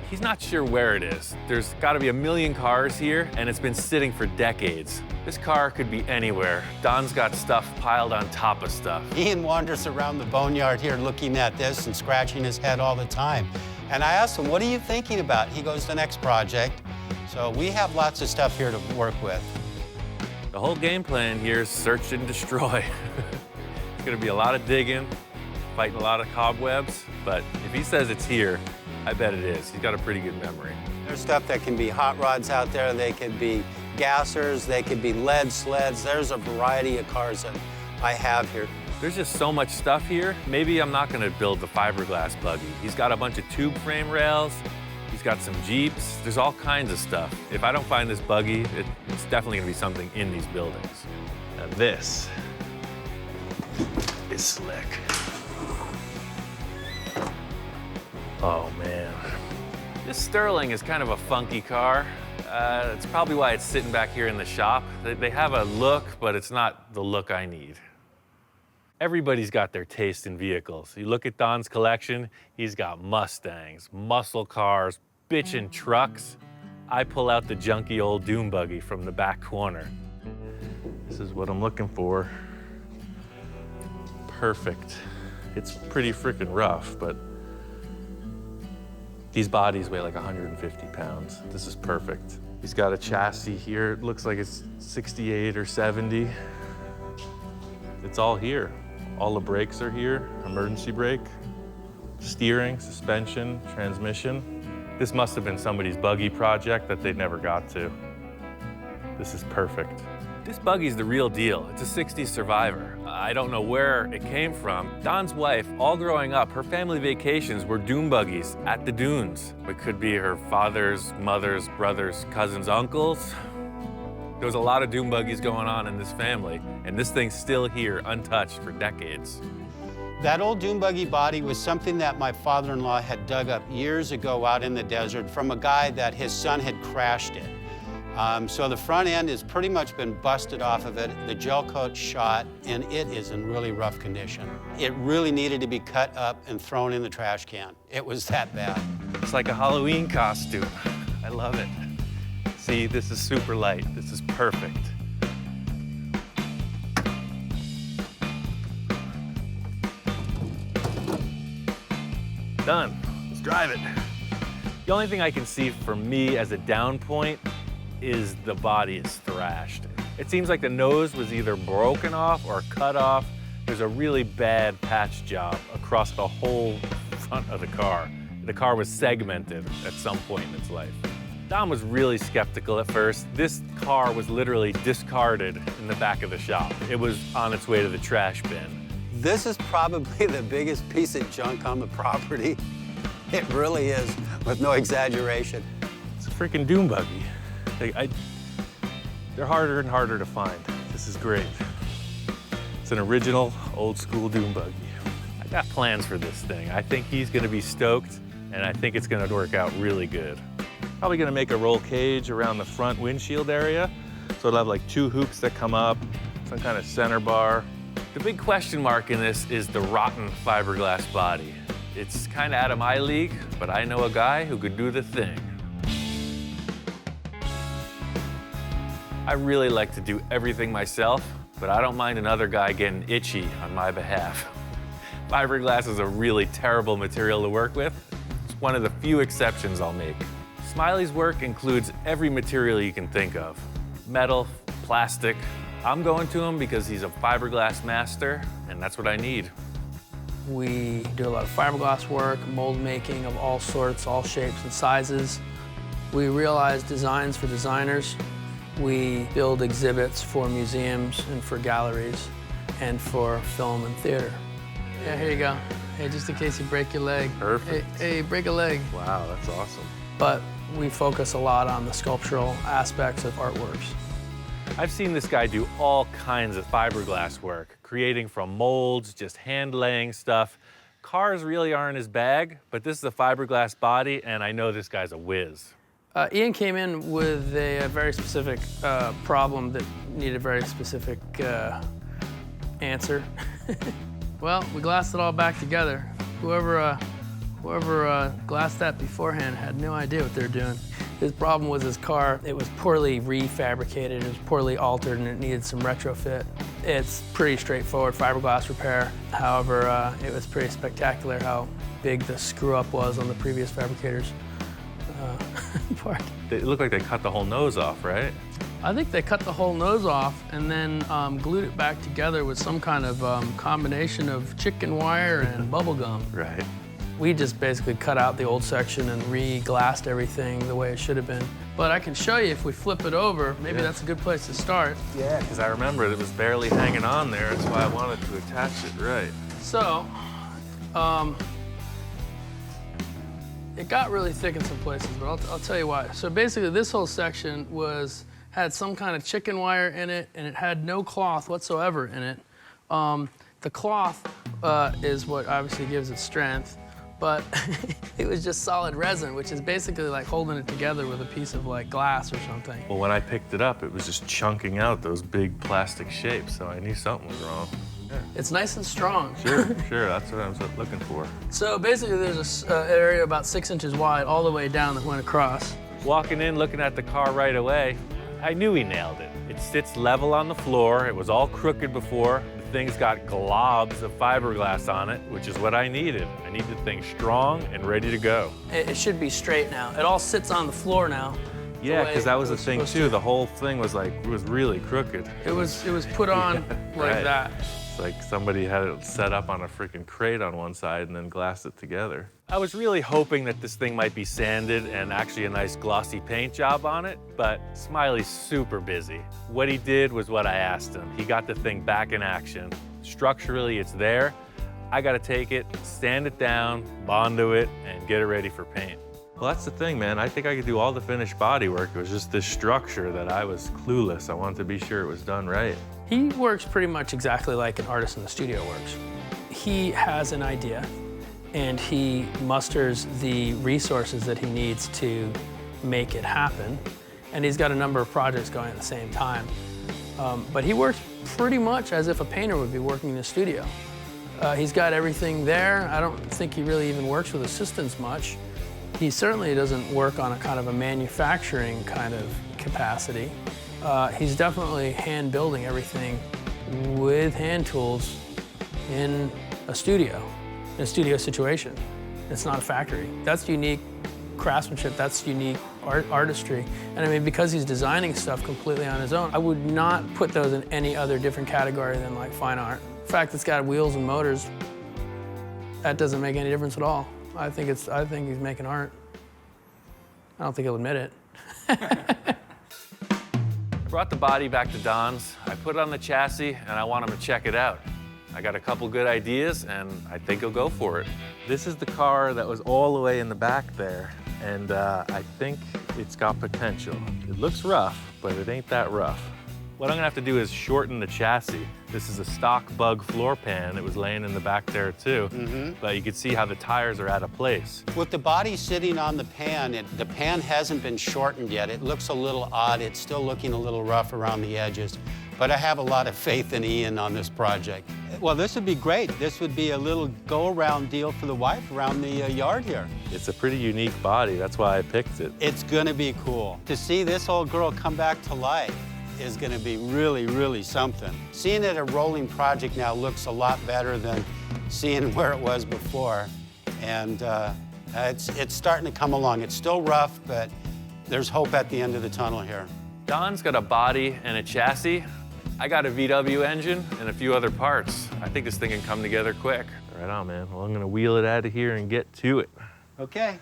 He's not sure where it is. There's got to be 1 million cars here, and it's been sitting for decades. This car could be anywhere. Don's got stuff piled on top of stuff. Ian wanders around the boneyard here looking at this and scratching his head all the time. And I asked him, what are you thinking about? He goes, the next project. So we have lots of stuff here to work with. The whole game plan here is search and destroy. It's gonna be a lot of digging, fighting a lot of cobwebs, but if he says it's here, I bet it is. He's got a pretty good memory. There's stuff that can be hot rods out there, they could be gassers, they could be lead sleds. There's a variety of cars that I have here. There's just so much stuff here. Maybe I'm not gonna build the fiberglass buggy. He's got a bunch of tube frame rails. He's got some Jeeps. There's all kinds of stuff. If I don't find this buggy, it's definitely gonna be something in these buildings. Now this is slick. Oh man. This Sterling is kind of a funky car. It's probably why it's sitting back here in the shop. They have a look, but it's not the look I need. Everybody's got their taste in vehicles. You look at Don's collection, he's got Mustangs, muscle cars, bitchin' trucks. I pull out the junky old dune buggy from the back corner. This is what I'm looking for. Perfect. It's pretty freaking rough, but these bodies weigh like 150 pounds. This is perfect. He's got a chassis here. It looks like it's 68 or 70. It's all here. All the brakes are here, emergency brake, steering, suspension, transmission. This must have been somebody's buggy project that they never got to. This is perfect. This buggy's the real deal. It's a 60s survivor. I don't know where it came from. Don's wife, all growing up, her family vacations were dune buggies at the dunes. It could be her father's, mother's, brother's, cousin's, uncles. There was a lot of dune buggies going on in this family, and this thing's still here, untouched for decades. That old dune buggy body was something that my father-in-law had dug up years ago out in the desert from a guy that his son had crashed it. So the front end has pretty much been busted off of it, the gel coat shot, and it is in really rough condition. It really needed to be cut up and thrown in the trash can. It was that bad. It's like a Halloween costume. I love it. See, this is super light. This is perfect. Done. Let's drive it. The only thing I can see for me as a down point is the body is thrashed. It seems like the nose was either broken off or cut off. There's a really bad patch job across the whole front of the car. The car was segmented at some point in its life. Dom was really skeptical at first. This car was literally discarded in the back of the shop. It was on its way to the trash bin. This is probably the biggest piece of junk on the property. It really is, with no exaggeration. It's a freaking dune buggy. They're harder and harder to find. This is great. It's an original, old school dune buggy. I got plans for this thing. I think he's gonna be stoked, and I think it's gonna work out really good. Probably gonna make a roll cage around the front windshield area, so it'll have like 2 hoops that come up, some kind of center bar. The big question mark in this is the rotten fiberglass body. It's kind of out of my league, but I know a guy who could do the thing. I really like to do everything myself, but I don't mind another guy getting itchy on my behalf. Fiberglass is a really terrible material to work with. It's one of the few exceptions I'll make. Smiley's work includes every material you can think of. Metal, plastic. I'm going to him because he's a fiberglass master, and that's what I need. We do a lot of fiberglass work, mold making of all sorts, all shapes and sizes. We realize designs for designers. We build exhibits for museums and for galleries and for film and theater. Yeah, here you go. Hey, just in case you break your leg. Perfect. Hey, break a leg. Wow, that's awesome. But we focus a lot on the sculptural aspects of artworks. I've seen this guy do all kinds of fiberglass work, creating from molds, just hand laying stuff. Cars really aren't his bag, but this is a fiberglass body, and I know this guy's a whiz. Ian came in with a very specific problem that needed a very specific answer. Well, we glassed it all back together. Whoever glassed that beforehand had no idea what they were doing. His problem was his car. It was poorly refabricated, it was poorly altered, and it needed some retrofit. It's pretty straightforward fiberglass repair. However, it was pretty spectacular how big the screw-up was on the previous fabricator's part. It looked like they cut the whole nose off, right? I think they cut the whole nose off and then glued it back together with some kind of combination of chicken wire and bubble gum. Right. We just basically cut out the old section and re-glassed everything the way it should have been. But I can show you if we flip it over, maybe that's a good place to start. Yeah, because I remember it was barely hanging on there. That's why I wanted to attach it right. So, it got really thick in some places, but I'll tell you why. So basically this whole section had some kind of chicken wire in it, and it had no cloth whatsoever in it. The cloth is what obviously gives it strength, but it was just solid resin, which is basically like holding it together with a piece of like glass or something. Well, when I picked it up, it was just chunking out those big plastic shapes, so I knew something was wrong. Yeah. It's nice and strong. Sure, that's what I was looking for. So basically there's an area about 6 inches wide all the way down that went across. Walking in, looking at the car right away, I knew he nailed it. It sits level on the floor. It was all crooked before. The thing's got globs of fiberglass on it, which is what I needed. I need the thing strong and ready to go. It should be straight now. It all sits on the floor now. Yeah, because that was the thing too. The whole thing was really crooked. It was put on like right. that. It's like somebody had it set up on a freaking crate on one side and then glassed it together. I was really hoping that this thing might be sanded and actually a nice glossy paint job on it, but Smiley's super busy. What he did was what I asked him. He got the thing back in action. Structurally, it's there. I gotta take it, sand it down, bond to it, and get it ready for paint. Well, that's the thing, man. I think I could do all the finished body work. It was just this structure that I was clueless. I wanted to be sure it was done right. He works pretty much exactly like an artist in the studio works. He has an idea, and he musters the resources that he needs to make it happen. And he's got a number of projects going at the same time. But he works pretty much as if a painter would be working in the studio. He's got everything there. I don't think he really even works with assistants much. He certainly doesn't work on a kind of a manufacturing kind of capacity. He's definitely hand building everything with hand tools in a studio situation. It's not a factory. That's unique craftsmanship, that's unique artistry. And I mean, because he's designing stuff completely on his own, I would not put those in any other different category than like fine art. The fact it's got wheels and motors, that doesn't make any difference at all. I think he's making art. I don't think he'll admit it. I brought the body back to Don's. I put it on the chassis, and I want him to check it out. I got a couple good ideas, and I think he'll go for it. This is the car that was all the way in the back there, and I think it's got potential. It looks rough, but it ain't that rough. What I'm gonna have to do is shorten the chassis. This is a stock Bug floor pan. It was laying in the back there too, but you can see how the tires are out of place. With the body sitting on the pan, the pan hasn't been shortened yet. It looks a little odd. It's still looking a little rough around the edges, but I have a lot of faith in Ian on this project. Well, this would be great. This would be a little go-around deal for the wife around the yard here. It's a pretty unique body. That's why I picked it. It's gonna be cool. To see this old girl come back to life is gonna be really, really something. Seeing it a rolling project now looks a lot better than seeing where it was before. And it's starting to come along. It's still rough, but there's hope at the end of the tunnel here. Don's got a body and a chassis. I got a VW engine and a few other parts. I think this thing can come together quick. Right on, man. Well, I'm gonna wheel it out of here and get to it. Okay.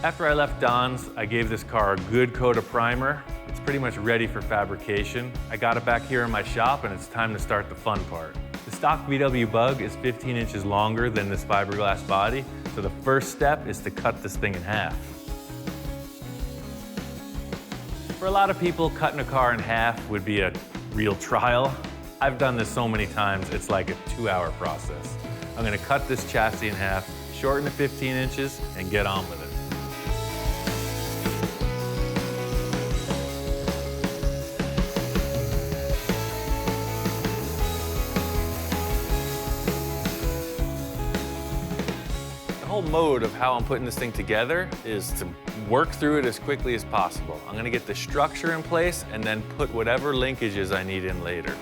After I left Don's, I gave this car a good coat of primer. It's pretty much ready for fabrication. I got it back here in my shop, and it's time to start the fun part. The stock VW Bug is 15 inches longer than this fiberglass body, so the first step is to cut this thing in half. For a lot of people, cutting a car in half would be a real trial. I've done this so many times, it's like a 2-hour process. I'm gonna cut this chassis in half, shorten to 15 inches, and get on with it. The whole mode of how I'm putting this thing together is to work through it as quickly as possible. I'm gonna get the structure in place and then put whatever linkages I need in later.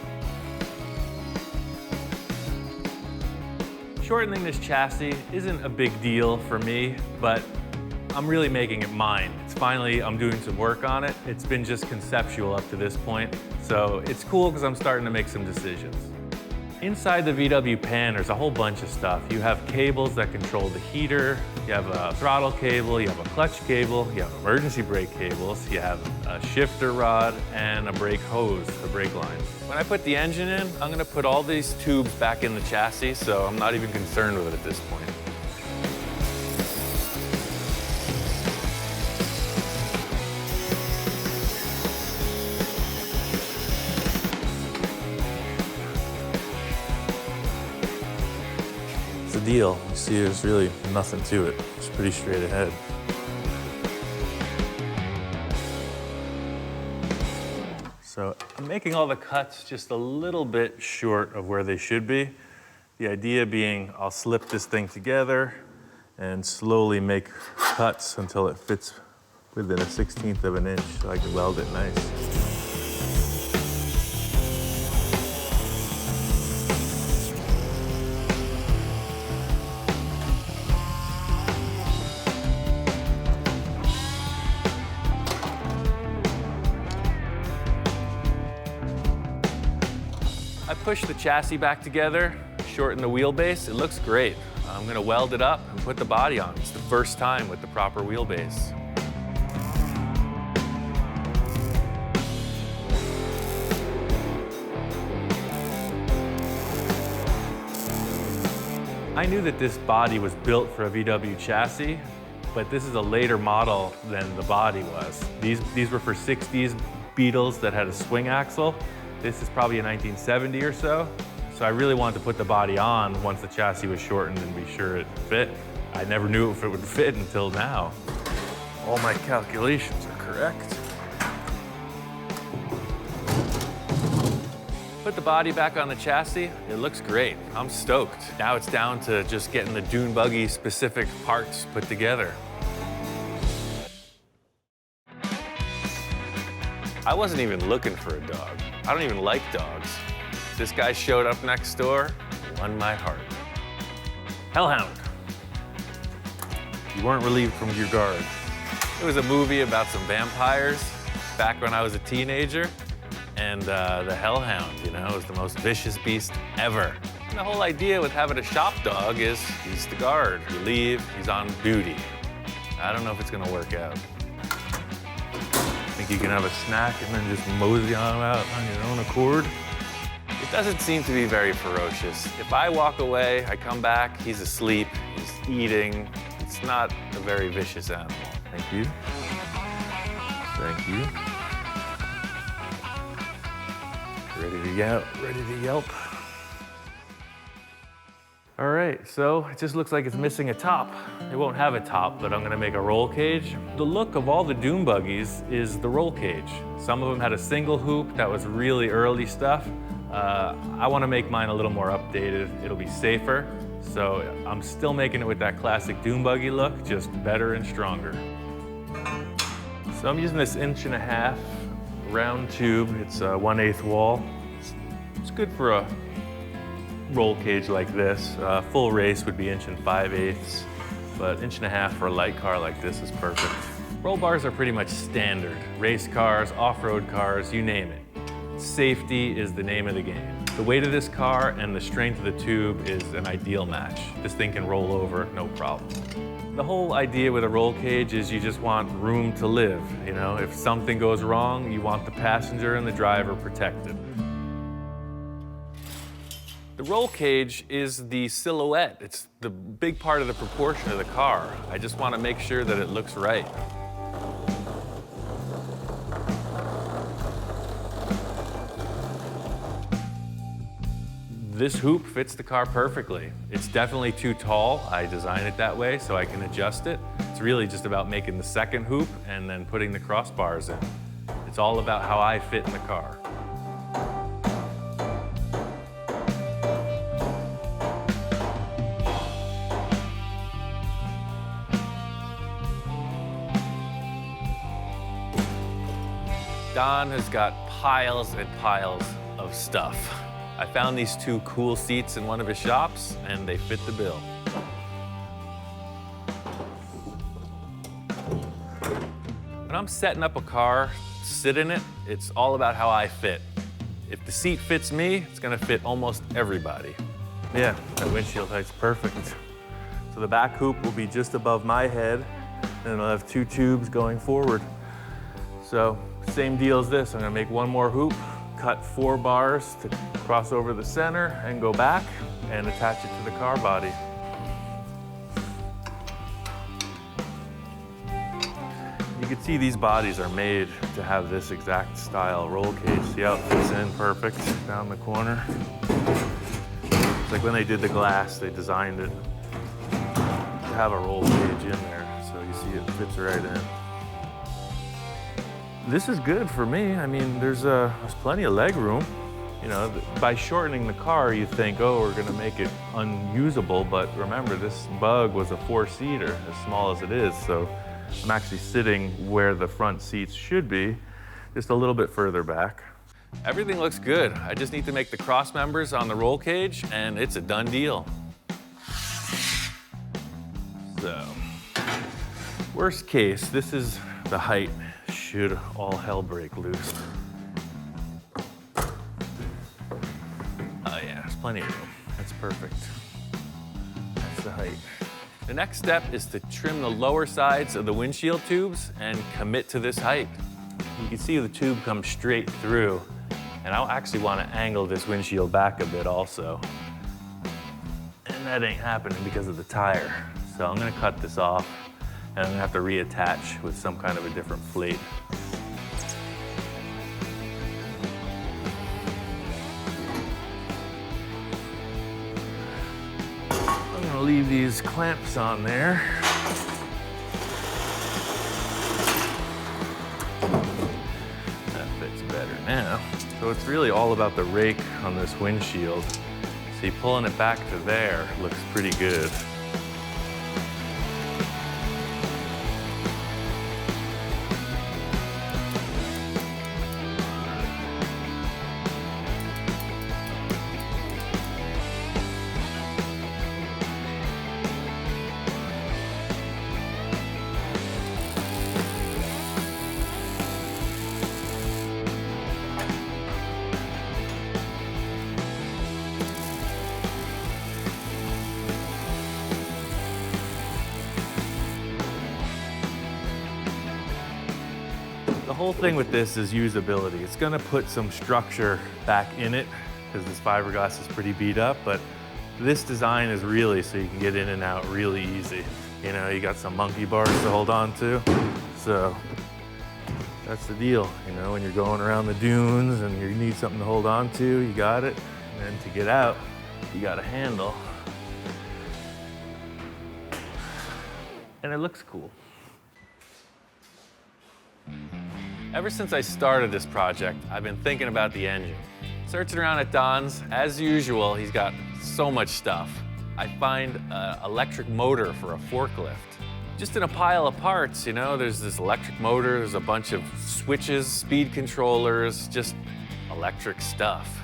Shortening this chassis isn't a big deal for me, but I'm really making it mine. It's finally, I'm doing some work on it. It's been just conceptual up to this point, so it's cool because I'm starting to make some decisions. Inside the VW pan, there's a whole bunch of stuff. You have cables that control the heater, you have a throttle cable, you have a clutch cable, you have emergency brake cables, you have a shifter rod, and a brake hose, the brake line. When I put the engine in, I'm gonna put all these tubes back in the chassis, so I'm not even concerned with it at this point. Deal. You see, there's really nothing to it. It's pretty straight ahead. So I'm making all the cuts just a little bit short of where they should be. The idea being I'll slip this thing together and slowly make cuts until it fits within 1/16 of an inch so I can weld it nice. I pushed the chassis back together, shortened the wheelbase. It looks great. I'm gonna weld it up and put the body on. It's the first time with the proper wheelbase. I knew that this body was built for a VW chassis, but this is a later model than the body was. These were for 60s Beetles that had a swing axle. This is probably a 1970 or so. So I really wanted to put the body on once the chassis was shortened and be sure it fit. I never knew if it would fit until now. All my calculations are correct. Put the body back on the chassis. It looks great. I'm stoked. Now it's down to just getting the dune buggy specific parts put together. I wasn't even looking for a dog. I don't even like dogs. This guy showed up next door, won my heart. Hellhound. You weren't relieved from your guard. It was a movie about some vampires back when I was a teenager, and the Hellhound, you know, is the most vicious beast ever. And the whole idea with having a shop dog is he's the guard. You leave, he's on duty. I don't know if it's gonna work out. Think you can have a snack and then just mosey on out on your own accord? It doesn't seem to be very ferocious. If I walk away, I come back, he's asleep, he's eating. It's not a very vicious animal. Thank you. Thank you. Ready to yelp, ready to yelp. All right, so it just looks like it's missing a top. It won't have a top, but I'm gonna make a roll cage. The look of all the dune buggies is the roll cage. Some of them had a single hoop, that was really early stuff. I wanna make mine a little more updated. It'll be safer. So I'm still making it with that classic dune buggy look, just better and stronger. So I'm using this 1.5 inch round tube. It's a 1/8 wall. It's good for a roll cage like this. Full race would be 1 5/8, but 1.5 inch for a light car like this is perfect. Roll bars are pretty much standard. Race cars, off-road cars, you name it. Safety is the name of the game. The weight of this car and the strength of the tube is an ideal match. This thing can roll over, no problem. The whole idea with a roll cage is you just want room to live. You know, if something goes wrong, you want the passenger and the driver protected. The roll cage is the silhouette. It's the big part of the proportion of the car. I just want to make sure that it looks right. This hoop fits the car perfectly. It's definitely too tall. I designed it that way so I can adjust it. It's really just about making the second hoop and then putting the crossbars in. It's all about how I fit in the car. Don has got piles and piles of stuff. I found these 2 cool seats in one of his shops, and they fit the bill. When I'm setting up a car, sit in it, it's all about how I fit. If the seat fits me, it's gonna fit almost everybody. Yeah, that windshield height's perfect. So the back hoop will be just above my head, and I'll have 2 tubes going forward. So, same deal as this. I'm gonna make 1 more hoop, cut 4 bars to cross over the center and go back and attach it to the car body. You can see these bodies are made to have this exact style roll cage. See how it fits in perfect down the corner? It's like when they did the glass, they designed it to have a roll cage in there. So you see it fits right in. This is good for me. I mean, there's plenty of leg room. You know, by shortening the car, you think, oh, we're gonna make it unusable, but remember, this Bug was a 4-seater, as small as it is, so I'm actually sitting where the front seats should be, just a little bit further back. Everything looks good. I just need to make the cross members on the roll cage, and it's a done deal. So, worst case, this is the height. Should all hell break loose. Oh yeah, there's plenty of room. That's perfect. That's the height. The next step is to trim the lower sides of the windshield tubes and commit to this height. You can see the tube comes straight through, and I'll actually want to angle this windshield back a bit also. And that ain't happening because of the tire. So I'm gonna cut this off, and I'm gonna have to reattach with some kind of a different plate. I'm gonna leave these clamps on there. That fits better now. So it's really all about the rake on this windshield. See, pulling it back to there looks pretty good. The whole thing with this is usability. It's gonna put some structure back in it because this fiberglass is pretty beat up, but this design is really so you can get in and out really easy. You know, you got some monkey bars to hold on to, so that's the deal. You know, when you're going around the dunes and you need something to hold on to, you got it. And then to get out, you got a handle. And it looks cool. Ever since I started this project, I've been thinking about the engine. Searching around at Don's, as usual, he's got so much stuff. I find an electric motor for a forklift. Just in a pile of parts, you know, there's this electric motor, there's a bunch of switches, speed controllers, just electric stuff.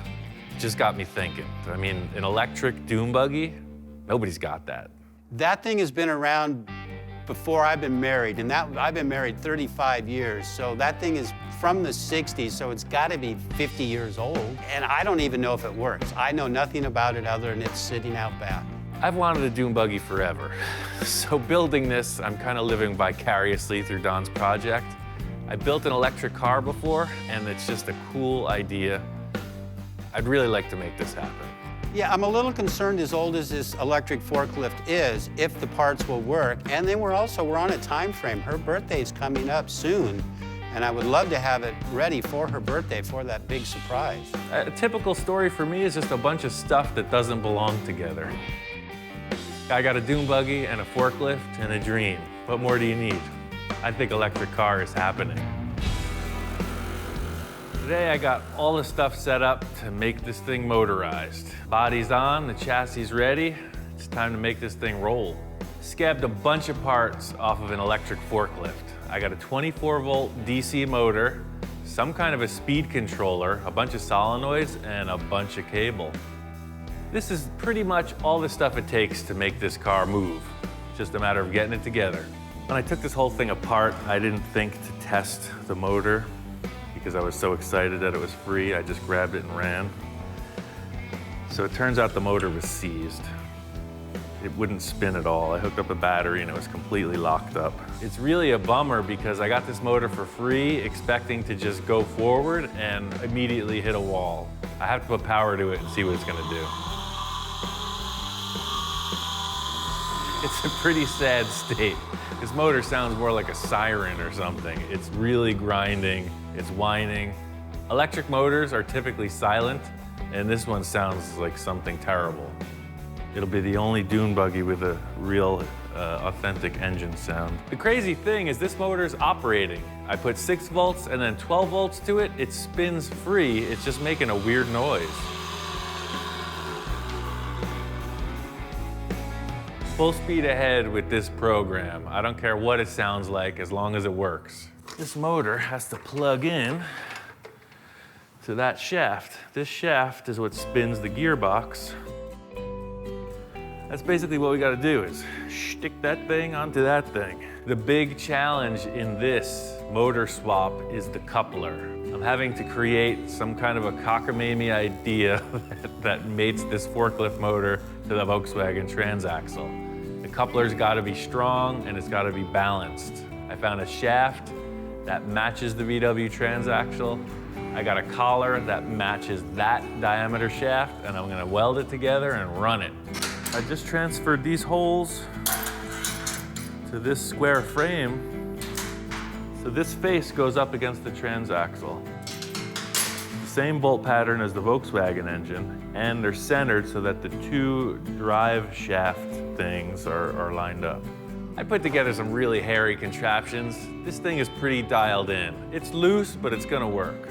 Just got me thinking. I mean, an electric dune buggy, nobody's got that. That thing has been around before I've been married, and I've been married 35 years, so that thing is from the 60s, so it's gotta be 50 years old, and I don't even know if it works. I know nothing about it other than it's sitting out back. I've wanted a dune buggy forever. So building this, I'm kind of living vicariously through Don's project. I built an electric car before, and it's just a cool idea. I'd really like to make this happen. Yeah, I'm a little concerned as old as this electric forklift is, if the parts will work. And then we're on a time frame. Her birthday's coming up soon, and I would love to have it ready for her birthday, for that big surprise. A typical story for me is just a bunch of stuff that doesn't belong together. I got a dune buggy and a forklift and a dream. What more do you need? I think electric car is happening. Today I got all the stuff set up to make this thing motorized. Body's on, the chassis ready. It's time to make this thing roll. Scabbed a bunch of parts off of an electric forklift. I got a 24-volt DC motor, some kind of a speed controller, a bunch of solenoids, and a bunch of cable. This is pretty much all the stuff it takes to make this car move. It's just a matter of getting it together. When I took this whole thing apart, I didn't think to test the motor because I was so excited that it was free. I just grabbed it and ran. So it turns out the motor was seized. It wouldn't spin at all. I hooked up a battery and it was completely locked up. It's really a bummer because I got this motor for free, expecting to just go forward and immediately hit a wall. I have to put power to it and see what it's gonna do. It's a pretty sad state. This motor sounds more like a siren or something. It's really grinding, it's whining. Electric motors are typically silent, and this one sounds like something terrible. It'll be the only dune buggy with a real, authentic engine sound. The crazy thing is this motor is operating. I put 6 volts and then 12 volts to it. It spins free. It's just making a weird noise. Full speed ahead with this program. I don't care what it sounds like as long as it works. This motor has to plug in to that shaft. This shaft is what spins the gearbox. That's basically what we gotta do is stick that thing onto that thing. The big challenge in this motor swap is the coupler. I'm having to create some kind of a cockamamie idea that mates this forklift motor to the Volkswagen transaxle. The coupler's gotta be strong and it's gotta be balanced. I found a shaft that matches the VW transaxle. I got a collar that matches that diameter shaft, and I'm gonna weld it together and run it. I just transferred these holes to this square frame. So this face goes up against the transaxle. The same bolt pattern as the Volkswagen engine, and they're centered so that the 2 drive shaft things are lined up. I put together some really hairy contraptions. This thing is pretty dialed in. It's loose, but it's gonna work.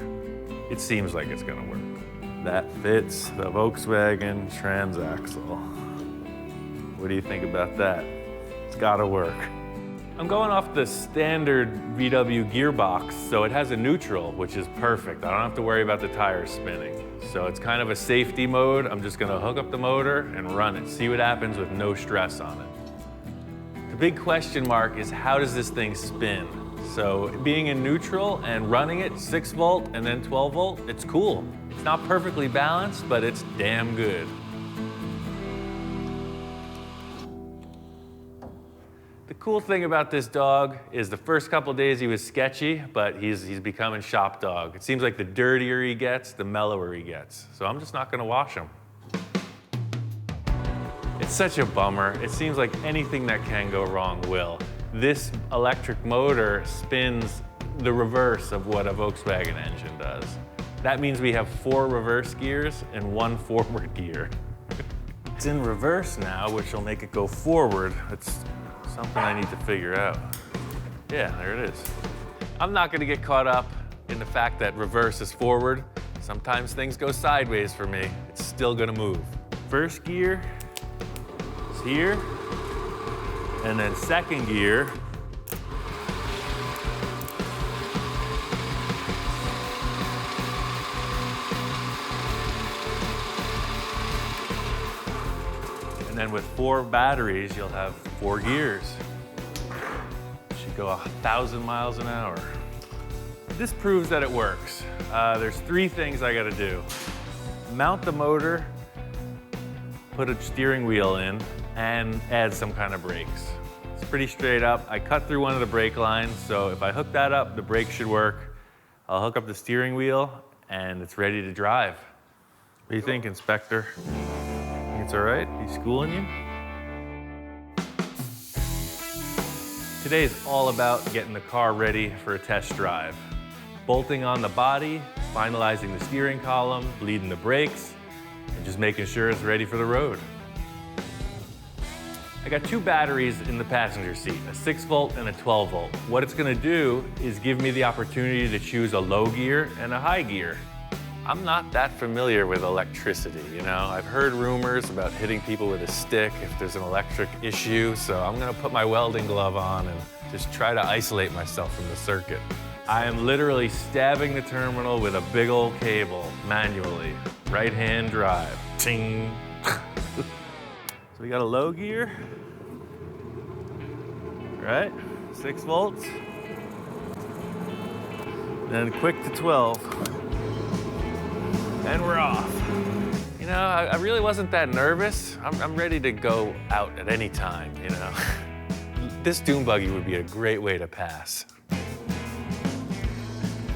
It seems like it's gonna work. That fits the Volkswagen transaxle. What do you think about that? It's gotta work. I'm going off the standard VW gearbox, so it has a neutral, which is perfect. I don't have to worry about the tires spinning. So it's kind of a safety mode. I'm just gonna hook up the motor and run it, see what happens with no stress on it. The big question mark is how does this thing spin? So being in neutral and running it 6 volt and then 12 volt, it's cool. It's not perfectly balanced, but it's damn good. The cool thing about this dog is the first couple days he was sketchy, but he's becoming shop dog. It seems like the dirtier he gets, the mellower he gets. So I'm just not gonna wash him. It's such a bummer. It seems like anything that can go wrong will. This electric motor spins the reverse of what a Volkswagen engine does. That means we have 4 reverse gears and 1 forward gear. It's in reverse now, which will make it go forward. It's something I need to figure out. Yeah, there it is. I'm not gonna get caught up in the fact that reverse is forward. Sometimes things go sideways for me. It's still gonna move. First gear is here, and then second gear and then with 4 batteries, you'll have 4 gears. Should go 1,000 miles an hour. This proves that it works. There's 3 things I gotta do. Mount the motor, put a steering wheel in, and add some kind of brakes. It's pretty straight up. I cut through one of the brake lines, so if I hook that up, the brake should work. I'll hook up the steering wheel, and it's ready to drive. What do you think, Inspector? It's all right? He's schooling you? Today is all about getting the car ready for a test drive. Bolting on the body, finalizing the steering column, bleeding the brakes, and just making sure it's ready for the road. I got 2 batteries in the passenger seat, a 6-volt and a 12-volt. What it's gonna do is give me the opportunity to choose a low gear and a high gear. I'm not that familiar with electricity, you know? I've heard rumors about hitting people with a stick if there's an electric issue, so I'm gonna put my welding glove on and just try to isolate myself from the circuit. I am literally stabbing the terminal with a big old cable, manually. Right-hand drive, ting. So we got a low gear, right? 6 volts. Then quick to 12. And we're off. You know, I really wasn't that nervous. I'm ready to go out at any time, you know. This dune buggy would be a great way to pass.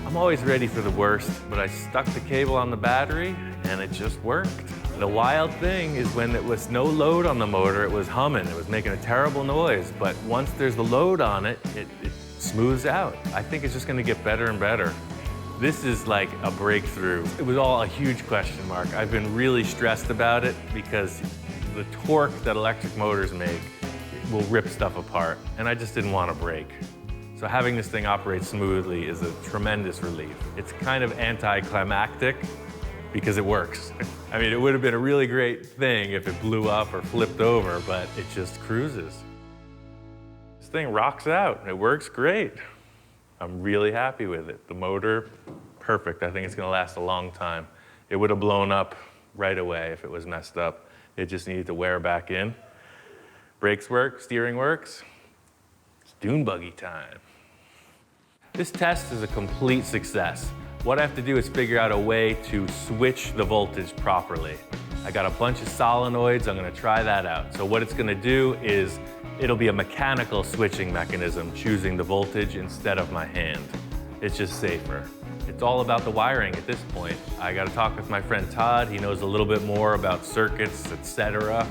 I'm always ready for the worst, but I stuck the cable on the battery and it just worked. The wild thing is when there was no load on the motor, it was humming. It was making a terrible noise, but once there's the load on it, it smooths out. I think it's just gonna get better and better. This is like a breakthrough. It was all a huge question mark. I've been really stressed about it because the torque that electric motors make will rip stuff apart, and I just didn't want to break. So having this thing operate smoothly is a tremendous relief. It's kind of anticlimactic because it works. I mean, it would have been a really great thing if it blew up or flipped over, but it just cruises. This thing rocks out. It works great. I'm really happy with it. The motor, perfect. I think it's gonna last a long time. It would have blown up right away if it was messed up. It just needed to wear back in. Brakes work, steering works. It's dune buggy time. This test is a complete success. What I have to do is figure out a way to switch the voltage properly. I got a bunch of solenoids, I'm gonna try that out. So what it's gonna do is it'll be a mechanical switching mechanism, choosing the voltage instead of my hand. It's just safer. It's all about the wiring at this point. I gotta talk with my friend Todd. He knows a little bit more about circuits, etc.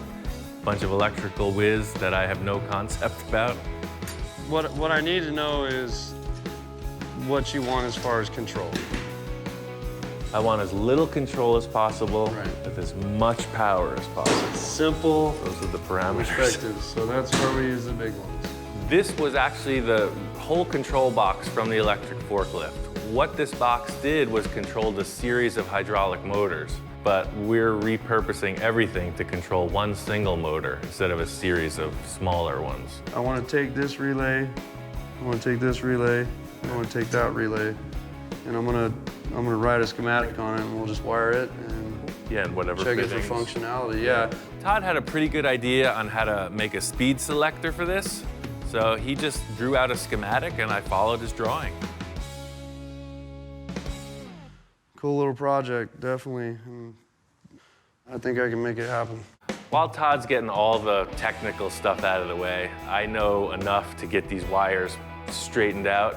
A bunch of electrical whiz that I have no concept about. What I need to know is what you want as far as control. I want as little control as possible with as much power as possible. Simple. Those are the parameters. Perspectives. So that's where we use the big ones. This was actually the whole control box from the electric forklift. What this box did was control the series of hydraulic motors, but we're repurposing everything to control one single motor instead of a series of smaller ones. I want to take this relay, I want to take this relay, I want to take that relay, and I'm gonna write a schematic on it, and we'll just wire it and whatever check it fittings. for functionality. Yeah. Todd had a pretty good idea on how to make a speed selector for this, so he just drew out a schematic, and I followed his drawing. Cool little project, definitely. I think I can make it happen. While Todd's getting all the technical stuff out of the way, I know enough to get these wires straightened out.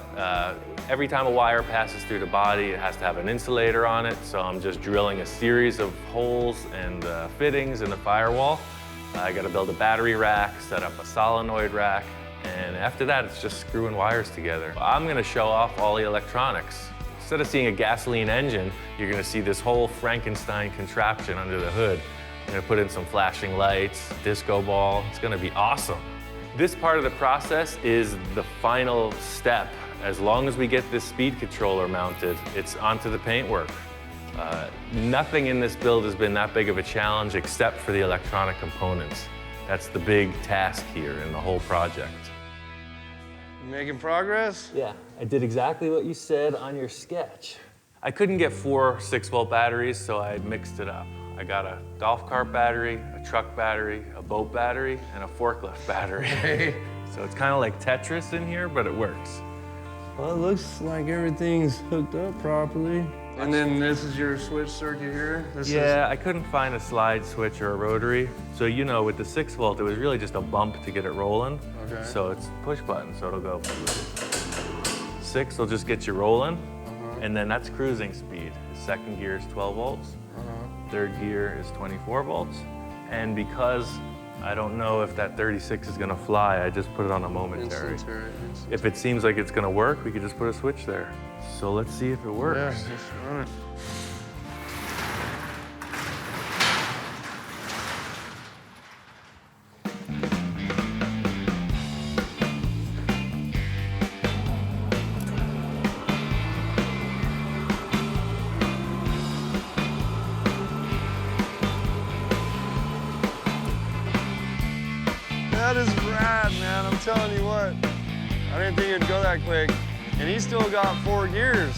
Every time a wire passes through the body, it has to have an insulator on it, so I'm just drilling a series of holes and fittings in the firewall. I gotta build a battery rack, set up a solenoid rack, and after that, it's just screwing wires together. I'm gonna show off all the electronics. Instead of seeing a gasoline engine, you're gonna see this whole Frankenstein contraption under the hood. I'm gonna put in some flashing lights, disco ball. It's gonna be awesome. This part of the process is the final step. As long as we get this speed controller mounted, it's onto the paintwork. Nothing in this build has been that big of a challenge except for the electronic components. That's the big task here in the whole project. You making progress? Yeah, I did exactly what you said on your sketch. I couldn't get 4 6-volt batteries, so I mixed it up. I got a golf cart battery, a truck battery, a boat battery, and a forklift battery. So it's kind of like Tetris in here, but it works. Well, it looks like everything's hooked up properly. And then this is your switch circuit here? I couldn't find a slide switch or a rotary. So you know, with the 6-volt, it was really just a bump to get it rolling. Okay. So it's push button, so it'll go. 6 will just get you rolling, and then that's cruising speed. The second gear is 12 volts. Third gear is 24 volts. And because I don't know if that 36 is gonna fly, I just put it on a momentary. If it seems like it's gonna work, we could just put a switch there. So let's see if it works. Yeah, just run it. That is rad, man. I'm telling you what. I didn't think it'd go that quick. And he's still got 4 gears.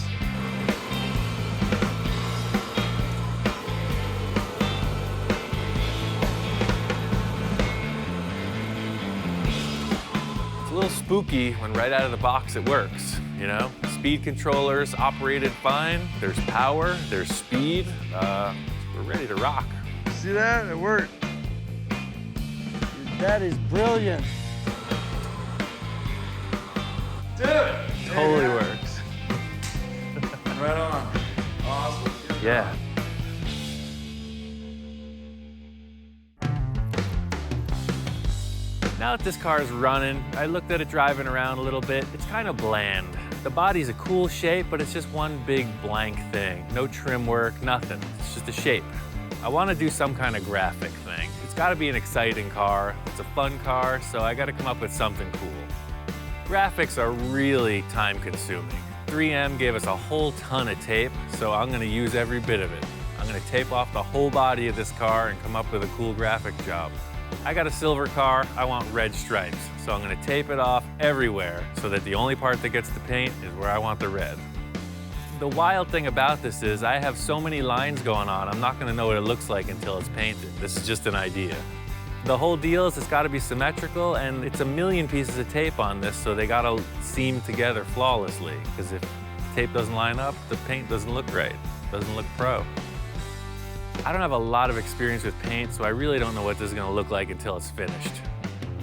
It's a little spooky when right out of the box it works, you know? Speed controllers operated fine. There's power, there's speed. We're ready to rock. See that? It worked. That is brilliant. Dude! Totally works. Right on. Awesome. Yeah. Now that this car is running, I looked at it driving around a little bit. It's kind of bland. The body's a cool shape, but it's just one big blank thing. No trim work, nothing. It's just a shape. I want to do some kind of graphic thing. It's got to be an exciting car. It's a fun car, so I got to come up with something cool. Graphics are really time-consuming. 3M gave us a whole ton of tape, so I'm gonna use every bit of it. I'm gonna tape off the whole body of this car and come up with a cool graphic job. I got a silver car, I want red stripes, so I'm gonna tape it off everywhere so that the only part that gets the paint is where I want the red. The wild thing about this is I have so many lines going on, I'm not gonna know what it looks like until it's painted. This is just an idea. The whole deal is it's gotta be symmetrical, and it's a million pieces of tape on this, so they gotta seam together flawlessly, because if tape doesn't line up, the paint doesn't look right, doesn't look pro. I don't have a lot of experience with paint, so I really don't know what this is gonna look like until it's finished.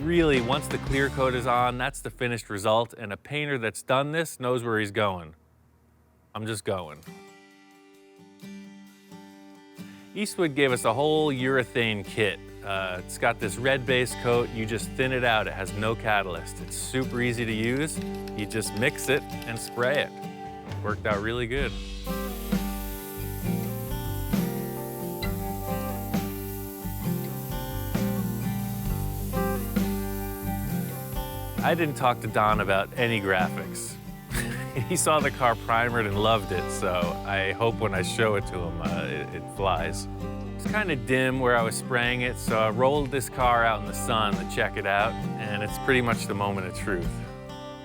Really, once the clear coat is on, that's the finished result, and a painter that's done this knows where he's going. I'm just going. Eastwood gave us a whole urethane kit. It's got this red base coat. You just thin it out. It has no catalyst. It's super easy to use. You just mix it and spray it. Worked out really good. I didn't talk to Don about any graphics. He saw the car primered and loved it, so I hope when I show it to him, it flies. It's kind of dim where I was spraying it, so I rolled this car out in the sun to check it out, and it's pretty much the moment of truth.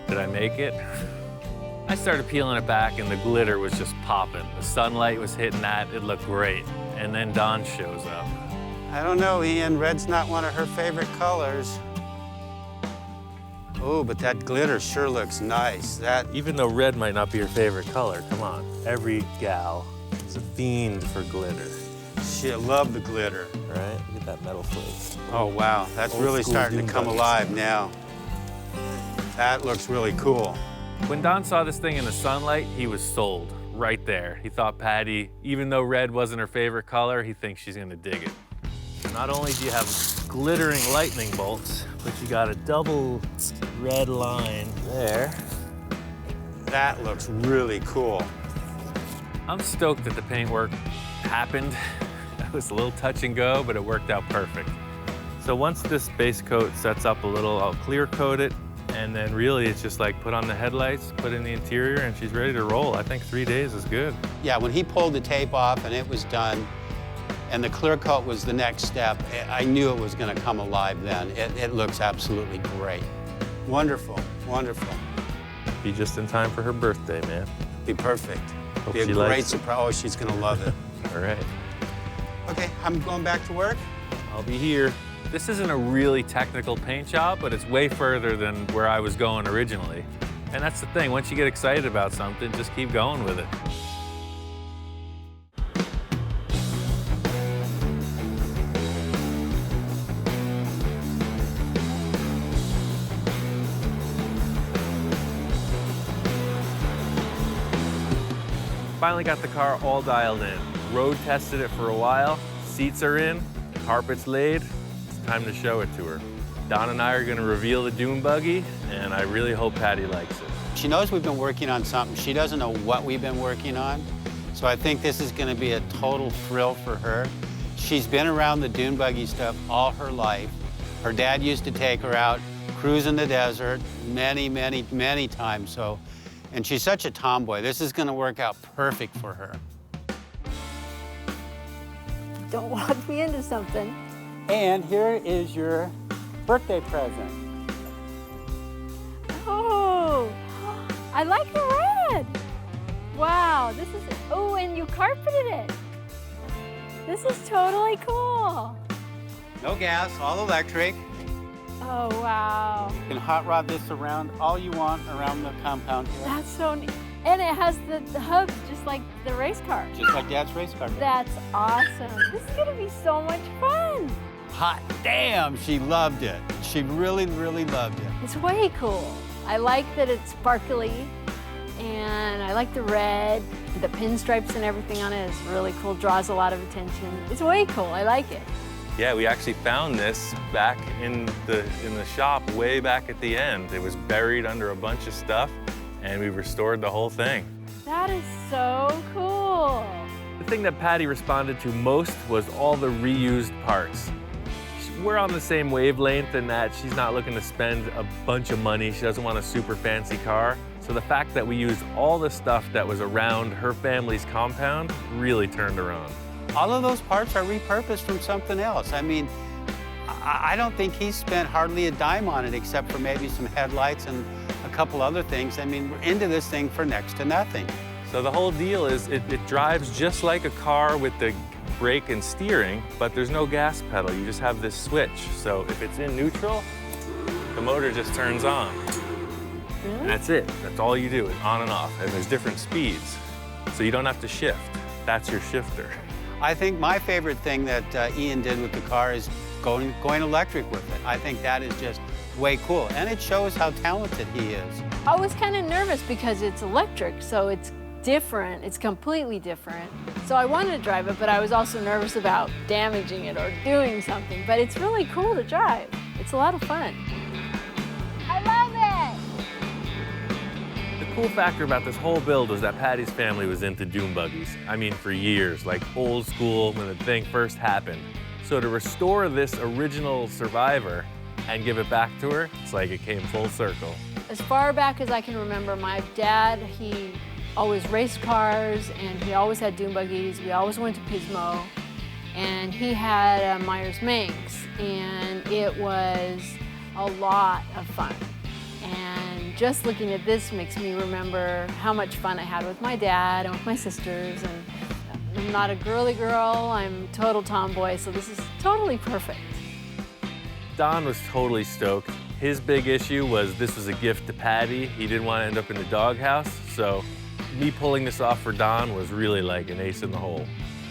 Did I make it? I started peeling it back, and the glitter was just popping. The sunlight was hitting that, it looked great. And then Dawn shows up. I don't know, Ian. Red's not one of her favorite colors. Oh, but that glitter sure looks nice. Even though red might not be your favorite color, come on. Every gal is a fiend for glitter. Shit, love the glitter. Right? Look at that metal flake. Oh, wow. That's Old really school starting to dune come buggies. alive now. That looks really cool. When Don saw this thing in the sunlight, he was sold right there. He thought Patty, even though red wasn't her favorite color, he thinks she's gonna dig it. Not only do you have glittering lightning bolts, but you got a double red line there. That looks really cool. I'm stoked that the paintwork happened. It was a little touch and go, but it worked out perfect. So once this base coat sets up a little, I'll clear coat it, and then really it's just like put on the headlights, put in the interior, and she's ready to roll. I think 3 days is good. Yeah, when he pulled the tape off and it was done, and the clear coat was the next step, I knew it was gonna come alive then. It looks absolutely great. Wonderful, wonderful. Be just in time for her birthday, man. Be perfect. Hope Be a she great likes it. surprise. Oh, she's gonna love it. All right. Okay, I'm going back to work. I'll be here. This isn't a really technical paint job, but it's way further than where I was going originally. And that's the thing, once you get excited about something, just keep going with it. Finally got the car all dialed in. Road tested it for a while, seats are in, carpet's laid. It's time to show it to her. Don and I are gonna reveal the dune buggy, and I really hope Patty likes it. She knows we've been working on something. She doesn't know what we've been working on. So I think this is gonna be a total thrill for her. She's been around the dune buggy stuff all her life. Her dad used to take her out, cruise in the desert many, many, many times. So, and she's such a tomboy. This is gonna work out perfect for her. Don't walk me into something. And here is your birthday present. Oh, I like the red. Wow, this is, oh, and you carpeted it. This is totally cool. No gas, all electric. Oh, wow. You can hot rod this around all you want around the compound here. That's so neat. And it has the hubs just like the race car. Just like Dad's race car. That's awesome. This is gonna be so much fun. Hot damn, she loved it. She really, really loved it. It's way cool. I like that it's sparkly, and I like the red. The pinstripes and everything on it is really cool, draws a lot of attention. It's way cool, I like it. Yeah, we actually found this back in the shop way back at the end. It was buried under a bunch of stuff, and we restored the whole thing. That is so cool. The thing that Patty responded to most was all the reused parts. We're on the same wavelength in that she's not looking to spend a bunch of money. She doesn't want a super fancy car. So the fact that we used all the stuff that was around her family's compound really turned her on. All of those parts are repurposed from something else. I mean, I don't think he spent hardly a dime on it except for maybe some headlights and a couple other things. I mean, we're into this thing for next to nothing. So the whole deal is it drives just like a car with the brake and steering, but there's no gas pedal. You just have this switch. So if it's in neutral, the motor just turns on. Really? And that's it. That's all you do, is on and off. And there's different speeds. So you don't have to shift. That's your shifter. I think my favorite thing that Ian did with the car is going electric with it. I think that is just way cool. And it shows how talented he is. I was kind of nervous because it's electric, so it's different. It's completely different. So I wanted to drive it, but I was also nervous about damaging it or doing something. But it's really cool to drive. It's a lot of fun. I love it! The cool factor about this whole build was that Patty's family was into dune buggies. I mean, for years, like old school when the thing first happened. So to restore this original Survivor and give it back to her, it's like it came full circle. As far back as I can remember, my dad, he always raced cars, and he always had dune buggies. We always went to Pismo, and he had a Myers-Manx, and it was a lot of fun. And just looking at this makes me remember how much fun I had with my dad and with my sisters. And I'm not a girly girl, I'm total tomboy, so this is totally perfect. Don was totally stoked. His big issue was this was a gift to Patty. He didn't want to end up in the doghouse, so me pulling this off for Don was really like an ace in the hole.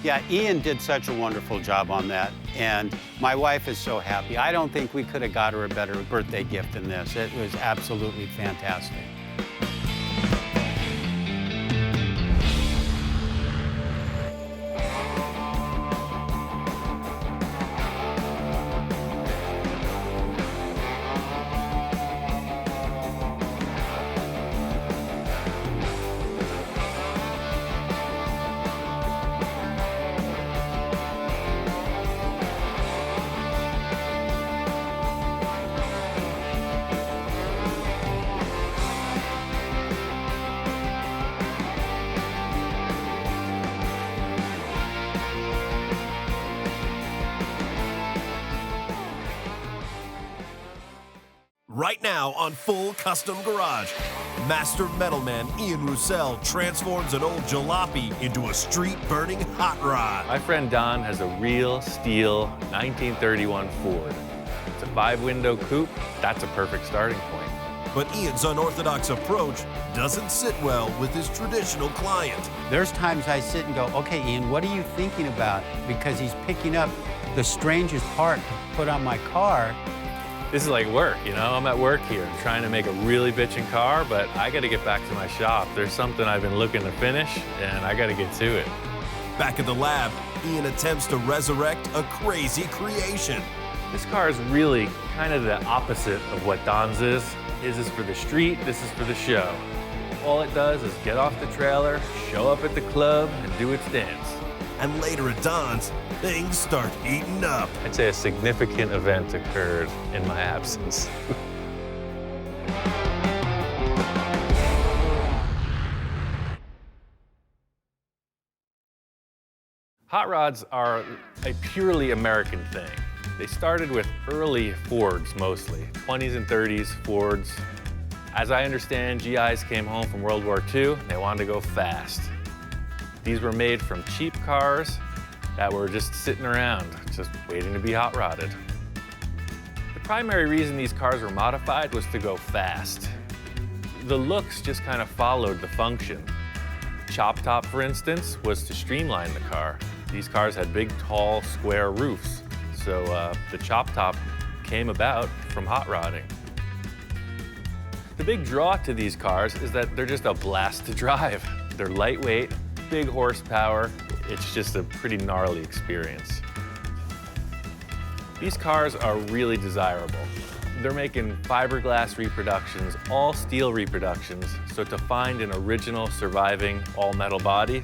Yeah, Ian did such a wonderful job on that, and my wife is so happy. I don't think we could have got her a better birthday gift than this. It was absolutely fantastic. Right now on Full Custom Garage, Master Metalman Ian Roussel transforms an old jalopy into a street-burning hot rod. My friend Don has a real steel 1931 Ford. It's a 5-window coupe. That's a perfect starting point. But Ian's unorthodox approach doesn't sit well with his traditional client. There's times I sit and go, okay, Ian, what are you thinking about? Because he's picking up the strangest part to put on my car. This is like work, you know? I'm at work here. I'm trying to make a really bitchin' car, but I gotta get back to my shop. There's something I've been looking to finish, and I gotta get to it. Back at the lab, Ian attempts to resurrect a crazy creation. This car is really kind of the opposite of what Don's is. His is for the street, this is for the show. All it does is get off the trailer, show up at the club, and do its dance. And later at Don's, things start heating up. I'd say a significant event occurred in my absence. Hot rods are a purely American thing. They started with early Fords mostly, 20s and 30s Fords. As I understand, GIs came home from World War II, and they wanted to go fast. These were made from cheap cars that were just sitting around, just waiting to be hot rodded. The primary reason these cars were modified was to go fast. The looks just kind of followed the function. Chop top, for instance, was to streamline the car. These cars had big, tall, square roofs, so the chop top came about from hot rodding. The big draw to these cars is that they're just a blast to drive. They're lightweight, big horsepower. It's just a pretty gnarly experience. These cars are really desirable. They're making fiberglass reproductions, all steel reproductions, so to find an original surviving all-metal body,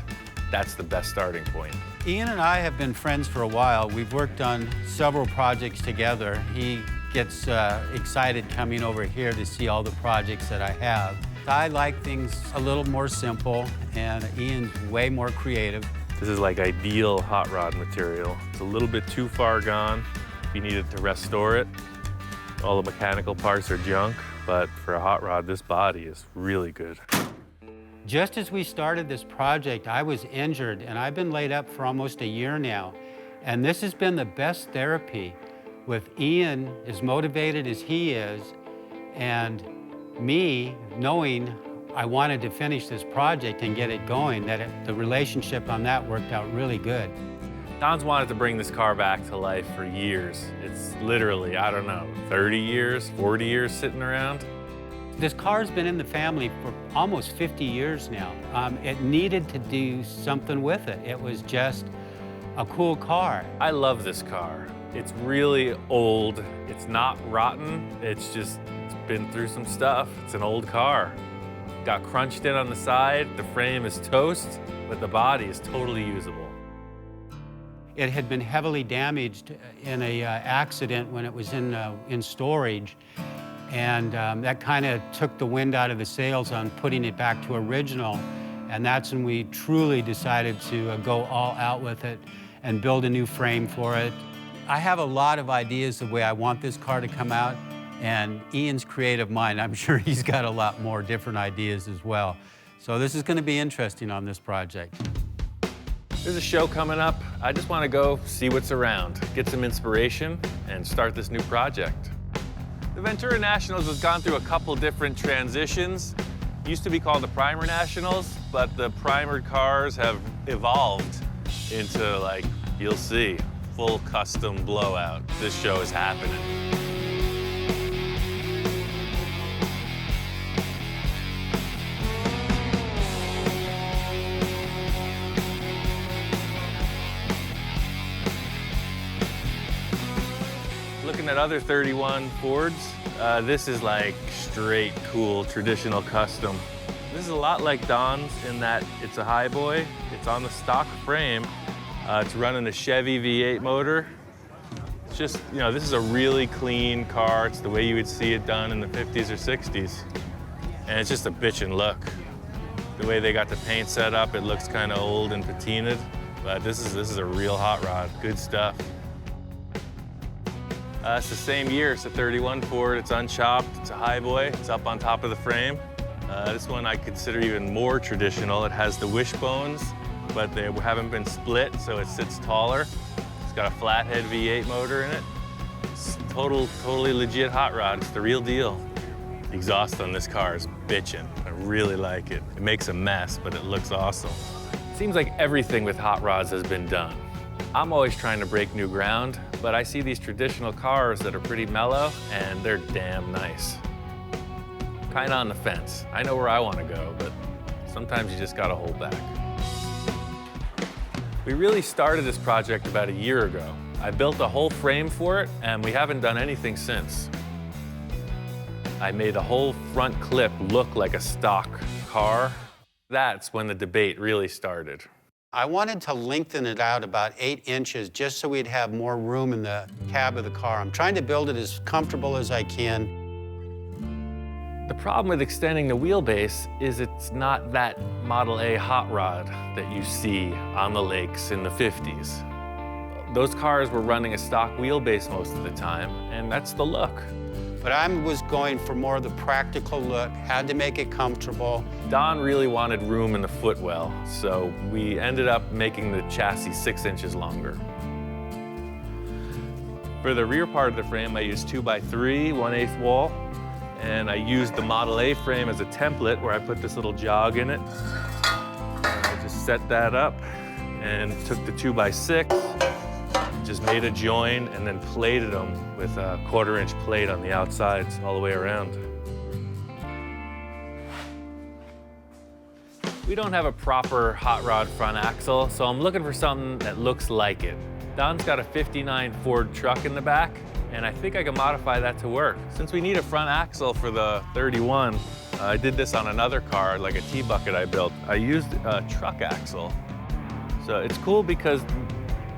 that's the best starting point. Ian and I have been friends for a while. We've worked on several projects together. He gets excited coming over here to see all the projects that I have. I like things a little more simple, and Ian's way more creative. This is like ideal hot rod material. It's a little bit too far gone if you needed to restore it. All the mechanical parts are junk, but for a hot rod, this body is really good. Just as we started this project, I was injured, and I've been laid up for almost a year now. And this has been the best therapy, with Ian as motivated as he is, and me knowing I wanted to finish this project and get it going, that the relationship on that worked out really good. Don's wanted to bring this car back to life for years. It's literally, I don't know, 30 years, 40 years sitting around. This car's been in the family for almost 50 years now. It needed to do something with it. It was just a cool car. I love this car. It's really old. It's not rotten. It's been through some stuff. It's an old car. Got crunched in on the side. The frame is toast, but the body is totally usable. It had been heavily damaged in an accident when it was in storage. And that kind of took the wind out of the sails on putting it back to original. And that's when we truly decided to go all out with it and build a new frame for it. I have a lot of ideas the way I want this car to come out. And Ian's creative mind, I'm sure he's got a lot more different ideas as well. So this is going to be interesting on this project. There's a show coming up. I just want to go see what's around, get some inspiration, and start this new project. The Ventura Nationals has gone through a couple different transitions. Used to be called the Primer Nationals, but the primered cars have evolved. into, like, you'll see, full custom blowout. This show is happening. Looking at other 31 Fords, this is like straight cool traditional custom. This is a lot like Don's in that it's a highboy. It's on the stock frame. It's running a Chevy V8 motor. It's just, you know, this is a really clean car. It's the way you would see it done in the 50s or 60s. And it's just a bitchin' look. The way they got the paint set up, it looks kind of old and patinaed. But this is a real hot rod. Good stuff. It's the same year. It's a 31 Ford. It's unchopped. It's a highboy. It's up on top of the frame. This one I consider even more traditional. It has the wishbones, but they haven't been split, so it sits taller. It's got a flathead V8 motor in it. It's totally legit hot rod. It's the real deal. The exhaust on this car is bitchin'. I really like it. It makes a mess, but it looks awesome. Seems like everything with hot rods has been done. I'm always trying to break new ground, but I see these traditional cars that are pretty mellow, and they're damn nice. Kinda on the fence. I know where I want to go, but sometimes you just gotta hold back. We really started this project about a year ago. I built a whole frame for it, and we haven't done anything since. I made a whole front clip look like a stock car. That's when the debate really started. I wanted to lengthen it out about 8 inches just so we'd have more room in the cab of the car. I'm trying to build it as comfortable as I can. The problem with extending the wheelbase is it's not that Model A hot rod that you see on the lakes in the 50s. Those cars were running a stock wheelbase most of the time, and that's the look. But I was going for more of the practical look, had to make it comfortable. Don really wanted room in the footwell, so we ended up making the chassis 6 inches longer. For the rear part of the frame, I used 2x3, 1/8 wall, and I used the Model A frame as a template where I put this little jog in it. I just set that up and took the 2x6, just made a join and then plated them with a 1/4-inch plate on the outsides all the way around. We don't have a proper hot rod front axle, so I'm looking for something that looks like it. Don's got a 59 Ford truck in the back, and I think I can modify that to work. Since we need a front axle for the 31, I did this on another car, like a T-bucket I built. I used a truck axle. So it's cool because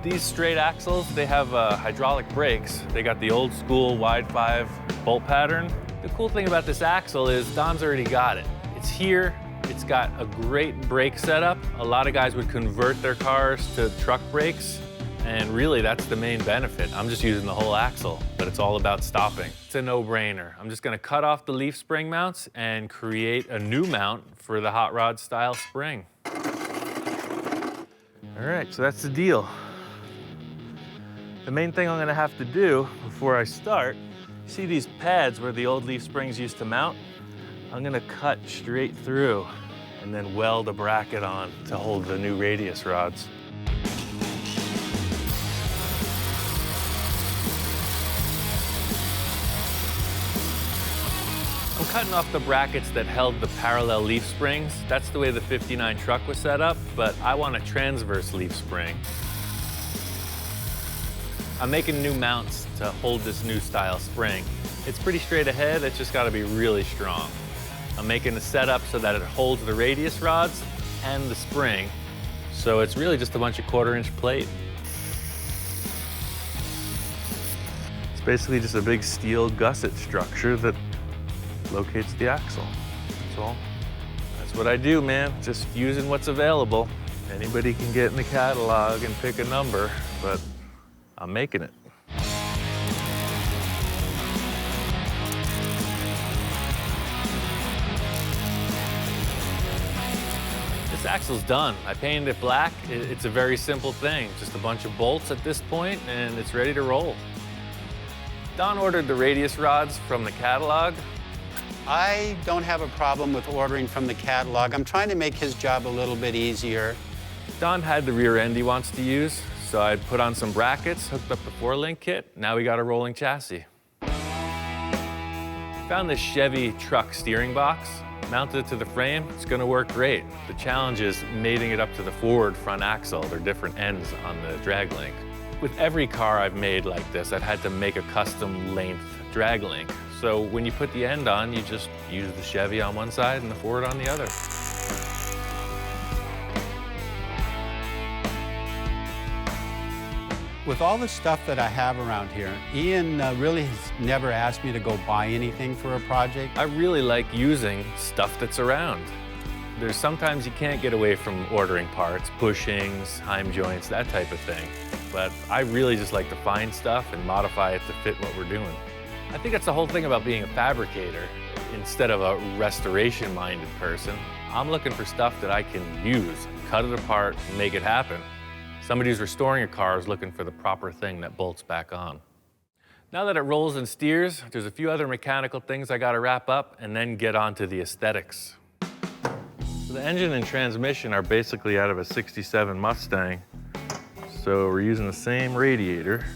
these straight axles, they have hydraulic brakes. They got the old school wide 5 bolt pattern. The cool thing about this axle is Don's already got it. It's here, it's got a great brake setup. A lot of guys would convert their cars to truck brakes, and really that's the main benefit. I'm just using the whole axle, but it's all about stopping. It's a no-brainer. I'm just gonna cut off the leaf spring mounts and create a new mount for the hot rod style spring. All right, so that's the deal. The main thing I'm gonna have to do before I start, see these pads where the old leaf springs used to mount? I'm gonna cut straight through and then weld a bracket on to hold the new radius rods. I'm cutting off the brackets that held the parallel leaf springs. That's the way the 59 truck was set up, but I want a transverse leaf spring. I'm making new mounts to hold this new style spring. It's pretty straight ahead, it's just gotta be really strong. I'm making the setup so that it holds the radius rods and the spring. So it's really just a bunch of 1/4-inch plate. It's basically just a big steel gusset structure that locates the axle. That's all. That's what I do, man. Just using what's available. Anybody can get in the catalog and pick a number, but I'm making it. This axle's done. I painted it black. It's a very simple thing. Just a bunch of bolts at this point, and it's ready to roll. Don ordered the radius rods from the catalog. I don't have a problem with ordering from the catalog. I'm trying to make his job a little bit easier. Don had the rear end he wants to use, so I put on some brackets, hooked up the 4-link kit. Now we got a rolling chassis. Found this Chevy truck steering box, mounted it to the frame. It's gonna work great. The challenge is mating it up to the forward front axle. They're different ends on the drag link. With every car I've made like this, I've had to make a custom length drag link. So when you put the end on, you just use the Chevy on one side and the Ford on the other. With all the stuff that I have around here, Ian really has never asked me to go buy anything for a project. I really like using stuff that's around. There's sometimes you can't get away from ordering parts, bushings, heim joints, that type of thing. But I really just like to find stuff and modify it to fit what we're doing. I think that's the whole thing about being a fabricator. Instead of a restoration-minded person, I'm looking for stuff that I can use, cut it apart, and make it happen. Somebody who's restoring a car is looking for the proper thing that bolts back on. Now that it rolls and steers, there's a few other mechanical things I gotta wrap up and then get on to the aesthetics. So the engine and transmission are basically out of a '67 Mustang. So we're using the same radiator.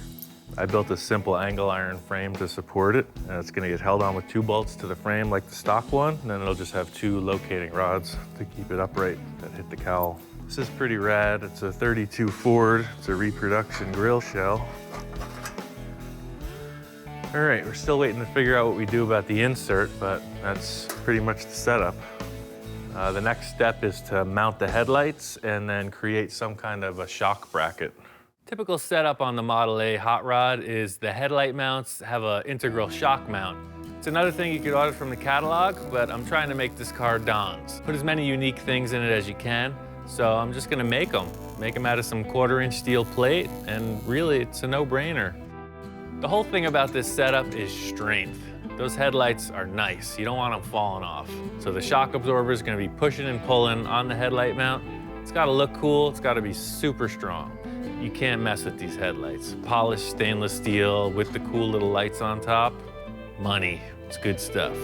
I built a simple angle iron frame to support it, and it's gonna get held on with 2 bolts to the frame like the stock one, and then it'll just have 2 locating rods to keep it upright that hit the cowl. This is pretty rad. It's a 32 Ford. It's a reproduction grill shell. All right, we're still waiting to figure out what we do about the insert, but that's pretty much the setup. The next step is to mount the headlights and then create some kind of a shock bracket. Typical setup on the Model A hot rod is the headlight mounts have an integral shock mount. It's another thing you could order from the catalog, but I'm trying to make this car Don's. Put as many unique things in it as you can, so I'm just gonna make them out of some 1/4-inch steel plate, and really it's a no-brainer. The whole thing about this setup is strength. Those headlights are nice. You don't want them falling off. So the shock absorber is gonna be pushing and pulling on the headlight mount. It's gotta look cool, it's gotta be super strong. You can't mess with these headlights. Polished stainless steel with the cool little lights on top. Money, it's good stuff.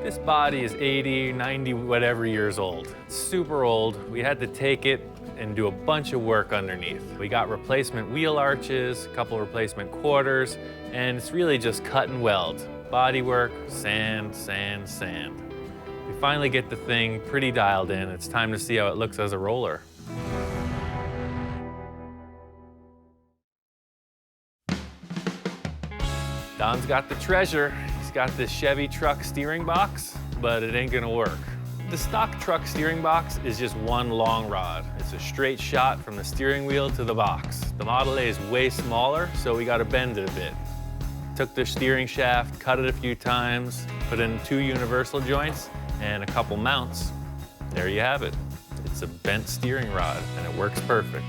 This body is 80, 90, whatever years old. It's super old. We had to take it and do a bunch of work underneath. We got replacement wheel arches, a couple replacement quarters, and it's really just cut and weld. Body work, sand, sand, sand. We finally get the thing pretty dialed in. It's time to see how it looks as a roller. Don's got the treasure. He's got this Chevy truck steering box, but it ain't gonna work. The stock truck steering box is just one long rod. It's a straight shot from the steering wheel to the box. The Model A is way smaller, so we gotta bend it a bit. Took the steering shaft, cut it a few times, put in 2 universal joints and a couple mounts. There you have it. It's a bent steering rod, and it works perfect.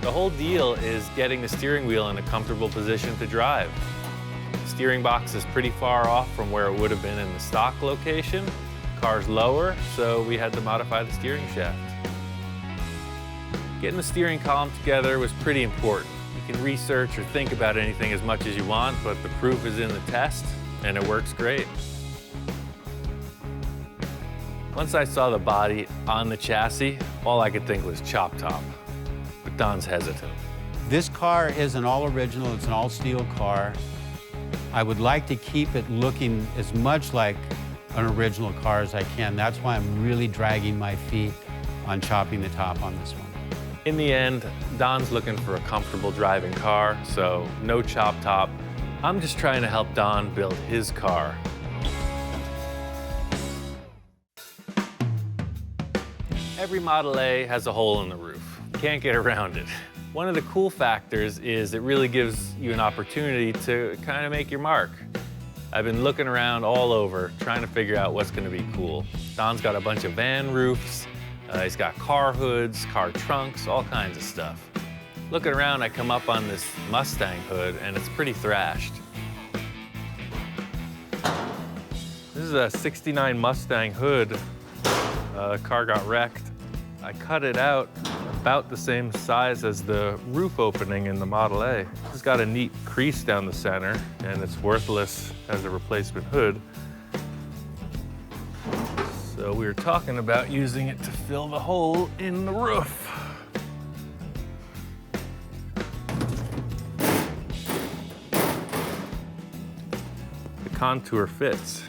The whole deal is getting the steering wheel in a comfortable position to drive. The steering box is pretty far off from where it would have been in the stock location. Car's lower, so we had to modify the steering shaft. Getting the steering column together was pretty important. You can research or think about anything as much as you want, but the proof is in the test, and it works great. Once I saw the body on the chassis, all I could think was chop top, but Don's hesitant. This car is an all original, it's an all steel car. I would like to keep it looking as much like an original car as I can. That's why I'm really dragging my feet on chopping the top on this one. In the end, Don's looking for a comfortable driving car, so no chop top. I'm just trying to help Don build his car. Every Model A has a hole in the roof. Can't get around it. One of the cool factors is it really gives you an opportunity to kind of make your mark. I've been looking around all over, trying to figure out what's gonna be cool. Don's got a bunch of van roofs, he's got car hoods, car trunks, all kinds of stuff. Looking around, I come up on this Mustang hood, and it's pretty thrashed. This is a '69 Mustang hood. The car got wrecked. I cut it out about the same size as the roof opening in the Model A. It's got a neat crease down the center, and it's worthless as a replacement hood. So we were talking about using it to fill the hole in the roof. The contour fits,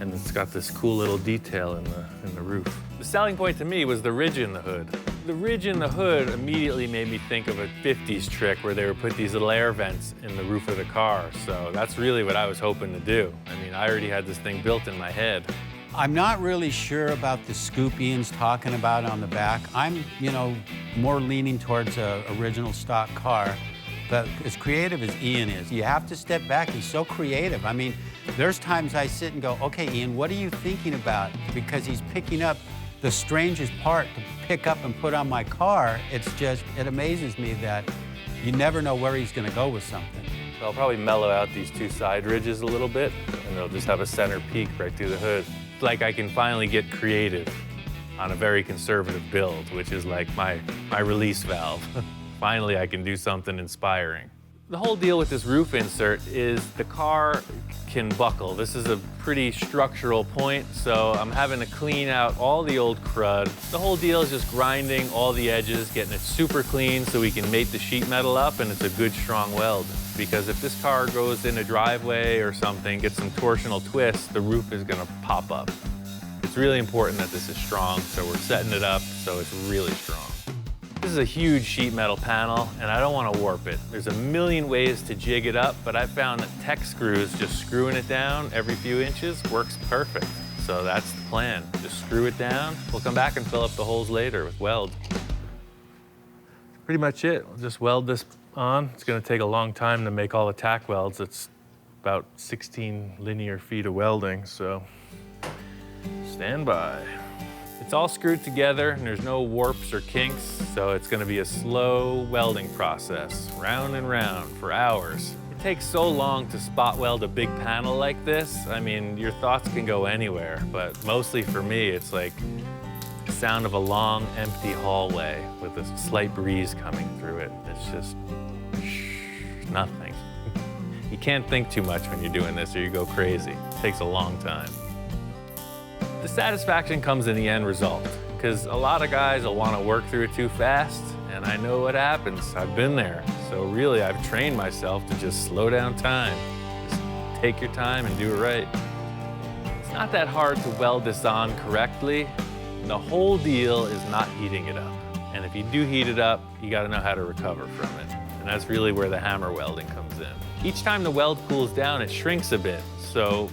and it's got this cool little detail in the roof. The selling point to me was the ridge in the hood. The ridge in the hood immediately made me think of a 50s trick where they would put these little air vents in the roof of the car. So that's really what I was hoping to do. I mean, I already had this thing built in my head. I'm not really sure about the scoop Ian's talking about on the back. I'm, more leaning towards a original stock car. But as creative as Ian is, you have to step back. He's so creative. I mean, there's times I sit and go, okay, Ian, what are you thinking about? Because he's picking up the strangest part to pick up and put on my car. It's just, it amazes me that you never know where he's gonna go with something. So I'll probably mellow out these two side ridges a little bit, and they'll just have a center peak right through the hood. It's like I can finally get creative on a very conservative build, which is like my release valve. Finally, I can do something inspiring. The whole deal with this roof insert is the car can buckle. This is a pretty structural point, so I'm having to clean out all the old crud. The whole deal is just grinding all the edges, getting it super clean so we can mate the sheet metal up, and it's a good strong weld. Because if this car goes in a driveway or something, gets some torsional twist, the roof is gonna pop up. It's really important that this is strong, so we're setting it up so it's really strong. This is a huge sheet metal panel, and I don't want to warp it. There's a million ways to jig it up, but I found that tech screws, just screwing it down every few inches, works perfect. So that's the plan. Just screw it down. We'll come back and fill up the holes later with weld. Pretty much it. We'll just weld this on. It's going to take a long time to make all the tack welds. It's about 16 linear feet of welding, so stand by. It's all screwed together and there's no warps or kinks, so it's gonna be a slow welding process, round and round for hours. It takes so long to spot weld a big panel like this. I mean, your thoughts can go anywhere, but mostly for me, it's like the sound of a long, empty hallway with a slight breeze coming through it. It's just nothing. You can't think too much when you're doing this or you go crazy. It takes a long time. The satisfaction comes in the end result, because a lot of guys will want to work through it too fast, and I know what happens. I've been there. So really, I've trained myself to just slow down time. Just take your time and do it right. It's not that hard to weld this on correctly. The whole deal is not heating it up. And if you do heat it up, you got to know how to recover from it. And that's really where the hammer welding comes in. Each time the weld cools down, it shrinks a bit. So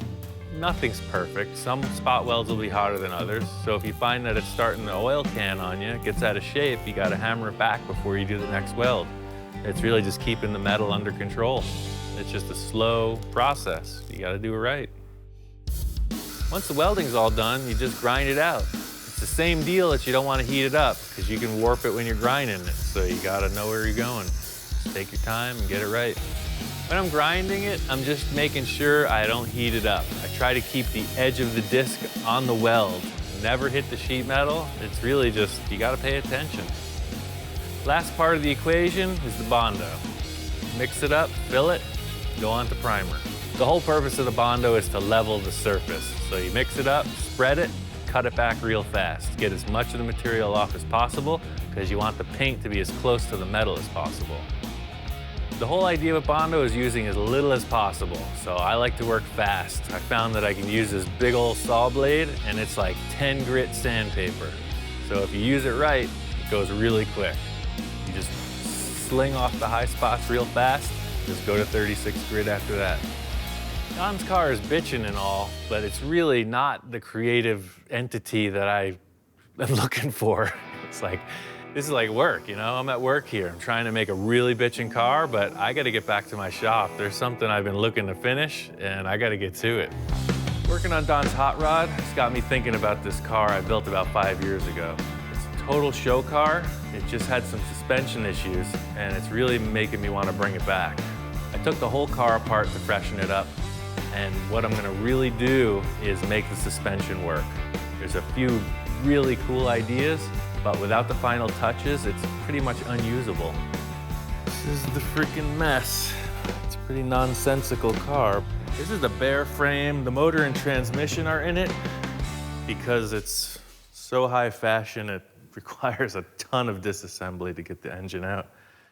nothing's perfect. Some spot welds will be hotter than others. So if you find that it's starting to oil can on you, it gets out of shape, you got to hammer it back before you do the next weld. It's really just keeping the metal under control. It's just a slow process. You got to do it right. Once the welding's all done, you just grind it out. It's the same deal that you don't want to heat it up because you can warp it when you're grinding it. So you got to know where you're going. Just take your time and get it right. When I'm grinding it, I'm just making sure I don't heat it up. I try to keep the edge of the disc on the weld. Never hit the sheet metal. It's really just, you gotta pay attention. Last part of the equation is the Bondo. Mix it up, fill it, go on to primer. The whole purpose of the Bondo is to level the surface. So you mix it up, spread it, cut it back real fast. Get as much of the material off as possible because you want the paint to be as close to the metal as possible. The whole idea with Bondo is using as little as possible, so I like to work fast. I found that I can use this big old saw blade, and it's like 10 grit sandpaper. So if you use it right, it goes really quick. You just sling off the high spots real fast, just go to 36 grit after that. Don's car is bitchin' and all, but it's really not the creative entity that I'm looking for. It's like, this is like work, you know? I'm at work here. I'm trying to make a really bitchin' car, but I gotta get back to my shop. There's something I've been looking to finish, and I gotta get to it. Working on Don's hot rod has got me thinking about this car I built about 5 years ago. It's a total show car. It just had some suspension issues, and it's really making me want to bring it back. I took the whole car apart to freshen it up, and what I'm gonna really do is make the suspension work. There's a few really cool ideas, but without the final touches, it's pretty much unusable. This is the freaking mess. It's a pretty nonsensical car. This is the bare frame. The motor and transmission are in it because it's so high fashion, it requires a ton of disassembly to get the engine out.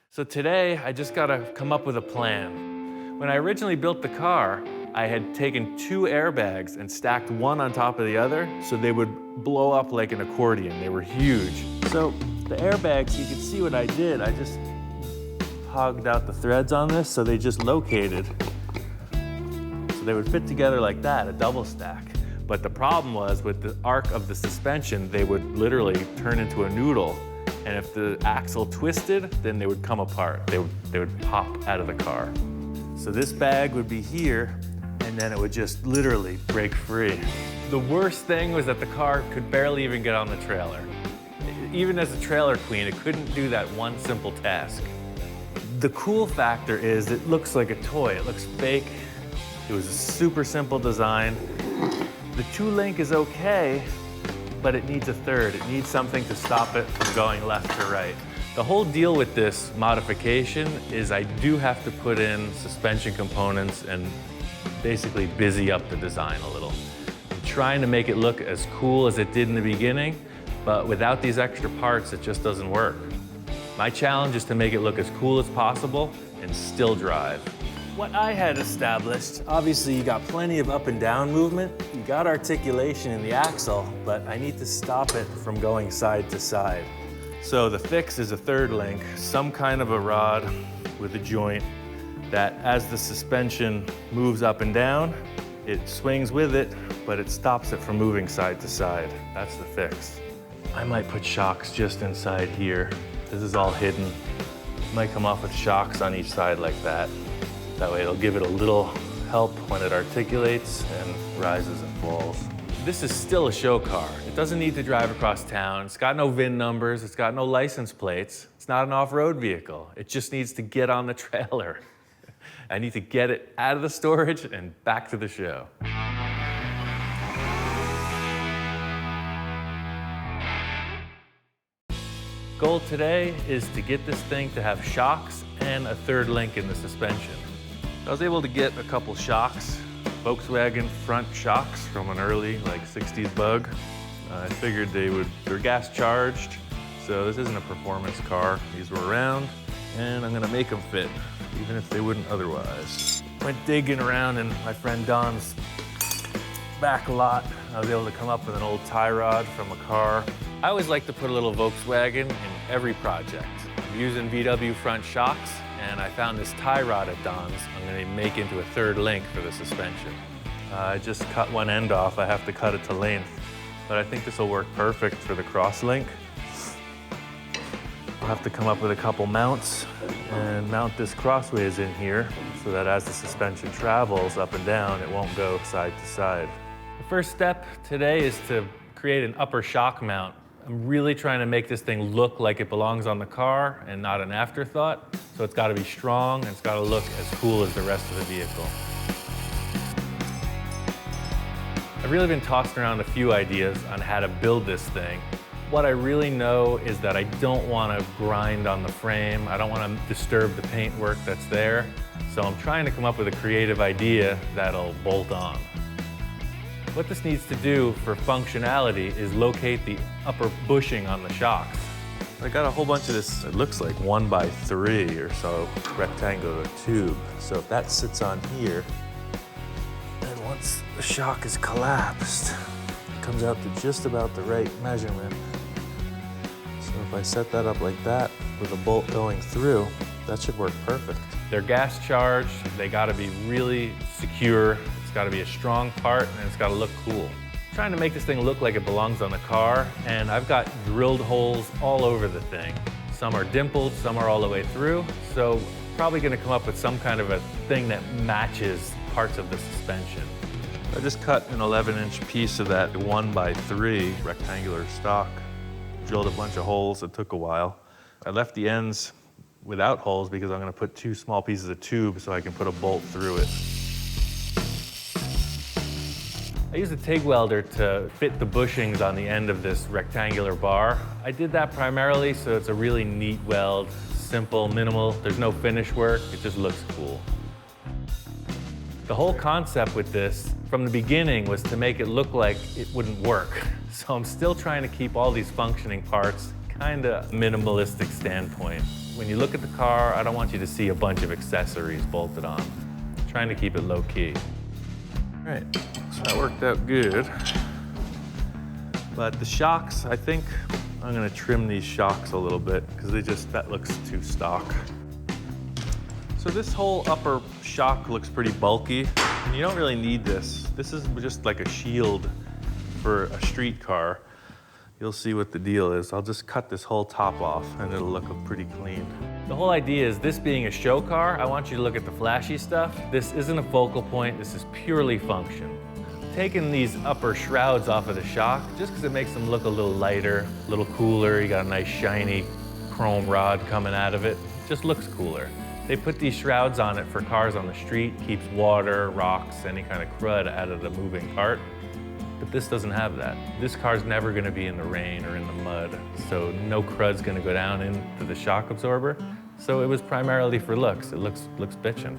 So today, I just gotta come up with a plan. When I originally built the car, I had taken 2 airbags and stacked one on top of the other so they would blow up like an accordion. They were huge. So the airbags, you can see what I did. I just hogged out the threads on this so they just located. So they would fit together like that, a double stack. But the problem was with the arc of the suspension, they would literally turn into a noodle. And if the axle twisted, then they would come apart. They would pop out of the car. So this bag would be here, and then it would just literally break free. The worst thing was that the car could barely even get on the trailer. Even as a trailer queen, it couldn't do that one simple task. The cool factor is it looks like a toy. It looks fake. It was a super simple design. The 2-link is okay, but it needs a third. It needs something to stop it from going left or right. The whole deal with this modification is I do have to put in suspension components and basically busy up the design a little. I'm trying to make it look as cool as it did in the beginning, but without these extra parts, it just doesn't work. My challenge is to make it look as cool as possible and still drive. What I had established, obviously you got plenty of up and down movement, you got articulation in the axle, but I need to stop it from going side to side. So the fix is a 3rd link, some kind of a rod with a joint that as the suspension moves up and down, it swings with it, but it stops it from moving side to side. That's the fix. I might put shocks just inside here. This is all hidden. Might come off with shocks on each side like that. That way it'll give it a little help when it articulates and rises and falls. This is still a show car. It doesn't need to drive across town. It's got no VIN numbers. It's got no license plates. It's not an off-road vehicle. It just needs to get on the trailer. I need to get it out of the storage and back to the show. Goal today is to get this thing to have shocks and a 3rd link in the suspension. I was able to get a couple shocks, Volkswagen front shocks from an early, like 60s bug. I figured they're gas charged, so this isn't a performance car. These were around, and I'm gonna make them fit, even if they wouldn't otherwise. Went digging around in my friend Don's back lot. I was able to come up with an old tie rod from a car. I always like to put a little Volkswagen in every project. I'm using VW front shocks, and I found this tie rod at Don's. I'm gonna make into a 3rd link for the suspension. I just cut one end off. I have to cut it to length, but I think this will work perfect for the cross link. I'll have to come up with a couple mounts and mount this crossways in here so that as the suspension travels up and down, it won't go side to side. The first step today is to create an upper shock mount. I'm really trying to make this thing look like it belongs on the car and not an afterthought. So it's got to be strong and it's got to look as cool as the rest of the vehicle. I've really been tossing around a few ideas on how to build this thing. What I really know is that I don't want to grind on the frame. I don't want to disturb the paintwork that's there. So I'm trying to come up with a creative idea that'll bolt on. What this needs to do for functionality is locate the upper bushing on the shocks. I got a whole bunch of this, it looks like 1x3 or so, rectangular tube. So if that sits on here, and once the shock is collapsed, it comes out to just about the right measurement. So if I set that up like that with a bolt going through, that should work perfect. They're gas charged, they gotta be really secure. It's got to be a strong part, and it's got to look cool. I'm trying to make this thing look like it belongs on the car, and I've got drilled holes all over the thing. Some are dimpled, some are all the way through, so probably going to come up with some kind of a thing that matches parts of the suspension. I just cut an 11-inch piece of that 1x3 rectangular stock, drilled a bunch of holes. It took a while. I left the ends without holes because I'm going to put 2 small pieces of tube so I can put a bolt through it. I used a TIG welder to fit the bushings on the end of this rectangular bar. I did that primarily so it's a really neat weld, simple, minimal, there's no finish work, it just looks cool. The whole concept with this, from the beginning, was to make it look like it wouldn't work. So I'm still trying to keep all these functioning parts kind of minimalistic standpoint. When you look at the car, I don't want you to see a bunch of accessories bolted on. I'm trying to keep it low key. All right, so that worked out good. But the shocks, I think I'm gonna trim these shocks a little bit because that looks too stock. So this whole upper shock looks pretty bulky, and you don't really need this. This is just like a shield for a street car. You'll see what the deal is. I'll just cut this whole top off and it'll look pretty clean. The whole idea is, this being a show car, I want you to look at the flashy stuff. This isn't a focal point, this is purely function. Taking these upper shrouds off of the shock, just because it makes them look a little lighter, a little cooler. You got a nice shiny chrome rod coming out of it. It just looks cooler. They put these shrouds on it for cars on the street, keeps water, rocks, any kind of crud out of the moving part. But this doesn't have that. This car's never gonna be in the rain or in the mud, so no crud's gonna go down into the shock absorber. So it was primarily for looks. It looks bitchin'.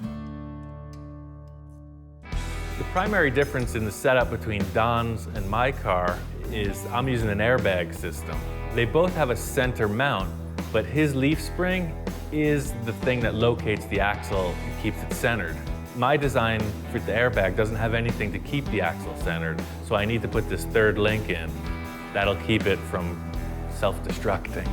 The primary difference in the setup between Don's and my car is I'm using an airbag system. They both have a center mount, but his leaf spring is the thing that locates the axle and keeps it centered. My design for the airbag doesn't have anything to keep the axle centered, so I need to put this third link in. That'll keep it from self-destructing.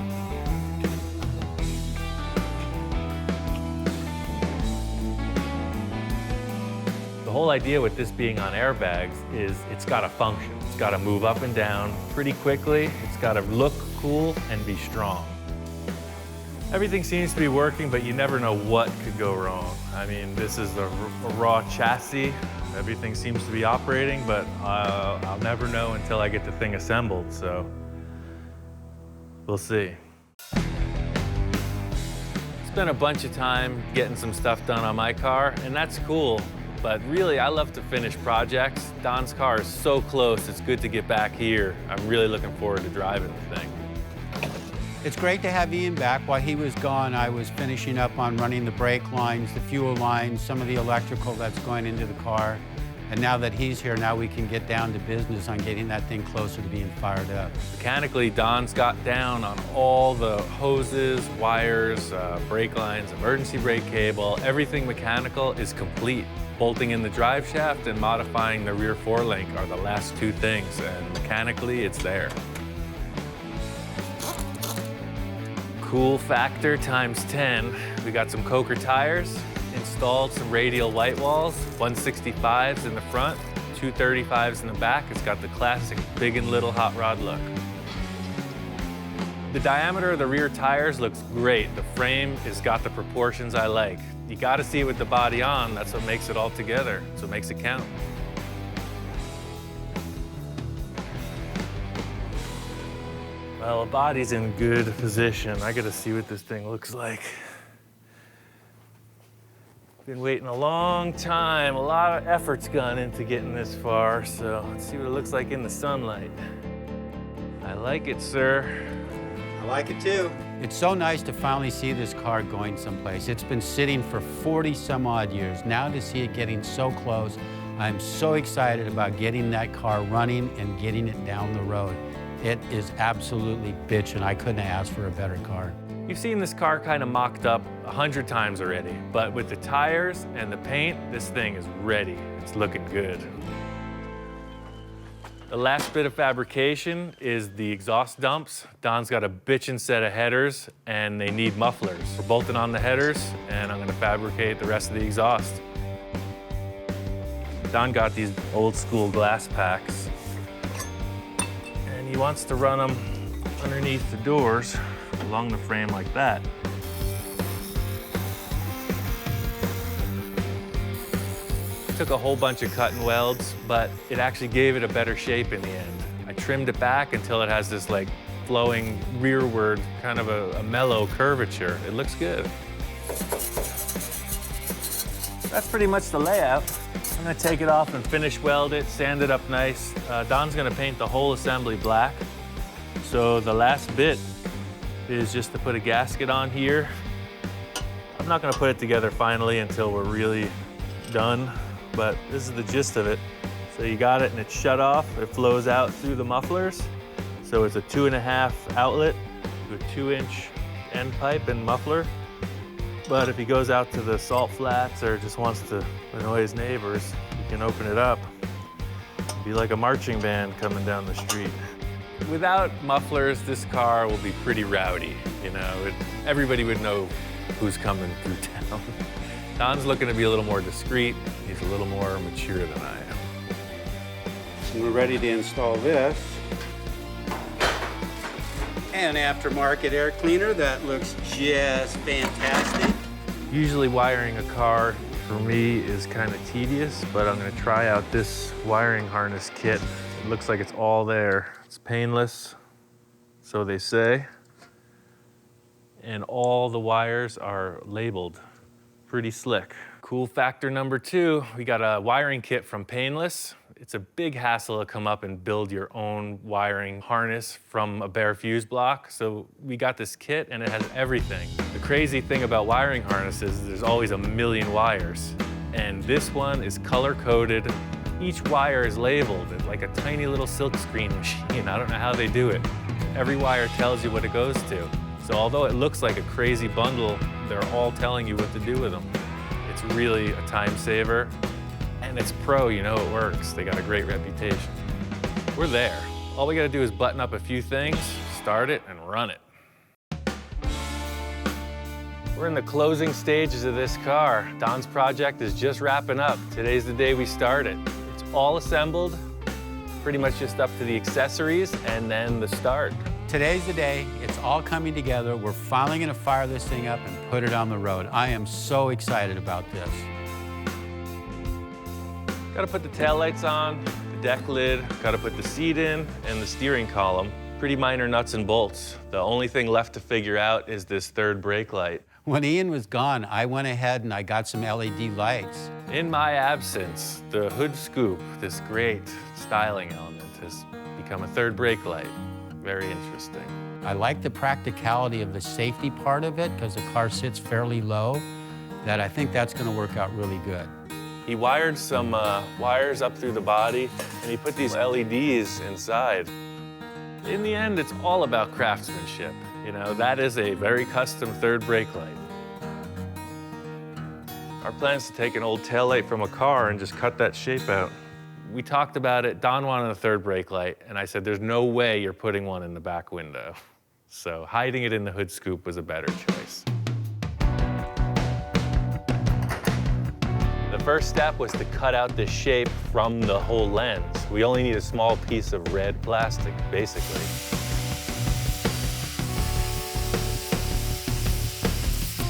The whole idea with this being on airbags is it's got to function. It's got to move up and down pretty quickly. It's got to look cool and be strong. Everything seems to be working, but you never know what could go wrong. I mean, this is a raw chassis. Everything seems to be operating, but I'll never know until I get the thing assembled, so we'll see. Spent a bunch of time getting some stuff done on my car, and that's cool, but really I love to finish projects. Don's car is so close, it's good to get back here. I'm really looking forward to driving the thing. It's great to have Ian back. While he was gone, I was finishing up on running the brake lines, the fuel lines, some of the electrical that's going into the car. And now that he's here, now we can get down to business on getting that thing closer to being fired up. Mechanically, Don's got down on all the hoses, wires, brake lines, emergency brake cable. Everything mechanical is complete. Bolting in the drive shaft and modifying the rear forelink are the last two things, and mechanically, it's there. Cool factor times 10. We got some Coker tires, installed some radial white walls, 165s in the front, 235s in the back. It's got the classic big and little hot rod look. The diameter of the rear tires looks great. The frame has got the proportions I like. You gotta see it with the body on. That's what makes it all together. That's what makes it count. Well, the body's in good position. I gotta see what this thing looks like. Been waiting a long time. A lot of effort's gone into getting this far, so let's see what it looks like in the sunlight. I like it, sir. I like it too. It's so nice to finally see this car going someplace. It's been sitting for 40 some odd years. Now to see it getting so close, I'm so excited about getting that car running and getting it down the road. It is absolutely bitchin'. I couldn't have asked for a better car. You've seen this car kind of mocked up 100 times already, but with the tires and the paint, this thing is ready. It's looking good. The last bit of fabrication is the exhaust dumps. Don's got a bitchin' set of headers, and they need mufflers. We're bolting on the headers, and I'm gonna fabricate the rest of the exhaust. Don got these old school glass packs, and he wants to run them underneath the doors along the frame like that. Took a whole bunch of cut and welds, but it actually gave it a better shape in the end. I trimmed it back until it has this like flowing rearward, kind of a mellow curvature. It looks good. That's pretty much the layout. I'm gonna take it off and finish weld it, sand it up nice. Don's gonna paint the whole assembly black. So the last bit is just to put a gasket on here. I'm not gonna put it together finally until we're really done, but this is the gist of it. So you got it and it's shut off. It flows out through the mufflers. So it's a 2.5 outlet to a 2-inch end pipe and muffler. But if he goes out to the salt flats or just wants to annoy his neighbors, he can open it up. It'd be like a marching band coming down the street. Without mufflers, this car will be pretty rowdy, you know. Everybody would know who's coming through town. Don's looking to be a little more discreet. He's a little more mature than I am. And we're ready to install this. An aftermarket air cleaner that looks just fantastic. Usually wiring a car for me is kind of tedious, but I'm gonna try out this wiring harness kit. It looks like it's all there. It's painless, so they say. And all the wires are labeled. Pretty slick. Cool factor number 2, we got a wiring kit from Painless. It's a big hassle to come up and build your own wiring harness from a bare fuse block. So we got this kit and it has everything. The crazy thing about wiring harnesses is there's always a million wires. And this one is color-coded. Each wire is labeled. It's like a tiny little silkscreen machine. I don't know how they do it. Every wire tells you what it goes to. So although it looks like a crazy bundle, they're all telling you what to do with them. It's really a time saver. And it's pro, you know it works. They got a great reputation. We're there. All we gotta do is button up a few things, start it, and run it. We're in the closing stages of this car. Don's project is just wrapping up. Today's the day we start it. It's all assembled, pretty much just up to the accessories and then the start. Today's the day. It's all coming together. We're finally gonna fire this thing up and put it on the road. I am so excited about this. Gotta put the taillights on, the deck lid, gotta put the seat in, and the steering column. Pretty minor nuts and bolts. The only thing left to figure out is this third brake light. When Ian was gone, I went ahead and I got some LED lights. In my absence, the hood scoop, this great styling element, has become a third brake light. Very interesting. I like the practicality of the safety part of it because the car sits fairly low, that I think that's gonna work out really good. He wired some wires up through the body, and he put these LEDs inside. In the end, it's all about craftsmanship. You know, that is a very custom third brake light. Our plan is to take an old taillight from a car and just cut that shape out. We talked about it. Don wanted a third brake light, and I said, there's no way you're putting one in the back window. So hiding it in the hood scoop was a better choice. The first step was to cut out the shape from the whole lens. We only need a small piece of red plastic, basically.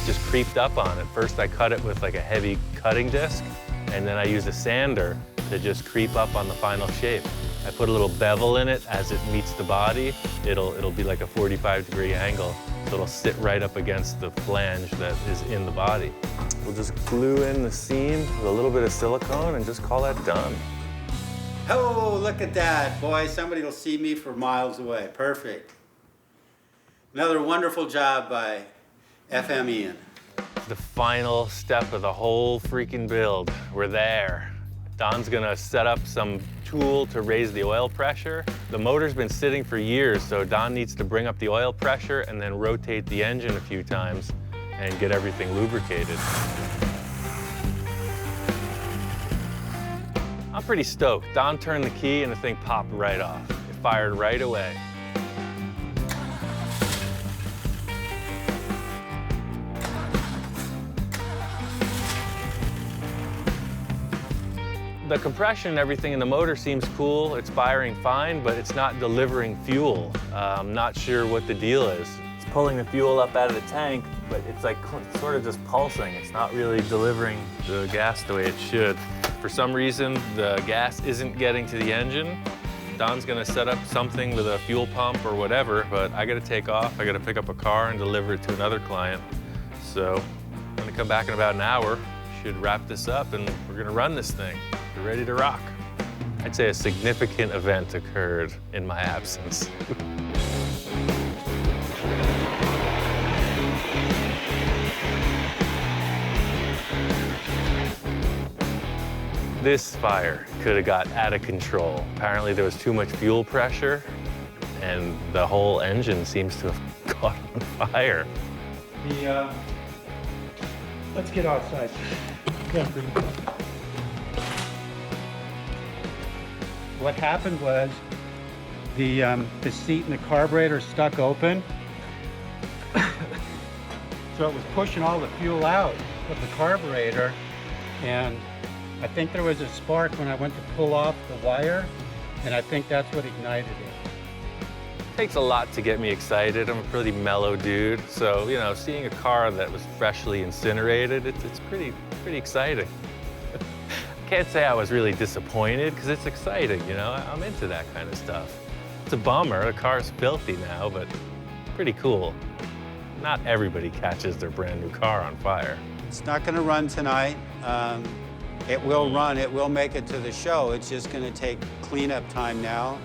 Just creeped up on it. First I cut it with like a heavy cutting disc, and then I used a sander to just creep up on the final shape. I put a little bevel in it as it meets the body. It'll be like a 45-degree angle, so it'll sit right up against the flange that is in the body. We'll just glue in the seam with a little bit of silicone and just call that done. Oh, look at that. Boy, somebody will see me from miles away. Perfect. Another wonderful job by FM Ian. The final step of the whole freaking build. We're there. Don's gonna set up some tool to raise the oil pressure. The motor's been sitting for years, so Don needs to bring up the oil pressure and then rotate the engine a few times and get everything lubricated. I'm pretty stoked. Don turned the key and the thing popped right off. It fired right away. The compression and everything in the motor seems cool. It's firing fine, but it's not delivering fuel. I'm not sure what the deal is. It's pulling the fuel up out of the tank, but it's like sort of just pulsing. It's not really delivering the gas the way it should. For some reason, the gas isn't getting to the engine. Don's gonna set up something with a fuel pump or whatever, but I gotta take off. I gotta pick up a car and deliver it to another client. So I'm gonna come back in about an hour, should wrap this up and we're gonna run this thing. We're ready to rock. I'd say a significant event occurred in my absence. This fire could have got out of control. Apparently there was too much fuel pressure and the whole engine seems to have caught on fire. Let's get outside. What happened was the seat in the carburetor stuck open. So it was pushing all the fuel out of the carburetor, and I think there was a spark when I went to pull off the wire, and I think that's what ignited it. It takes a lot to get me excited. I'm a pretty mellow dude, so you know, seeing a car that was freshly incinerated, it's pretty exciting. Can't say I was really disappointed because it's exciting, you know? I'm into that kind of stuff. It's a bummer, the car's filthy now, but pretty cool. Not everybody catches their brand new car on fire. It's not going to run tonight. It will run, it will make it to the show. It's just going to take cleanup time now.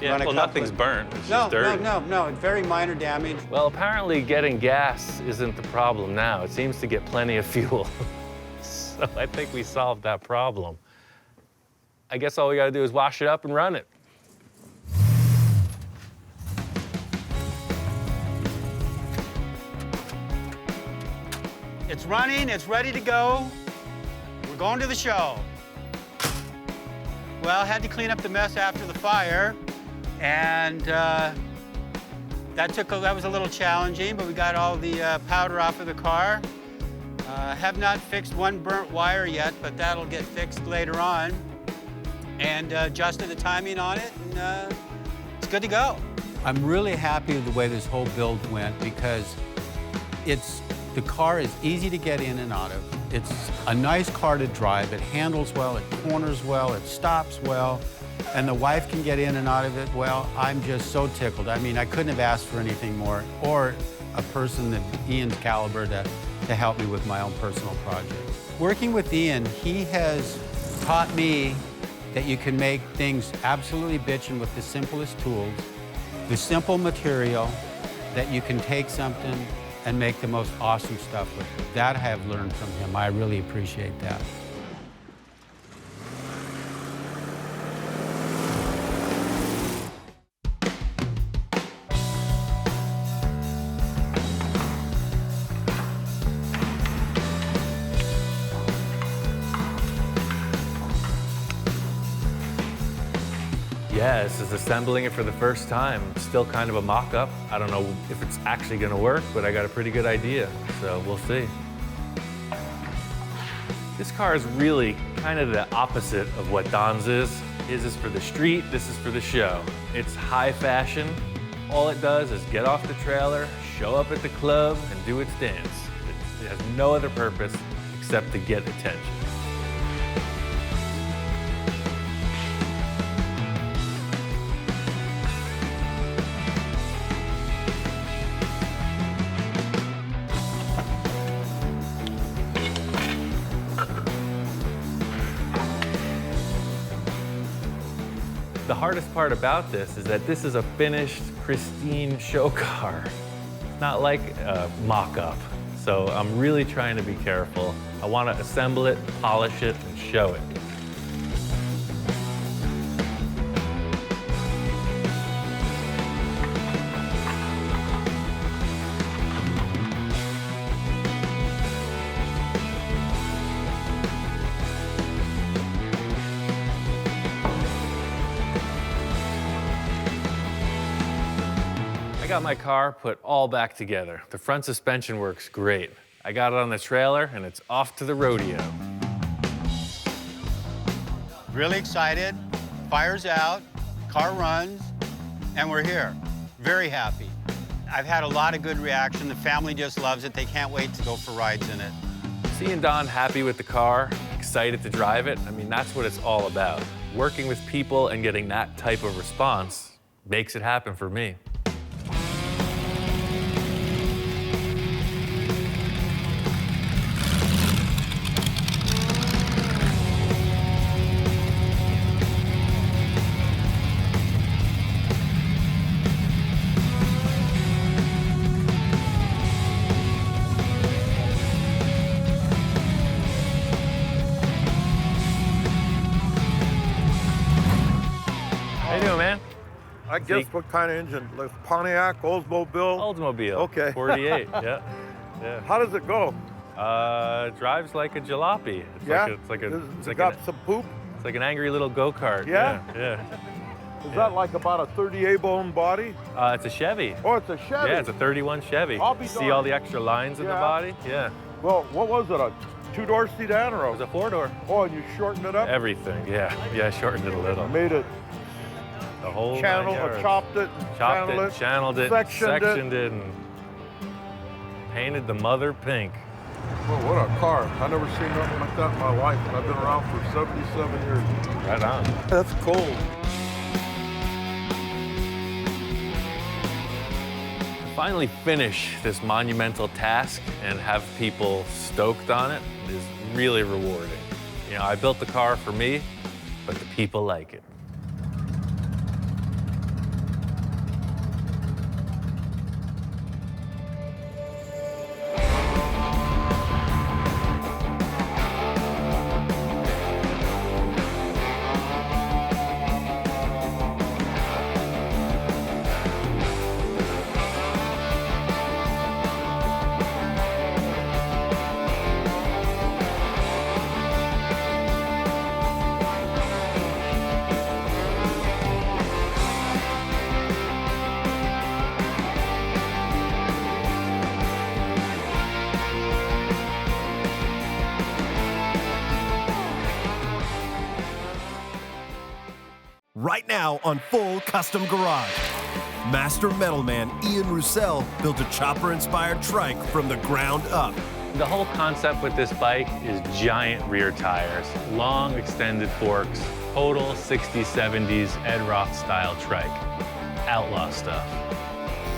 Yeah, well, nothing's burnt, it's just dirty. No, it's very minor damage. Well, apparently getting gas isn't the problem now. It seems to get plenty of fuel. So I think we solved that problem. I guess all we gotta do is wash it up and run it. It's running, it's ready to go. We're going to the show. Well, had to clean up the mess after the fire, and that was a little challenging, but we got all the powder off of the car. Have not fixed one burnt wire yet, but that'll get fixed later on. And adjusted the timing on it, and it's good to go. I'm really happy with the way this whole build went because the car is easy to get in and out of. It's a nice car to drive. It handles well, it corners well, it stops well, and the wife can get in and out of it well. I'm just so tickled. I mean, I couldn't have asked for anything more, or a person of Ian's caliber to help me with my own personal project. Working with Ian, he has taught me that you can make things absolutely bitchin' with the simplest tools, the simple material, that you can take something and make the most awesome stuff with it. That I have learned from him. I really appreciate that. Yeah, this is assembling it for the first time. It's still kind of a mock-up. I don't know if it's actually gonna work, but I got a pretty good idea, so we'll see. This car is really kind of the opposite of what Don's is. His is for the street, this is for the show. It's high fashion. All it does is get off the trailer, show up at the club, and do its dance. It has no other purpose except to get attention. The hardest part about this is that this is a finished, pristine show car. It's not like a mock-up. So I'm really trying to be careful. I want to assemble it, polish it, and show it. I got my car put all back together. The front suspension works great. I got it on the trailer and it's off to the rodeo. Really excited, fire's out, car runs, and we're here. Very happy. I've had a lot of good reaction. The family just loves it. They can't wait to go for rides in it. Seeing Don happy with the car, excited to drive it, I mean, that's what it's all about. Working with people and getting that type of response makes it happen for me. guess what kind of engine? Like Pontiac, Oldsmobile? Oldsmobile. Okay. 48, yeah. Yeah. How does it go? It drives like a jalopy. It's Yeah? Like a, Does it got some poop? It's like an angry little go-kart. Yeah? Yeah. Is that like about a 38 bone body? It's a Chevy. Oh, it's a Chevy? Yeah, it's a 31 Chevy. I'll be See darned. all the extra lines in the body? Yeah. Well, what was it, a two-door sedan or a? It was a four-door. Oh, and you shortened it up? Everything, yeah. Yeah, I shortened it a little. Made it the whole channel, 9 yards. chopped it, Channeled it, sectioned it, and painted the mother pink. Well, what a car. I've never seen nothing like that in my life, and I've been around for 77 years. Right on. That's cool. To finally finish this monumental task and have people stoked on it is really rewarding. You know, I built the car for me, but the people like it. Right now on Full Custom Garage, Master Metalman Ian Roussel built a chopper-inspired trike from the ground up. The whole concept with this bike is giant rear tires, long extended forks, total 60s, 70s Ed Roth style trike. Outlaw stuff.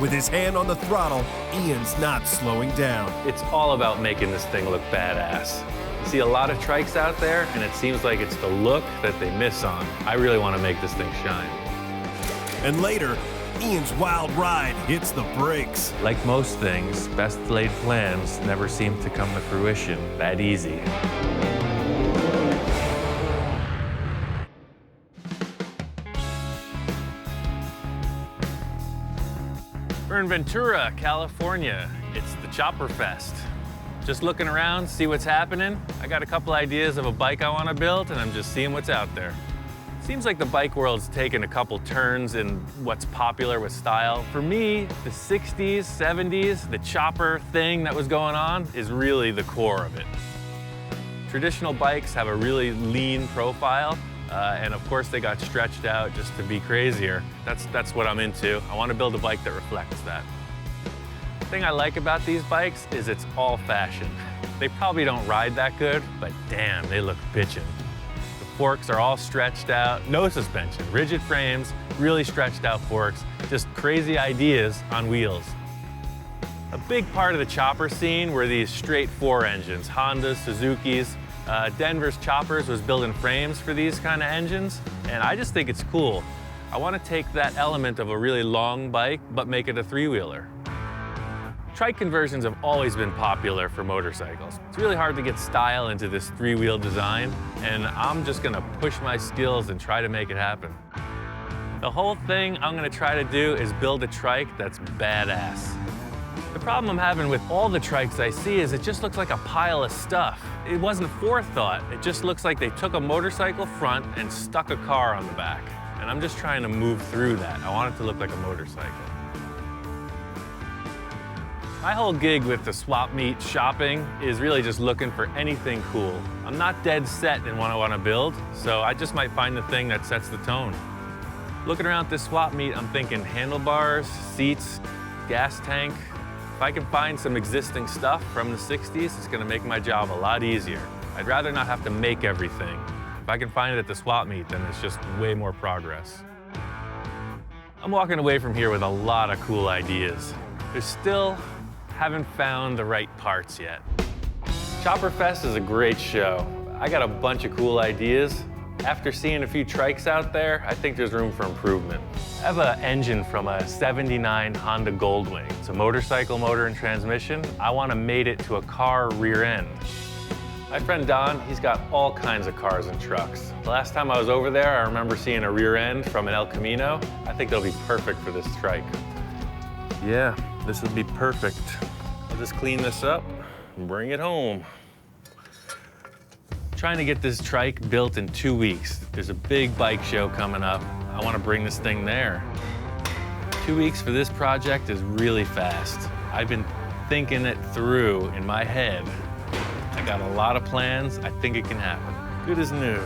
With his hand on the throttle, Ian's not slowing down. It's all about making this thing look badass. You see a lot of trikes out there, and it seems like it's the look that they miss on. I really want to make this thing shine. And later, Ian's wild ride hits the brakes. Like most things, best laid plans never seem to come to fruition that easy. We're in Ventura, California. It's the Chopper Fest. Just looking around, see what's happening. I got a couple ideas of a bike I want to build, and I'm just seeing what's out there. Seems like the bike world's taken a couple turns in what's popular with style. For me, the 60s, 70s, the chopper thing that was going on is really the core of it. Traditional bikes have a really lean profile, and of course they got stretched out just to be crazier. That's what I'm into. I want to build a bike that reflects that. The thing I like about these bikes is it's all fashion. They probably don't ride that good, but damn, they look bitchin'. The forks are all stretched out, no suspension, rigid frames, really stretched out forks, just crazy ideas on wheels. A big part of the chopper scene were these straight four engines, Hondas, Suzuki's. Denver's Choppers was building frames for these kind of engines, and I just think it's cool. I want to take that element of a really long bike, but make it a three-wheeler. Trike conversions have always been popular for motorcycles. It's really hard to get style into this three-wheel design, and I'm just gonna push my skills and try to make it happen. The whole thing I'm gonna try to do is build a trike that's badass. The problem I'm having with all the trikes I see is it just looks like a pile of stuff. It wasn't forethought. It just looks like they took a motorcycle front and stuck a car on the back. And I'm just trying to move through that. I want it to look like a motorcycle. My whole gig with the swap meet shopping is really just looking for anything cool. I'm not dead set in what I want to build, so I just might find the thing that sets the tone. Looking around at this swap meet, I'm thinking handlebars, seats, gas tank. If I can find some existing stuff from the 60s, it's gonna make my job a lot easier. I'd rather not have to make everything. If I can find it at the swap meet, then it's just way more progress. I'm walking away from here with a lot of cool ideas. There's still haven't found the right parts yet. Chopper Fest is a great show. I got a bunch of cool ideas. After seeing a few trikes out there, I think there's room for improvement. I have an engine from a '79 Honda Goldwing. It's a motorcycle motor and transmission. I want to mate it to a car rear end. My friend Don, he's got all kinds of cars and trucks. The last time I was over there, I remember seeing a rear end from an El Camino. I think it'll be perfect for this trike. Yeah, this would be perfect. I'll just clean this up and bring it home. Trying to get this trike built in 2 weeks. There's a big bike show coming up. I want to bring this thing there. 2 weeks for this project is really fast. I've been thinking it through in my head. I got a lot of plans. I think it can happen. Good as new.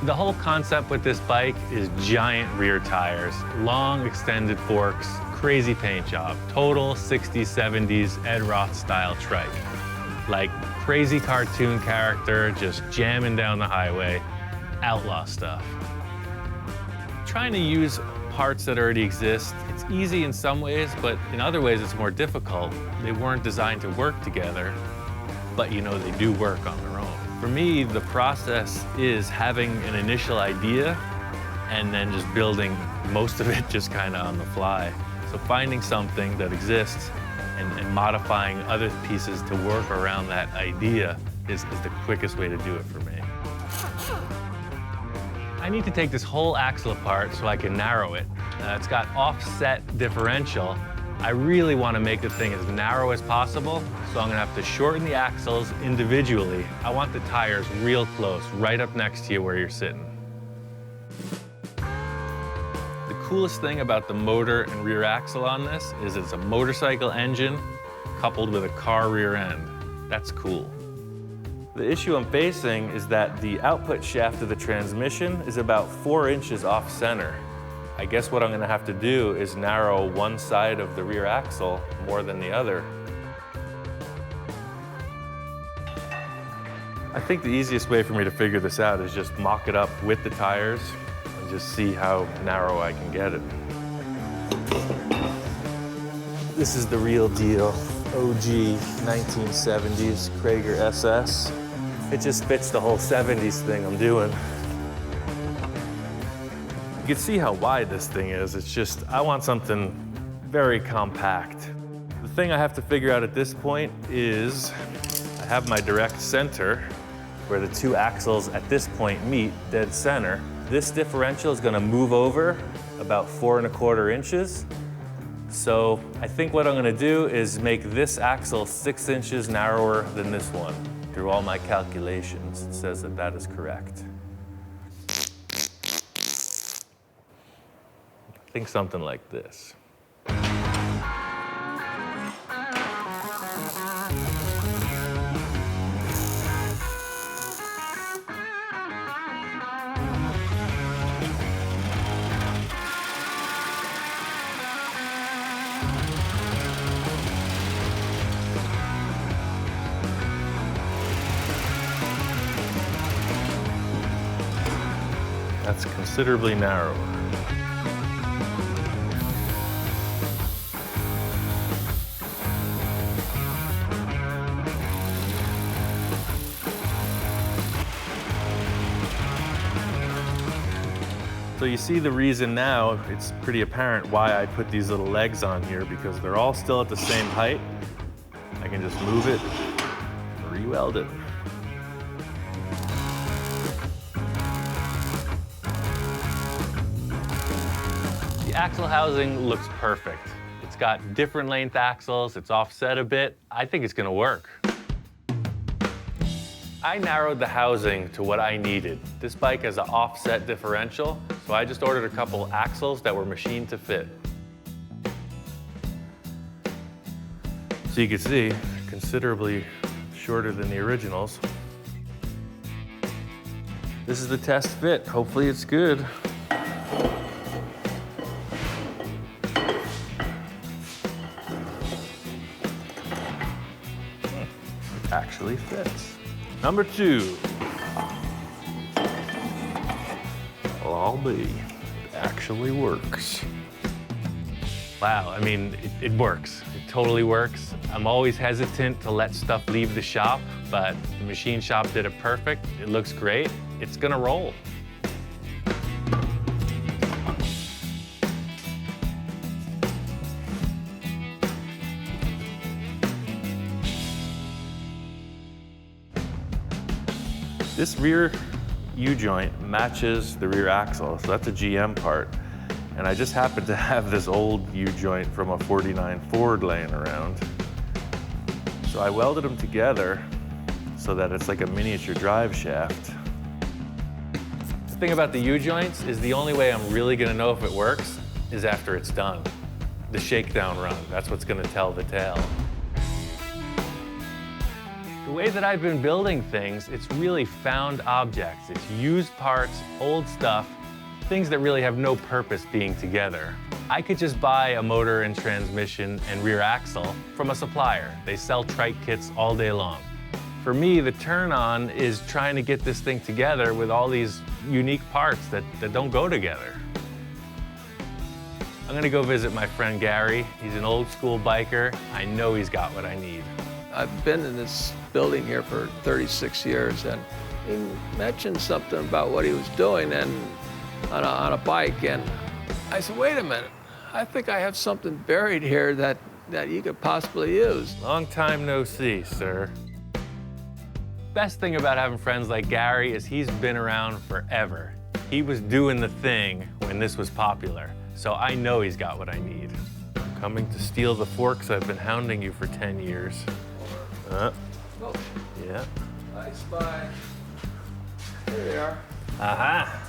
The whole concept with this bike is giant rear tires, long extended forks, crazy paint job. Total 60s, 70s Ed Roth style trike. Like crazy cartoon character just jamming down the highway, outlaw stuff. Trying to use parts that already exist, it's easy in some ways, but in other ways it's more difficult. They weren't designed to work together, but you know they do work on their own. For me, the process is having an initial idea and then just building most of it just kind of on the fly. So finding something that exists and modifying other pieces to work around that idea is the quickest way to do it for me. I need to take this whole axle apart so I can narrow it. It's got offset differential. I really want to make the thing as narrow as possible, so I'm gonna have to shorten the axles individually. I want the tires real close, right up next to you where you're sitting. The coolest thing about the motor and rear axle on this is it's a motorcycle engine coupled with a car rear end. That's cool. The issue I'm facing is that the output shaft of the transmission is about 4 inches off center. I guess what I'm gonna have to do is narrow one side of the rear axle more than the other. I think the easiest way for me to figure this out is just mock it up with the tires and just see how narrow I can get it. This is the real deal. OG 1970s Krager SS. It just fits the whole 70s thing I'm doing. You can see how wide this thing is. It's just, I want something very compact. The thing I have to figure out at this point is I have my direct center where the two axles at this point meet dead center. This differential is gonna move over about 4 1/4 inches. So I think what I'm gonna do is make this axle 6 inches narrower than this one. Through all my calculations, it says that that is correct. I think something like this. That's considerably narrower. So you see the reason now, it's pretty apparent why I put these little legs on here, because they're all still at the same height. I can just move it, re-weld it. The axle housing looks perfect. It's got different length axles, it's offset a bit. I think it's gonna work. I narrowed the housing to what I needed. This bike has an offset differential, so I just ordered a couple axles that were machined to fit. So you can see, considerably shorter than the originals. This is the test fit. Hopefully it's good. Actually fits. Number 2. Well, I'll be. It actually works. Wow, I mean, it works. It totally works. I'm always hesitant to let stuff leave the shop, but the machine shop did it perfect. It looks great. It's gonna roll. This rear U-joint matches the rear axle, so that's a GM part. And I just happened to have this old U-joint from a 49 Ford laying around. So I welded them together so that it's like a miniature drive shaft. The thing about the U-joints is the only way I'm really gonna know if it works is after it's done. The shakedown run, that's what's gonna tell the tale. The way that I've been building things, it's really found objects. It's used parts, old stuff, things that really have no purpose being together. I could just buy a motor and transmission and rear axle from a supplier. They sell trike kits all day long. For me, the turn on is trying to get this thing together with all these unique parts that don't go together. I'm gonna go visit my friend Gary. He's an old school biker. I know he's got what I need. I've been in this building here for 36 years, and he mentioned something about what he was doing and on a bike, and I said, wait a minute, I think I have something buried here that you could possibly use. Long time no see, sir. Best thing about having friends like Gary is he's been around forever. He was doing the thing when this was popular, so I know he's got what I need. Coming to steal the forks I've been hounding you for 10 years. Yeah. I spy. Here they are. Aha.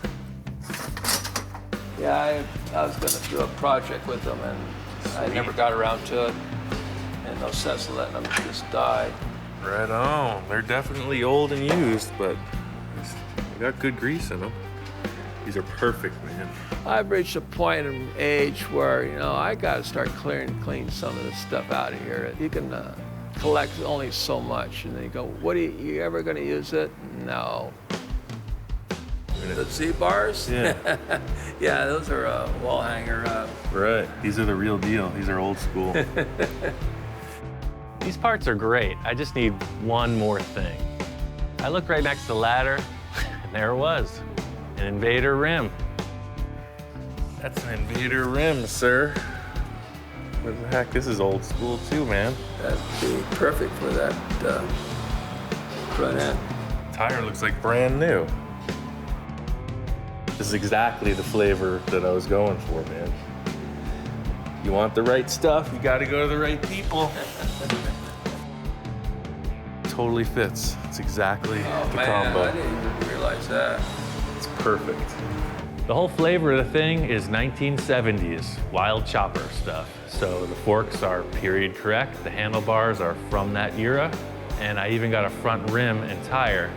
Yeah, I was going to do a project with them, and I never got around to it. And no sense of letting them just die. Right on. They're definitely old and used, but they got good grease in them. These are perfect, man. I've reached a point in age where, you know, I got to start clean some of this stuff out of here. You can collect only so much, and then you go, what are you ever going to use it? No. The Z-bars? Yeah. Yeah, those are a wall hanger. Right. These are the real deal. These are old school. These parts are great. I just need one more thing. I looked right next to the ladder, and there it was. An Invader rim. That's an Invader rim, sir. What the heck? This is old school too, man. That'd be perfect for that front end. Tire looks like brand new. This is exactly the flavor that I was going for, man. You want the right stuff, you gotta go to the right people. Totally fits. It's exactly the combo. I didn't even realize that. It's perfect. The whole flavor of the thing is 1970s wild chopper stuff. So the forks are period correct, the handlebars are from that era, and I even got a front rim and tire.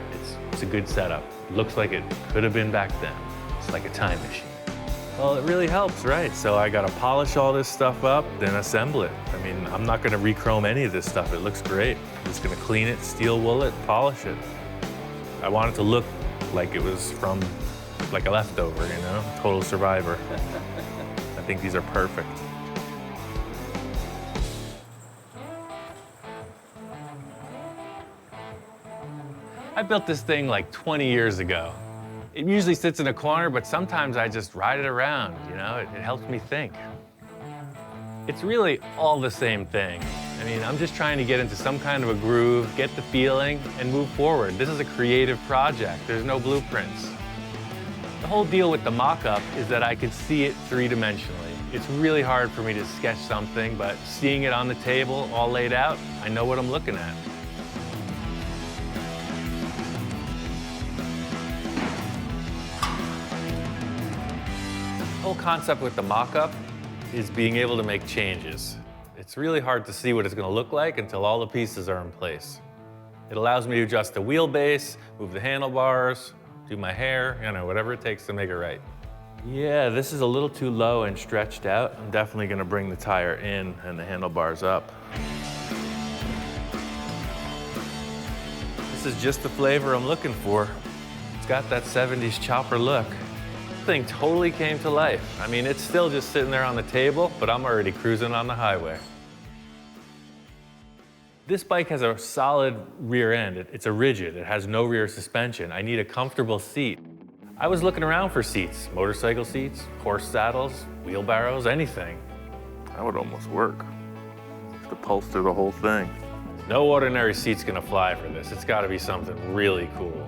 It's a good setup. It looks like it could have been back then. It's like a time machine. Well, it really helps, right? So I gotta polish all this stuff up, then assemble it. I mean, I'm not gonna re-chrome any of this stuff. It looks great. I'm just gonna clean it, steel wool it, polish it. I want it to look like it was from like a leftover, you know? Total survivor. I think these are perfect. I built this thing like 20 years ago. It usually sits in a corner, but sometimes I just ride it around, you know? It helps me think. It's really all the same thing. I mean, I'm just trying to get into some kind of a groove, get the feeling, and move forward. This is a creative project. There's no blueprints. The whole deal with the mock-up is that I could see it three-dimensionally. It's really hard for me to sketch something, but seeing it on the table, all laid out, I know what I'm looking at. The whole concept with the mock-up is being able to make changes. It's really hard to see what it's going to look like until all the pieces are in place. It allows me to adjust the wheelbase, move the handlebars, do my hair, you know, whatever it takes to make it right. Yeah, this is a little too low and stretched out. I'm definitely going to bring the tire in and the handlebars up. This is just the flavor I'm looking for. It's got that 70s chopper look. Thing totally came to life. I mean, it's still just sitting there on the table, but I'm already cruising on the highway. This bike has a solid rear end. It's a rigid, it has no rear suspension. I need a comfortable seat. I was looking around for seats, motorcycle seats, horse saddles, wheelbarrows, anything. That would almost work. Just upholster the whole thing. No ordinary seat's gonna fly for this. It's gotta be something really cool.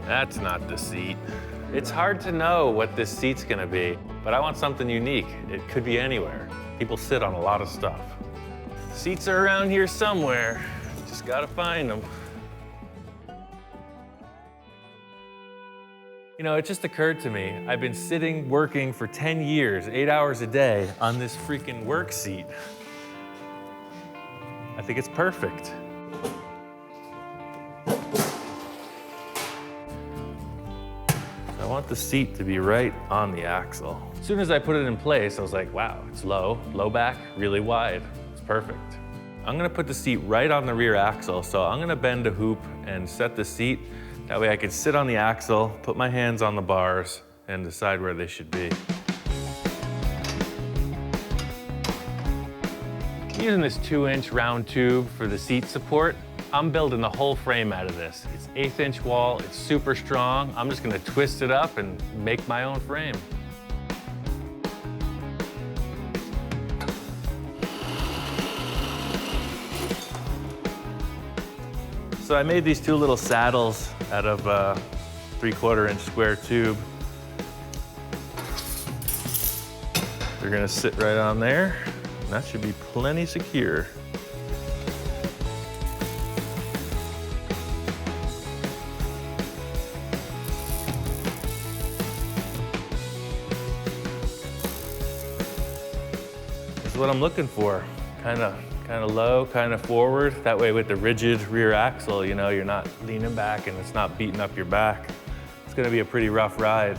That's not the seat. It's hard to know what this seat's gonna be, but I want something unique. It could be anywhere. People sit on a lot of stuff. Seats are around here somewhere. Just gotta find them. You know, it just occurred to me, I've been sitting, working for 10 years, 8 hours a day on this freaking work seat. I think it's perfect. I want the seat to be right on the axle. As soon as I put it in place, I was like, wow, it's low back, really wide. It's perfect. I'm gonna put the seat right on the rear axle, so I'm gonna bend a hoop and set the seat. That way I can sit on the axle, put my hands on the bars, and decide where they should be. Using this 2-inch round tube for the seat support, I'm building the whole frame out of this. It's 1/8-inch wall, it's super strong. I'm just gonna twist it up and make my own frame. So I made these 2 little saddles out of a 3/4-inch square tube. They're gonna sit right on there, and that should be plenty secure. This is what I'm looking for. Kind of low, kind of forward. That way with the rigid rear axle, you know, you're not leaning back and it's not beating up your back. It's gonna be a pretty rough ride.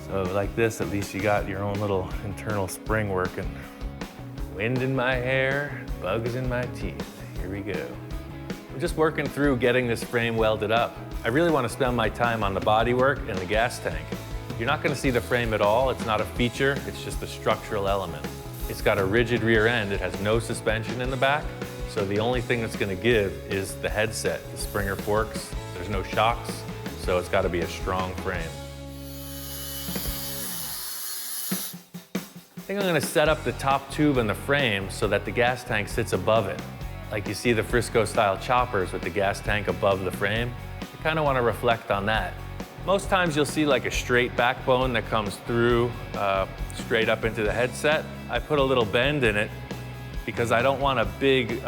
So like this, at least you got your own little internal spring working. Wind in my hair, bugs in my teeth. Here we go. I'm just working through getting this frame welded up. I really want to spend my time on the bodywork and the gas tank. You're not gonna see the frame at all. It's not a feature, it's just a structural element. It's got a rigid rear end. It has no suspension in the back. So the only thing that's gonna give is the headset, the Springer forks. There's no shocks, so it's gotta be a strong frame. I think I'm gonna set up the top tube in the frame so that the gas tank sits above it. Like you see the Frisco style choppers with the gas tank above the frame. I kinda wanna reflect on that. Most times you'll see like a straight backbone that comes through straight up into the headset. I put a little bend in it because I don't want a big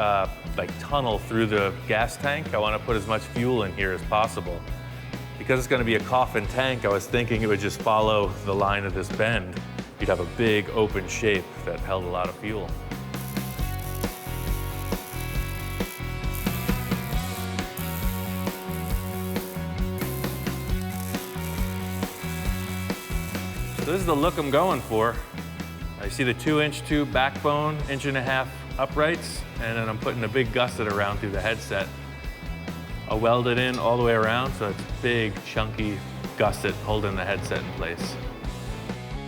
like tunnel through the gas tank. I want to put as much fuel in here as possible. Because it's going to be a coffin tank, I was thinking it would just follow the line of this bend. You'd have a big open shape that held a lot of fuel. So this is the look I'm going for. I see the 2-inch tube backbone, 1.5-inch uprights, and then I'm putting a big gusset around through the headset. I'll weld it in all the way around, so it's big, chunky gusset holding the headset in place.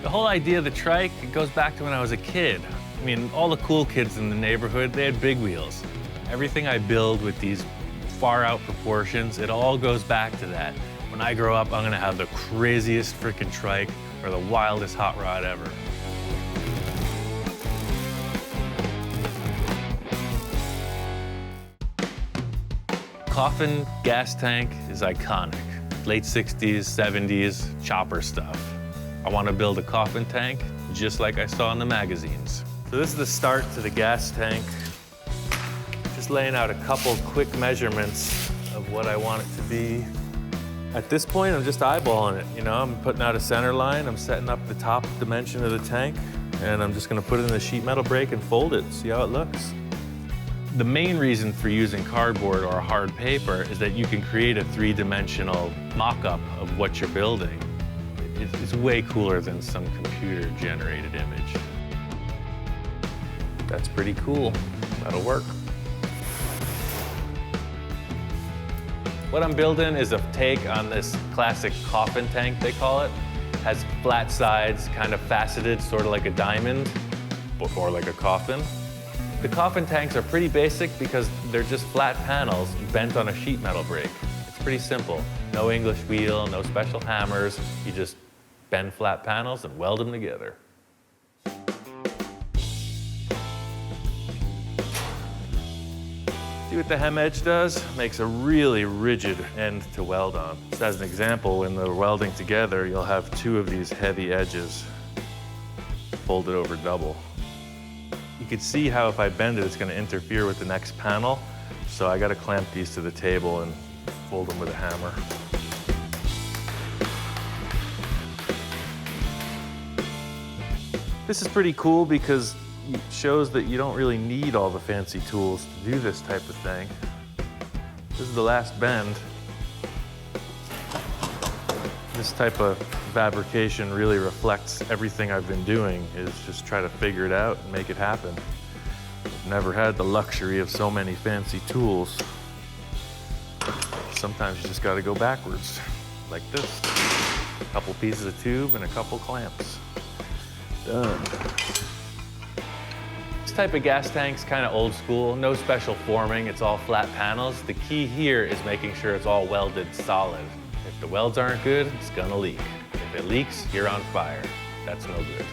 The whole idea of the trike, it goes back to when I was a kid. I mean, all the cool kids in the neighborhood, they had big wheels. Everything I build with these far out proportions, it all goes back to that. When I grow up, I'm gonna have the craziest freaking trike or the wildest hot rod ever. Coffin gas tank is iconic. Late 60s, 70s, chopper stuff. I want to build a coffin tank just like I saw in the magazines. So this is the start to the gas tank. Just laying out a couple quick measurements of what I want it to be. At this point, I'm just eyeballing it. You know, I'm putting out a center line, I'm setting up the top dimension of the tank, and I'm just gonna put it in the sheet metal brake and fold it, see how it looks. The main reason for using cardboard or hard paper is that you can create a 3-dimensional mock-up of what you're building. It's way cooler than some computer-generated image. That's pretty cool. That'll work. What I'm building is a take on this classic coffin tank, they call it. Has flat sides, kind of faceted, sort of like a diamond, or like a coffin. The coffin tanks are pretty basic because they're just flat panels bent on a sheet metal brake. It's pretty simple. No English wheel, no special hammers. You just bend flat panels and weld them together. See what the hem edge does? Makes a really rigid end to weld on. Just as an example, when they're welding together, you'll have two of these heavy edges folded over double. You can see how if I bend it, it's going to interfere with the next panel. So I got to clamp these to the table and fold them with a hammer. This is pretty cool because it shows that you don't really need all the fancy tools to do this type of thing. This is the last bend. This type of fabrication really reflects everything I've been doing, is just try to figure it out and make it happen. I've never had the luxury of so many fancy tools. Sometimes you just gotta go backwards, like this. A couple pieces of tube and a couple clamps. Done. This type of gas tank's kind of old school, no special forming, it's all flat panels. The key here is making sure it's all welded solid. If the welds aren't good, it's gonna leak. If it leaks, you're on fire. That's no good.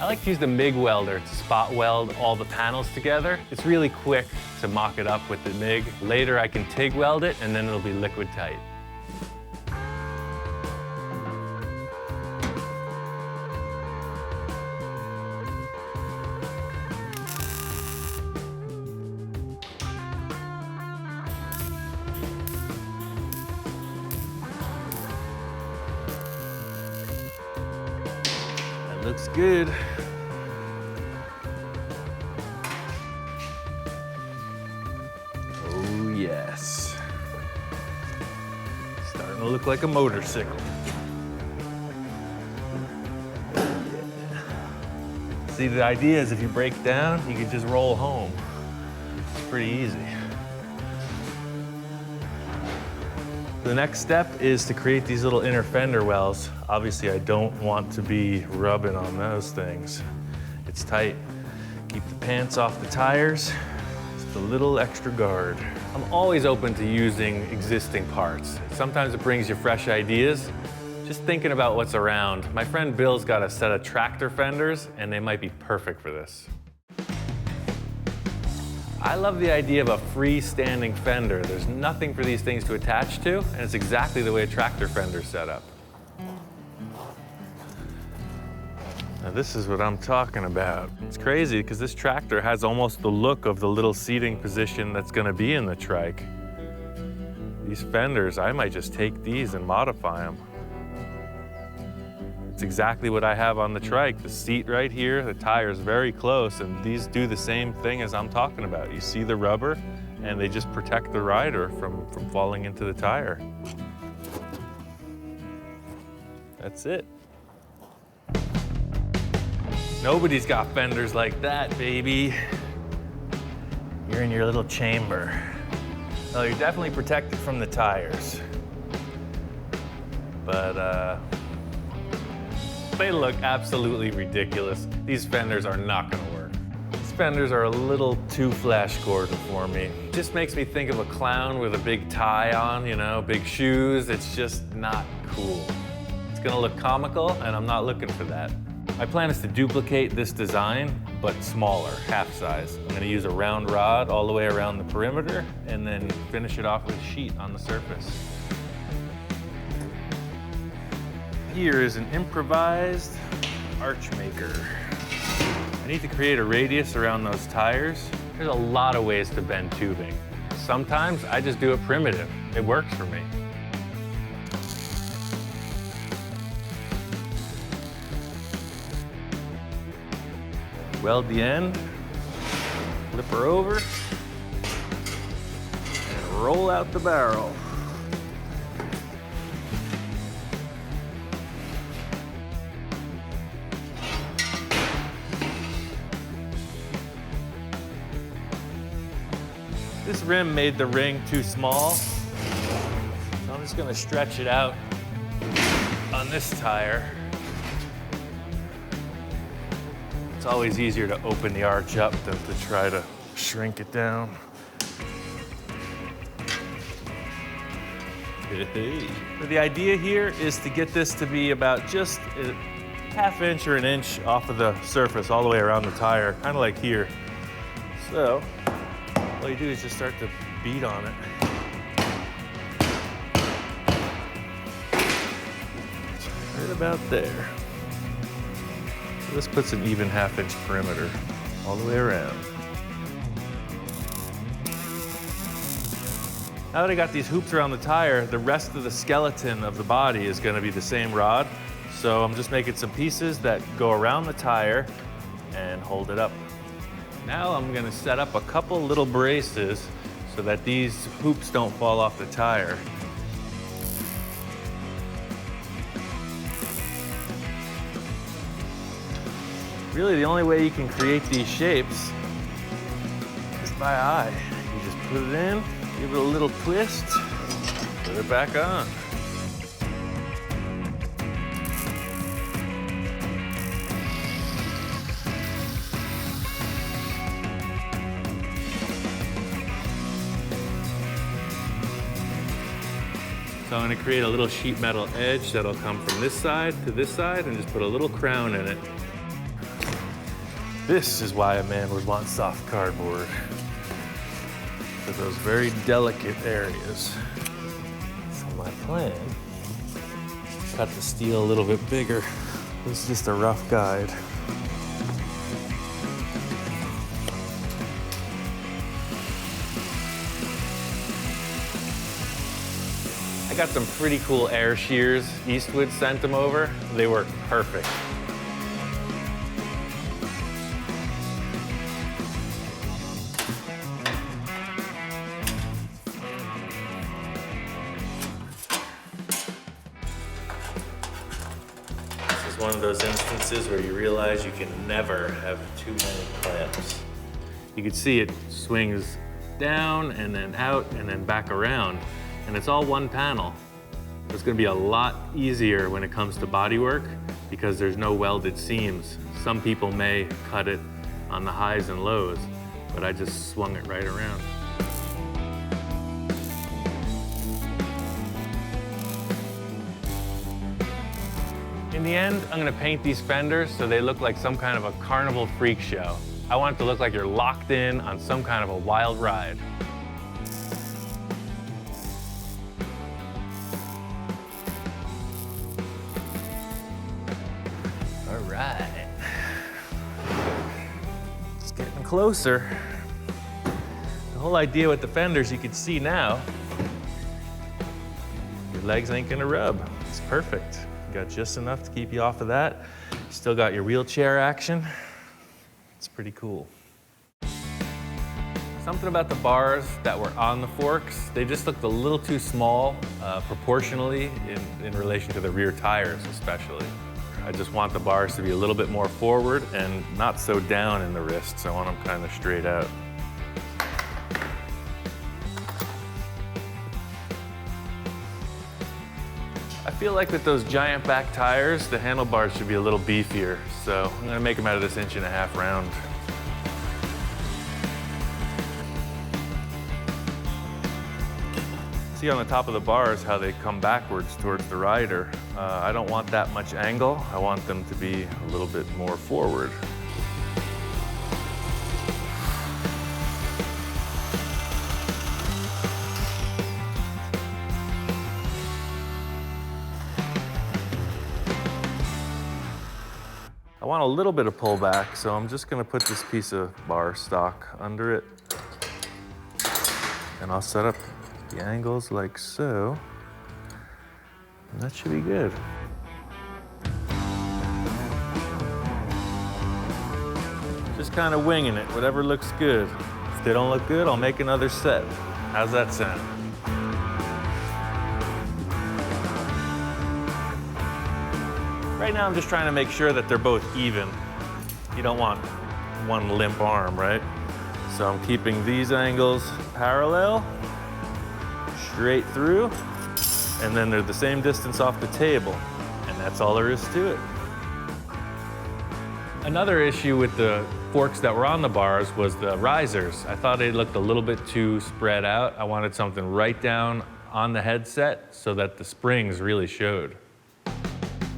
I like to use the MIG welder to spot weld all the panels together. It's really quick to mock it up with the MIG. Later I can TIG weld it and then it'll be liquid tight. Looks good. Oh yes. Starting to look like a motorcycle. See, the idea is if you break down, you can just roll home. It's pretty easy. The next step is to create these little inner fender wells. Obviously, I don't want to be rubbing on those things. It's tight. Keep the pants off the tires. Just a little extra guard. I'm always open to using existing parts. Sometimes it brings you fresh ideas. Just thinking about what's around. My friend Bill's got a set of tractor fenders, and they might be perfect for this. I love the idea of a freestanding fender. There's nothing for these things to attach to, and it's exactly the way a tractor fender's set up. Now this is what I'm talking about. It's crazy because this tractor has almost the look of the little seating position that's gonna be in the trike. These fenders, I might just take these and modify them. It's exactly what I have on the trike. The seat right here, the tire's very close, and these do the same thing as I'm talking about. You see the rubber, and they just protect the rider from falling into the tire. That's it. Nobody's got fenders like that, baby. You're in your little chamber. Well, you're definitely protected from the tires. But, they look absolutely ridiculous. These fenders are not gonna work. These fenders are a little too Flash Gordon for me. It just makes me think of a clown with a big tie on, you know, big shoes. It's just not cool. It's gonna look comical, and I'm not looking for that. My plan is to duplicate this design, but smaller, half size. I'm gonna use a round rod all the way around the perimeter, and then finish it off with a sheet on the surface. Here is an improvised arch maker. I need to create a radius around those tires. There's a lot of ways to bend tubing. Sometimes I just do it primitive. It works for me. Weld the end, flip her over, and roll out the barrel. This rim made the ring too small, so I'm just gonna stretch it out on this tire. It's always easier to open the arch up than to try to shrink it down. So the idea here is to get this to be about just a half inch or an inch off of the surface all the way around the tire, kind of like here. So all you do is just start to beat on it. Right about there. So this puts an even half-inch perimeter all the way around. Now that I got these hoops around the tire, the rest of the skeleton of the body is going to be the same rod. So I'm just making some pieces that go around the tire and hold it up. Now I'm going to set up a couple little braces so that these hoops don't fall off the tire. Really, the only way you can create these shapes is by eye. You just put it in, give it a little twist, put it back on. So I'm going to create a little sheet metal edge that'll come from this side to this side and just put a little crown in it. This is why a man would want soft cardboard, for those very delicate areas. So my plan, cut the steel a little bit bigger. This is just a rough guide. I got some pretty cool air shears. Eastwood sent them over. They work perfect. One of those instances where you realize you can never have too many clamps. You can see it swings down and then out and then back around, and it's all one panel. It's going to be a lot easier when it comes to bodywork because there's no welded seams. Some people may cut it on the highs and lows, but I just swung it right around. In the end, I'm gonna paint these fenders so they look like some kind of a carnival freak show. I want it to look like you're locked in on some kind of a wild ride. All right. It's getting closer. The whole idea with the fenders, you can see now, your legs ain't gonna rub. It's perfect. Got just enough to keep you off of that. Still got your wheelchair action. It's pretty cool. Something about the bars that were on the forks, they just looked a little too small proportionally in relation to the rear tires especially. I just want the bars to be a little bit more forward and not so down in the wrists. I want them kind of straight out. I feel like with those giant back tires, the handlebars should be a little beefier. So I'm gonna make them out of this 1.5-inch round. See on the top of the bars how they come backwards towards the rider. I don't want that much angle. I want them to be a little bit more forward. I want a little bit of pullback, so I'm just gonna put this piece of bar stock under it. And I'll set up the angles like so. And that should be good. Just kind of winging it, whatever looks good. If they don't look good, I'll make another set. How's that sound? Right now, I'm just trying to make sure that they're both even. You don't want one limp arm, right? So I'm keeping these angles parallel, straight through, and then they're the same distance off the table. And that's all there is to it. Another issue with the forks that were on the bars was the risers. I thought they looked a little bit too spread out. I wanted something right down on the headset so that the springs really showed.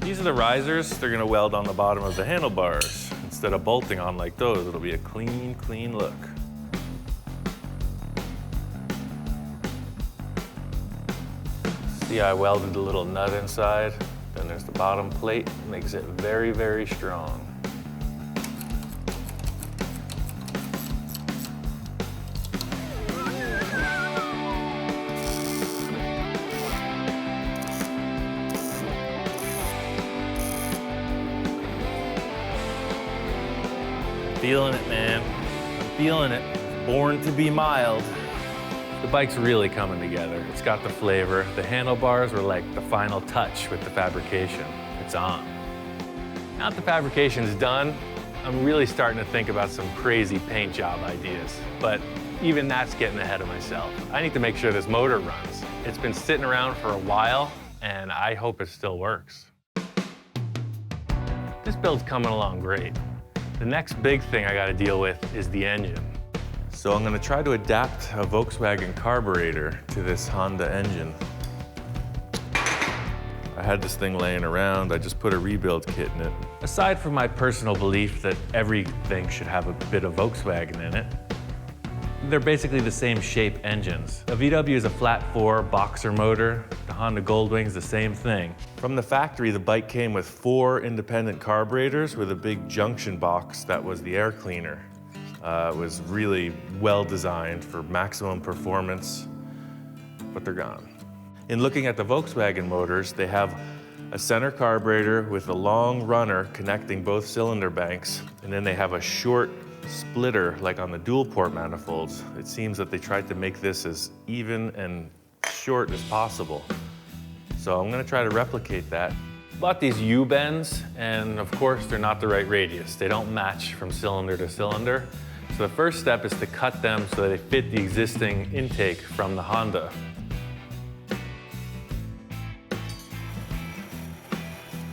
These are the risers. They're gonna weld on the bottom of the handlebars. Instead of bolting on like those, it'll be a clean, clean look. See, I welded the little nut inside. Then there's the bottom plate. Makes it very, very strong. Feeling it, man. I'm feeling it. Born to be mild. The bike's really coming together. It's got the flavor. The handlebars were like the final touch with the fabrication. It's on. Now that the fabrication's done, I'm really starting to think about some crazy paint job ideas. But even that's getting ahead of myself. I need to make sure this motor runs. It's been sitting around for a while, and I hope it still works. This build's coming along great. The next big thing I gotta deal with is the engine. So I'm gonna try to adapt a Volkswagen carburetor to this Honda engine. I had this thing laying around, I just put a rebuild kit in it. Aside from my personal belief that everything should have a bit of Volkswagen in it, they're basically the same shape engines. A VW is a flat 4 boxer motor. The Honda Goldwing's the same thing. From the factory, the bike came with 4 independent carburetors with a big junction box that was the air cleaner. It was really well designed for maximum performance, but they're gone. In looking at the Volkswagen motors, they have a center carburetor with a long runner connecting both cylinder banks, and then they have a short splitter like on the dual port manifolds. It seems that they tried to make this as even and short as possible. So I'm gonna try to replicate that. Bought these U-bends, and of course they're not the right radius. They don't match from cylinder to cylinder. So the first step is to cut them so they fit the existing intake from the Honda.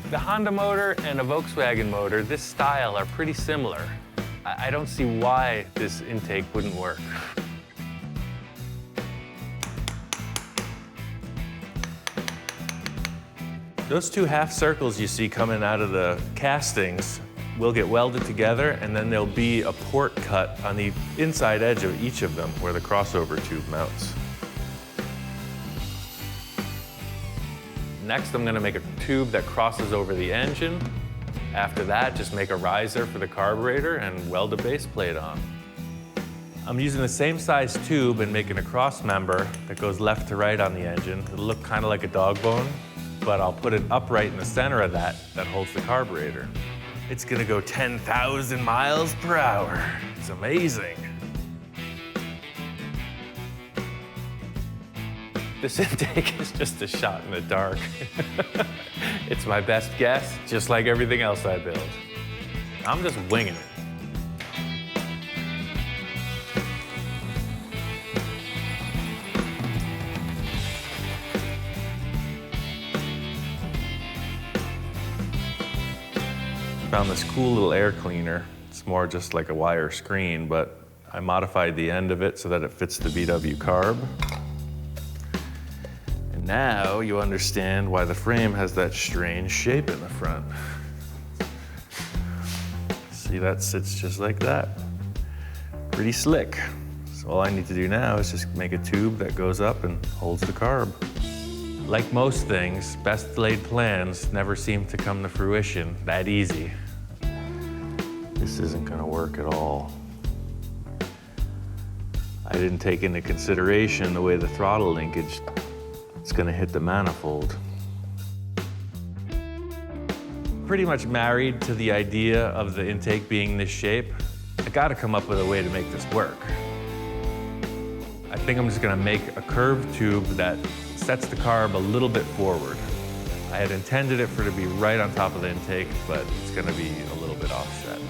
The Honda motor and a Volkswagen motor, this style, are pretty similar. I don't see why this intake wouldn't work. Those 2 half circles you see coming out of the castings will get welded together, and then there'll be a port cut on the inside edge of each of them where the crossover tube mounts. Next, I'm gonna make a tube that crosses over the engine. After that, just make a riser for the carburetor and weld a base plate on. I'm using the same size tube and making a cross member that goes left to right on the engine. It'll look kind of like a dog bone, but I'll put it upright in the center of that holds the carburetor. It's gonna go 10,000 miles per hour. It's amazing. This intake is just a shot in the dark. It's my best guess, just like everything else I build. I'm just winging it. Found this cool little air cleaner. It's more just like a wire screen, but I modified the end of it so that it fits the VW carb. Now you understand why the frame has that strange shape in the front. See, that sits just like that. Pretty slick. So all I need to do now is just make a tube that goes up and holds the carb. Like most things, best laid plans never seem to come to fruition that easy. This isn't gonna work at all. I didn't take into consideration the way the throttle linkage it's gonna hit the manifold. Pretty much married to the idea of the intake being this shape. I gotta come up with a way to make this work. I think I'm just gonna make a curved tube that sets the carb a little bit forward. I had intended it for it to be right on top of the intake, but it's gonna be a little bit offset.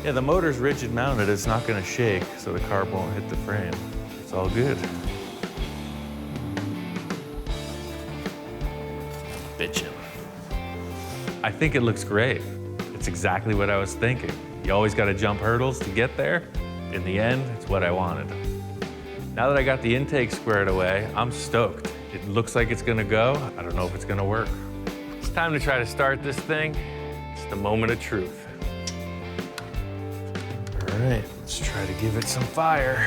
Yeah, the motor's rigid mounted. It's not gonna shake, so the carb won't hit the frame. It's all good. Bitchin'. I think it looks great. It's exactly what I was thinking. You always gotta jump hurdles to get there. In the end, it's what I wanted. Now that I got the intake squared away, I'm stoked. It looks like it's gonna go. I don't know if it's gonna work. It's time to try to start this thing. It's the moment of truth. All right, let's try to give it some fire.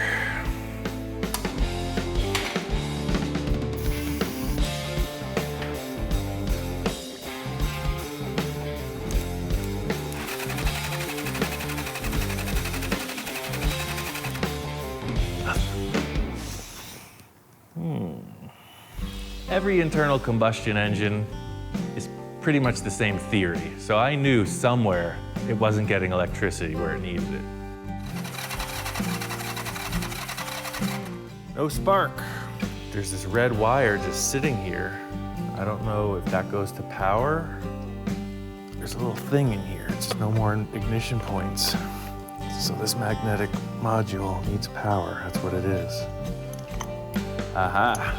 Every internal combustion engine is pretty much the same theory, so I knew somewhere it wasn't getting electricity where it needed it. No spark. There's this red wire just sitting here. I don't know if that goes to power. There's a little thing in here. It's no more ignition points. So this magnetic module needs power. That's what it is. Aha.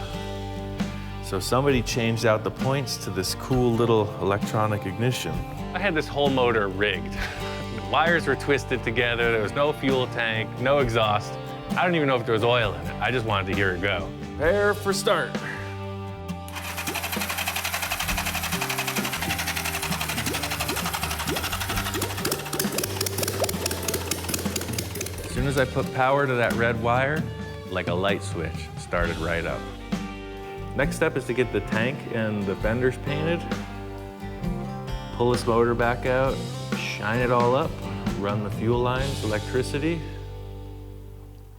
So somebody changed out the points to this cool little electronic ignition. I had this whole motor rigged. The wires were twisted together, there was no fuel tank, no exhaust. I don't even know if there was oil in it. I just wanted to hear it go. Prepare for start. As soon as I put power to that red wire, like a light switch, it started right up. Next step is to get the tank and the fenders painted. Pull this motor back out, shine it all up, run the fuel lines, electricity,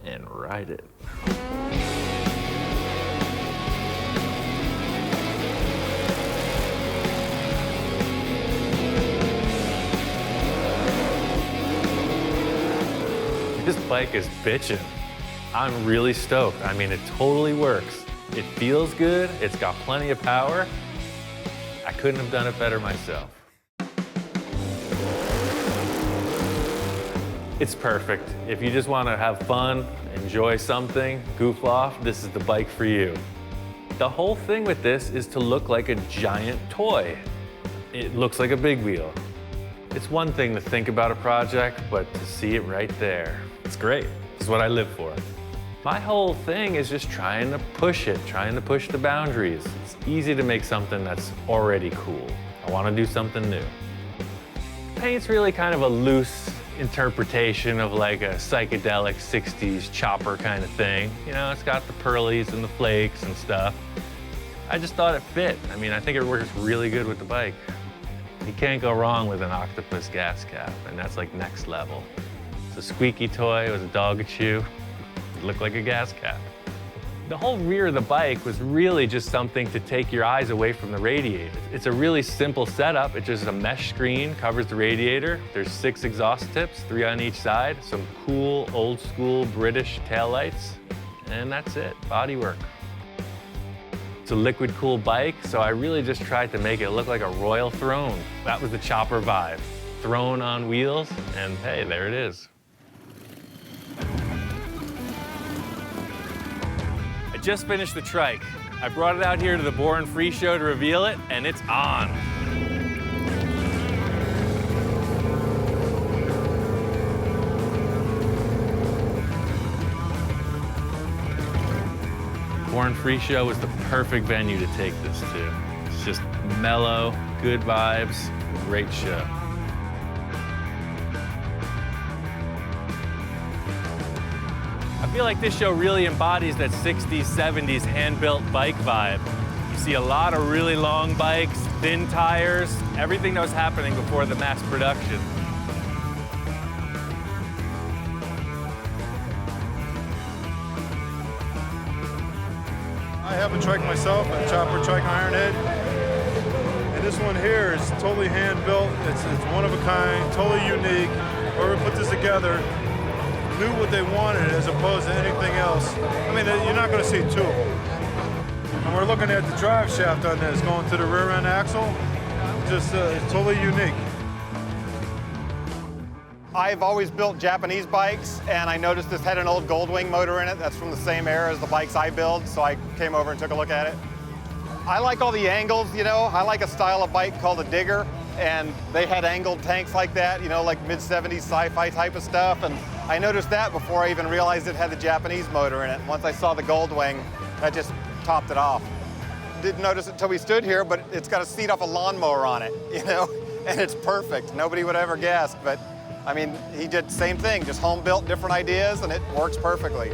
and ride it. This bike is bitchin'. I'm really stoked. I mean, it totally works. It feels good, it's got plenty of power. I couldn't have done it better myself. It's perfect. If you just want to have fun, enjoy something, goof off, this is the bike for you. The whole thing with this is to look like a giant toy. It looks like a big wheel. It's one thing to think about a project, but to see it right there, it's great. It's what I live for. My whole thing is just trying to push it, trying to push the boundaries. It's easy to make something that's already cool. I want to do something new. Paint's really kind of a loose interpretation of like a psychedelic 60s chopper kind of thing. You know, it's got the pearlies and the flakes and stuff. I just thought it fit. I mean, I think it works really good with the bike. You can't go wrong with an octopus gas cap, and that's like next level. It's a squeaky toy, it was a dog chew. It looked like a gas cap. The whole rear of the bike was really just something to take your eyes away from the radiator. It's a really simple setup. It's just a mesh screen, covers the radiator. There's 6 exhaust tips, 3 on each side, some cool, old school British taillights, and that's it, bodywork. It's a liquid cool bike, so I really just tried to make it look like a royal throne. That was the chopper vibe. Throne on wheels, and hey, there it is. I just finished the trike. I brought it out here to the Born Free show to reveal it, and it's on. Born Free show was the perfect venue to take this to. It's just mellow, good vibes, great show. I feel like this show really embodies that 60s, 70s hand-built bike vibe. You see a lot of really long bikes, thin tires, everything that was happening before the mass production. I have a trike myself, a chopper trike Ironhead. And this one here is totally hand-built. It's one of a kind, totally unique. Whoever put this together knew what they wanted as opposed to anything else. I mean, you're not going to see 2 of them. And we're looking at the drive shaft on this going to the rear end axle. Just it's totally unique. I've always built Japanese bikes, and I noticed this had an old Goldwing motor in it. That's from the same era as the bikes I build, so I came over and took a look at it. I like all the angles, you know. I like a style of bike called a digger, and they had angled tanks like that, you know, like mid-70s sci-fi type of stuff, and I noticed that before I even realized it had the Japanese motor in it. Once I saw the Goldwing, that just topped it off. Didn't notice it until we stood here, but it's got a seat off a lawnmower on it, you know, and it's perfect. Nobody would ever guess, but I mean, he did the same thing, just home built different ideas, and it works perfectly.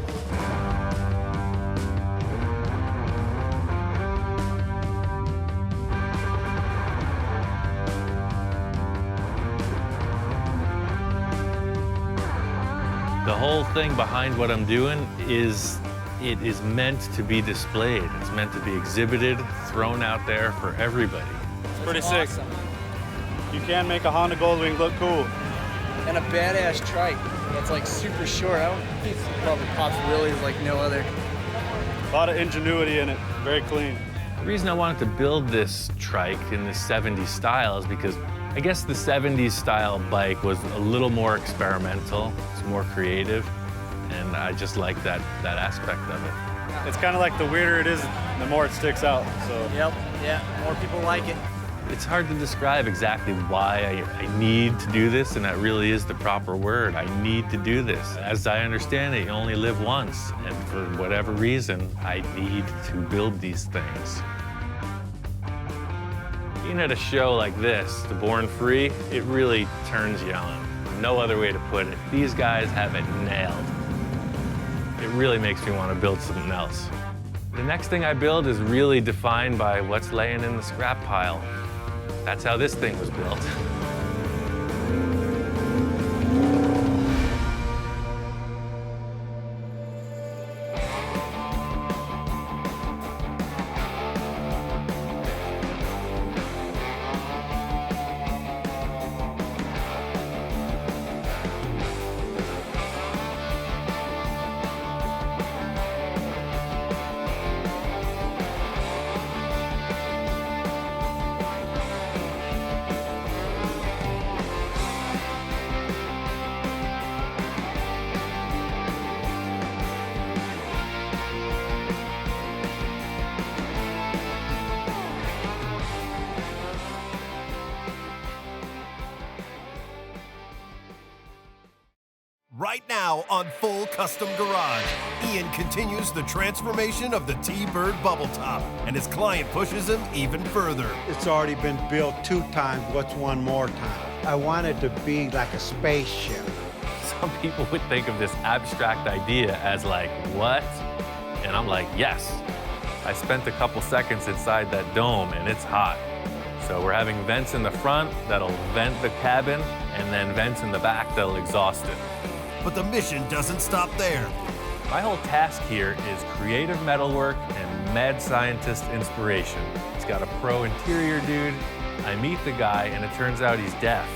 The whole thing behind what I'm doing is it is meant to be displayed. It's meant to be exhibited, thrown out there for everybody. It's pretty sick. You can make a Honda Goldwing look cool. And a badass trike that's like super short. I don't think it probably pops wheelies like no other. A lot of ingenuity in it, very clean. The reason I wanted to build this trike in the 70s style is because I guess the 70s style bike was a little more experimental, it's more creative, and I just like that aspect of it. It's kind of like the weirder it is, the more it sticks out. So. Yep, yeah, more people like it. It's hard to describe exactly why I need to do this, and that really is the proper word. I need to do this. As I understand it, you only live once, and for whatever reason, I need to build these things. Being at a show like this, the Born Free, it really turns you on. No other way to put it. These guys have it nailed. It really makes me want to build something else. The next thing I build is really defined by what's laying in the scrap pile. That's how this thing was built. Right now on Full Custom Garage, Ian continues the transformation of the T-Bird bubble top, and his client pushes him even further. It's already been built 2 times. What's one more time? I want it to be like a spaceship. Some people would think of this abstract idea as like, what? And I'm like, yes. I spent a couple seconds inside that dome, and it's hot. So we're having vents in the front that'll vent the cabin, and then vents in the back that'll exhaust it. But the mission doesn't stop there. My whole task here is creative metalwork and mad scientist inspiration. He's got a pro interior dude. I meet the guy, and it turns out he's deaf.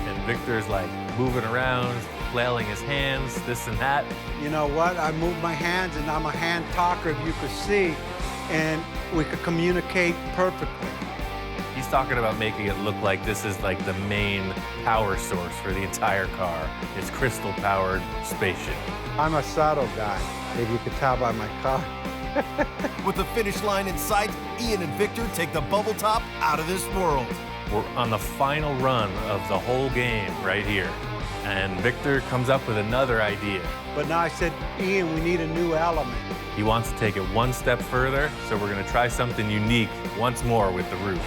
And Victor's like moving around, flailing his hands, this and that. You know what? I move my hands, and I'm a hand talker, if you could see, and we could communicate perfectly. He's talking about making it look like this is like the main power source for the entire car. It's crystal-powered spaceship. I'm a subtle guy, if you could tell by my car. With the finish line in sight, Ian and Victor take the bubble top out of this world. We're on the final run of the whole game right here. And Victor comes up with another idea. But now I said, Ian, we need a new element. He wants to take it one step further, so we're gonna try something unique once more with the roof.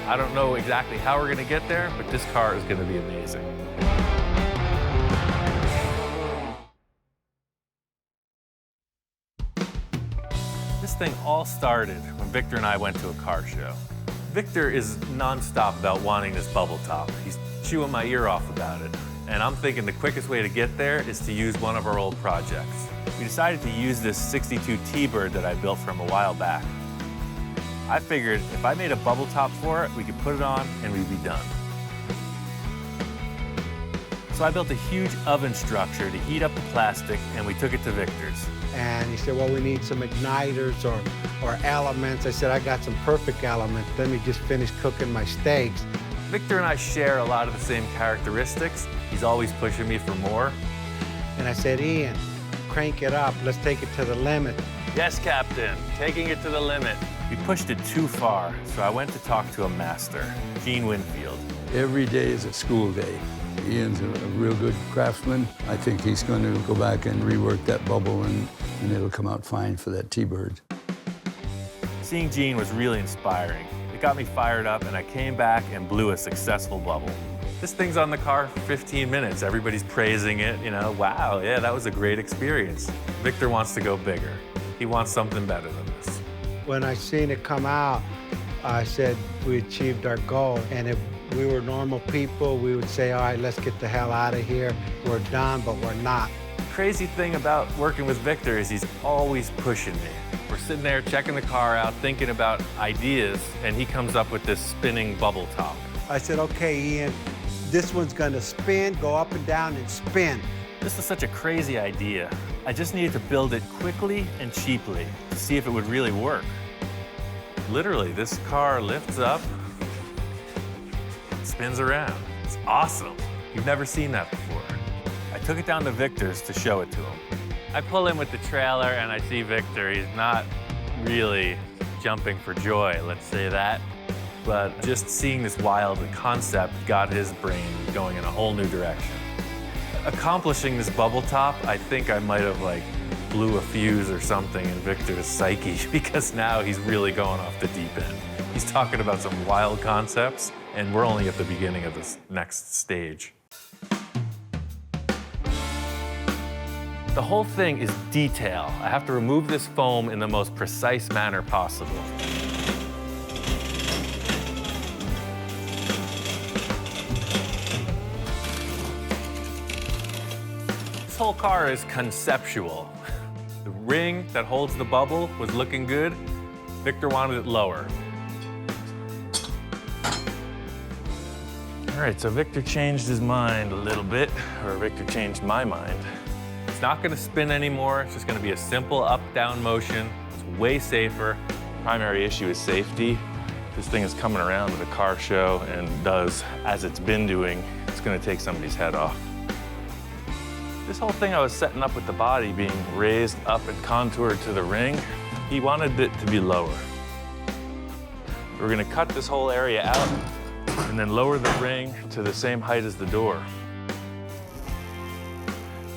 I don't know exactly how we're gonna get there, but this car is gonna be amazing. This thing all started when Victor and I went to a car show. Victor is nonstop about wanting this bubble top. He's chewing my ear off about it. And I'm thinking the quickest way to get there is to use one of our old projects. We decided to use this 62 T-Bird that I built from a while back. I figured if I made a bubble top for it, we could put it on and we'd be done. So I built a huge oven structure to heat up the plastic, and we took it to Victor's. And he said, well, we need some igniters or elements. I said, I got some perfect elements. Let me just finish cooking my steaks. Victor and I share a lot of the same characteristics. He's always pushing me for more. And I said, Ian, crank it up. Let's take it to the limit. Yes, Captain, taking it to the limit. We pushed it too far, so I went to talk to a master, Gene Winfield. Every day is a school day. Ian's a real good craftsman. I think he's going to go back and rework that bubble, and it'll come out fine for that T-bird. Seeing Gene was really inspiring. It got me fired up, and I came back and blew a successful bubble. This thing's on the car for 15 minutes. Everybody's praising it, you know, wow, yeah, that was a great experience. Victor wants to go bigger. He wants something better than this. When I seen it come out, I said we achieved our goal. And if we were normal people, we would say, all right, let's get the hell out of here. We're done, but we're not. The crazy thing about working with Victor is he's always pushing me. We're sitting there checking the car out, thinking about ideas, and he comes up with this spinning bubble top. I said, okay, Ian, this one's gonna spin, go up and down and spin. This is such a crazy idea. I just needed to build it quickly and cheaply to see if it would really work. Literally, this car lifts up, spins around. It's awesome. You've never seen that before. I took it down to Victor's to show it to him. I pull in with the trailer and I see Victor. He's not really jumping for joy, let's say that. But just seeing this wild concept got his brain going in a whole new direction. Accomplishing this bubble top, I think I might have blew a fuse or something in Victor's psyche, because now he's really going off the deep end. He's talking about some wild concepts, and we're only at the beginning of this next stage. The whole thing is detail. I have to remove this foam in the most precise manner possible. This whole car is conceptual. The ring that holds the bubble was looking good. Victor wanted it lower. All right, so Victor changed his mind a little bit, or Victor changed my mind. It's not gonna spin anymore. It's just gonna be a simple up-down motion. It's way safer. Primary issue is safety. This thing is coming around to the car show and does, as it's been doing, it's gonna take somebody's head off. This whole thing I was setting up with the body being raised up and contoured to the ring, he wanted it to be lower. We're gonna cut this whole area out and then lower the ring to the same height as the door.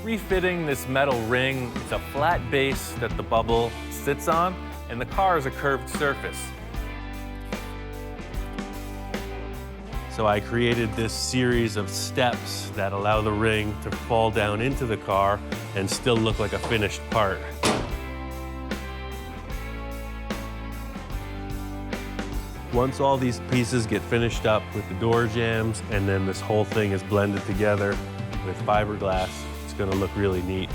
Refitting this metal ring, it's a flat base that the bubble sits on, and the car is a curved surface. So I created this series of steps that allow the ring to fall down into the car and still look like a finished part. Once all these pieces get finished up with the door jambs, and then this whole thing is blended together with fiberglass, it's gonna look really neat.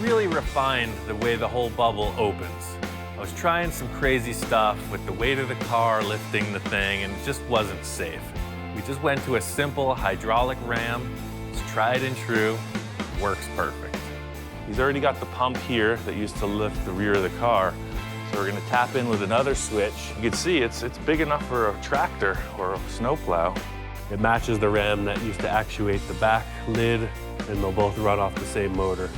Really refined the way the whole bubble opens. I was trying some crazy stuff with the weight of the car lifting the thing, and it just wasn't safe. We just went to a simple hydraulic ram. It's tried and true, works perfect. He's already got the pump here that used to lift the rear of the car, so we're gonna tap in with another switch. You can see it's big enough for a tractor or a snowplow. It matches the ram that used to actuate the back lid, and they'll both run off the same motor.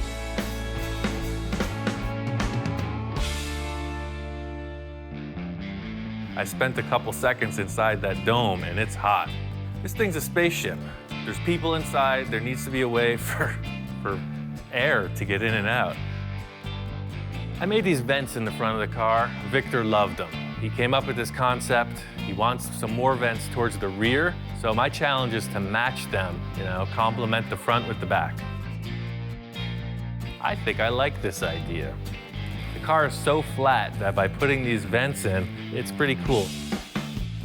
I spent a couple seconds inside that dome, and it's hot. This thing's a spaceship. There's people inside. There needs to be a way for air to get in and out. I made these vents in the front of the car. Victor loved them. He came up with this concept. He wants some more vents towards the rear, so my challenge is to match them, complement the front with the back. I think I like this idea. The car is so flat that by putting these vents in, it's pretty cool.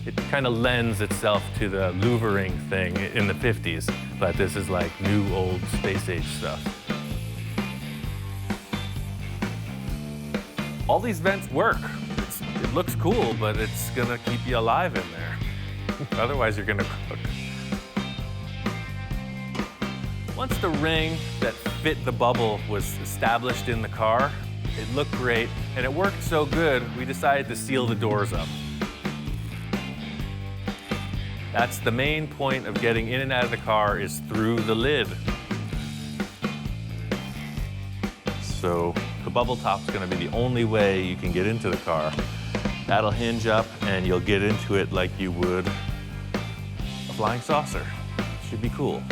It kind of lends itself to the louvering thing in the 50s, but this is like new, old, space-age stuff. All these vents work. It looks cool, but it's gonna keep you alive in there. Otherwise, you're gonna cook. Once the ring that fit the bubble was established in the car, it looked great, and it worked so good, we decided to seal the doors up. That's the main point of getting in and out of the car, is through the lid. So the bubble top's gonna be the only way you can get into the car. That'll hinge up and you'll get into it like you would a flying saucer. Should be cool.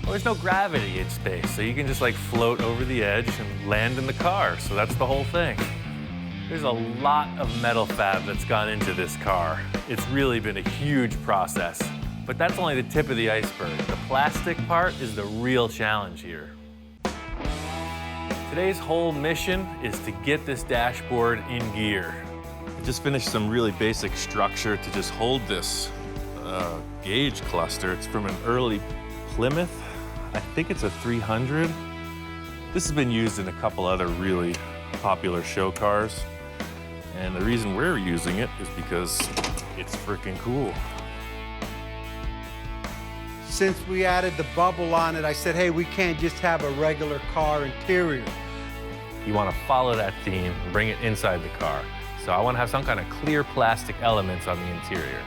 Well, there's no gravity in space, so you can just like float over the edge and land in the car. So that's the whole thing. There's a lot of metal fab that's gone into this car. It's really been a huge process, but that's only the tip of the iceberg. The plastic part is the real challenge here. Today's whole mission is to get this dashboard in gear. I just finished some really basic structure to just hold this gauge cluster. It's from an early Plymouth. I think it's a 300. This has been used in a couple other really popular show cars. And the reason we're using it is because it's freaking cool. Since we added the bubble on it, I said, hey, we can't just have a regular car interior. You want to follow that theme, bring it inside the car. So I want to have some kind of clear plastic elements on the interior.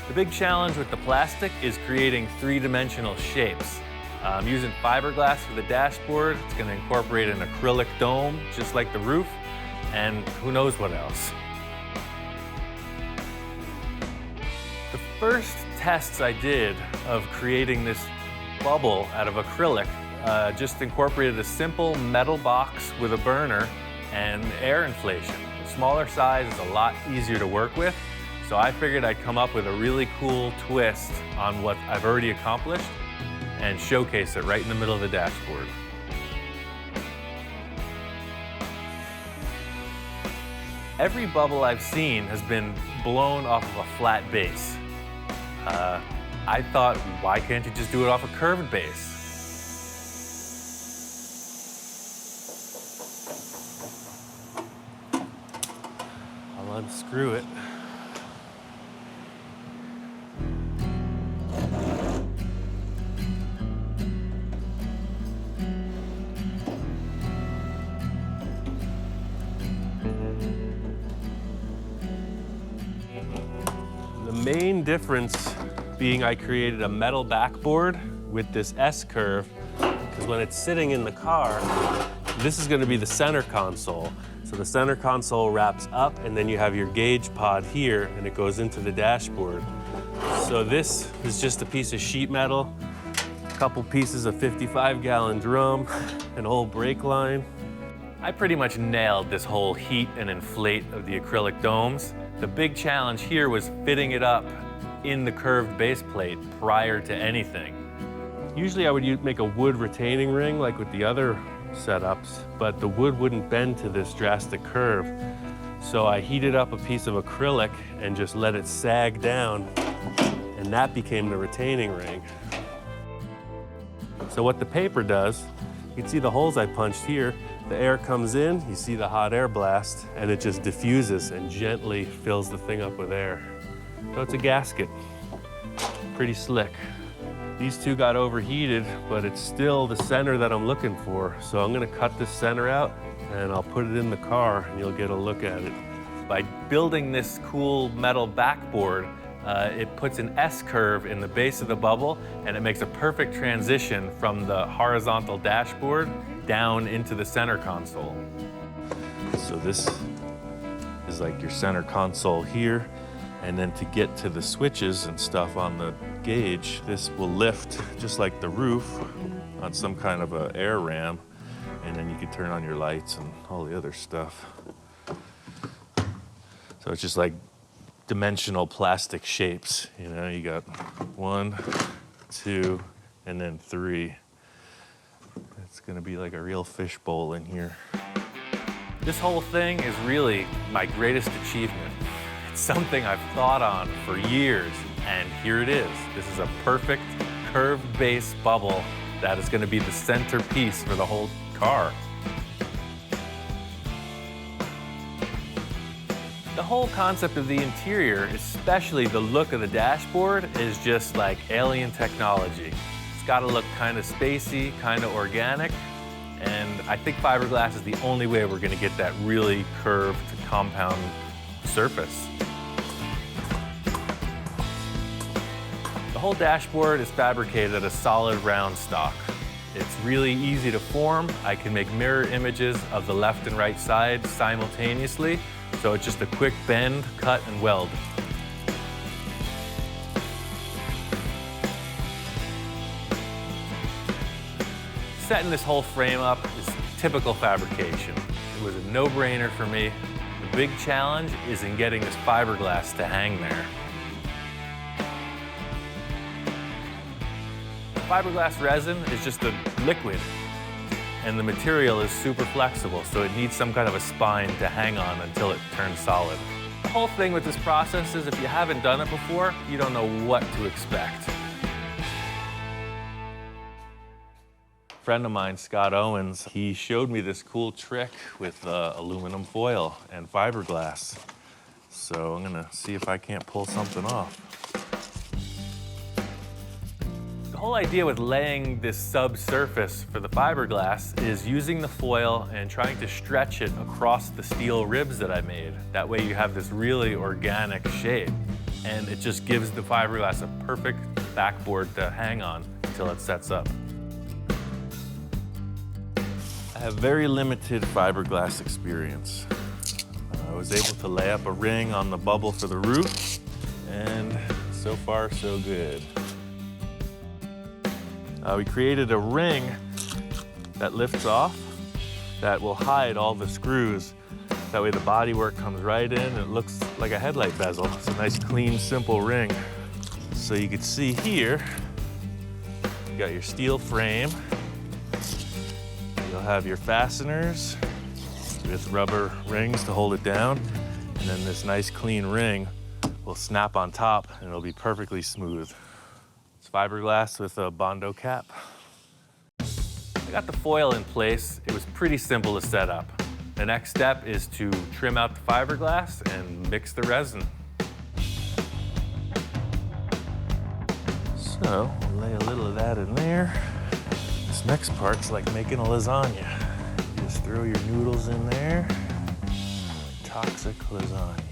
The big challenge with the plastic is creating three-dimensional shapes. I'm using fiberglass for the dashboard. It's going to incorporate an acrylic dome, just like the roof, and who knows what else. The first tests I did of creating this bubble out of acrylic just incorporated a simple metal box with a burner and air inflation. The smaller size is a lot easier to work with, so I figured I'd come up with a really cool twist on what I've already accomplished and showcase it right in the middle of the dashboard. Every bubble I've seen has been blown off of a flat base. I thought, why can't you just do it off a curved base? I'll unscrew it. The main difference being I created a metal backboard with this S-curve, because when it's sitting in the car, this is going to be the center console. So the center console wraps up, and then you have your gauge pod here, and it goes into the dashboard. So this is just a piece of sheet metal, a couple pieces of 55-gallon drum, an old brake line. I pretty much nailed this whole heat and inflate of the acrylic domes. The big challenge here was fitting it up in the curved base plate prior to anything. Usually I would make a wood retaining ring like with the other setups, but the wood wouldn't bend to this drastic curve. So I heated up a piece of acrylic and just let it sag down, and that became the retaining ring. So what the paper does, you can see the holes I punched here. The air comes in, you see the hot air blast, and it just diffuses and gently fills the thing up with air. So it's a gasket, pretty slick. These two got overheated, but it's still the center that I'm looking for. So I'm gonna cut this center out and I'll put it in the car and you'll get a look at it. By building this cool metal backboard, it puts an S-curve in the base of the bubble and it makes a perfect transition from the horizontal dashboard down into the center console. So this is like your center console here. And then to get to the switches and stuff on the gauge, this will lift just like the roof on some kind of a air ram. And then you can turn on your lights and all the other stuff. So it's just like dimensional plastic shapes. You know, you got 1, 2, and then 3. It's gonna be like a real fishbowl in here. This whole thing is really my greatest achievement. It's something I've thought on for years, and here it is. This is a perfect curved base bubble that is going to be the centerpiece for the whole car. The whole concept of the interior, especially the look of the dashboard, is just like alien technology. It's gotta look kind of spacey, kind of organic, and I think fiberglass is the only way we're gonna get that really curved compound surface. The whole dashboard is fabricated at a solid round stock. It's really easy to form. I can make mirror images of the left and right side simultaneously, so it's just a quick bend, cut, and weld. Setting this whole frame up is typical fabrication. It was a no-brainer for me. The big challenge is in getting this fiberglass to hang there. Fiberglass resin is just a liquid, and the material is super flexible, so it needs some kind of a spine to hang on until it turns solid. The whole thing with this process is if you haven't done it before, you don't know what to expect. A friend of mine, Scott Owens, he showed me this cool trick with aluminum foil and fiberglass. So I'm gonna see if I can't pull something off. The whole idea with laying this subsurface for the fiberglass is using the foil and trying to stretch it across the steel ribs that I made. That way you have this really organic shape, and it just gives the fiberglass a perfect backboard to hang on until it sets up. I have very limited fiberglass experience. I was able to lay up a ring on the bubble for the roof, and so far so good. We created a ring that lifts off that will hide all the screws. That way the bodywork comes right in and it looks like a headlight bezel. It's a nice, clean, simple ring. So you can see here, you got your steel frame. You'll have your fasteners with rubber rings to hold it down. And then this nice, clean ring will snap on top and it'll be perfectly smooth. It's fiberglass with a Bondo cap. I got the foil in place. It was pretty simple to set up. The next step is to trim out the fiberglass and mix the resin. So, we'll lay a little of that in there. This next part's like making a lasagna. You just throw your noodles in there. Toxic lasagna.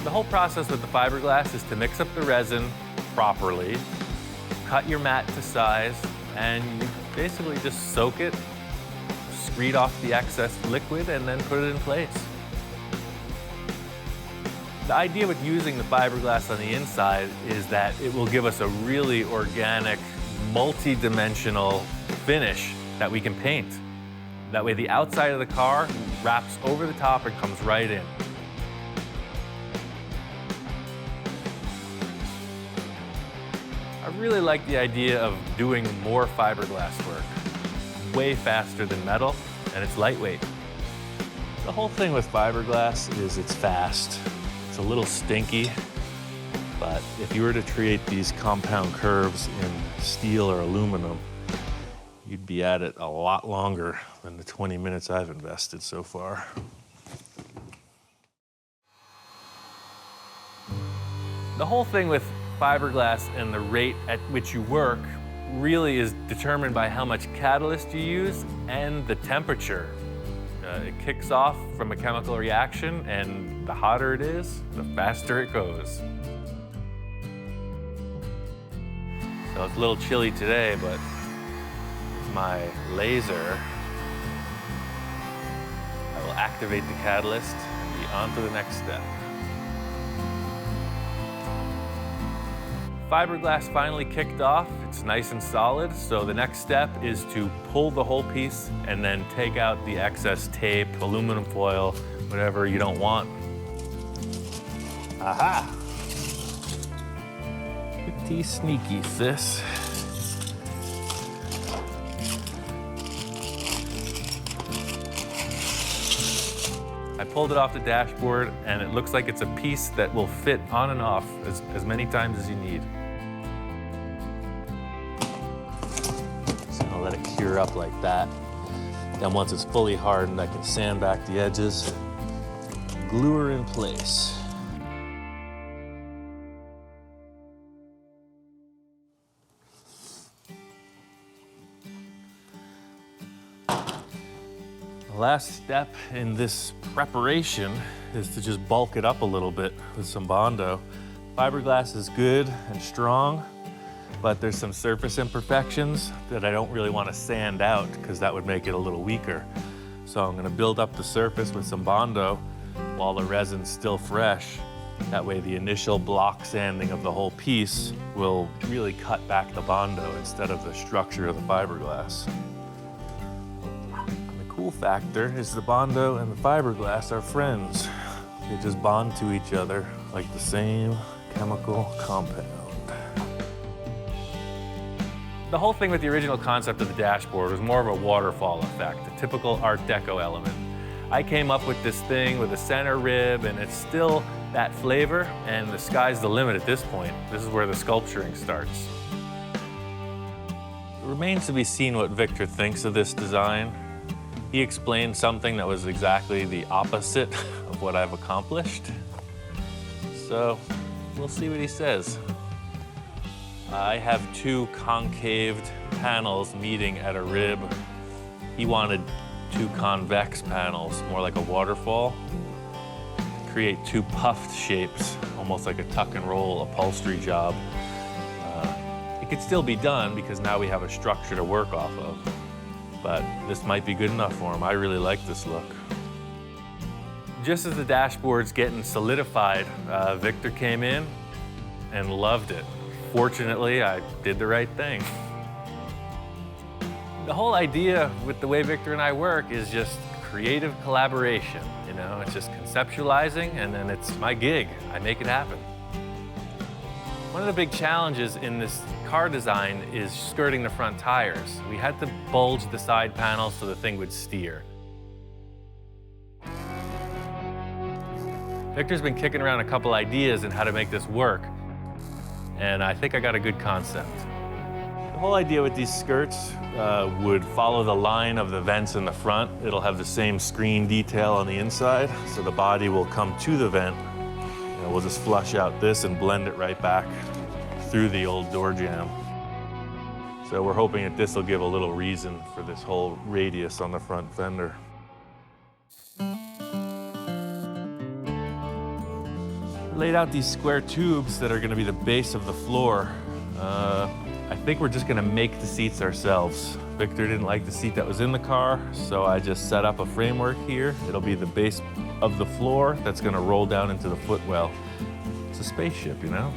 The whole process with the fiberglass is to mix up the resin properly, cut your mat to size, and you basically just soak it, screed off the excess liquid, and then put it in place. The idea with using the fiberglass on the inside is that it will give us a really organic, multi-dimensional finish that we can paint. That way the outside of the car wraps over the top and comes right in. I really like the idea of doing more fiberglass work. Way faster than metal, and it's lightweight. The whole thing with fiberglass is it's fast. It's a little stinky, but if you were to create these compound curves in steel or aluminum, you'd be at it a lot longer than the 20 minutes I've invested so far. The whole thing with fiberglass and the rate at which you work really is determined by how much catalyst you use and the temperature. It kicks off from a chemical reaction, and the hotter it is, the faster it goes. So it's a little chilly today, but with my laser, I will activate the catalyst and be on to the next step. Fiberglass finally kicked off. It's nice and solid, so the next step is to pull the whole piece and then take out the excess tape, aluminum foil, whatever you don't want. Aha! Pretty sneaky, sis. I pulled it off the dashboard, and it looks like it's a piece that will fit on and off as many times as you need. So I'll let it cure up like that. Then once it's fully hardened, I can sand back the edges, glue her in place. The last step in this preparation is to just bulk it up a little bit with some Bondo. Fiberglass is good and strong, but there's some surface imperfections that I don't really want to sand out because that would make it a little weaker. So I'm gonna build up the surface with some Bondo while the resin's still fresh. That way the initial block sanding of the whole piece will really cut back the Bondo instead of the structure of the fiberglass. And the cool factor is the Bondo and the fiberglass are friends. They just bond to each other like the same chemical compound. The whole thing with the original concept of the dashboard was more of a waterfall effect, a typical Art Deco element. I came up with this thing with a center rib, and it's still that flavor, and the sky's the limit at this point. This is where the sculpturing starts. It remains to be seen what Victor thinks of this design. He explained something that was exactly the opposite of what I've accomplished. So we'll see what he says. I have two concaved panels meeting at a rib. He wanted two convex panels, more like a waterfall. Create two puffed shapes, almost like a tuck and roll upholstery job. It could still be done because now we have a structure to work off of. But this might be good enough for him. I really like this look. Just as the dashboard's getting solidified, Victor came in and loved it. Fortunately, I did the right thing. The whole idea with the way Victor and I work is just creative collaboration. You know, it's just conceptualizing and then it's my gig. I make it happen. One of the big challenges in this car design is skirting the front tires. We had to bulge the side panels so the thing would steer. Victor's been kicking around a couple ideas on how to make this work, and I think I got a good concept. The whole idea with these skirts would follow the line of the vents in the front. It'll have the same screen detail on the inside, so the body will come to the vent. You know, we'll just flush out this and blend it right back through the old door jamb. So we're hoping that this will give a little reason for this whole radius on the front fender. Laid out these square tubes that are going to be the base of the floor. I think we're just going to make the seats ourselves. Victor didn't like the seat that was in the car, so I just set up a framework here. It'll be the base of the floor that's going to roll down into the footwell. It's a spaceship, you know?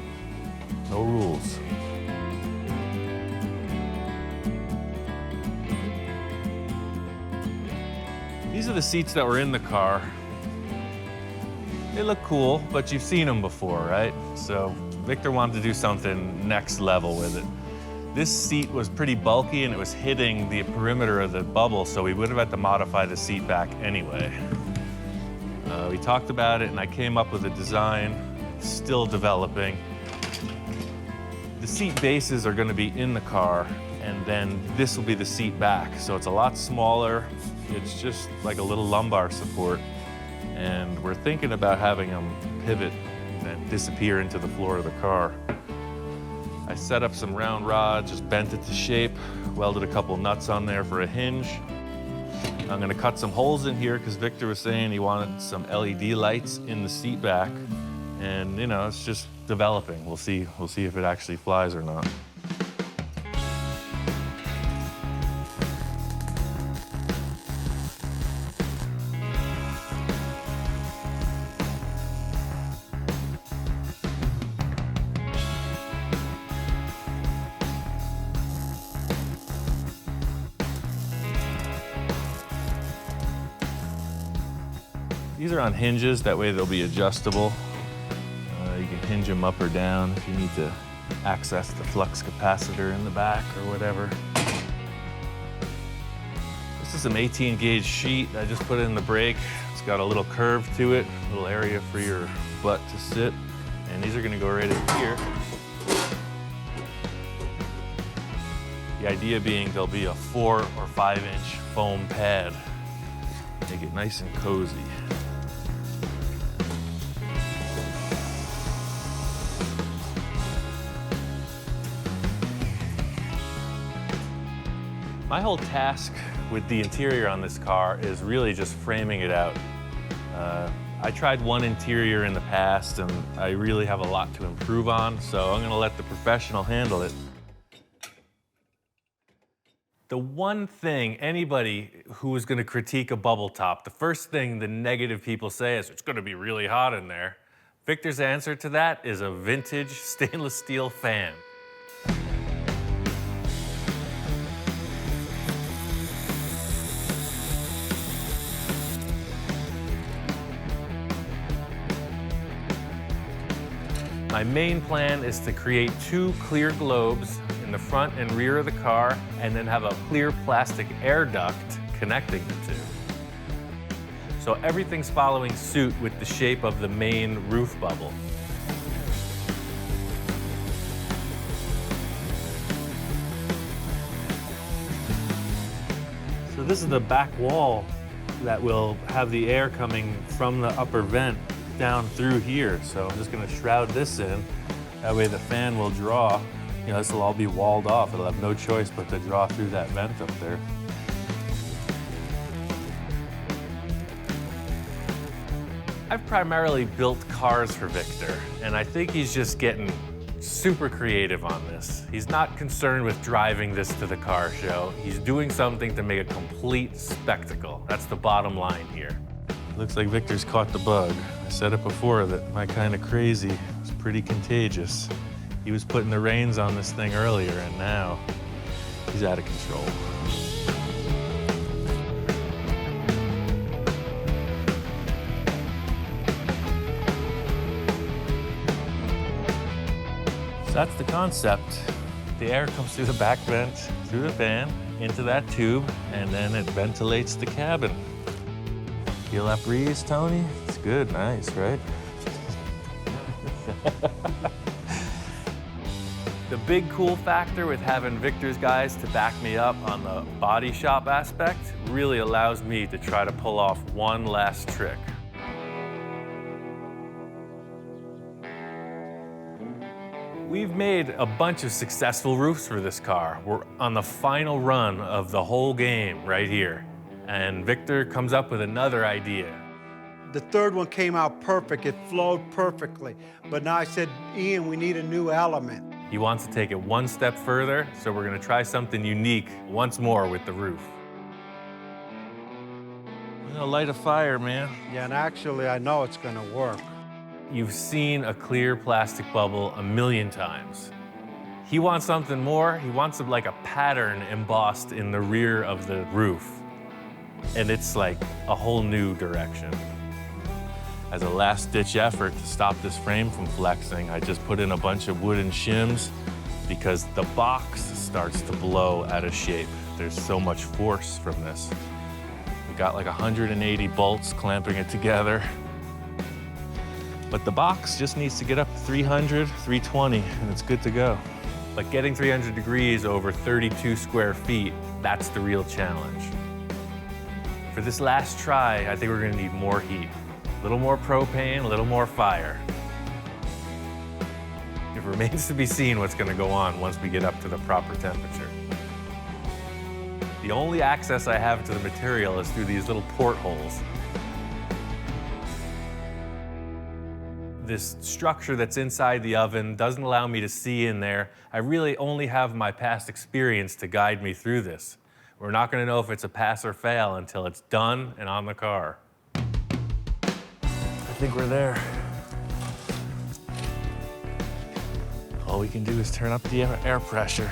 No rules. These are the seats that were in the car. They look cool, but you've seen them before, right? So Victor wanted to do something next level with it. This seat was pretty bulky and it was hitting the perimeter of the bubble, so we would have had to modify the seat back anyway. We talked about it and I came up with a design, still developing. The seat bases are going to be in the car, and then this will be the seat back. So it's a lot smaller. It's just like a little lumbar support. And we're thinking about having them pivot and disappear into the floor of the car. I set up some round rods, just bent it to shape, welded a couple nuts on there for a hinge. I'm gonna cut some holes in here because Victor was saying he wanted some LED lights in the seat back. And you know, it's just developing. We'll see if it actually flies or not. These are on hinges, that way they'll be adjustable. You can hinge them up or down if you need to access the flux capacitor in the back or whatever. This is an 18 gauge sheet. I just put it in the brake. It's got a little curve to it, a little area for your butt to sit. And these are gonna go right in here. The idea being there'll be a 4 or 5 inch foam pad. Make it nice and cozy. My whole task with the interior on this car is really just framing it out. I tried one interior in the past and I really have a lot to improve on, so I'm gonna let the professional handle it. The one thing anybody who is gonna critique a bubble top, the first thing the negative people say is, it's gonna be really hot in there. Victor's answer to that is a vintage stainless steel fan. My main plan is to create 2 clear globes in the front and rear of the car, and then have a clear plastic air duct connecting the 2. So everything's following suit with the shape of the main roof bubble. So this is the back wall that will have the air coming from the upper vent down through here. So I'm just gonna shroud this in. That way the fan will draw. You know, this will all be walled off. It'll have no choice but to draw through that vent up there. I've primarily built cars for Victor, and I think he's just getting super creative on this. He's not concerned with driving this to the car show. He's doing something to make a complete spectacle. That's the bottom line here. Looks like Victor's caught the bug. I said it before that my kind of crazy is pretty contagious. He was putting the reins on this thing earlier, and now he's out of control. So that's the concept. The air comes through the back vent, through the fan, into that tube, and then it ventilates the cabin. Feel that breeze, Tony? It's good, nice, right? The big cool factor with having Victor's guys to back me up on the body shop aspect really allows me to try to pull off one last trick. We've made a bunch of successful roofs for this car. We're on the final run of the whole game right here. And Victor comes up with another idea. The third one came out perfect. It flowed perfectly. But now I said, Ian, we need a new element. He wants to take it one step further, so we're gonna try something unique once more with the roof. I'm gonna light a fire, man. Yeah, and actually, I know it's gonna work. You've seen a clear plastic bubble a million times. He wants something more. He wants like a pattern embossed in the rear of the roof. And it's like a whole new direction. As a last-ditch effort to stop this frame from flexing, I just put in a bunch of wooden shims because the box starts to blow out of shape. There's so much force from this. We got like 180 bolts clamping it together. But the box just needs to get up to 300, 320, and it's good to go. But getting 300 degrees over 32 square feet, that's the real challenge. For this last try, I think we're gonna need more heat. A little more propane, a little more fire. It remains to be seen what's gonna go on once we get up to the proper temperature. The only access I have to the material is through these little portholes. This structure that's inside the oven doesn't allow me to see in there. I really only have my past experience to guide me through this. We're not gonna know if it's a pass or fail until it's done and on the car. I think we're there. All we can do is turn up the air pressure.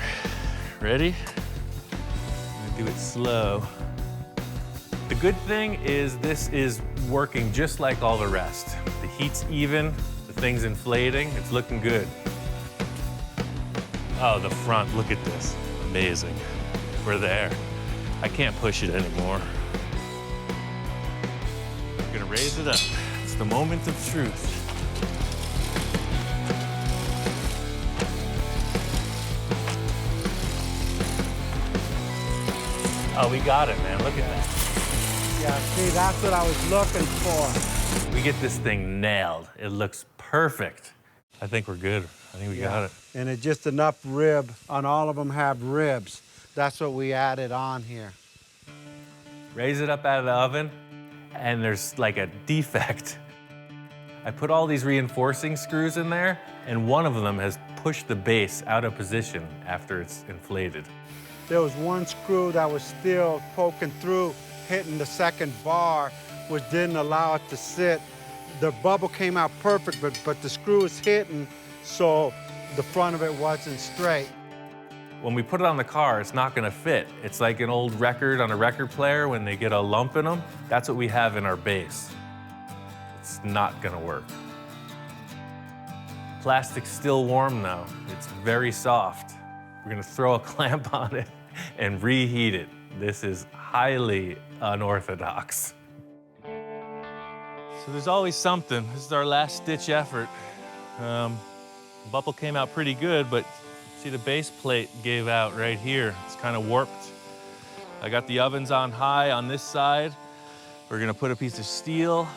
Ready? I'm gonna do it slow. The good thing is this is working just like all the rest. The heat's even, the thing's inflating, it's looking good. Oh, the front, look at this. Amazing. We're there. I can't push it anymore. I'm gonna raise it up. It's the moment of truth. Oh, we got it, man. Look at that. Yeah, see, that's what I was looking for. We get this thing nailed. It looks perfect. I think we're good. I think we got it. And it's just enough rib, on all of them have ribs. That's what we added on here. Raise it up out of the oven, and there's like a defect. I put all these reinforcing screws in there, and one of them has pushed the base out of position after it's inflated. There was one screw that was still poking through, hitting the second bar, which didn't allow it to sit. The bubble came out perfect, but the screw was hitting, so the front of it wasn't straight. When we put it on the car, it's not gonna fit. It's like an old record on a record player when they get a lump in them. That's what we have in our base. It's not gonna work. Plastic's still warm though. It's very soft. We're gonna throw a clamp on it and reheat it. This is highly unorthodox. So there's always something. This is our last ditch effort. The bubble came out pretty good, but see the base plate gave out right here. It's kind of warped. I got the ovens on high on this side. We're gonna put a piece of steel,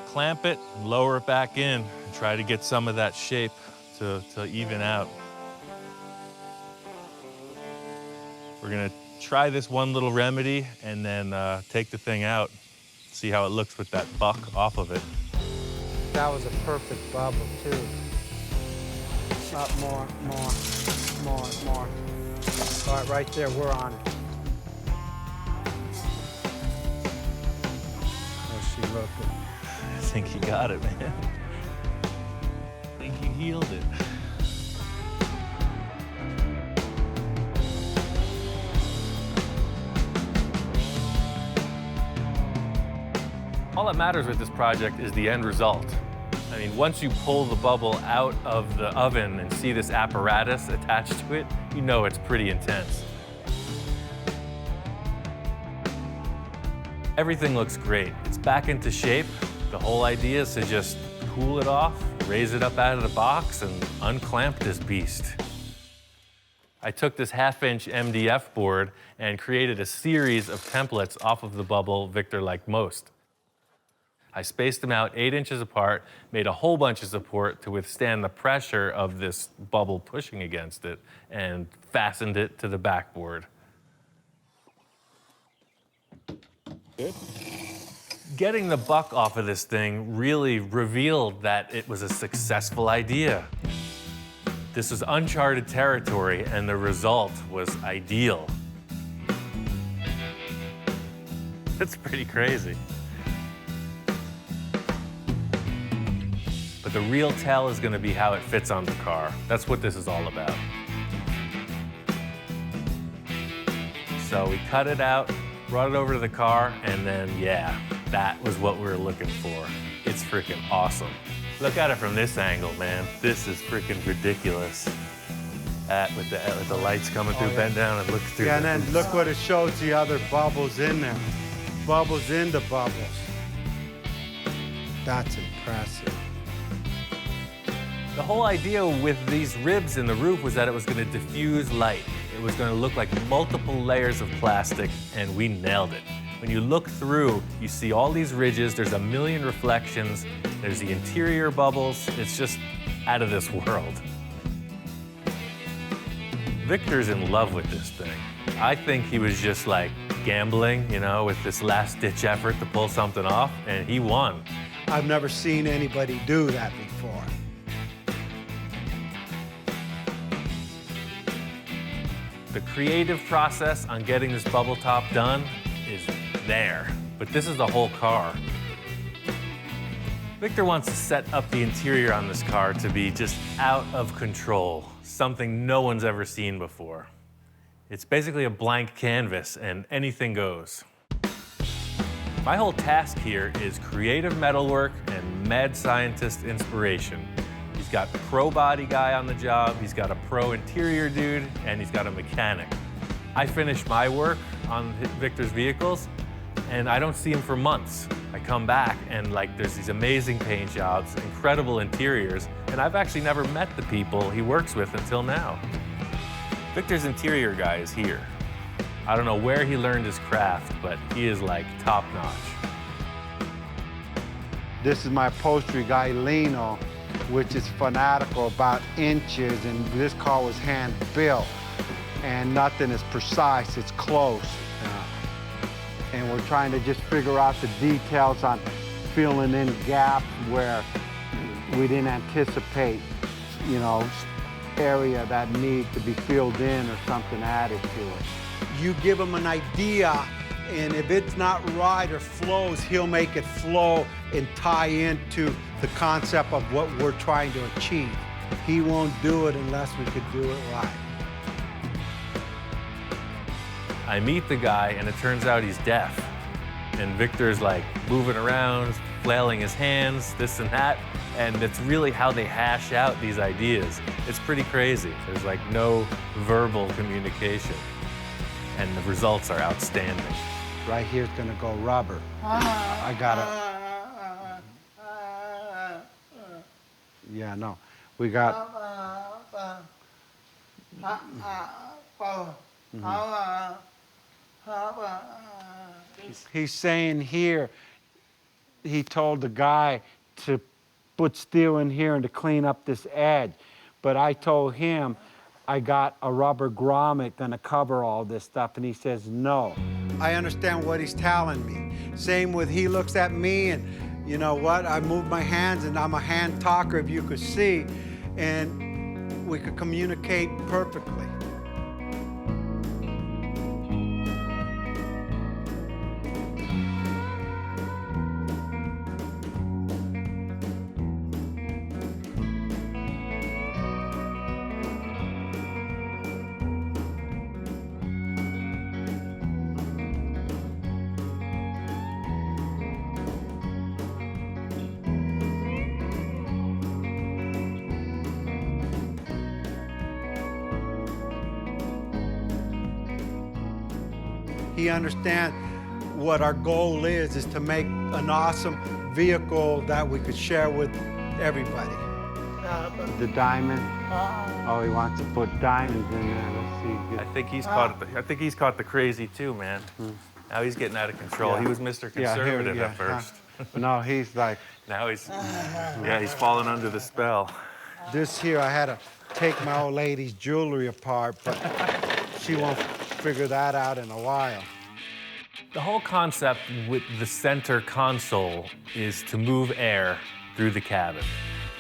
clamp it, and lower it back in, and try to get some of that shape to even out. We're gonna try this one little remedy and then take the thing out, see how it looks with that buck off of it. That was a perfect bubble too. Up more. All right, right there, we're on it. How's she looking? I think you got it, man. I think you healed it. All that matters with this project is the end result. I mean, once you pull the bubble out of the oven and see this apparatus attached to it, you know it's pretty intense. Everything looks great. It's back into shape. The whole idea is to just cool it off, raise it up out of the box, and unclamp this beast. I took this 1/2-inch MDF board and created a series of templates off of the bubble Victor liked most. I spaced them out 8 inches apart, made a whole bunch of support to withstand the pressure of this bubble pushing against it, and fastened it to the backboard. Good. Getting the buck off of this thing really revealed that it was a successful idea. This was uncharted territory, and the result was ideal. It's pretty crazy. But the real tell is gonna be how it fits on the car. That's what this is all about. So we cut it out, brought it over to the car, and then, yeah, that was what we were looking for. It's freaking awesome. Look at it from this angle, man. This is freaking ridiculous. With the lights coming through, yeah. Bend down and look through. Yeah, and then look what it shows, the other bubbles in there. Bubbles in the bubbles. That's impressive. The whole idea with these ribs in the roof was that it was going to diffuse light. It was going to look like multiple layers of plastic, and we nailed it. When you look through, you see all these ridges, there's a million reflections, there's the interior bubbles, it's just out of this world. Victor's in love with this thing. I think he was just like gambling, you know, with this last-ditch effort to pull something off, and he won. I've never seen anybody do that before. The creative process on getting this bubble top done is there, but this is the whole car. Victor wants to set up the interior on this car to be just out of control, something no one's ever seen before. It's basically a blank canvas and anything goes. My whole task here is creative metalwork and mad scientist inspiration. He's got a pro body guy on the job, he's got a pro interior dude, and he's got a mechanic. I finish my work on Victor's vehicles, and I don't see him for months. I come back, and like there's these amazing paint jobs, incredible interiors, and I've actually never met the people he works with until now. Victor's interior guy is here. I don't know where he learned his craft, but he is like top-notch. This is my upholstery guy, Lino, which is fanatical about inches, and this car was hand-built. and nothing is precise, it's close. And we're trying to just figure out the details on filling in gaps where we didn't anticipate, you know, area that need to be filled in or something added to it. You give him an idea, and if it's not right or flows, he'll make it flow and tie into the concept of what we're trying to achieve. He won't do it unless we could do it right. I meet the guy, and it turns out he's deaf. And Victor's like moving around, flailing his hands, this and that. And it's really how they hash out these ideas. It's pretty crazy. There's like no verbal communication. And the results are outstanding. Right here's gonna go rubber. I got it. Yeah, no. We got... He's saying here, he told the guy to put steel in here and to clean up this edge. But I told him I got a rubber grommet gonna cover all this stuff, and he says no. I understand what he's telling me. Same with he looks at me, and you know what? I move my hands, and I'm a hand talker, if you could see, and we could communicate perfectly. He understands what our goal is to make an awesome vehicle that we could share with everybody. The diamond. Oh, he wants to put diamonds in there. Let's see. I think he's caught the crazy too, man. Now he's getting out of control. Yeah. He was Mr. Conservative at first. No, he's like... Now he's fallen under the spell. This here, I had to take my old lady's jewelry apart, but she won't figure that out in a while. The whole concept with the center console is to move air through the cabin.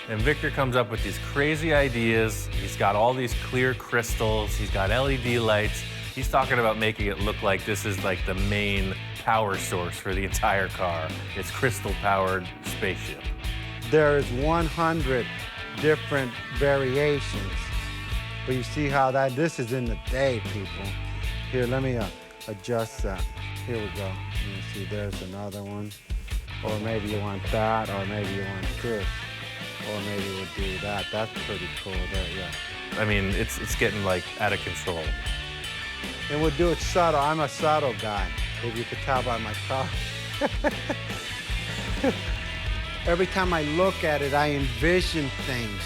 And Victor comes up with these crazy ideas. He's got all these clear crystals. He's got LED lights. He's talking about making it look like this is like the main power source for the entire car. It's crystal-powered spaceship. There is 100 different variations. But you see how this is in the day, people. Here, let me adjust that. Here we go. Let me see, there's another one. Or maybe you want that, or maybe you want this. Or maybe we'll do that. That's pretty cool there, yeah. I mean, it's getting like out of control. And we'll do it subtle. I'm a subtle guy, if you could tell by my car. Every time I look at it, I envision things.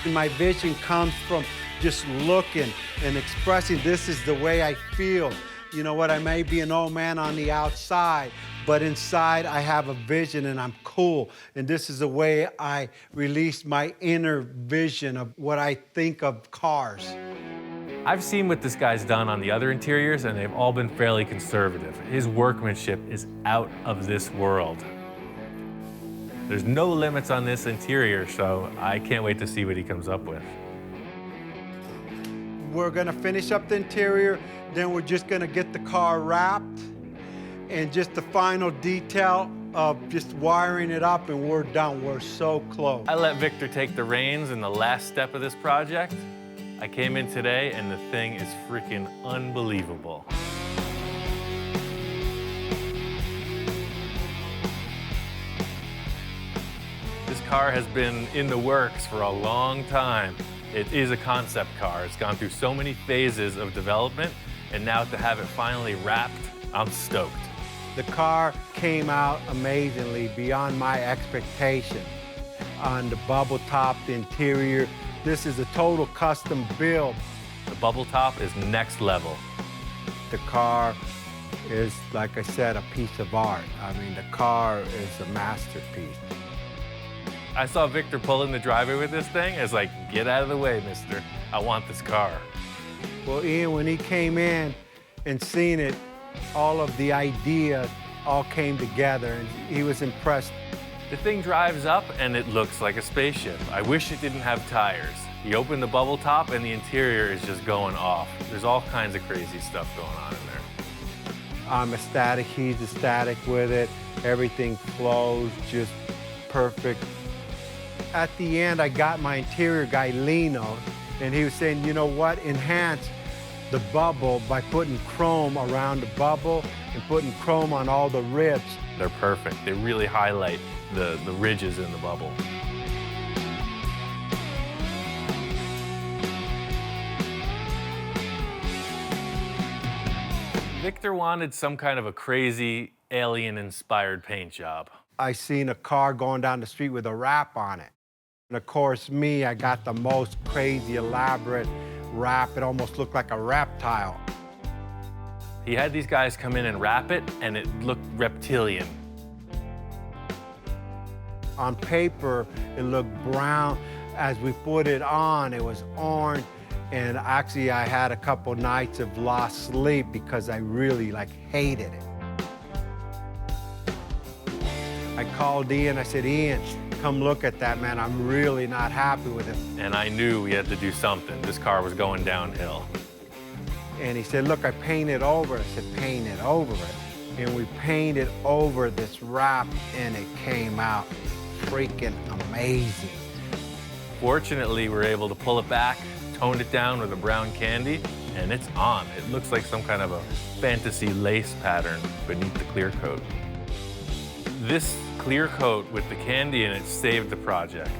And my vision comes from just looking and expressing, this is the way I feel. You know what, I may be an old man on the outside, but inside I have a vision and I'm cool. And this is the way I release my inner vision of what I think of cars. I've seen what this guy's done on the other interiors, and they've all been fairly conservative. His workmanship is out of this world. There's no limits on this interior, so I can't wait to see what he comes up with. We're gonna finish up the interior, then we're just gonna get the car wrapped, and just the final detail of just wiring it up, and we're done. We're so close. I let Victor take the reins in the last step of this project. I came in today, and the thing is freaking unbelievable. This car has been in the works for a long time. It is a concept car. It's gone through so many phases of development, and now to have it finally wrapped, I'm stoked. The car came out amazingly, beyond my expectation. On the bubble top, the interior, this is a total custom build. The bubble top is next level. The car is, like I said, a piece of art. I mean, the car is a masterpiece. I saw Victor pull in the driveway with this thing. It's like, get out of the way, mister. I want this car. Well, Ian, when he came in and seen it, all of the idea all came together, and he was impressed. The thing drives up and it looks like a spaceship. I wish it didn't have tires. You open the bubble top and the interior is just going off. There's all kinds of crazy stuff going on in there. I'm ecstatic, he's ecstatic with it. Everything flows just perfect. At the end, I got my interior guy, Lino, and he was saying, you know what, enhance the bubble by putting chrome around the bubble and putting chrome on all the ribs. They're perfect. They really highlight the ridges in the bubble. Victor wanted some kind of a crazy alien-inspired paint job. I seen a car going down the street with a wrap on it. And of course, me, I got the most crazy, elaborate wrap. It almost looked like a reptile. He had these guys come in and wrap it, and it looked reptilian. On paper, it looked brown. As we put it on, it was orange. And actually, I had a couple nights of lost sleep because I really hated it. I called Ian, I said, Ian, come look at that, man. I'm really not happy with it. And I knew we had to do something. This car was going downhill. And he said, look, I painted over it. I said, paint it over it. And we painted over this wrap, and it came out freaking amazing. Fortunately, we were able to pull it back, toned it down with a brown candy, and it's on. It looks like some kind of a fantasy lace pattern beneath the clear coat. This clear coat with the candy in it saved the project.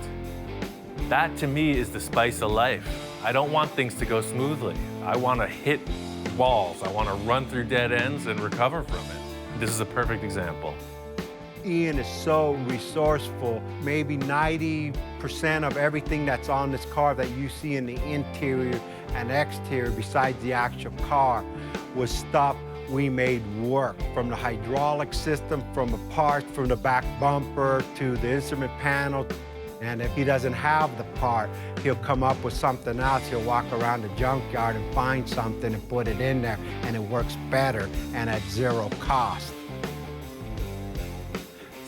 That, to me, is the spice of life. I don't want things to go smoothly. I want to hit walls. I want to run through dead ends and recover from it. This is a perfect example. Ian is so resourceful. Maybe 90% of everything that's on this car that you see in the interior and exterior besides the actual car was stuff we made work. From the hydraulic system, from the parts, from the back bumper to the instrument panel. And if he doesn't have the part, he'll come up with something else. He'll walk around the junkyard and find something and put it in there, and it works better and at zero cost.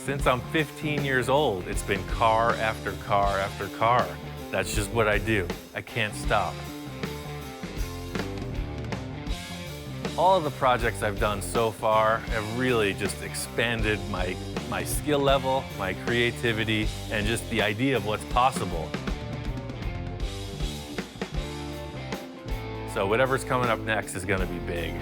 Since I'm 15 years old, it's been car after car after car. That's just what I do. I can't stop. All of the projects I've done so far have really just expanded my skill level, my creativity, and just the idea of what's possible. So whatever's coming up next is going to be big.